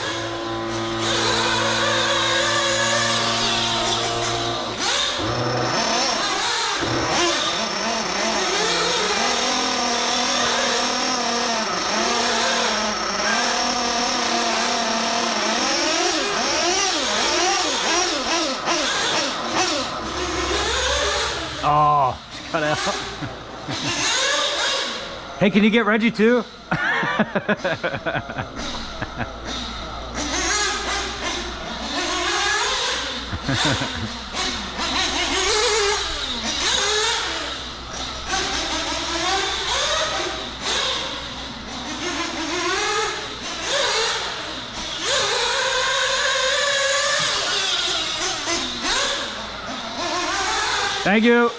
Oh, cut out. Hey, can you get Reggie too? Thank you.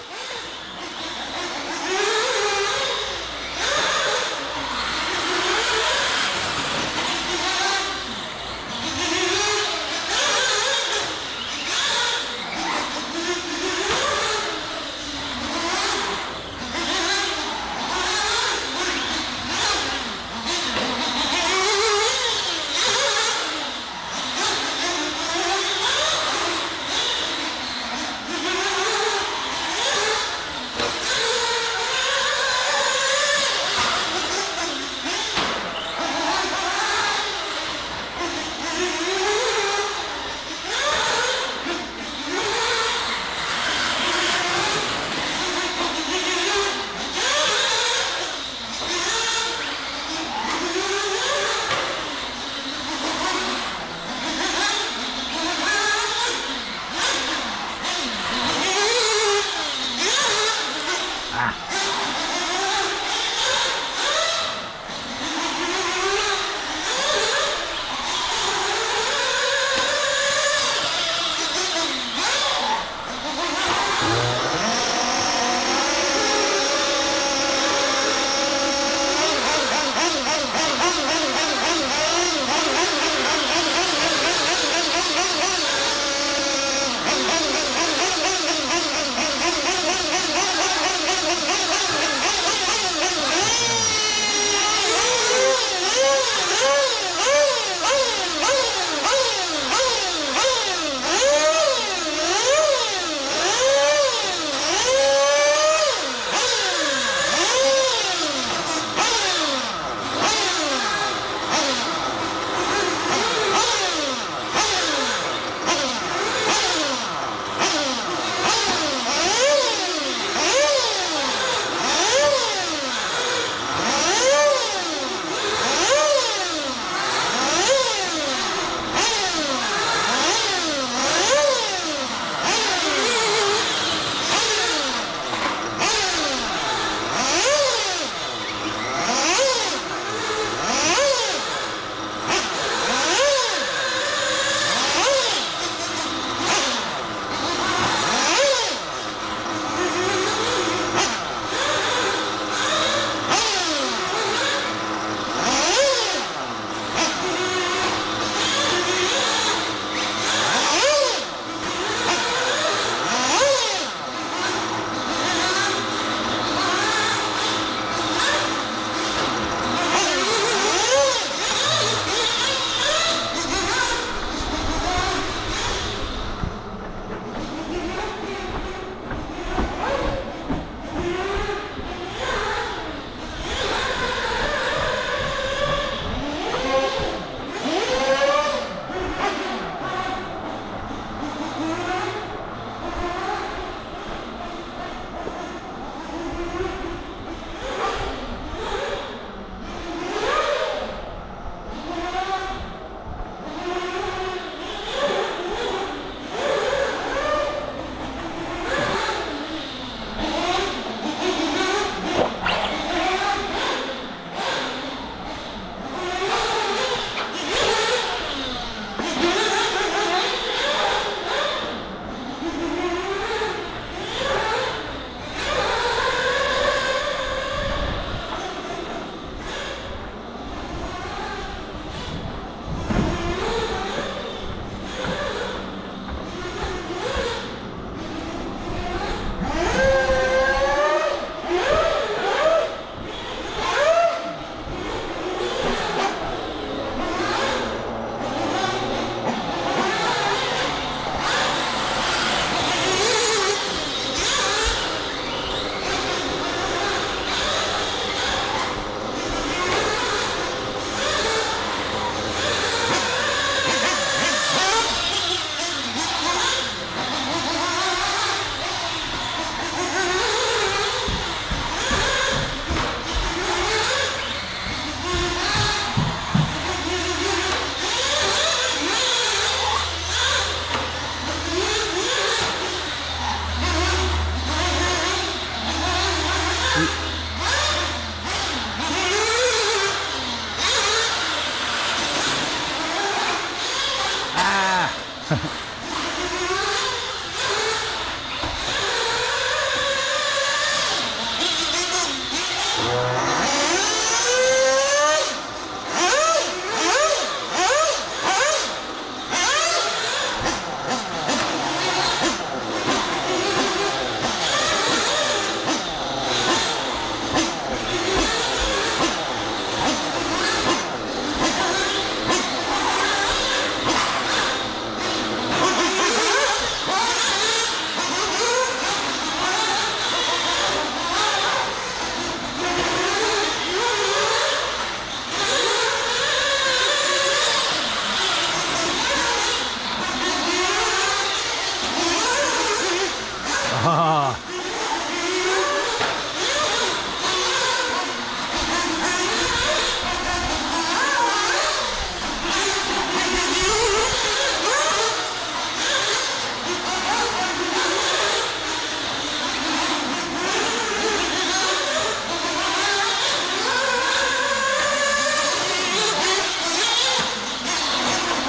Ah.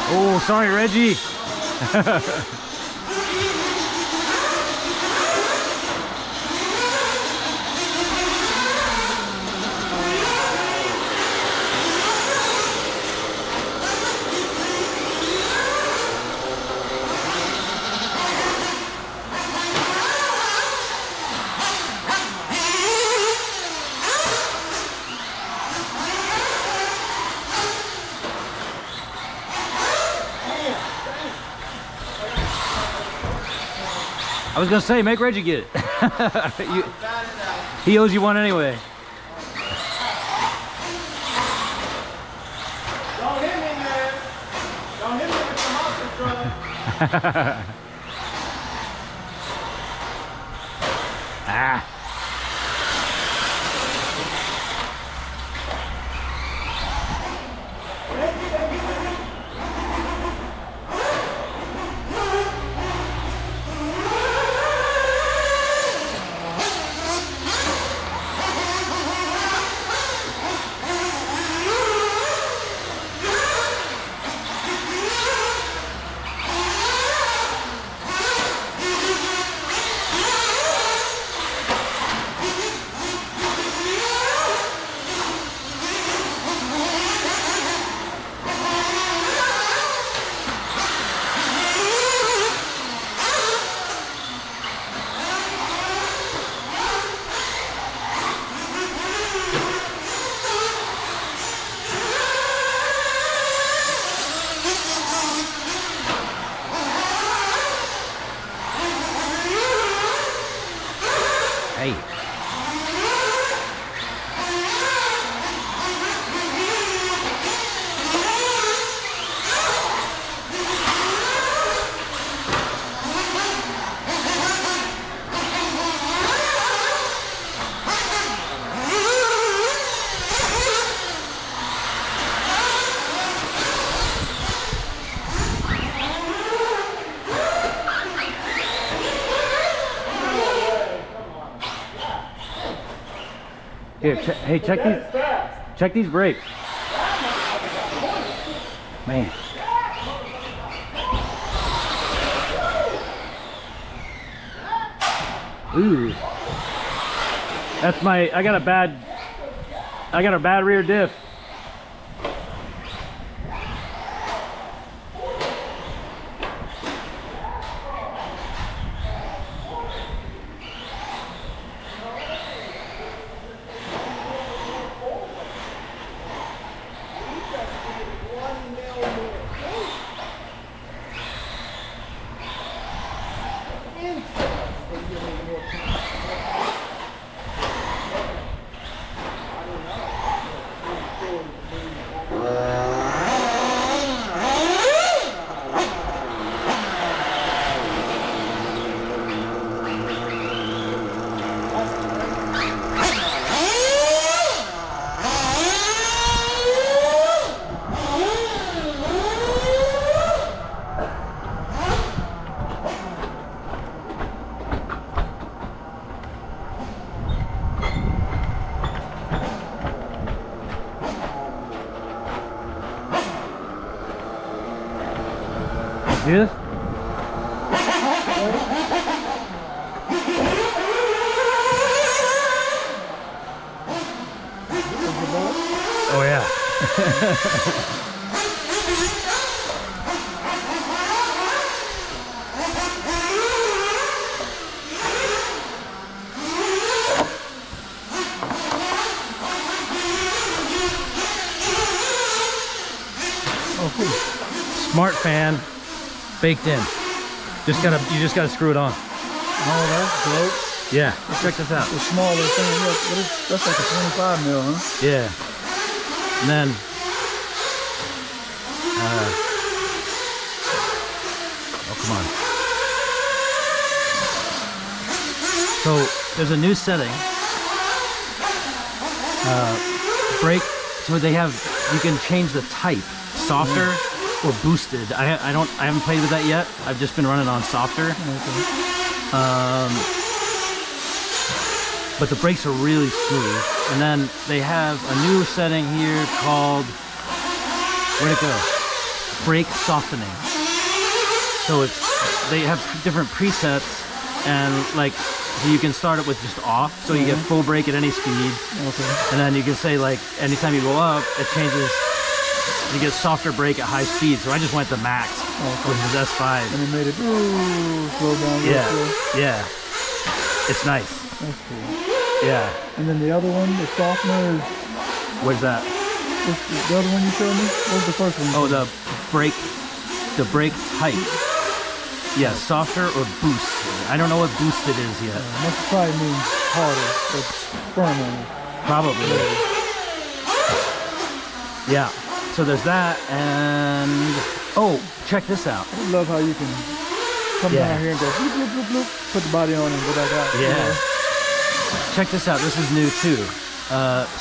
Oh, sorry, Reggie. I was gonna say, make Reggie get it. He owes you one anyway. Don't hit me, man. Don't hit me with the monster truck. Ah. Hey. Here, hey, check these brakes. Man. Ooh. That's my, I got a bad rear diff. See this? Oh yeah. Oh, cool. Smart fan, baked in. You just gotta screw it on. Oh, that's dope. Yeah. Check this out. The smaller thing. Yeah, that's like a 25 mil, huh? Yeah. And then oh, come on. So there's a new setting. Brake. So they have, you can change the type, softer or boosted. I haven't played with that yet. I've just been running on softer. Okay. But the brakes are really smooth. And then they have a new setting here called, where'd it go? Brake softening. So they have different presets, and like, so you can start it with just off, so you get full brake at any speed. Okay. And then you can say, like, anytime you go up, it changes, you get softer brake at high speed. So I just went to max, which is S5. And it made it slow down. Yeah, slow. yeah. It's nice. That's cool. Yeah. And then the other one, the softener, is What's that? what's the other one you showed me? What was the first one? Oh, the brake type. Yeah, softer or boost. I don't know what boosted is yet. Must probably mean harder, but firm on it. Probably. Yeah. So there's that, and oh, check this out. I love how you can come down here and go bloop, bloop, bloop, bloop, put the body on and go back out. Yeah. You know? Check this out. This is new too.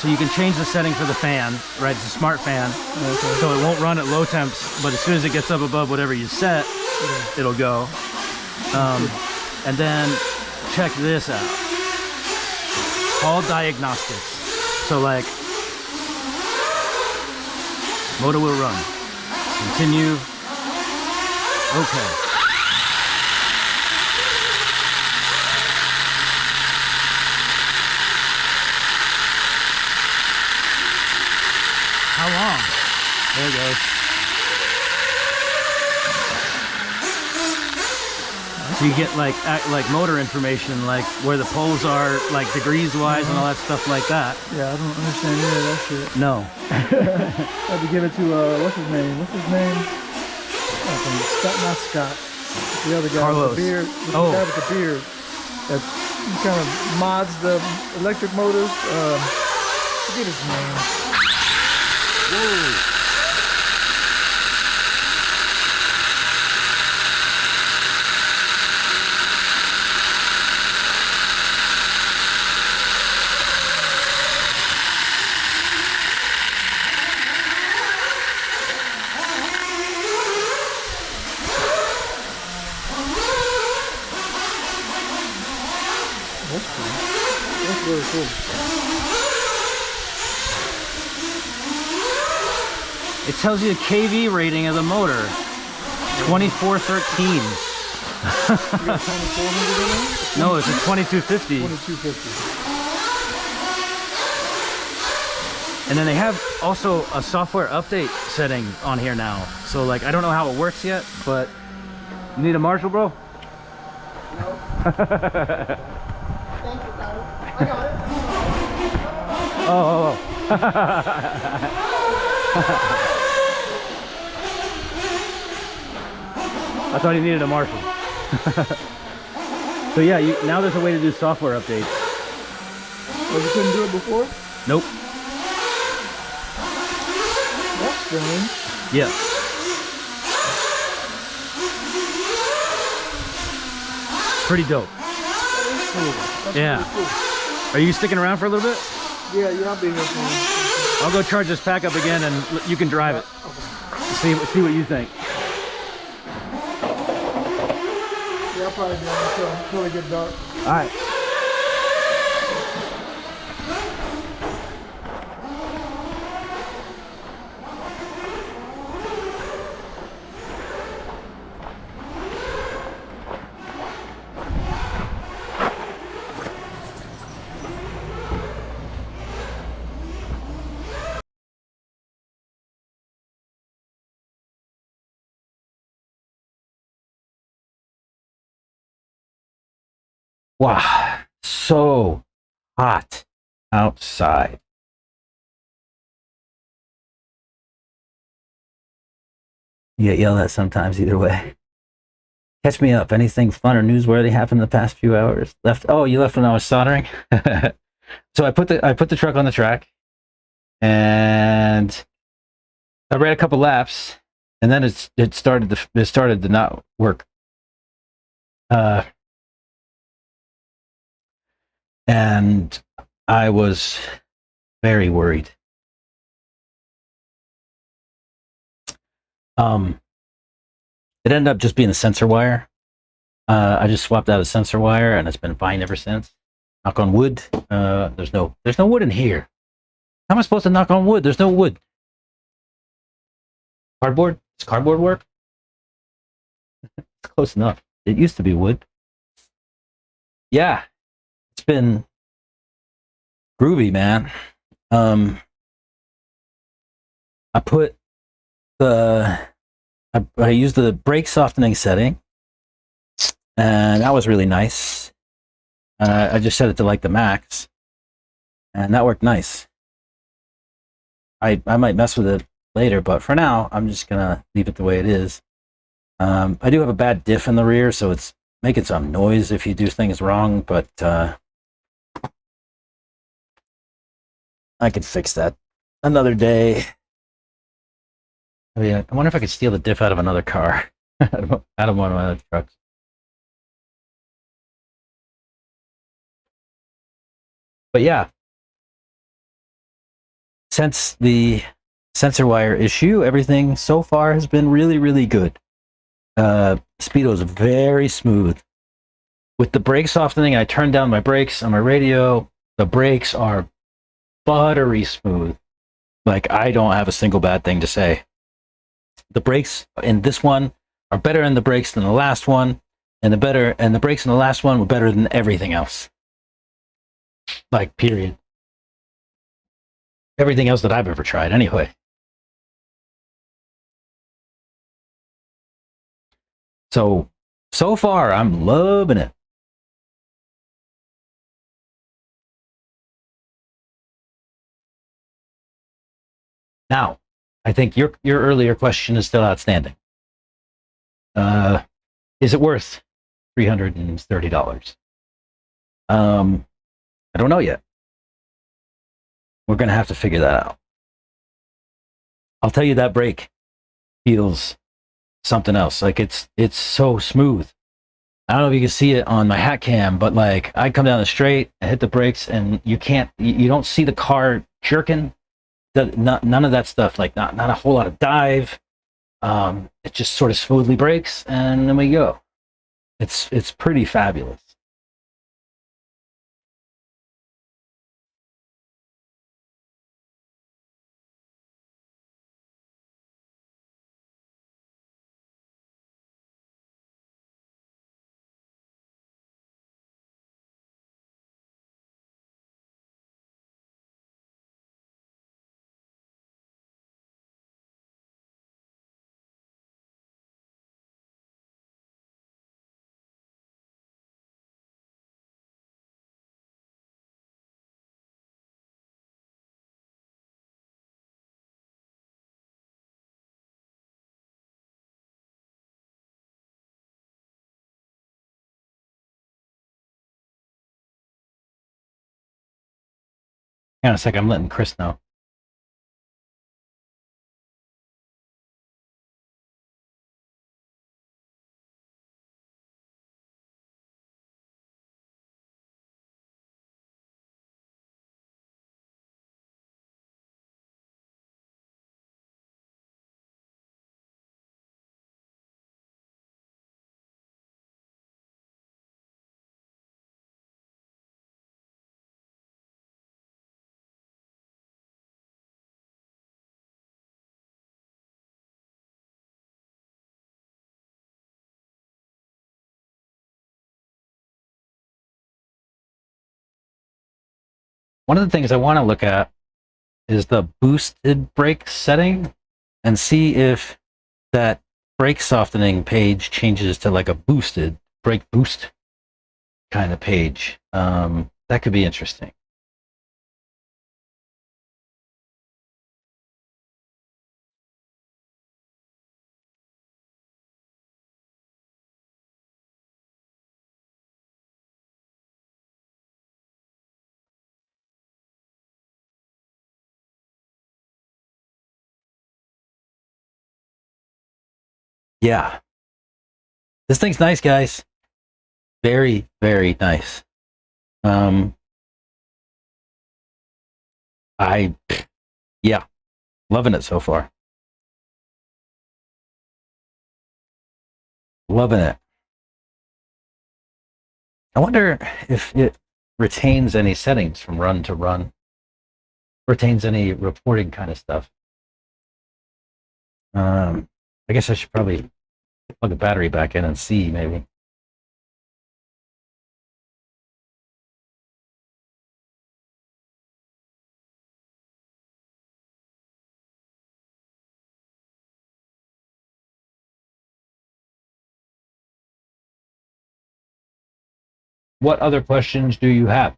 So you can change the setting for the fan, right? It's a smart fan, so it won't run at low temps, but as soon as it gets up above whatever you set, it'll go. And then check this out. All diagnostics. So like, motor will run. Continue. Okay. How long? There it goes. So you get like motor information, like where the poles are, like degrees wise and all that stuff like that. Yeah, I don't understand any of that shit. No. I had to give it to, what's his name? Not Scott. The other guy Carlos. with the beard. The guy with the beard. That kind of mods the electric motors. Forget his name. Whoa. That's cool. That's really cool. It tells you the KV rating of the motor. 2413. You got 2400 in there? No, it's a 2250. 2250. And then they have also a software update setting on here now. So like, I don't know how it works yet, but you need a Marshall, bro? No. Thank you, Tyler. I got it. Oh. I thought he needed a Marshall. So yeah, now there's a way to do software updates. Oh, you couldn't do it before? Nope. That's strange. Yeah. Pretty dope. Cool. That's Yeah. really cool. Are you sticking around for a little bit? Yeah, I'll be here for you. I'll go charge this pack up again and you can drive it. See what you think. Yeah, I'll probably be on until it gets dark. All right. Wow, so hot outside. You get yelled at sometimes either way. Catch me up. Anything fun or newsworthy happened in the past few hours? Left. Oh, you left when I was soldering. So I put the truck on the track, and I ran a couple laps, and then it started to not work. And I was very worried. It ended up just being the sensor wire. I just swapped out a sensor wire, and it's been fine ever since. Knock on wood. There's no wood in here. How am I supposed to knock on wood? There's no wood. Cardboard? Does cardboard work? It's close enough. It used to be wood. Yeah, it's been groovy, man. I put I used the brake softening setting, and that was really nice. I just set it to like the max, and that worked nice. I might mess with it later, but for now, I'm just gonna leave it the way it is. I do have a bad diff in the rear, so it's making some noise if you do things wrong, but I could fix that another day. I mean, I wonder if I could steal the diff out of another car, out of one of my other trucks. But yeah, since the sensor wire issue, everything so far has been really, really good. Speedo is very smooth. With the brake softening, I turned down my brakes on my radio. The brakes are buttery smooth. Like, I don't have a single bad thing to say. The brakes in this one are better in the brakes than the last one, and the brakes in the last one were better than everything else. Like, period. Everything else that I've ever tried, anyway. So far, I'm loving it. Now, I think your earlier question is still outstanding. Is it worth $330? I don't know yet. We're gonna have to figure that out. I'll tell you, that brake feels something else. Like, it's so smooth. I don't know if you can see it on my hat cam, but like, I come down the straight, I hit the brakes, and you don't see the car jerking. None of that stuff. Like, not a whole lot of dive. It just sort of smoothly brakes, and then we go. It's pretty fabulous. Hang on a second, I'm letting Chris know. One of the things I want to look at is the boosted brake setting, and see if that brake softening page changes to like a boosted brake boost. kind of page. That could be interesting. Yeah, this thing's nice, guys. Very, very nice. I, yeah, loving it so far. Loving it. I wonder if it retains any settings from run to run, retains any reporting kind of stuff. I guess I should probably plug a battery back in and see, maybe. What other questions do you have?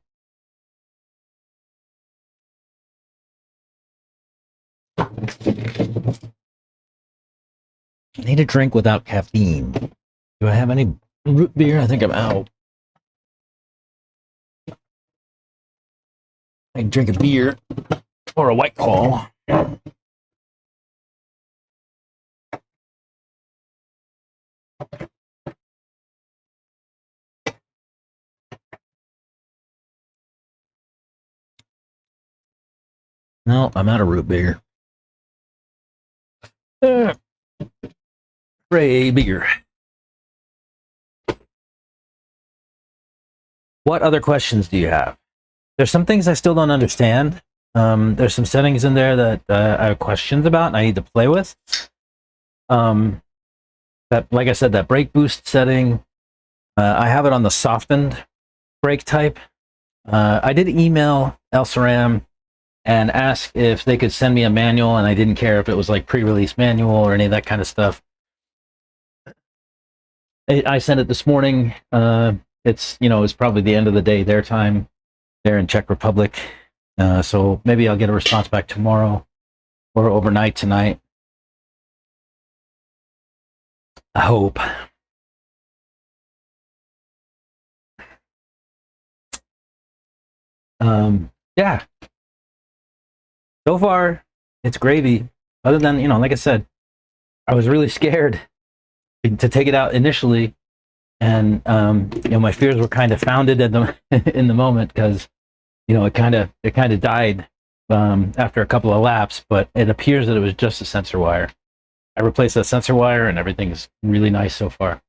I need a drink without caffeine. Do I have any root beer? I think I'm out. I can drink a beer or a White Claw. No, I'm out of root beer. Ray beer. What other questions do you have? There's some things I still don't understand. There's some settings in there that I have questions about and I need to play with. That, like I said, that brake boost setting, I have it on the softened brake type. I did email Elceram and ask if they could send me a manual, and I didn't care if it was like pre-release manual or any of that kind of stuff. I sent it this morning. It's probably the end of the day their time there in Czech Republic. So maybe I'll get a response back tomorrow or overnight tonight. I hope. Yeah. So far, it's gravy. Other than, like I said, I was really scared to take it out initially, and my fears were kind of founded in the moment, because it kind of died after a couple of laps. But it appears that it was just a sensor wire. I replaced that sensor wire, and everything's really nice so far.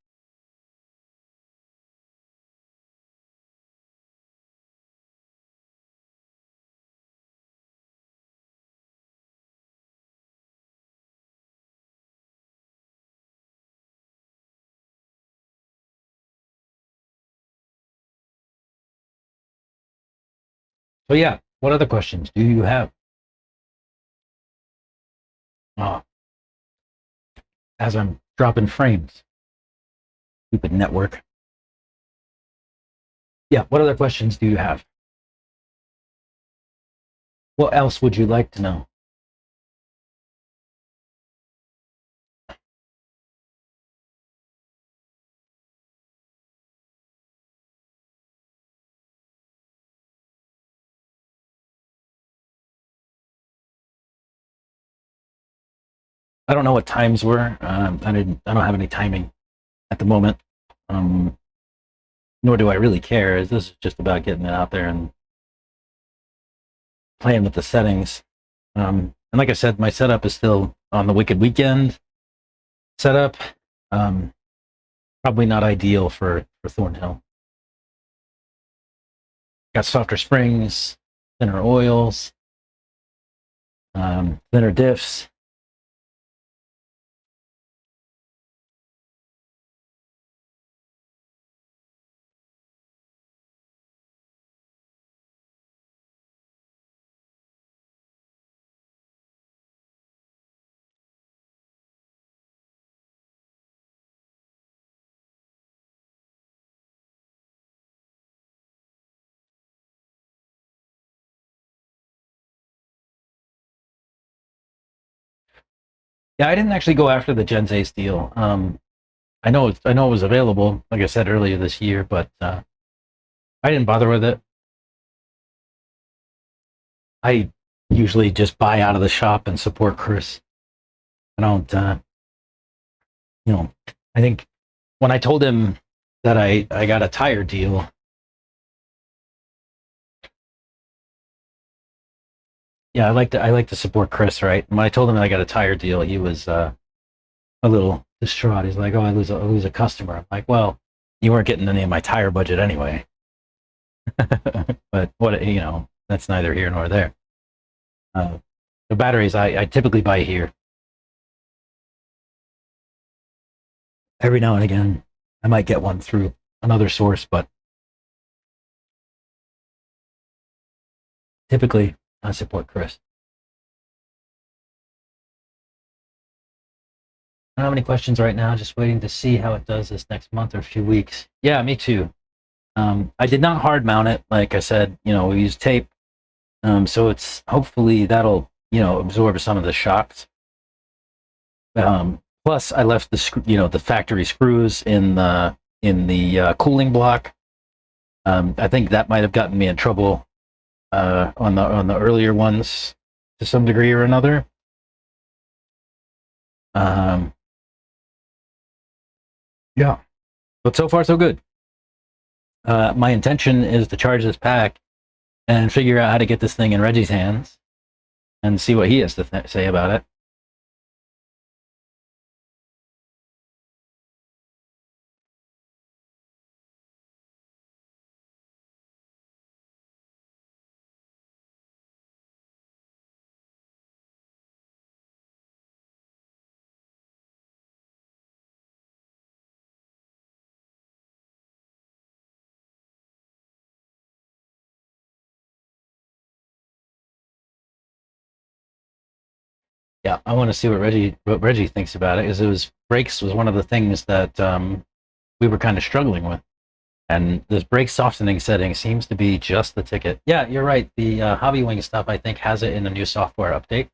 So yeah, what other questions do you have? Oh, as I'm dropping frames, stupid network. Yeah, what other questions do you have? What else would you like to know? I don't know what times were. I don't have any timing at the moment. Nor do I really care, as this is just about getting it out there and playing with the settings. And like I said, my setup is still on the Wicked Weekend setup. Probably not ideal for Thornhill. Got softer springs, thinner oils, thinner diffs. Yeah, I didn't actually go after the Gens Ace deal. I know it was available, like I said earlier this year, but I didn't bother with it. I usually just buy out of the shop and support Chris. I don't, I think when I told him that I got a tire deal, yeah, I like to support Chris, right? And when I told him that I got a tire deal, he was a little distraught. He's like, "Oh, I lose a customer." I'm like, "Well, you weren't getting any of my tire budget anyway." But what that's neither here nor there. The batteries I typically buy here. Every now and again, I might get one through another source, but typically I support Chris. I don't have any questions right now. Just waiting to see how it does this next month or a few weeks. Yeah, me too. I did not hard mount it. Like I said, we used tape. So it's hopefully that'll, absorb some of the shocks. Plus I left the factory screws in the cooling block. I think that might have gotten me in trouble on the earlier ones to some degree or another. Yeah, but so far so good. My intention is to charge this pack and figure out how to get this thing in Reggie's hands and see what he has to say about it. Yeah, I want to see what Reggie thinks about it, because brakes was one of the things that we were kind of struggling with, and this brake softening setting seems to be just the ticket. Yeah, you're right. The Hobby Wing stuff I think has it in the new software update.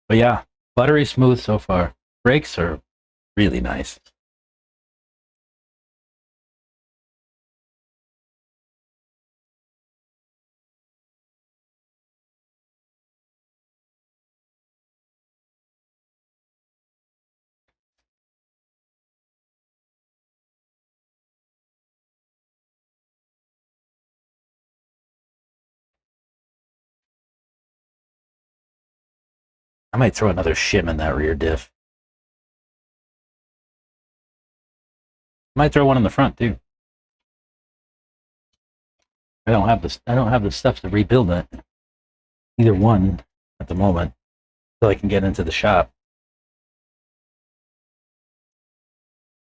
But yeah, buttery smooth so far. Brakes are really nice. I might throw another shim in that rear diff. Might throw one in the front too. I don't have the stuff to rebuild it. Either one at the moment, so I can get into the shop.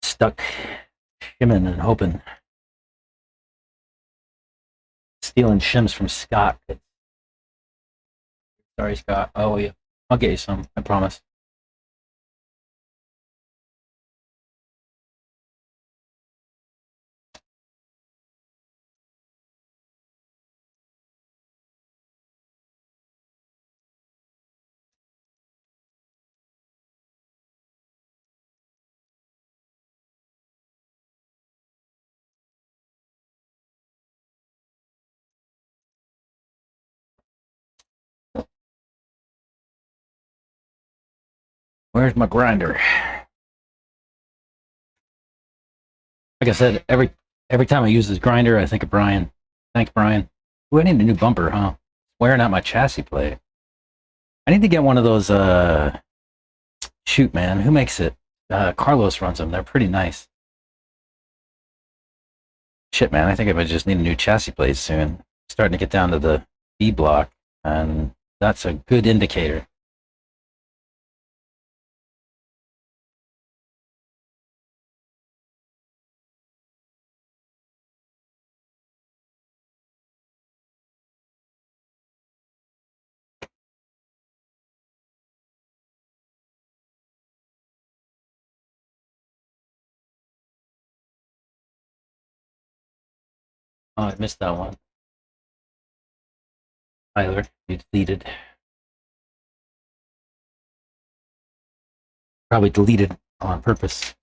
Stuck shimming and hoping. Stealing shims from Scott. Sorry, Scott. Oh, yeah. I'll get you some. I promise. Where's my grinder? Like I said, every time I use this grinder, I think of Brian. Thanks, Brian. Ooh, I need a new bumper, huh? Wearing out my chassis plate. I need to get one of those. Shoot, man, who makes it? Carlos runs them. They're pretty nice. Shit, man, I think I might just need a new chassis plate soon. Starting to get down to the B block, and that's a good indicator. Oh, I missed that one. Tyler, you deleted. Probably deleted on purpose.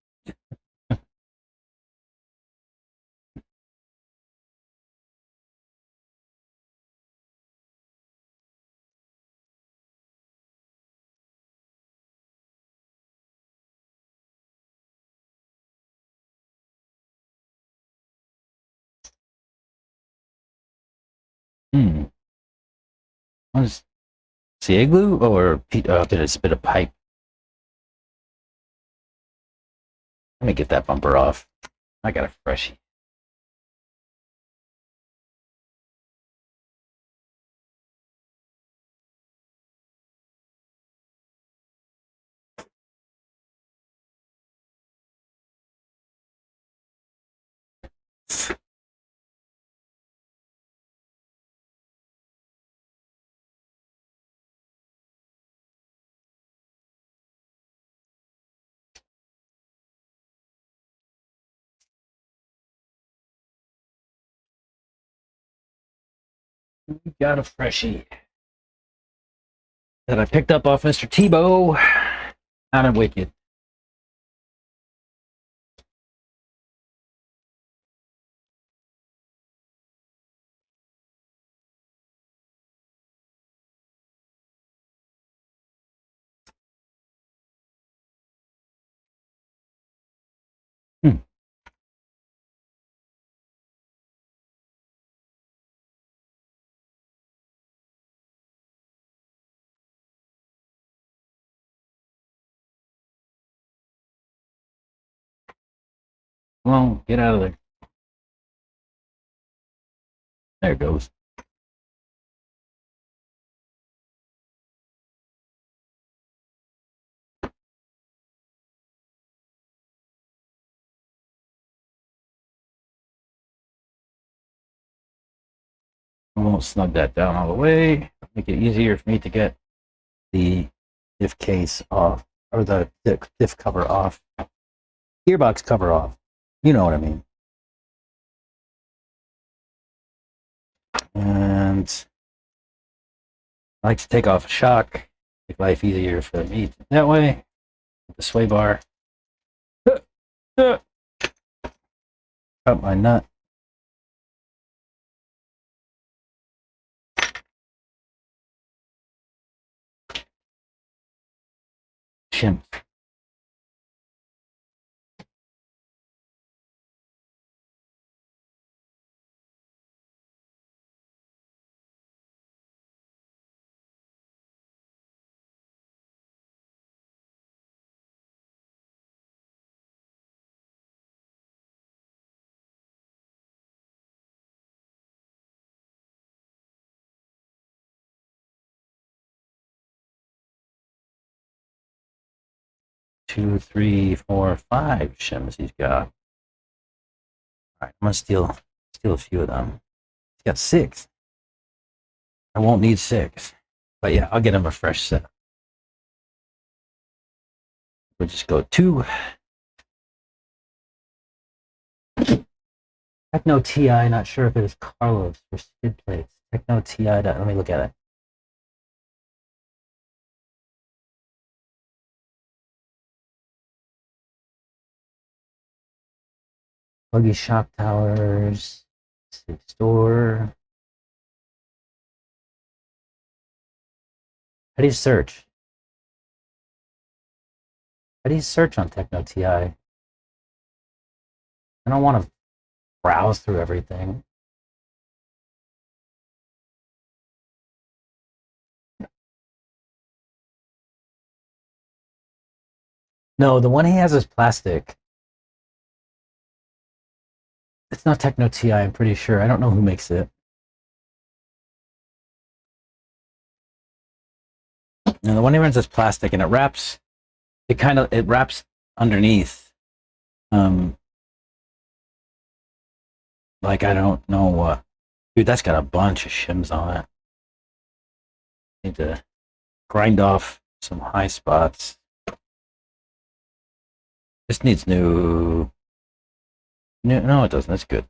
Hmm. What is CA glue or it's a bit of pipe? Let me get that bumper off. I got a freshie. We got a freshie that I picked up off Mr. Tebow out of Wicked. Hmm. Well, get out of there. There it goes. I won't snug that down all the way. Make it easier for me to get the diff case off, or the diff cover off. Gearbox cover off. You know what I mean. And I like to take off a shock, make life easier for me that way. The sway bar. Cut my nut. Shim. Two, three, four, five shims he's got. All right, I'm gonna steal a few of them. He's got 6. I won't need 6, but yeah, I'll get him a fresh set. We'll just go 2. Techno TI, not sure if it is Carlos for skid plates. Techno TI. Let me look at it. Buggy shock towers. Store. How do you search? How do you search on Techno TI? I don't want to browse through everything. No, the one he has is plastic. It's not Techno TI, I'm pretty sure. I don't know who makes it. And the one he runs is plastic, and it wraps. It wraps underneath. Like I don't know what. Dude, that's got a bunch of shims on it. Need to grind off some high spots. This needs new. No, it doesn't. That's good.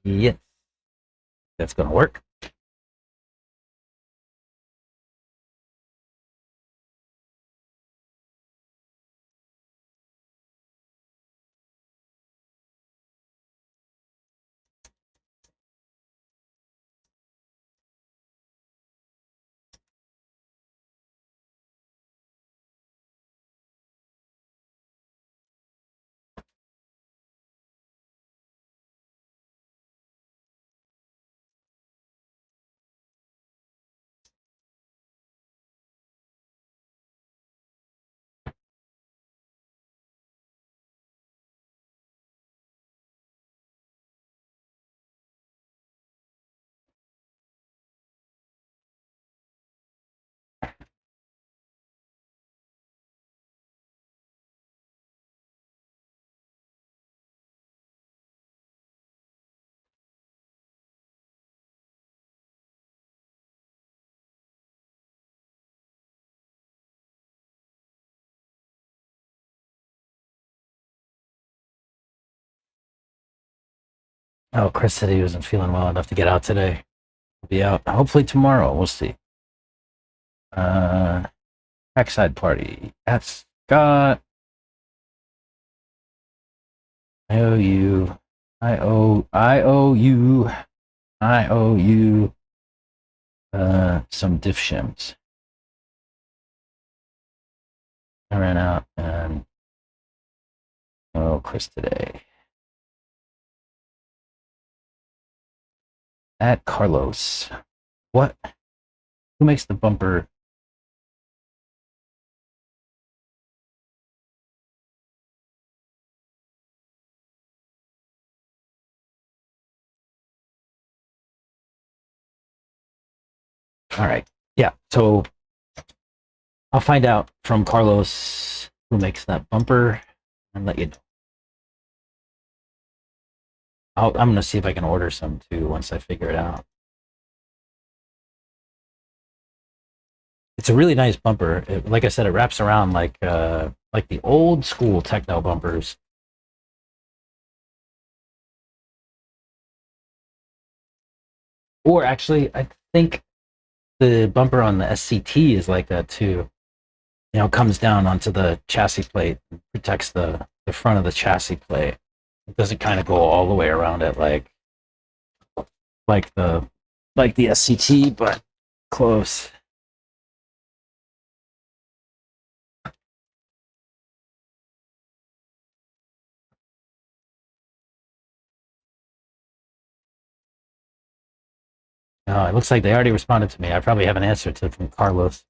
Yes, that's gonna work. Oh, Chris said he wasn't feeling well enough to get out today. He'll be out hopefully tomorrow. We'll see. Backside party. That's got. I owe you. I owe you. I owe you. Some diff shims. I ran out and. Oh, Chris today. At Carlos. What? Who makes the bumper? All right. Yeah. So I'll find out from Carlos who makes that bumper and let you know. I'm going to see if I can order some too once I figure it out. It's a really nice bumper. Like I said, it wraps around like the old school techno bumpers. Or actually, I think the bumper on the SCT is like that too. comes down onto the chassis plate, and protects the front of the chassis plate. It doesn't kind of go all the way around it like the SCT, but close. Oh, it looks like they already responded to me. I probably have an answer from Carlos.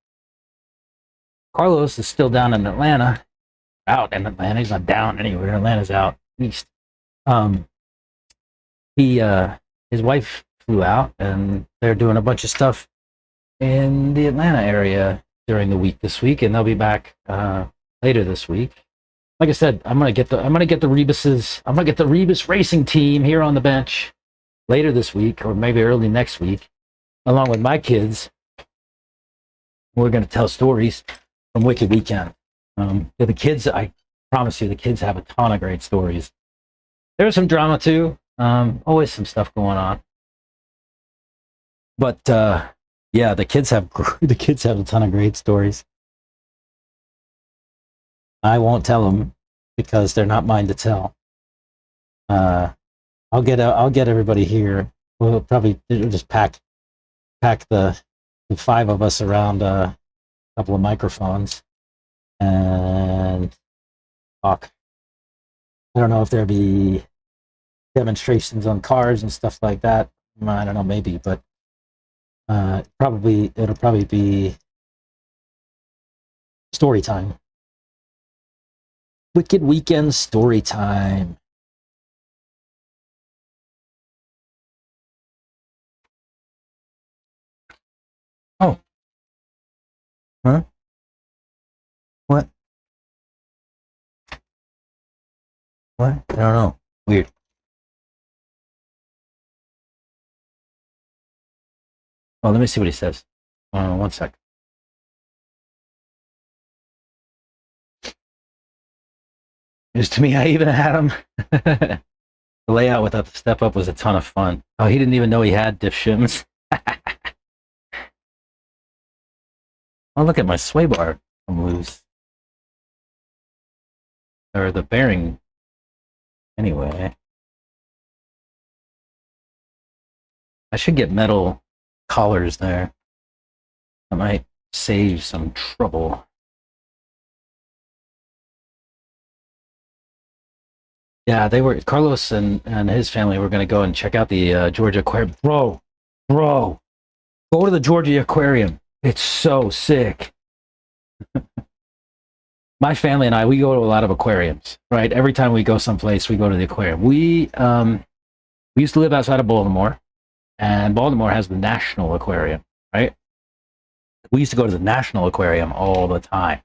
Carlos is still down in Atlanta. Out in Atlanta. He's not down anywhere. Atlanta's out east. His wife flew out, and they're doing a bunch of stuff in the Atlanta area during the week this week, and they'll be back later this week. Like I said, I'm gonna get the Ribas Racing team here on the bench later this week, or maybe early next week, along with my kids. We're gonna tell stories from Wicked Weekend. The kids, I promise you, the kids have a ton of great stories. There's some drama too. Always some stuff going on. But yeah, the kids have a ton of great stories. I won't tell them because they're not mine to tell. I'll get everybody here. We'll just pack the 5 of us around a couple of microphones and talk. I don't know if there'll be demonstrations on cars and stuff like that. I don't know, maybe, but it'll probably be story time. Wicked Weekend story time. Oh. Huh? What? What? I don't know. Weird. Oh, let me see what he says. One sec. News to me, I even had him. The layout without the step up was a ton of fun. Oh, he didn't even know he had diff shims. Oh, look at my sway bar. I'm loose. Or the bearing. Anyway. I should get metal collars there. That might save some trouble. Yeah, Carlos and his family were going to go and check out the Georgia Aquarium. Bro, go to the Georgia Aquarium. It's so sick. My family and I, we go to a lot of aquariums, right? Every time we go someplace, we go to the aquarium. We used to live outside of Baltimore, and Baltimore has the National Aquarium, right? We used to go to the National Aquarium all the time.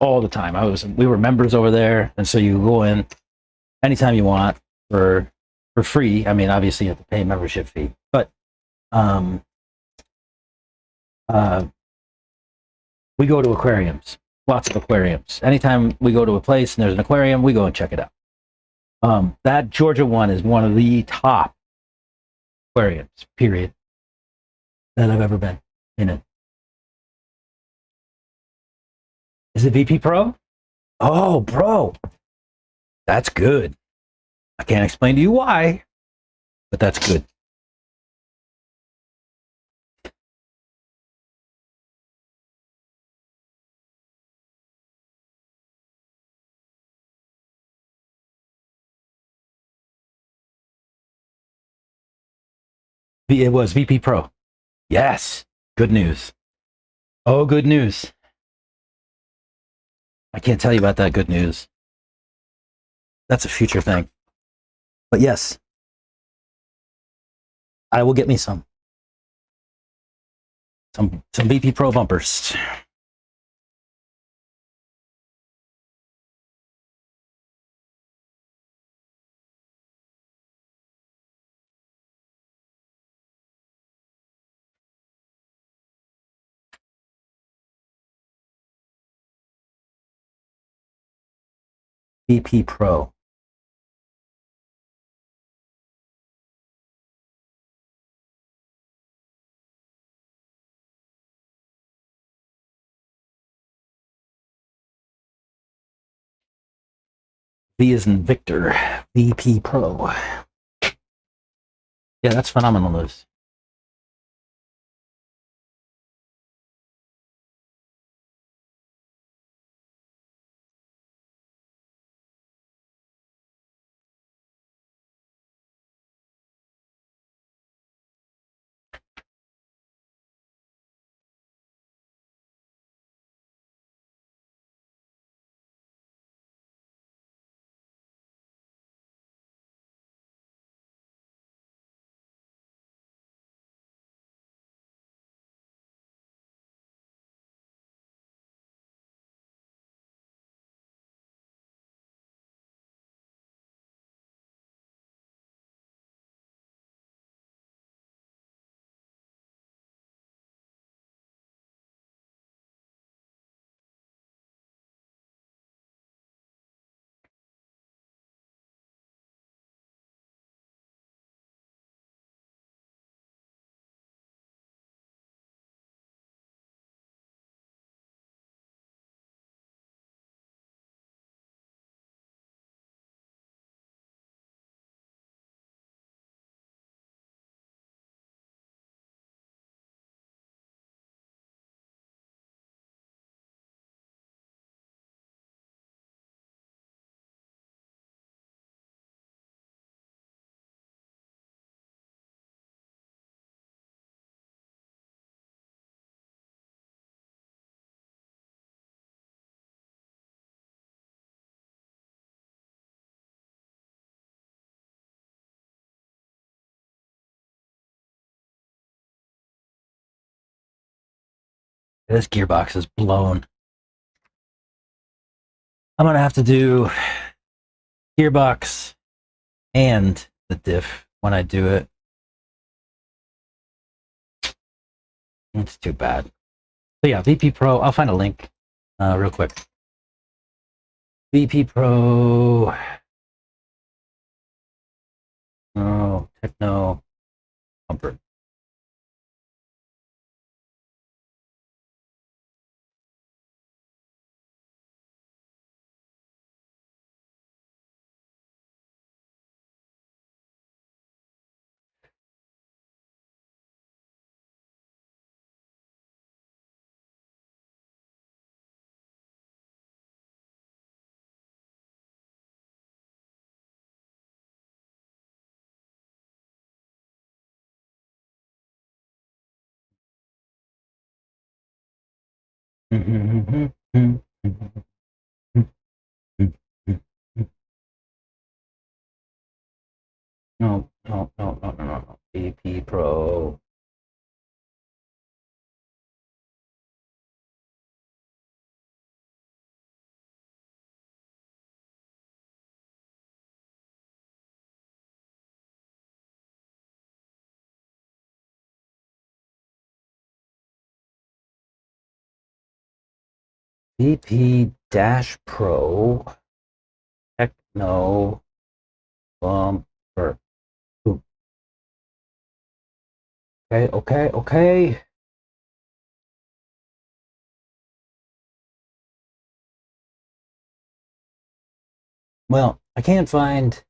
All the time. We were members over there, and so you go in anytime you want for free. I mean, obviously you have to pay a membership fee, but we go to aquariums, lots of aquariums. Anytime we go to a place and there's an aquarium, we go and check it out. That Georgia one is one of the top aquariums, period, that I've ever been in it. Is it VP Pro? Oh, bro. That's good. I can't explain to you why, but that's good. It was VP Pro. Yes. Good news. Oh, good news. I can't tell you about that good news. That's a future thing. But yes, I will get me some VP Pro bumpers. VP Pro. V is in Victor. VP Pro. Yeah, that's phenomenal news. This gearbox is blown. I'm gonna have to do gearbox and the diff when I do it. It's too bad. So yeah, VP Pro. I'll find a link real quick. VP Pro. Oh, Techno Comfort. No, no, no, no, no, no. VP Pro. VP Dash Pro. Techno Bumper. Ooh. Okay, okay, okay. Well, I can't find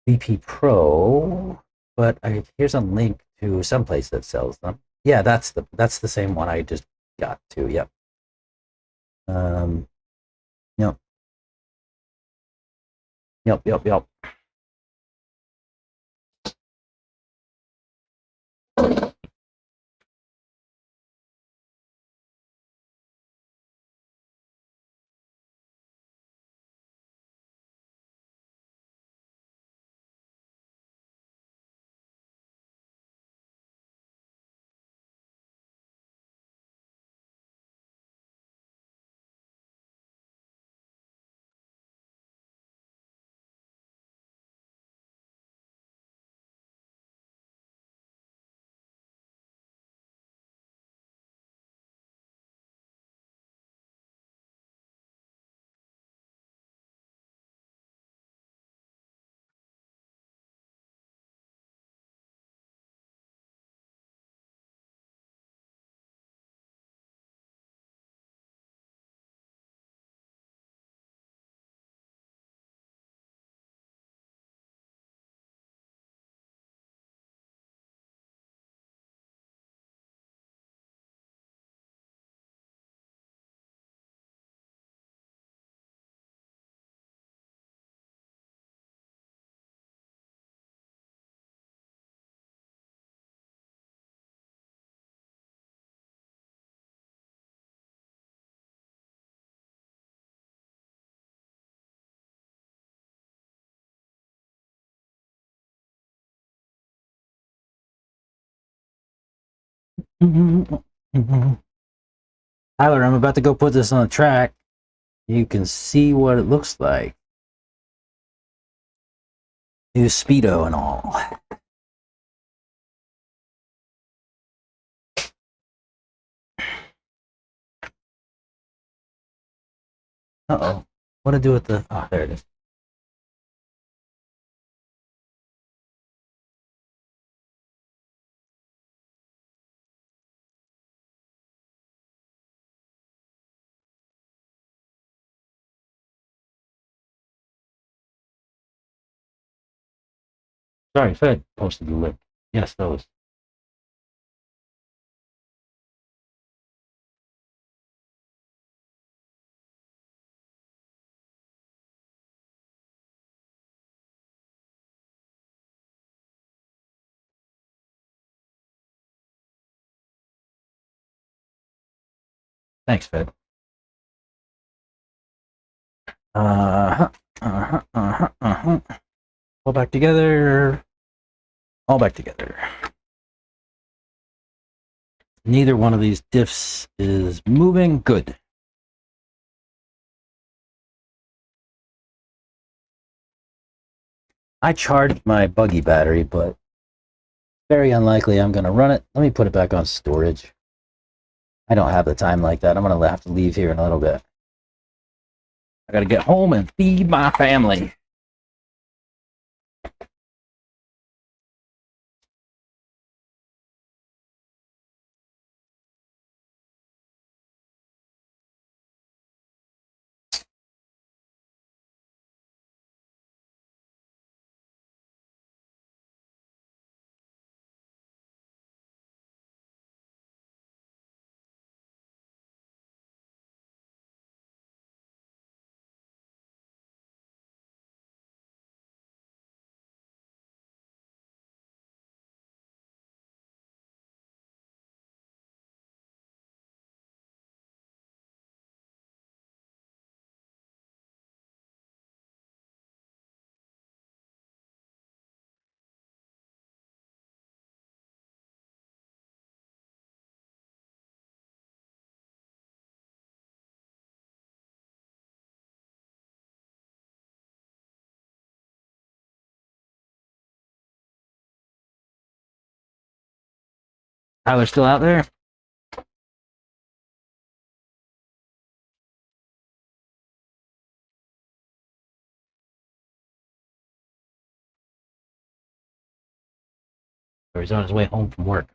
VP Pro, but here's a link to someplace that sells them. Yeah, that's the same one I just got to. Yep. Yep. Yep. Yep. Yep. Tyler, I'm about to go put this on the track. You can see what it looks like. New Speedo and all. Uh-oh. What to do with the... Oh, there it is. Sorry, Fed posted the link. Yes, those. Thanks, Fed. All back together. All back together. Neither one of these diffs is moving. Good. I charged my buggy battery, but very unlikely I'm going to run it. Let me put it back on storage. I don't have the time like that. I'm going to have to leave here in a little bit. I got to get home and feed my family. Tyler still out there? Or he's on his way home from work?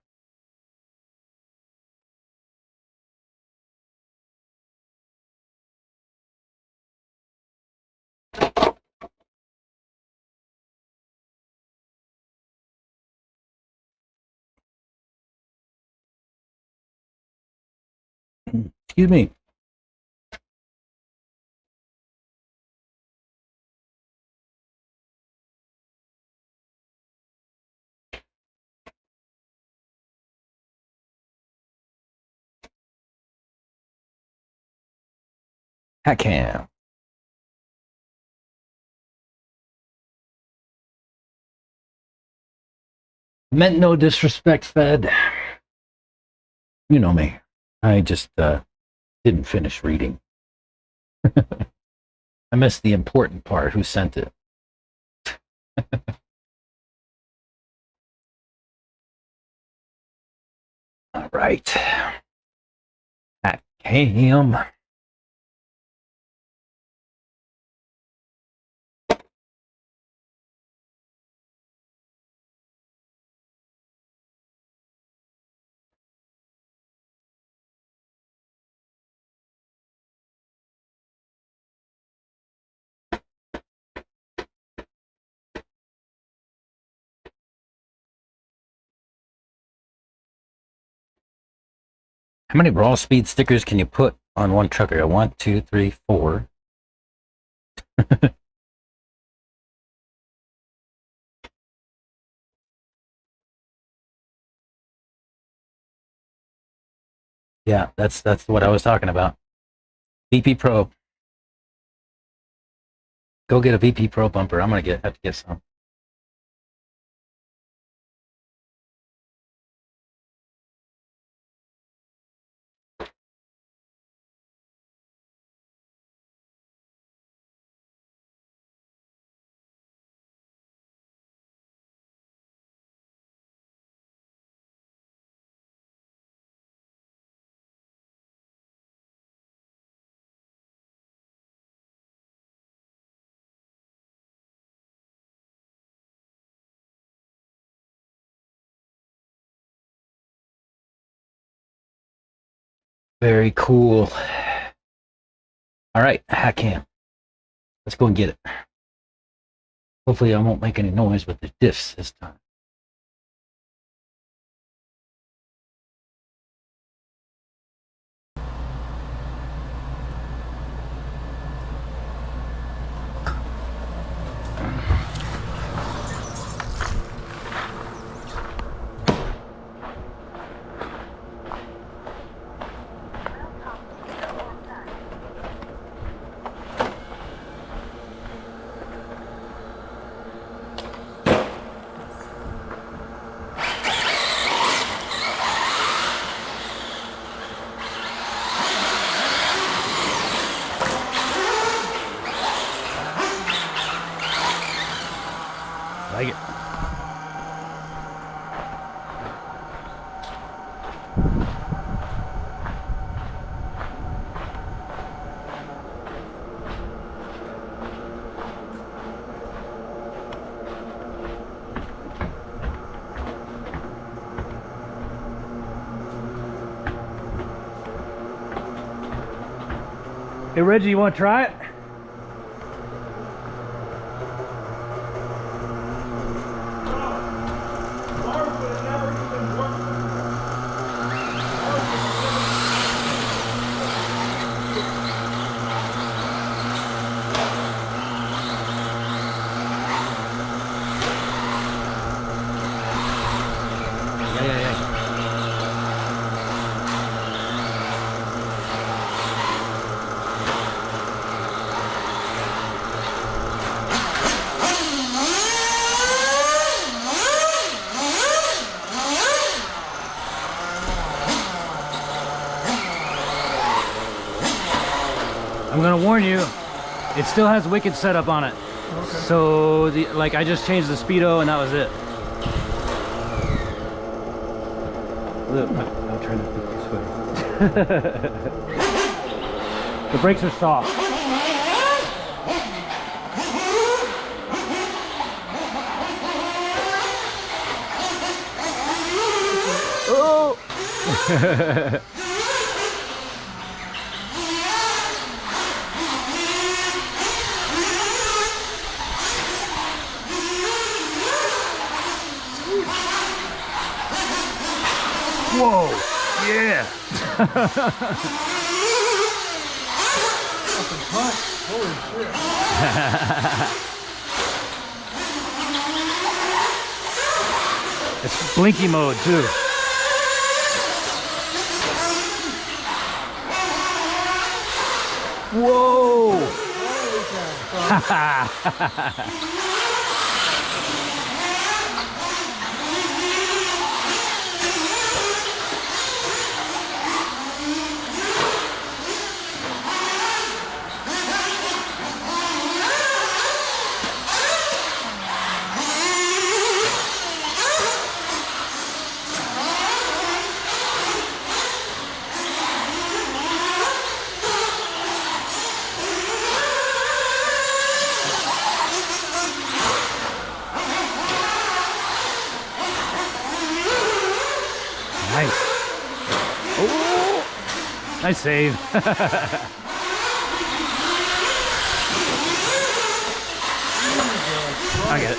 Excuse me. Hat cam. Meant no disrespect, Fed. You know me. I just didn't finish reading. I missed the important part. Who sent it? All right. Hat cam. How many raw speed stickers can you put on one truck? I got 1, 2, 3, 4. Yeah, that's what I was talking about. VP Pro. Go get a VP Pro bumper. I'm gonna have to get some. Very cool. All right, hack cam. Let's go and get it. Hopefully I won't make any noise with the diffs this time. Like it. Hey Reggie, you want to try it? I'm gonna warn you, it still has wicked setup on it. Okay. So like I just changed the speedo and that was it. Look, I'm trying to do it this way. The brakes are soft. Oh! Whoa, yeah. Holy shit. It's blinky mode too. Whoa. Nice. Oh, nice save. I get it.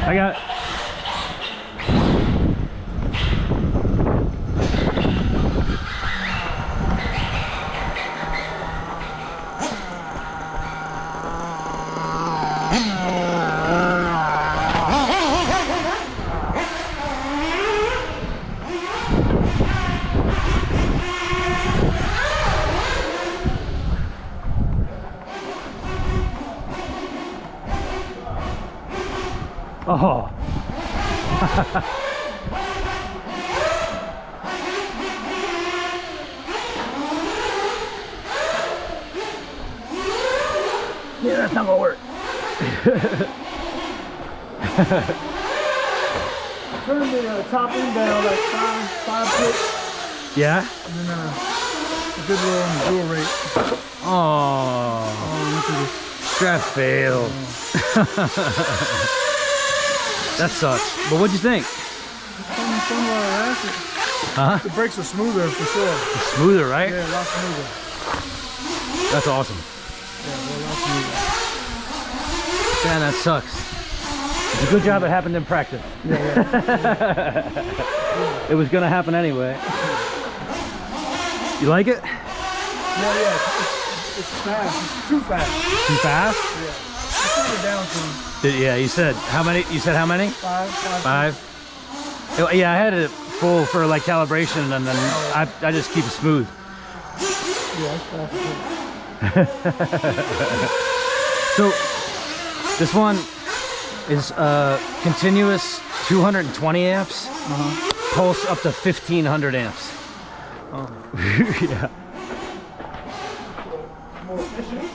I got it. Oh. Yeah, that's not gonna work. Turn the top end down like five clicks, Yeah? and then a good roll on the dual rate. Oh, Oh, look at this. strap failed. That sucks. But what'd you think? Fun while it lasted. Huh? The brakes are smoother for sure. It's smoother, right? Yeah, a lot smoother. That's awesome. Yeah, they're a lot smoother. Man, that sucks. It's a good job it happened in practice. Yeah. It was gonna happen anyway. You like it? Yeah, it's fast. It's too fast. Too fast? Yeah. I turned it down to Yeah, you said how many? You said how many? five. Yeah, I had it full for like calibration, and then I just keep it smooth. Yeah, it's fast. So this one is continuous 220 amps, pulse up to 1500 amps. Oh. Yeah. More efficient.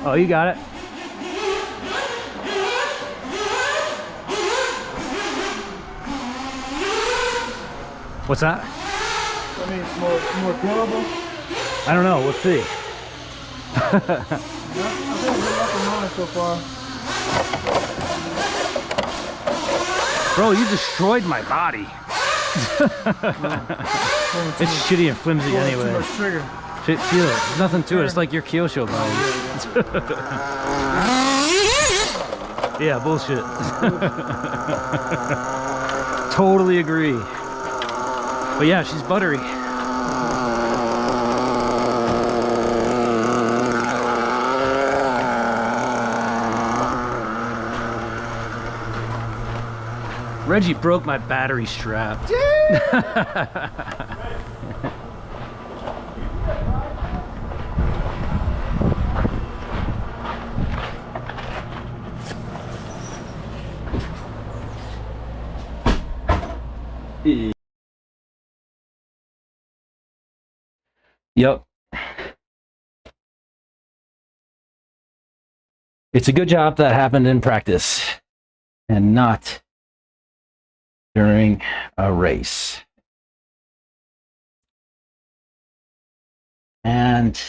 Oh, you got it. What's that? I mean, it's more durable. I don't know. We'll see. Yeah, I think we're up and running so far. Bro, you destroyed my body. It's shitty and flimsy Too anyway. much trigger. Feel it. There's nothing to it. It's like your Kyosho body. Yeah, bullshit. Totally agree. But yeah, she's buttery. Reggie broke my battery strap. Yep. It's a good job that happened in practice and not during a race. And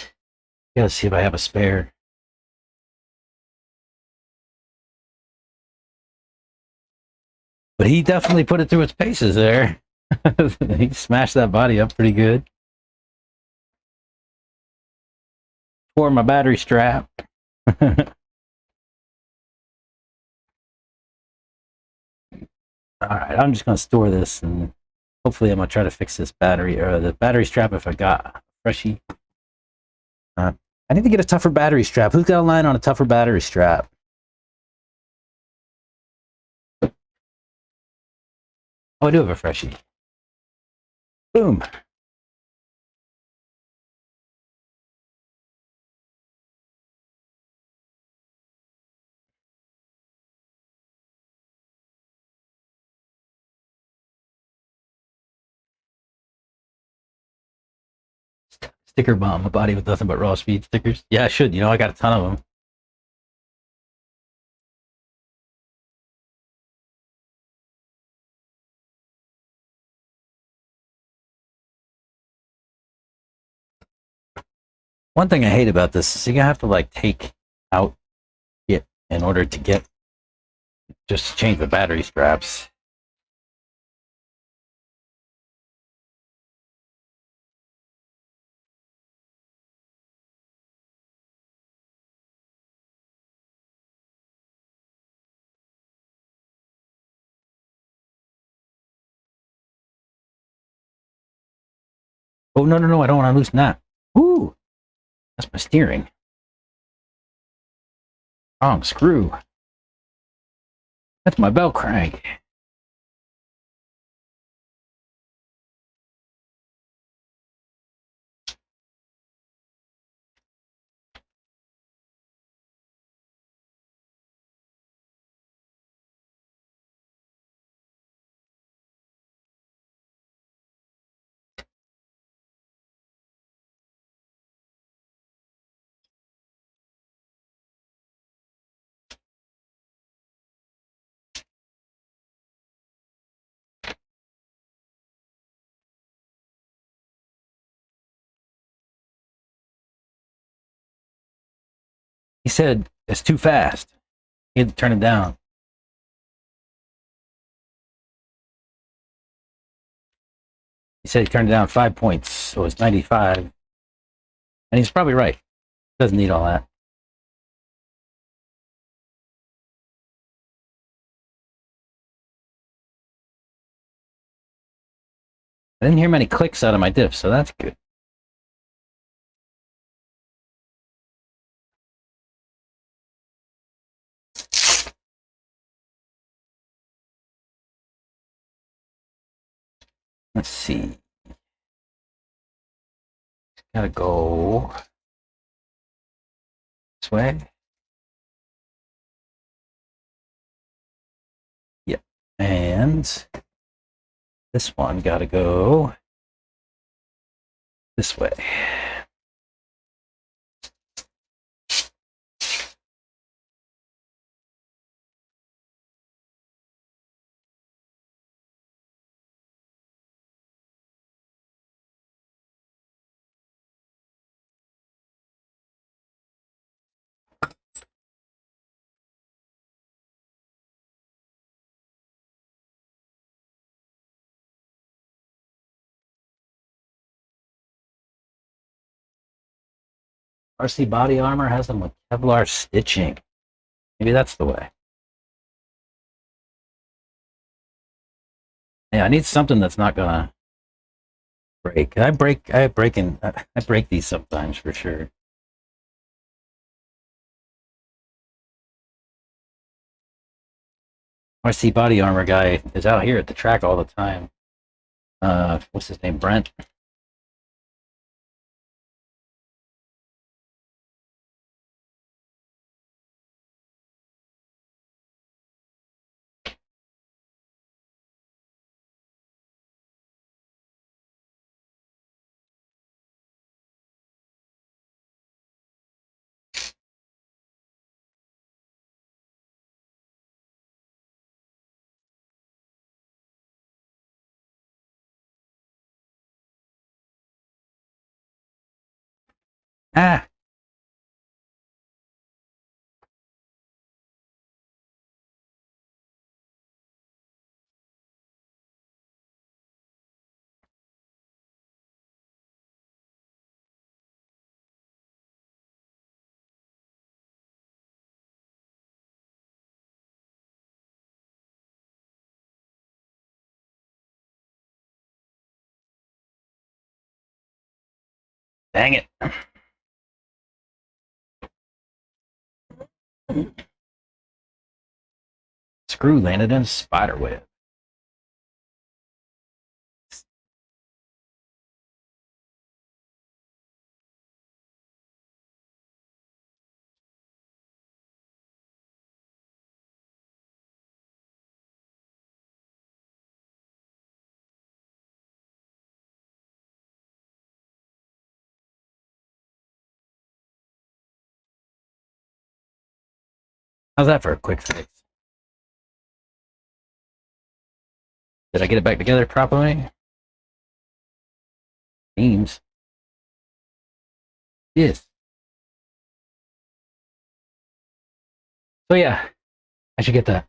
gotta see if I have a spare. But he definitely put it through its paces there. He smashed that body up pretty good. Tore my battery strap. All right, I'm just gonna store this, and hopefully I'm gonna try to fix this battery or the battery strap if I got a freshie. I need to get a tougher battery strap. Who's got a line on a tougher battery strap? Oh, I do have a freshie. Boom. Sticker bomb, a body with nothing but raw speed stickers. Yeah, I should. You know, I got a ton of them. One thing I hate about this is you're gonna have to like take out it in order to get just change the battery straps. Oh, no, no, no. I don't want to loosen that. Ooh, that's my steering. Wrong screw. That's my bell crank. He said it's too fast. He had to turn it down. He said he turned it down 5 points, so it's 95. And he's probably right. Doesn't need all that. I didn't hear many clicks out of my diff, so that's good. Let's see. Gotta go this way. Yep. And this one gotta go this way. RC body armor has them with Kevlar stitching. Maybe that's the way. Yeah, I need something that's not gonna break. I break these sometimes for sure. RC body armor guy is out here at the track all the time. What's his name? Brent. Ah, dang it. Screw landed in a spider web. How's that for a quick fix? Did I get it back together properly? Seems. Yes. So yeah, I should get that.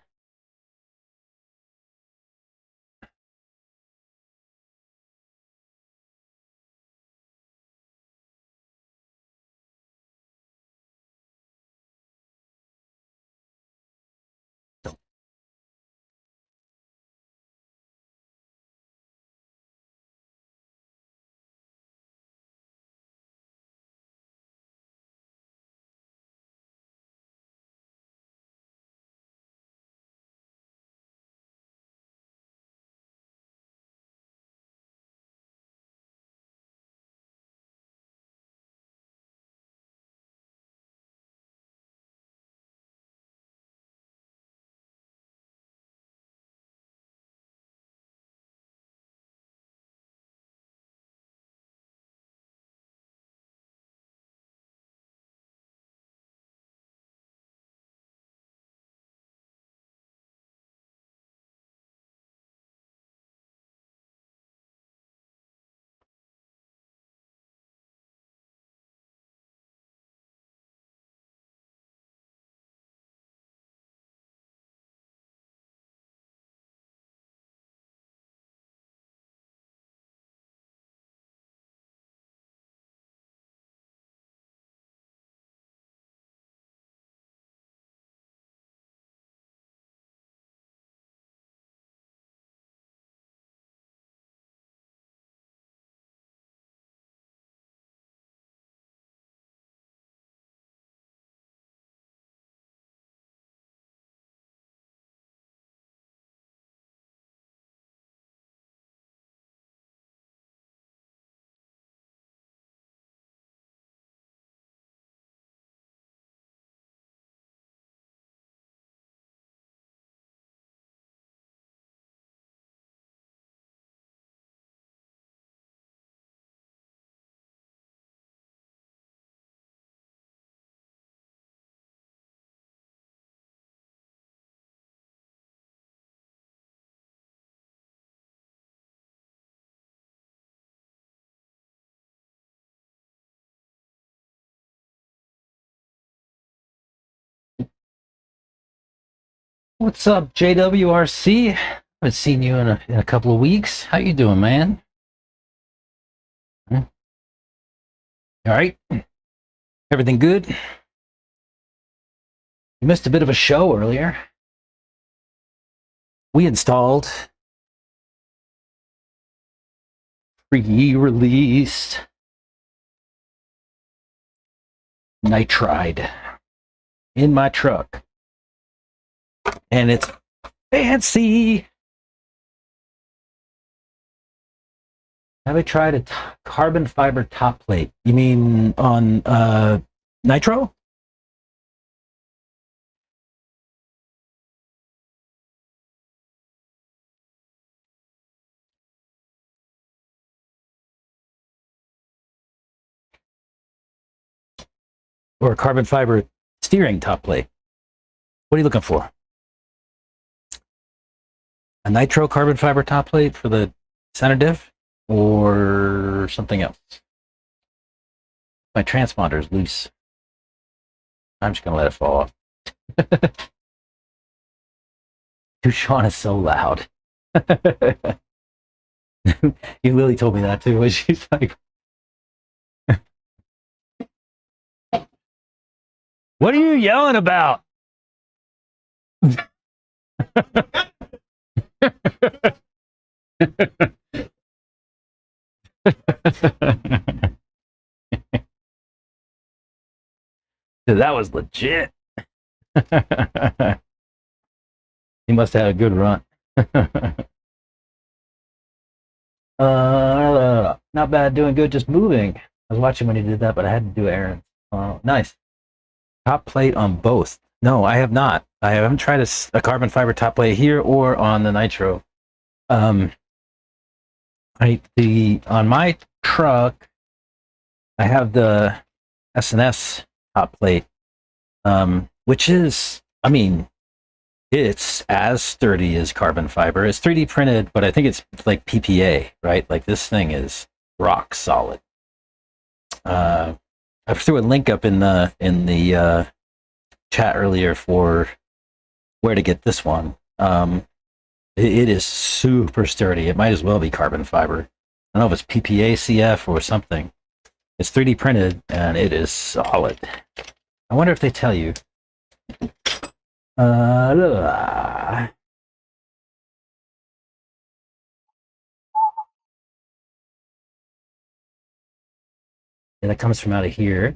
What's up, JWRC? Haven't seen you in a couple of weeks. How you doing, man? All right. Everything good? You missed a bit of a show earlier. We installed pre-release Nitride in my truck. And it's fancy. Have I tried a carbon fiber top plate? You mean on Nitro? Or a carbon fiber steering top plate? What are you looking for? A Nitro carbon fiber top plate for the center diff? Or something else? My transponder is loose. I'm just going to let it fall off. Sean is so loud. Lily told me that too. She's like, what are you yelling about? That was legit. He must have had a good run. Not bad, doing good, just moving. I was watching when he did that, but I had to do errands. Nice. Top plate on both. No, I have not. I haven't tried a carbon fiber top plate here or on the Nitro. On my truck, I have the S&S top plate, which is, I mean, it's as sturdy as carbon fiber. It's 3D printed, but I think it's like PPA, right? Like this thing is rock solid. I threw a link up in the chat earlier for where to get this one. It is super sturdy. It might as well be carbon fiber. I don't know if it's PPA CF or something. It's 3D printed and it is solid. I wonder if they tell you. Yeah, that comes from out of here.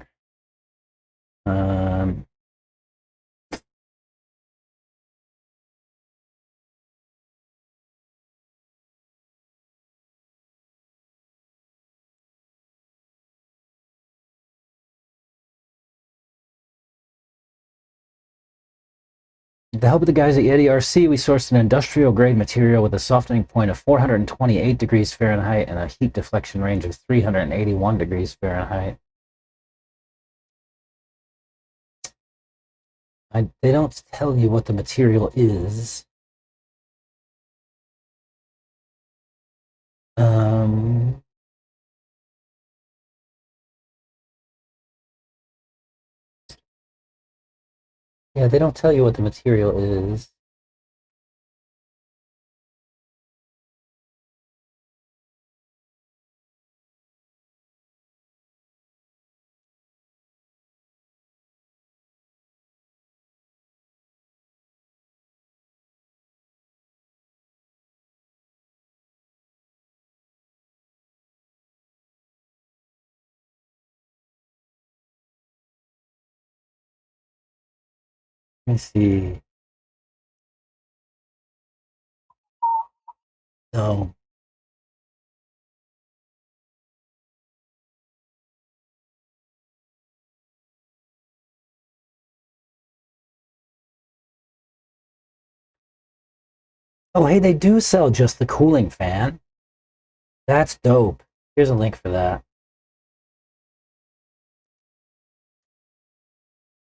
With the help of the guys at Yeti RC, we sourced an industrial grade material with a softening point of 428 degrees Fahrenheit and a heat deflection range of 381 degrees Fahrenheit. They don't tell you what the material is. Yeah, they don't tell you what the material is. Let me see. No. Oh, hey, they do sell just the cooling fan. That's dope. Here's a link for that.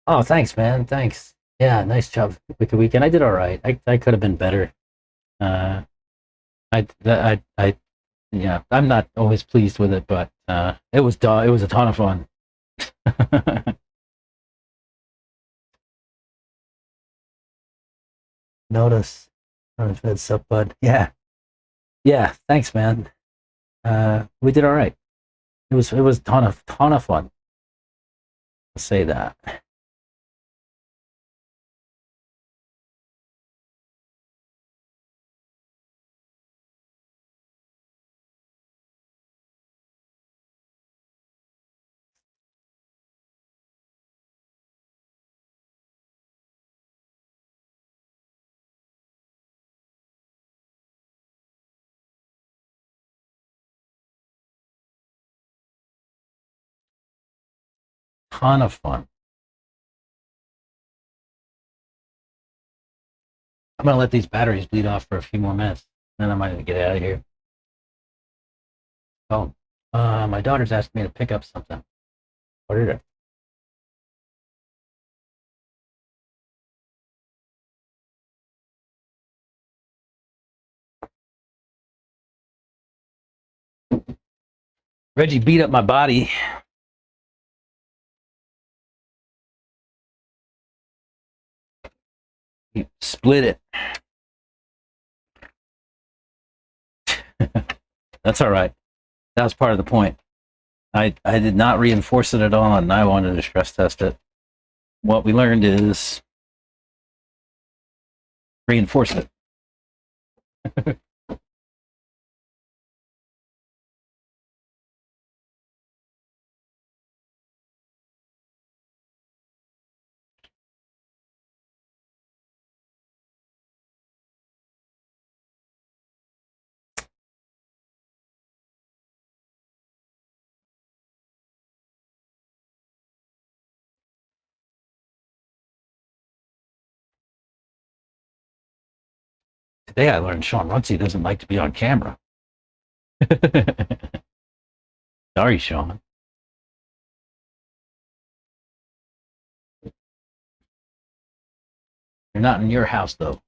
Oh, thanks, man. Thanks. Yeah, nice job. Wicked weekend. I did all right. I could have been better. Uh, yeah, I'm not always pleased with it, but it was a ton of fun. Notice. Notice up, bud. Yeah. Yeah. Thanks, man. We did all right. It was ton of fun. I'll say that. Ton of fun. I'm gonna let these batteries bleed off for a few more minutes. Then I might get out of here. Oh, my daughter's asked me to pick up something. What is it? Reggie beat up my body. He split it. That's all right. That was part of the point. I did not reinforce it at all, and I wanted to stress test it. What we learned is reinforce it. Today I learned Sean Runcie doesn't like to be on camera. Sorry, Sean. You're not in your house, though.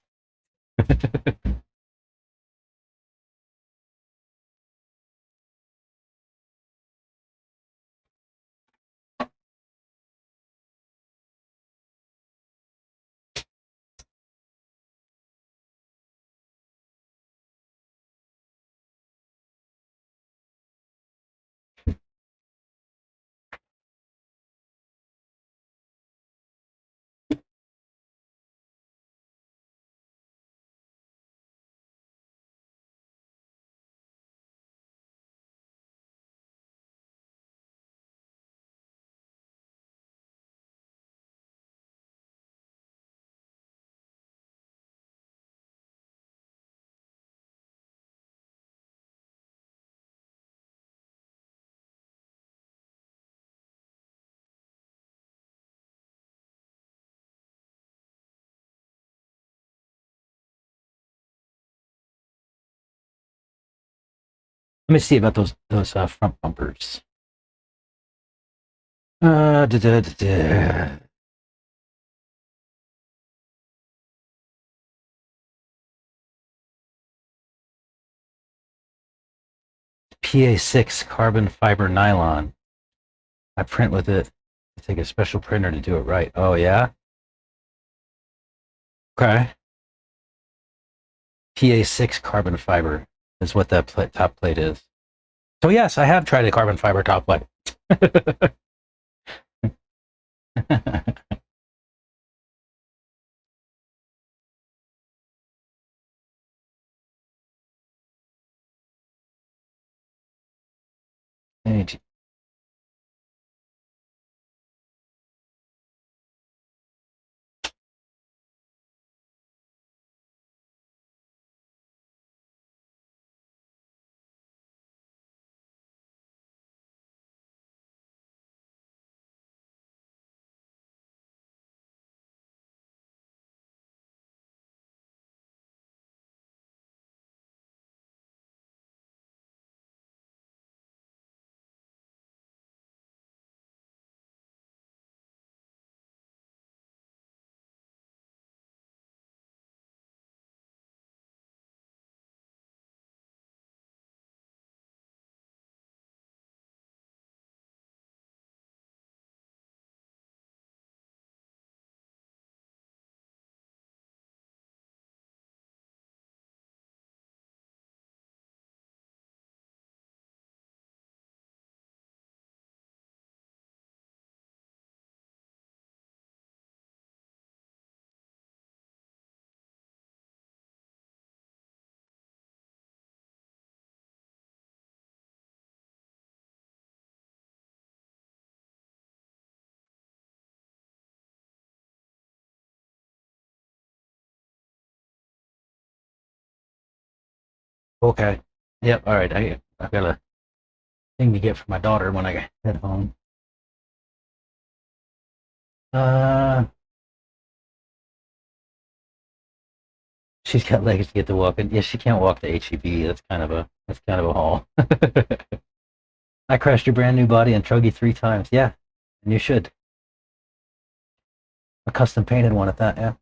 Let me see about those front bumpers. Da, da, da, da. PA6 carbon fiber nylon. I print with it. I take a special printer to do it right. Oh yeah. Okay. PA6 carbon fiber is what that top plate is. So yes, I have tried a carbon fiber top plate. Okay. Yep. All right. I've got a thing to get for my daughter when I head home. Uh, she's got legs to get to walk, and yeah, she can't walk to HEB. That's kind of a haul. I crashed your brand new body and Truggy 3 times. Yeah, and you should. A custom painted one at that. Yeah.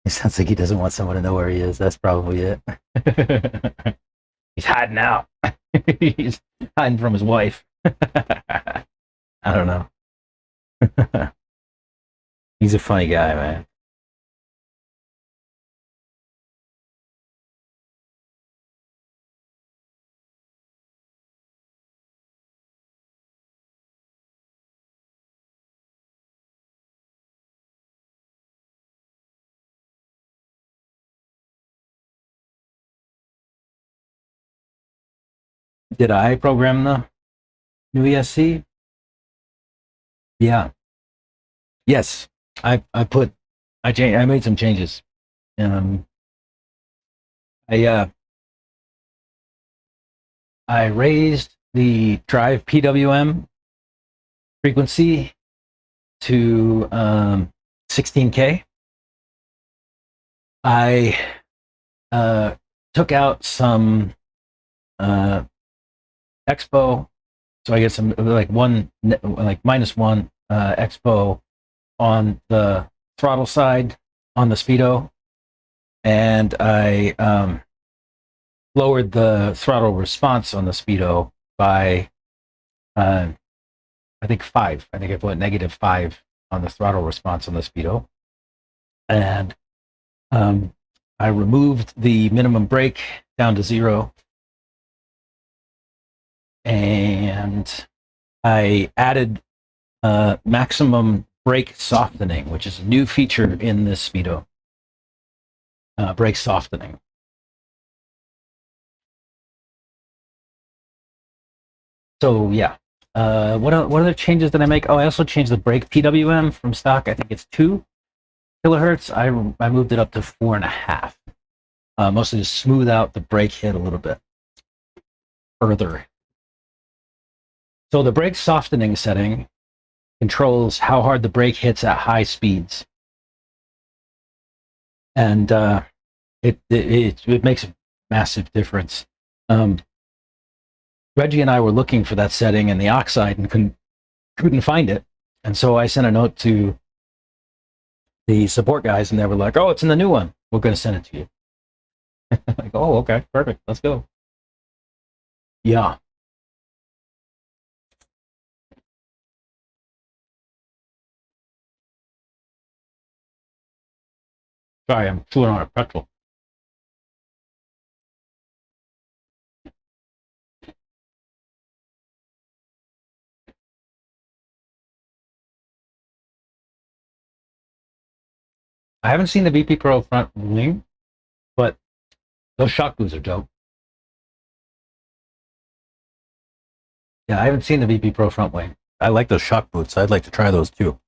It sounds like he doesn't want someone to know where he is. That's probably it. He's hiding out. He's hiding from his wife. I don't know. He's a funny guy, man. Did I program the new ESC? Yeah. Yes. I made some changes. Um, I uh, I raised the drive PWM frequency to 16K. I took out some expo, so I get some like -1 expo on the throttle side on the speedo, and I lowered the throttle response on the speedo by I think 5. I think I put -5 on the throttle response on the speedo, and I removed the minimum brake down to 0, and I added maximum brake softening, which is a new feature in this speedo. Brake softening. So yeah. What other changes did I make? Oh, I also changed the brake PWM from stock. I think it's 2 kilohertz. I moved it up to 4.5. Mostly to smooth out the brake hit a little bit further. So the brake softening setting controls how hard the brake hits at high speeds, and it makes a massive difference. Reggie and I were looking for that setting in the Oxide and couldn't find it, and so I sent a note to the support guys, and they were like, "Oh, it's in the new one. We're going to send it to you." Like, oh, okay, perfect. Let's go. Yeah. Sorry, I'm chewing on a pretzel. I haven't seen the VP Pro front wing, but those shock boots are dope. Yeah, I haven't seen the VP Pro front wing. I like those shock boots. I'd like to try those too.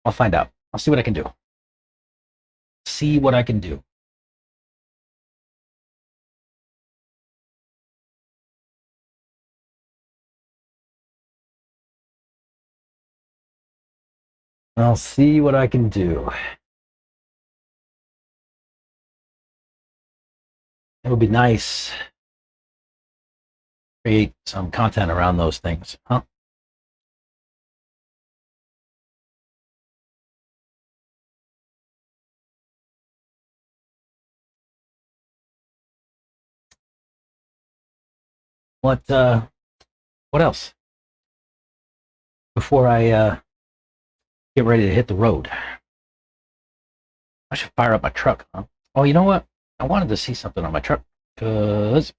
I'll find out. I'll see what I can do. See what I can do. I'll see what I can do. It would be nice to create some content around those things, huh? What else? Before I get ready to hit the road, I should fire up my truck, huh? Oh, you know what? I wanted to see something on my truck, because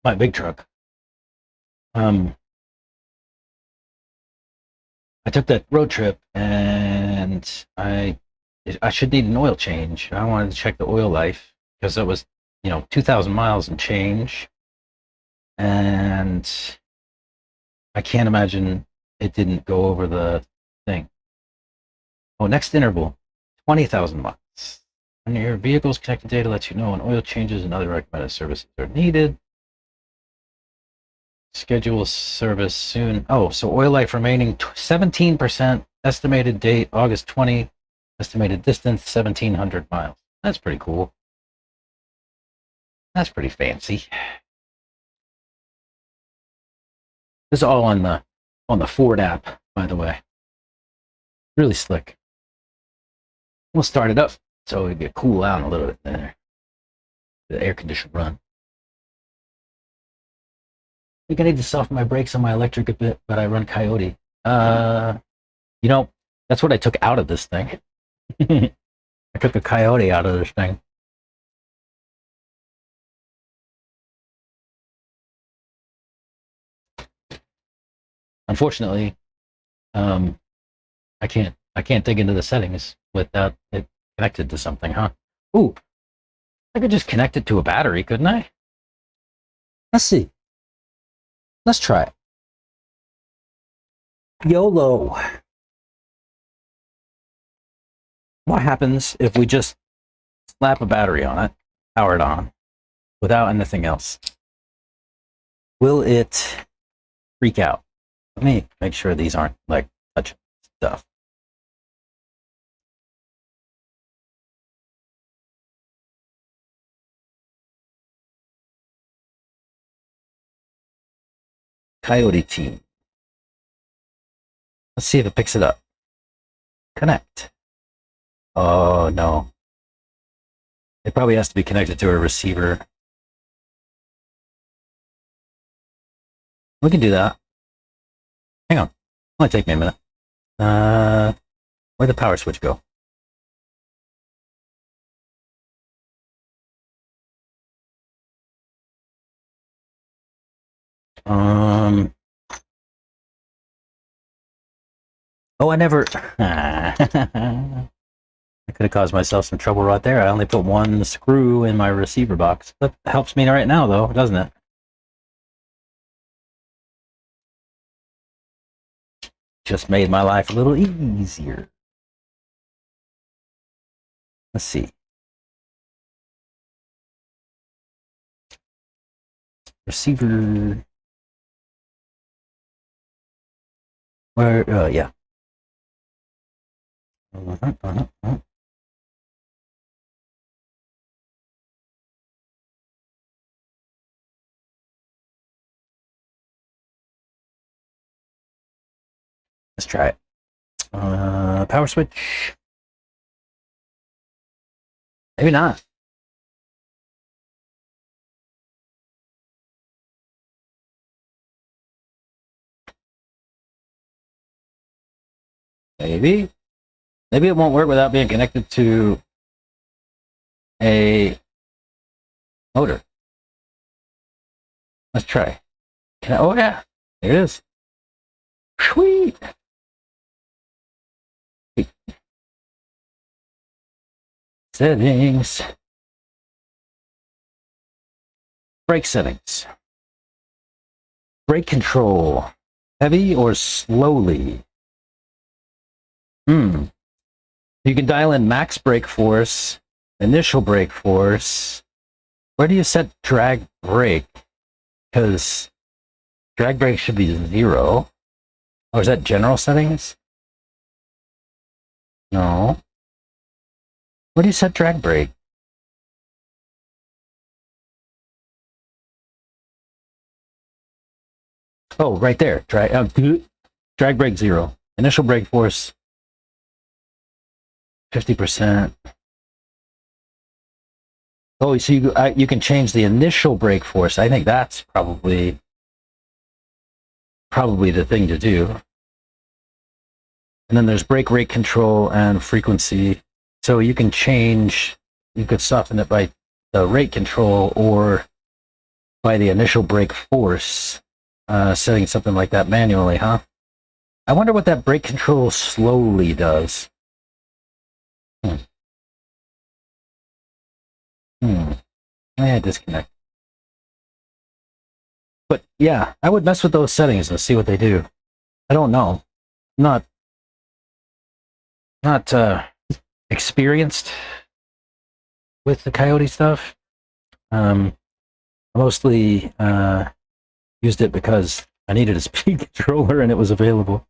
my big truck. Um, I took that road trip and I should need an oil change. I wanted to check the oil life because it was, 2,000 miles and change. And I can't imagine it didn't go over the thing. Oh, next interval, 20,000 miles. When your vehicle's connected data lets you know when oil changes and other recommended services are needed. Schedule service soon. Oh, so oil life remaining 17%. Estimated date August 20. Estimated distance 1,700 miles. That's pretty cool. That's pretty fancy. This is all on the Ford app, by the way. Really slick. We'll start it up so it get cool out a little bit there. The air conditioned run. I think I need to soften my brakes on my electric a bit, but I run Coyote. That's what I took out of this thing. I took a Coyote out of this thing. Unfortunately, I can't dig into the settings without it connected to something, huh? Ooh, I could just connect it to a battery, couldn't I? Let's see. Let's try it. YOLO. What happens if we just slap a battery on it, power it on, without anything else? Will it freak out? Let me make sure these aren't like touching stuff. Coyote team. Let's see if it picks it up. Connect. Oh no. It probably has to be connected to a receiver. We can do that. Hang on. It might take me a minute. Where'd the power switch go? Oh, I never. I could have caused myself some trouble right there. I only put one screw in my receiver box. That helps me right now, though, doesn't it? Just made my life a little easier. Let's see. Receiver. Where? Yeah. Let's try it. Power switch. Maybe not. Maybe. Maybe it won't work without being connected to a motor. Let's try. Oh yeah, there it is. Sweet. Settings. Brake settings. Brake control. Heavy or slowly? You can dial in max brake force, initial brake force. Where do you set drag brake? Because drag brake should be 0. Oh, is that general settings? No. Where do you set drag brake? Oh, right there. Drag brake 0. Initial brake force 50%. Oh, so you can change the initial brake force. I think that's probably the thing to do. And then there's brake rate control and frequency. So you can change. You could soften it by the rate control or by the initial brake force. Setting something like that manually, huh? I wonder what that brake control slowly does. Yeah, disconnect. But yeah, I would mess with those settings and see what they do. I don't know. Not experienced with the Coyote stuff. I mostly used it because I needed a speed controller and it was available.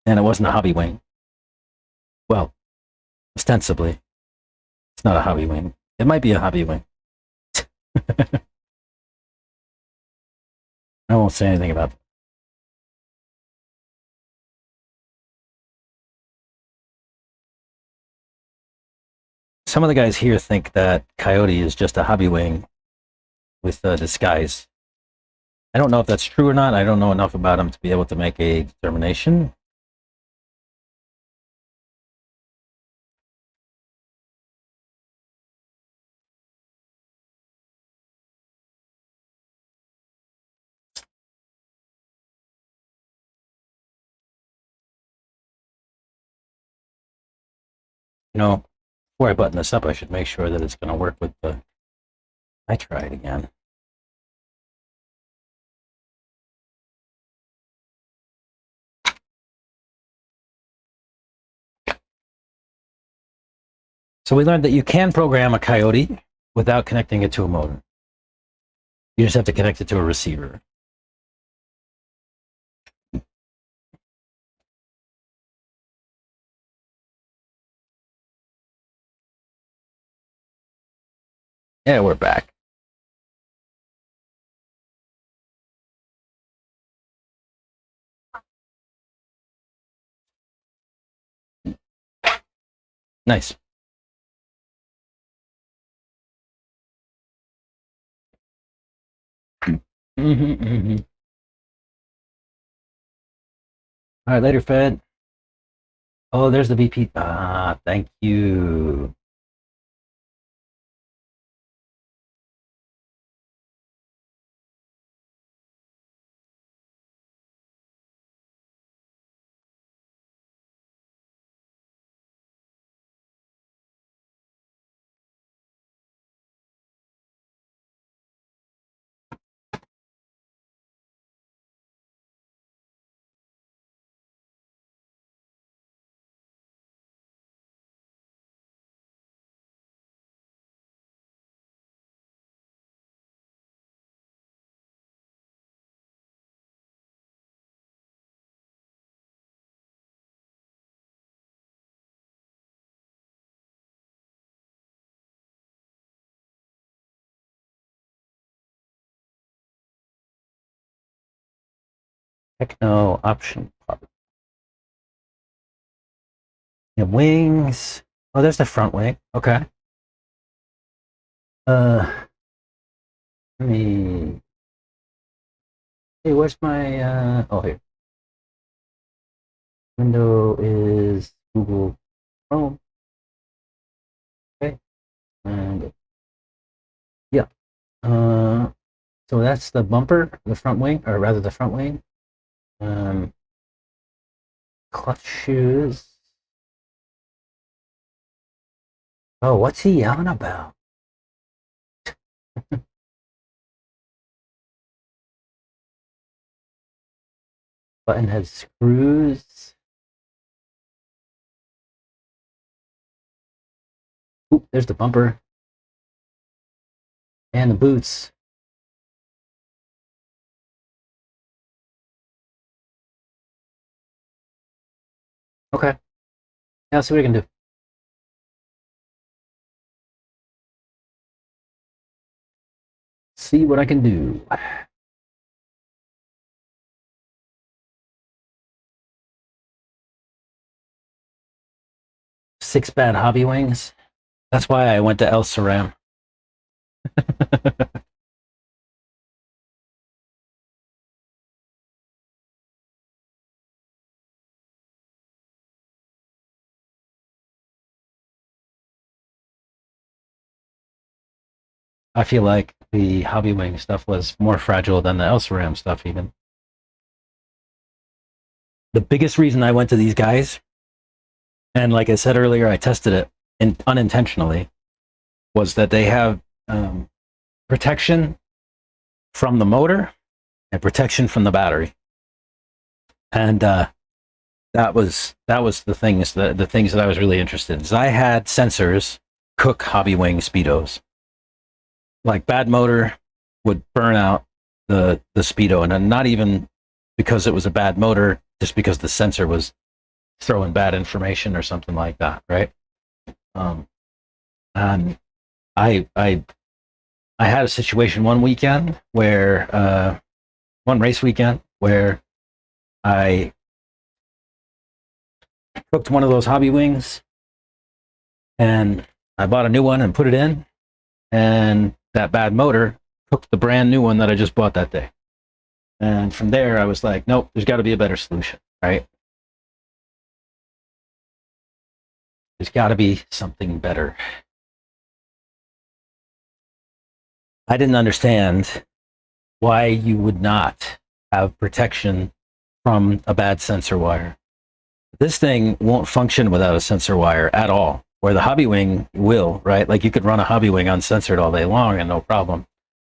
And it wasn't a hobby wing. Well, ostensibly, it's not a hobby wing. It might be a hobby wing. I won't say anything about that. Some of the guys here think that Coyote is just a hobby wing with a disguise. I don't know if that's true or not. I don't know enough about him to be able to make a determination. You know, before I button this up, I should make sure that it's going to work with the nitride again. So we learned that you can program a Coyote without connecting it to a motor. You just have to connect it to a receiver. Yeah, we're back. Nice. All right, later, Fed. Oh, there's the VP. Ah, thank you. Techno option part. Yeah, wings. Oh, there's the front wing. Okay. Let me. Hey, where's my? Oh, here. Window is Google Chrome. Okay. And yeah. So that's the bumper, the front wing, or rather the front wing. Clutch shoes. Oh, what's he yelling about? Button has screws. Oop, there's the bumper. And the boots. Okay. Now let's see what I can do. See what I can do. 6 bad hobby wings. That's why I went to Elceram. I feel like the Hobby Wing stuff was more fragile than the Elceram stuff even. The biggest reason I went to these guys, and like I said earlier, I tested it unintentionally, was that they have protection from the motor and protection from the battery. And that was the things that I was really interested in. So I had sensors cook Hobby Wing Speedos. Like bad motor would burn out the Speedo, and not even because it was a bad motor, just because the sensor was throwing bad information or something like that, right? And I had a situation one weekend where one race weekend where I cooked one of those Hobby Wings, and I bought a new one and put it in, and that bad motor cooked the brand new one that I just bought that day. And from there, I was like, nope, there's got to be a better solution, right? There's got to be something better. I didn't understand why you would not have protection from a bad sensor wire. This thing won't function without a sensor wire at all, where the Hobby Wing will, right? Like you could run a Hobby Wing uncensored all day long and no problem.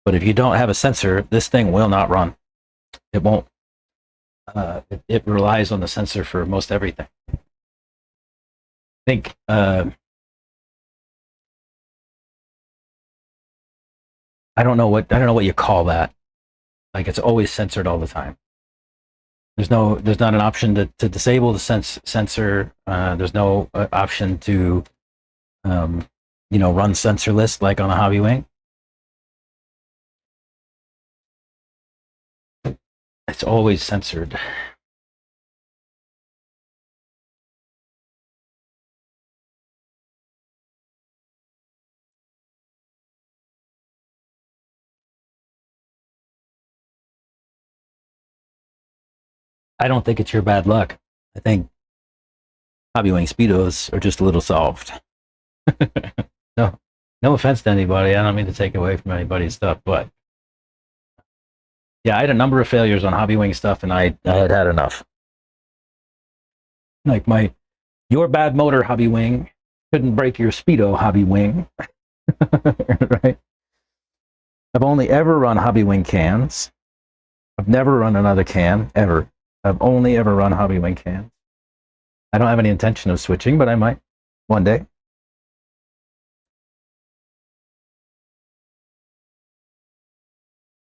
But if you don't have a sensor, this thing will not run. It won't. It relies on the sensor for most everything. I think I don't know what you call that. Like it's always censored all the time. There's not an option to disable the sensor. There's no option to run sensorless like on a Hobby Wing. It's always censored. I don't think it's your bad luck. I think Hobby Wing Speedos are just a little soft. No offense to anybody. I don't mean to take away from anybody's stuff, but yeah, I had a number of failures on Hobby Wing stuff, and I had enough. Like your bad motor Hobby Wing couldn't break your Speedo Hobby Wing, right? I've only ever run Hobby Wing cans. I've never run another can ever. I've only ever run Hobby Wing cans. I don't have any intention of switching, but I might one day.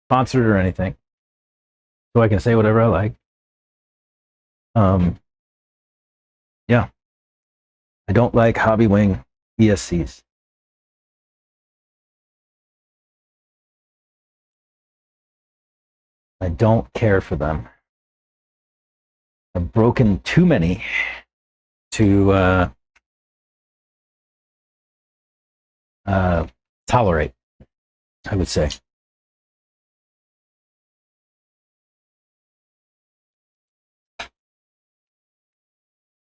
Sponsored or anything, so I can say whatever I like. Yeah, I don't like Hobby Wing ESCs. I don't care for them. I've broken too many to tolerate, I would say.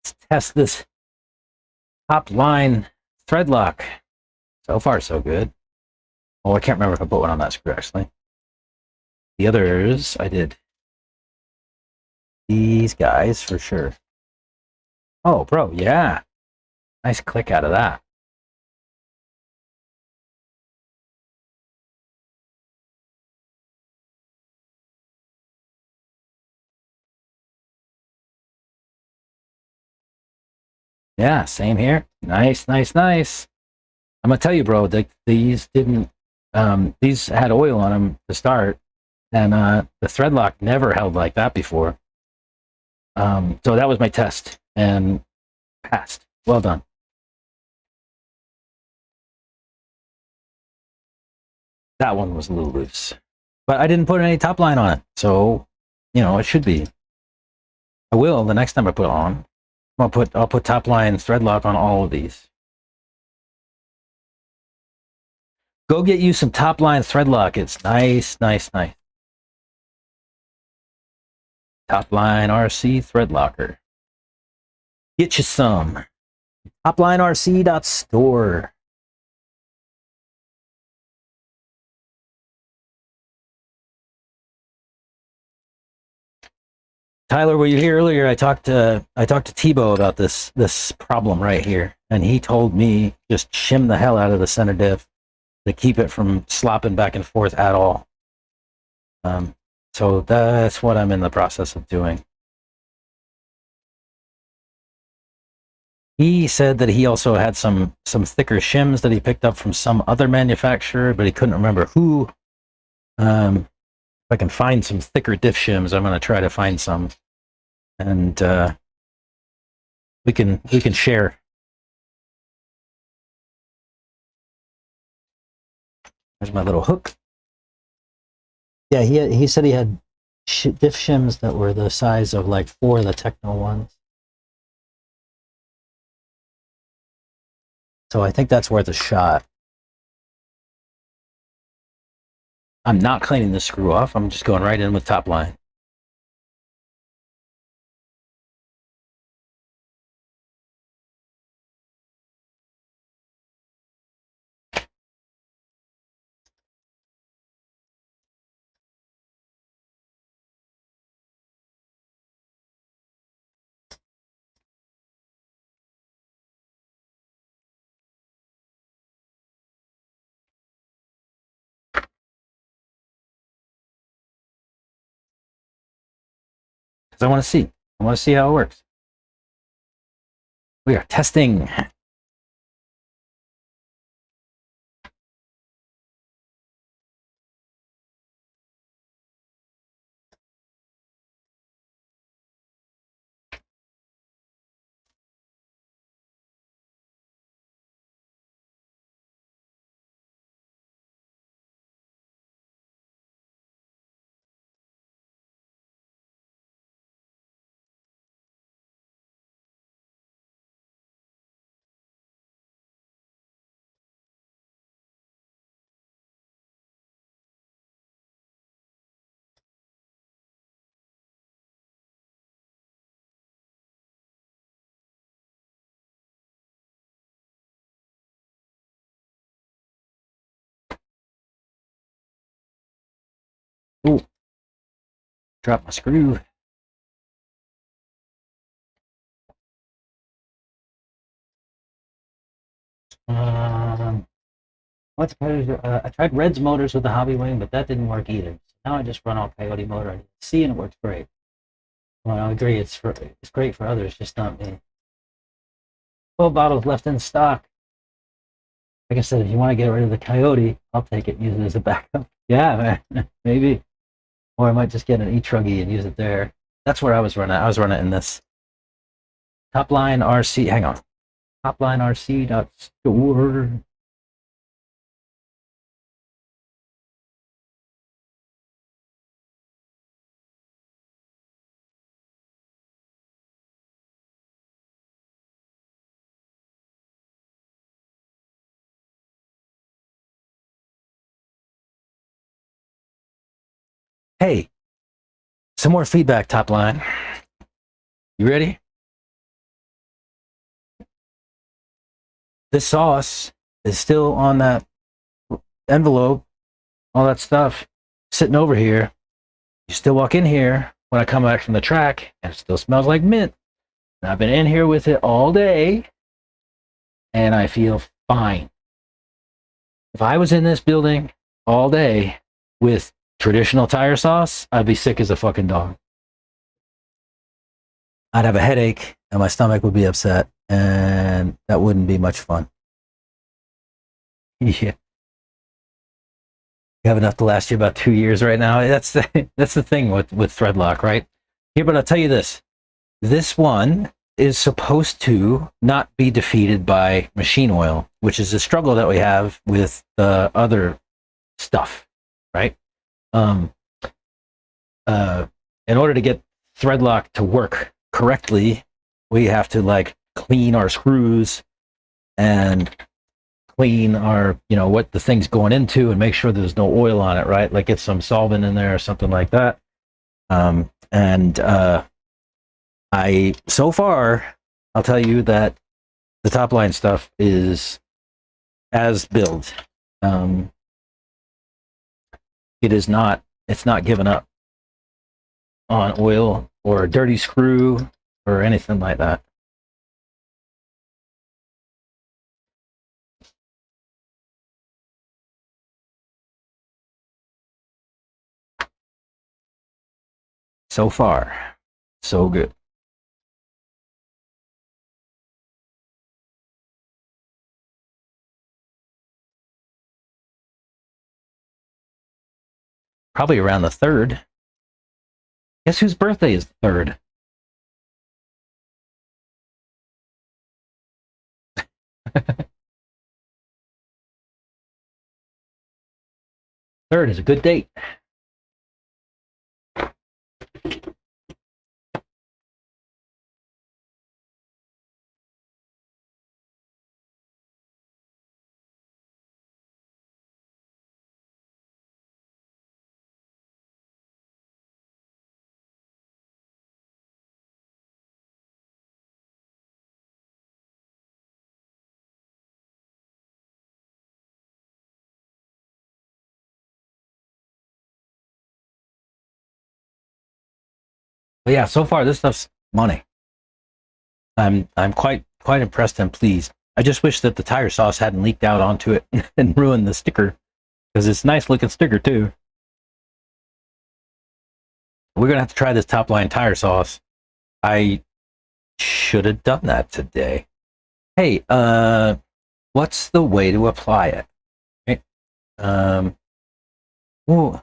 Let's test this top line thread lock. So far, so good. Oh, I can't remember if I put one on that screw, actually. The others, I did. These guys, for sure. Oh, bro, yeah. Nice click out of that. Yeah, same here. Nice, nice, nice. I'm gonna tell you, bro, these didn't, these had oil on them to start, and the thread lock never held like that before. So that was my test, and passed. Well done. That one was a little loose, but I didn't put any top line on it, so it should be. I will the next time I put it on. I'll put top line thread lock on all of these. Go get you some top line thread lock. It's nice, nice, nice. Top line RC thread locker. Get you some. Toplinerc.store. Tyler, were you here earlier? I talked to Tebow about this problem right here, and he told me just shim the hell out of the center diff to keep it from slopping back and forth at all. So that's what I'm in the process of doing. He said that he also had some thicker shims that he picked up from some other manufacturer, but he couldn't remember who. If I can find some thicker diff shims, I'm going to try to find some, and we can share. There's my little hook. Yeah, he said he had diff shims that were the size of like 4 of the Techno ones. So I think that's worth a shot. I'm not cleaning the screw off. I'm just going right in with top line. Because I want to see. I want to see how it works. We are testing. Ooh. Drop my screw. What's I tried Red's motors with the Hobby Wing, but that didn't work either. So now I just run all Coyote motor and see, and it works great. Well, I agree, it's great for others, just not me. 12 bottles left in stock. Like I said, if you want to get rid of the Coyote, I'll take it and use it as a backup. Yeah, man, maybe. Or I might just get an E-Truggy and use it there. That's where I was running. I was running in this. Topline RC, hang on. Toplinerc.store. Hey, some more feedback, Topline. You ready? This sauce is still on that envelope, all that stuff sitting over here. You still walk in here when I come back from the track, and it still smells like mint. And I've been in here with it all day, and I feel fine. If I was in this building all day with traditional tire sauce, I'd be sick as a fucking dog. I'd have a headache, and my stomach would be upset, and that wouldn't be much fun. Yeah. You have enough to last you about 2 years right now. That's the thing with Threadlock, right? Here, but I'll tell you this. This one is supposed to not be defeated by machine oil, which is a struggle that we have with the other stuff, right? In order to get Threadlock to work correctly, we have to like clean our screws and clean our, what the thing's going into and make sure there's no oil on it, right? Like get some solvent in there or something like that. So far, I'll tell you that the top line stuff is as built. It's not given up on oil or a dirty screw or anything like that. So far, so good. Probably around the 3rd. Guess whose birthday is the 3rd? Third is a good date. But yeah, so far this stuff's money. I'm quite impressed and pleased. I just wish that the tire sauce hadn't leaked out onto it and ruined the sticker, because it's a nice looking sticker too. We're gonna have to try this top line tire sauce. I should have done that today. Hey, what's the way to apply it? Okay. Well,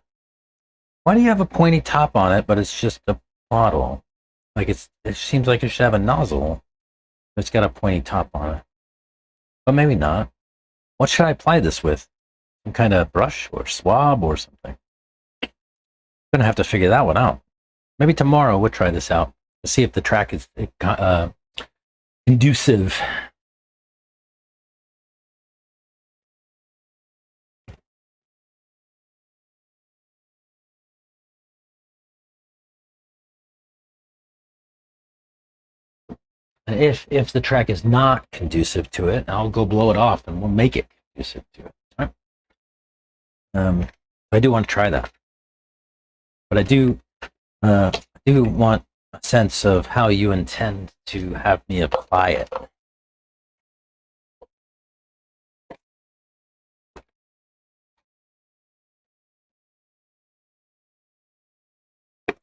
why do you have a pointy top on it, but it's just a bottle? Like it seems like it should have a nozzle. It's got a pointy top on it. But maybe not. What should I apply this with? Some kind of brush or swab or something? Gonna have to figure that one out. Maybe tomorrow we'll try this out. See if the track is conducive. And if the track is not conducive to it, I'll go blow it off and we'll make it conducive to it. Right? I do want to try that, but I do want a sense of how you intend to have me apply it.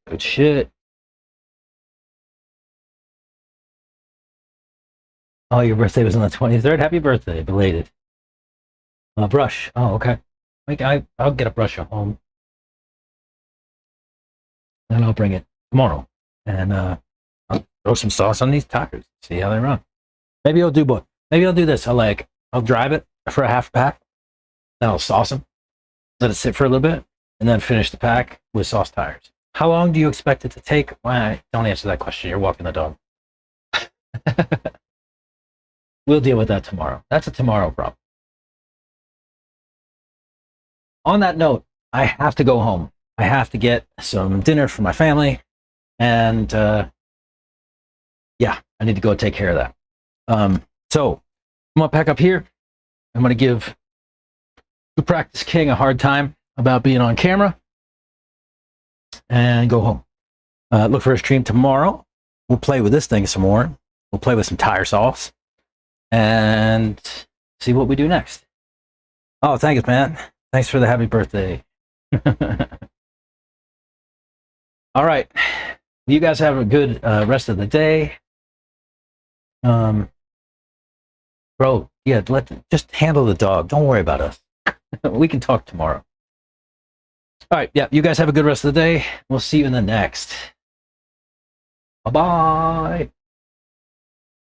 Good shit. Oh, your birthday was on the 23rd? Happy birthday, belated. Brush. Oh, okay. I'll get a brush at home. And I'll bring it tomorrow. And I'll throw some sauce on these tacos. See how they run. Maybe I'll do both. Maybe I'll do this. I'll drive it for a half pack. Then I'll sauce them. Let it sit for a little bit. And then finish the pack with sauce tires. How long do you expect it to take? Well, don't answer that question. You're walking the dog. We'll deal with that tomorrow. That's a tomorrow problem. On that note, I have to go home. I have to get some dinner for my family. And yeah, I need to go take care of that. So I'm going to pack up here. I'm going to give the Practice King a hard time about being on camera and go home. Look for a stream tomorrow. We'll play with this thing some more. We'll play with some tire sauce and see what we do next. Oh, thanks, man. Thanks for the happy birthday. All right. You guys have a good rest of the day. Bro, yeah, just handle the dog. Don't worry about us. We can talk tomorrow. All right, yeah, you guys have a good rest of the day. We'll see you in the next. Bye-bye.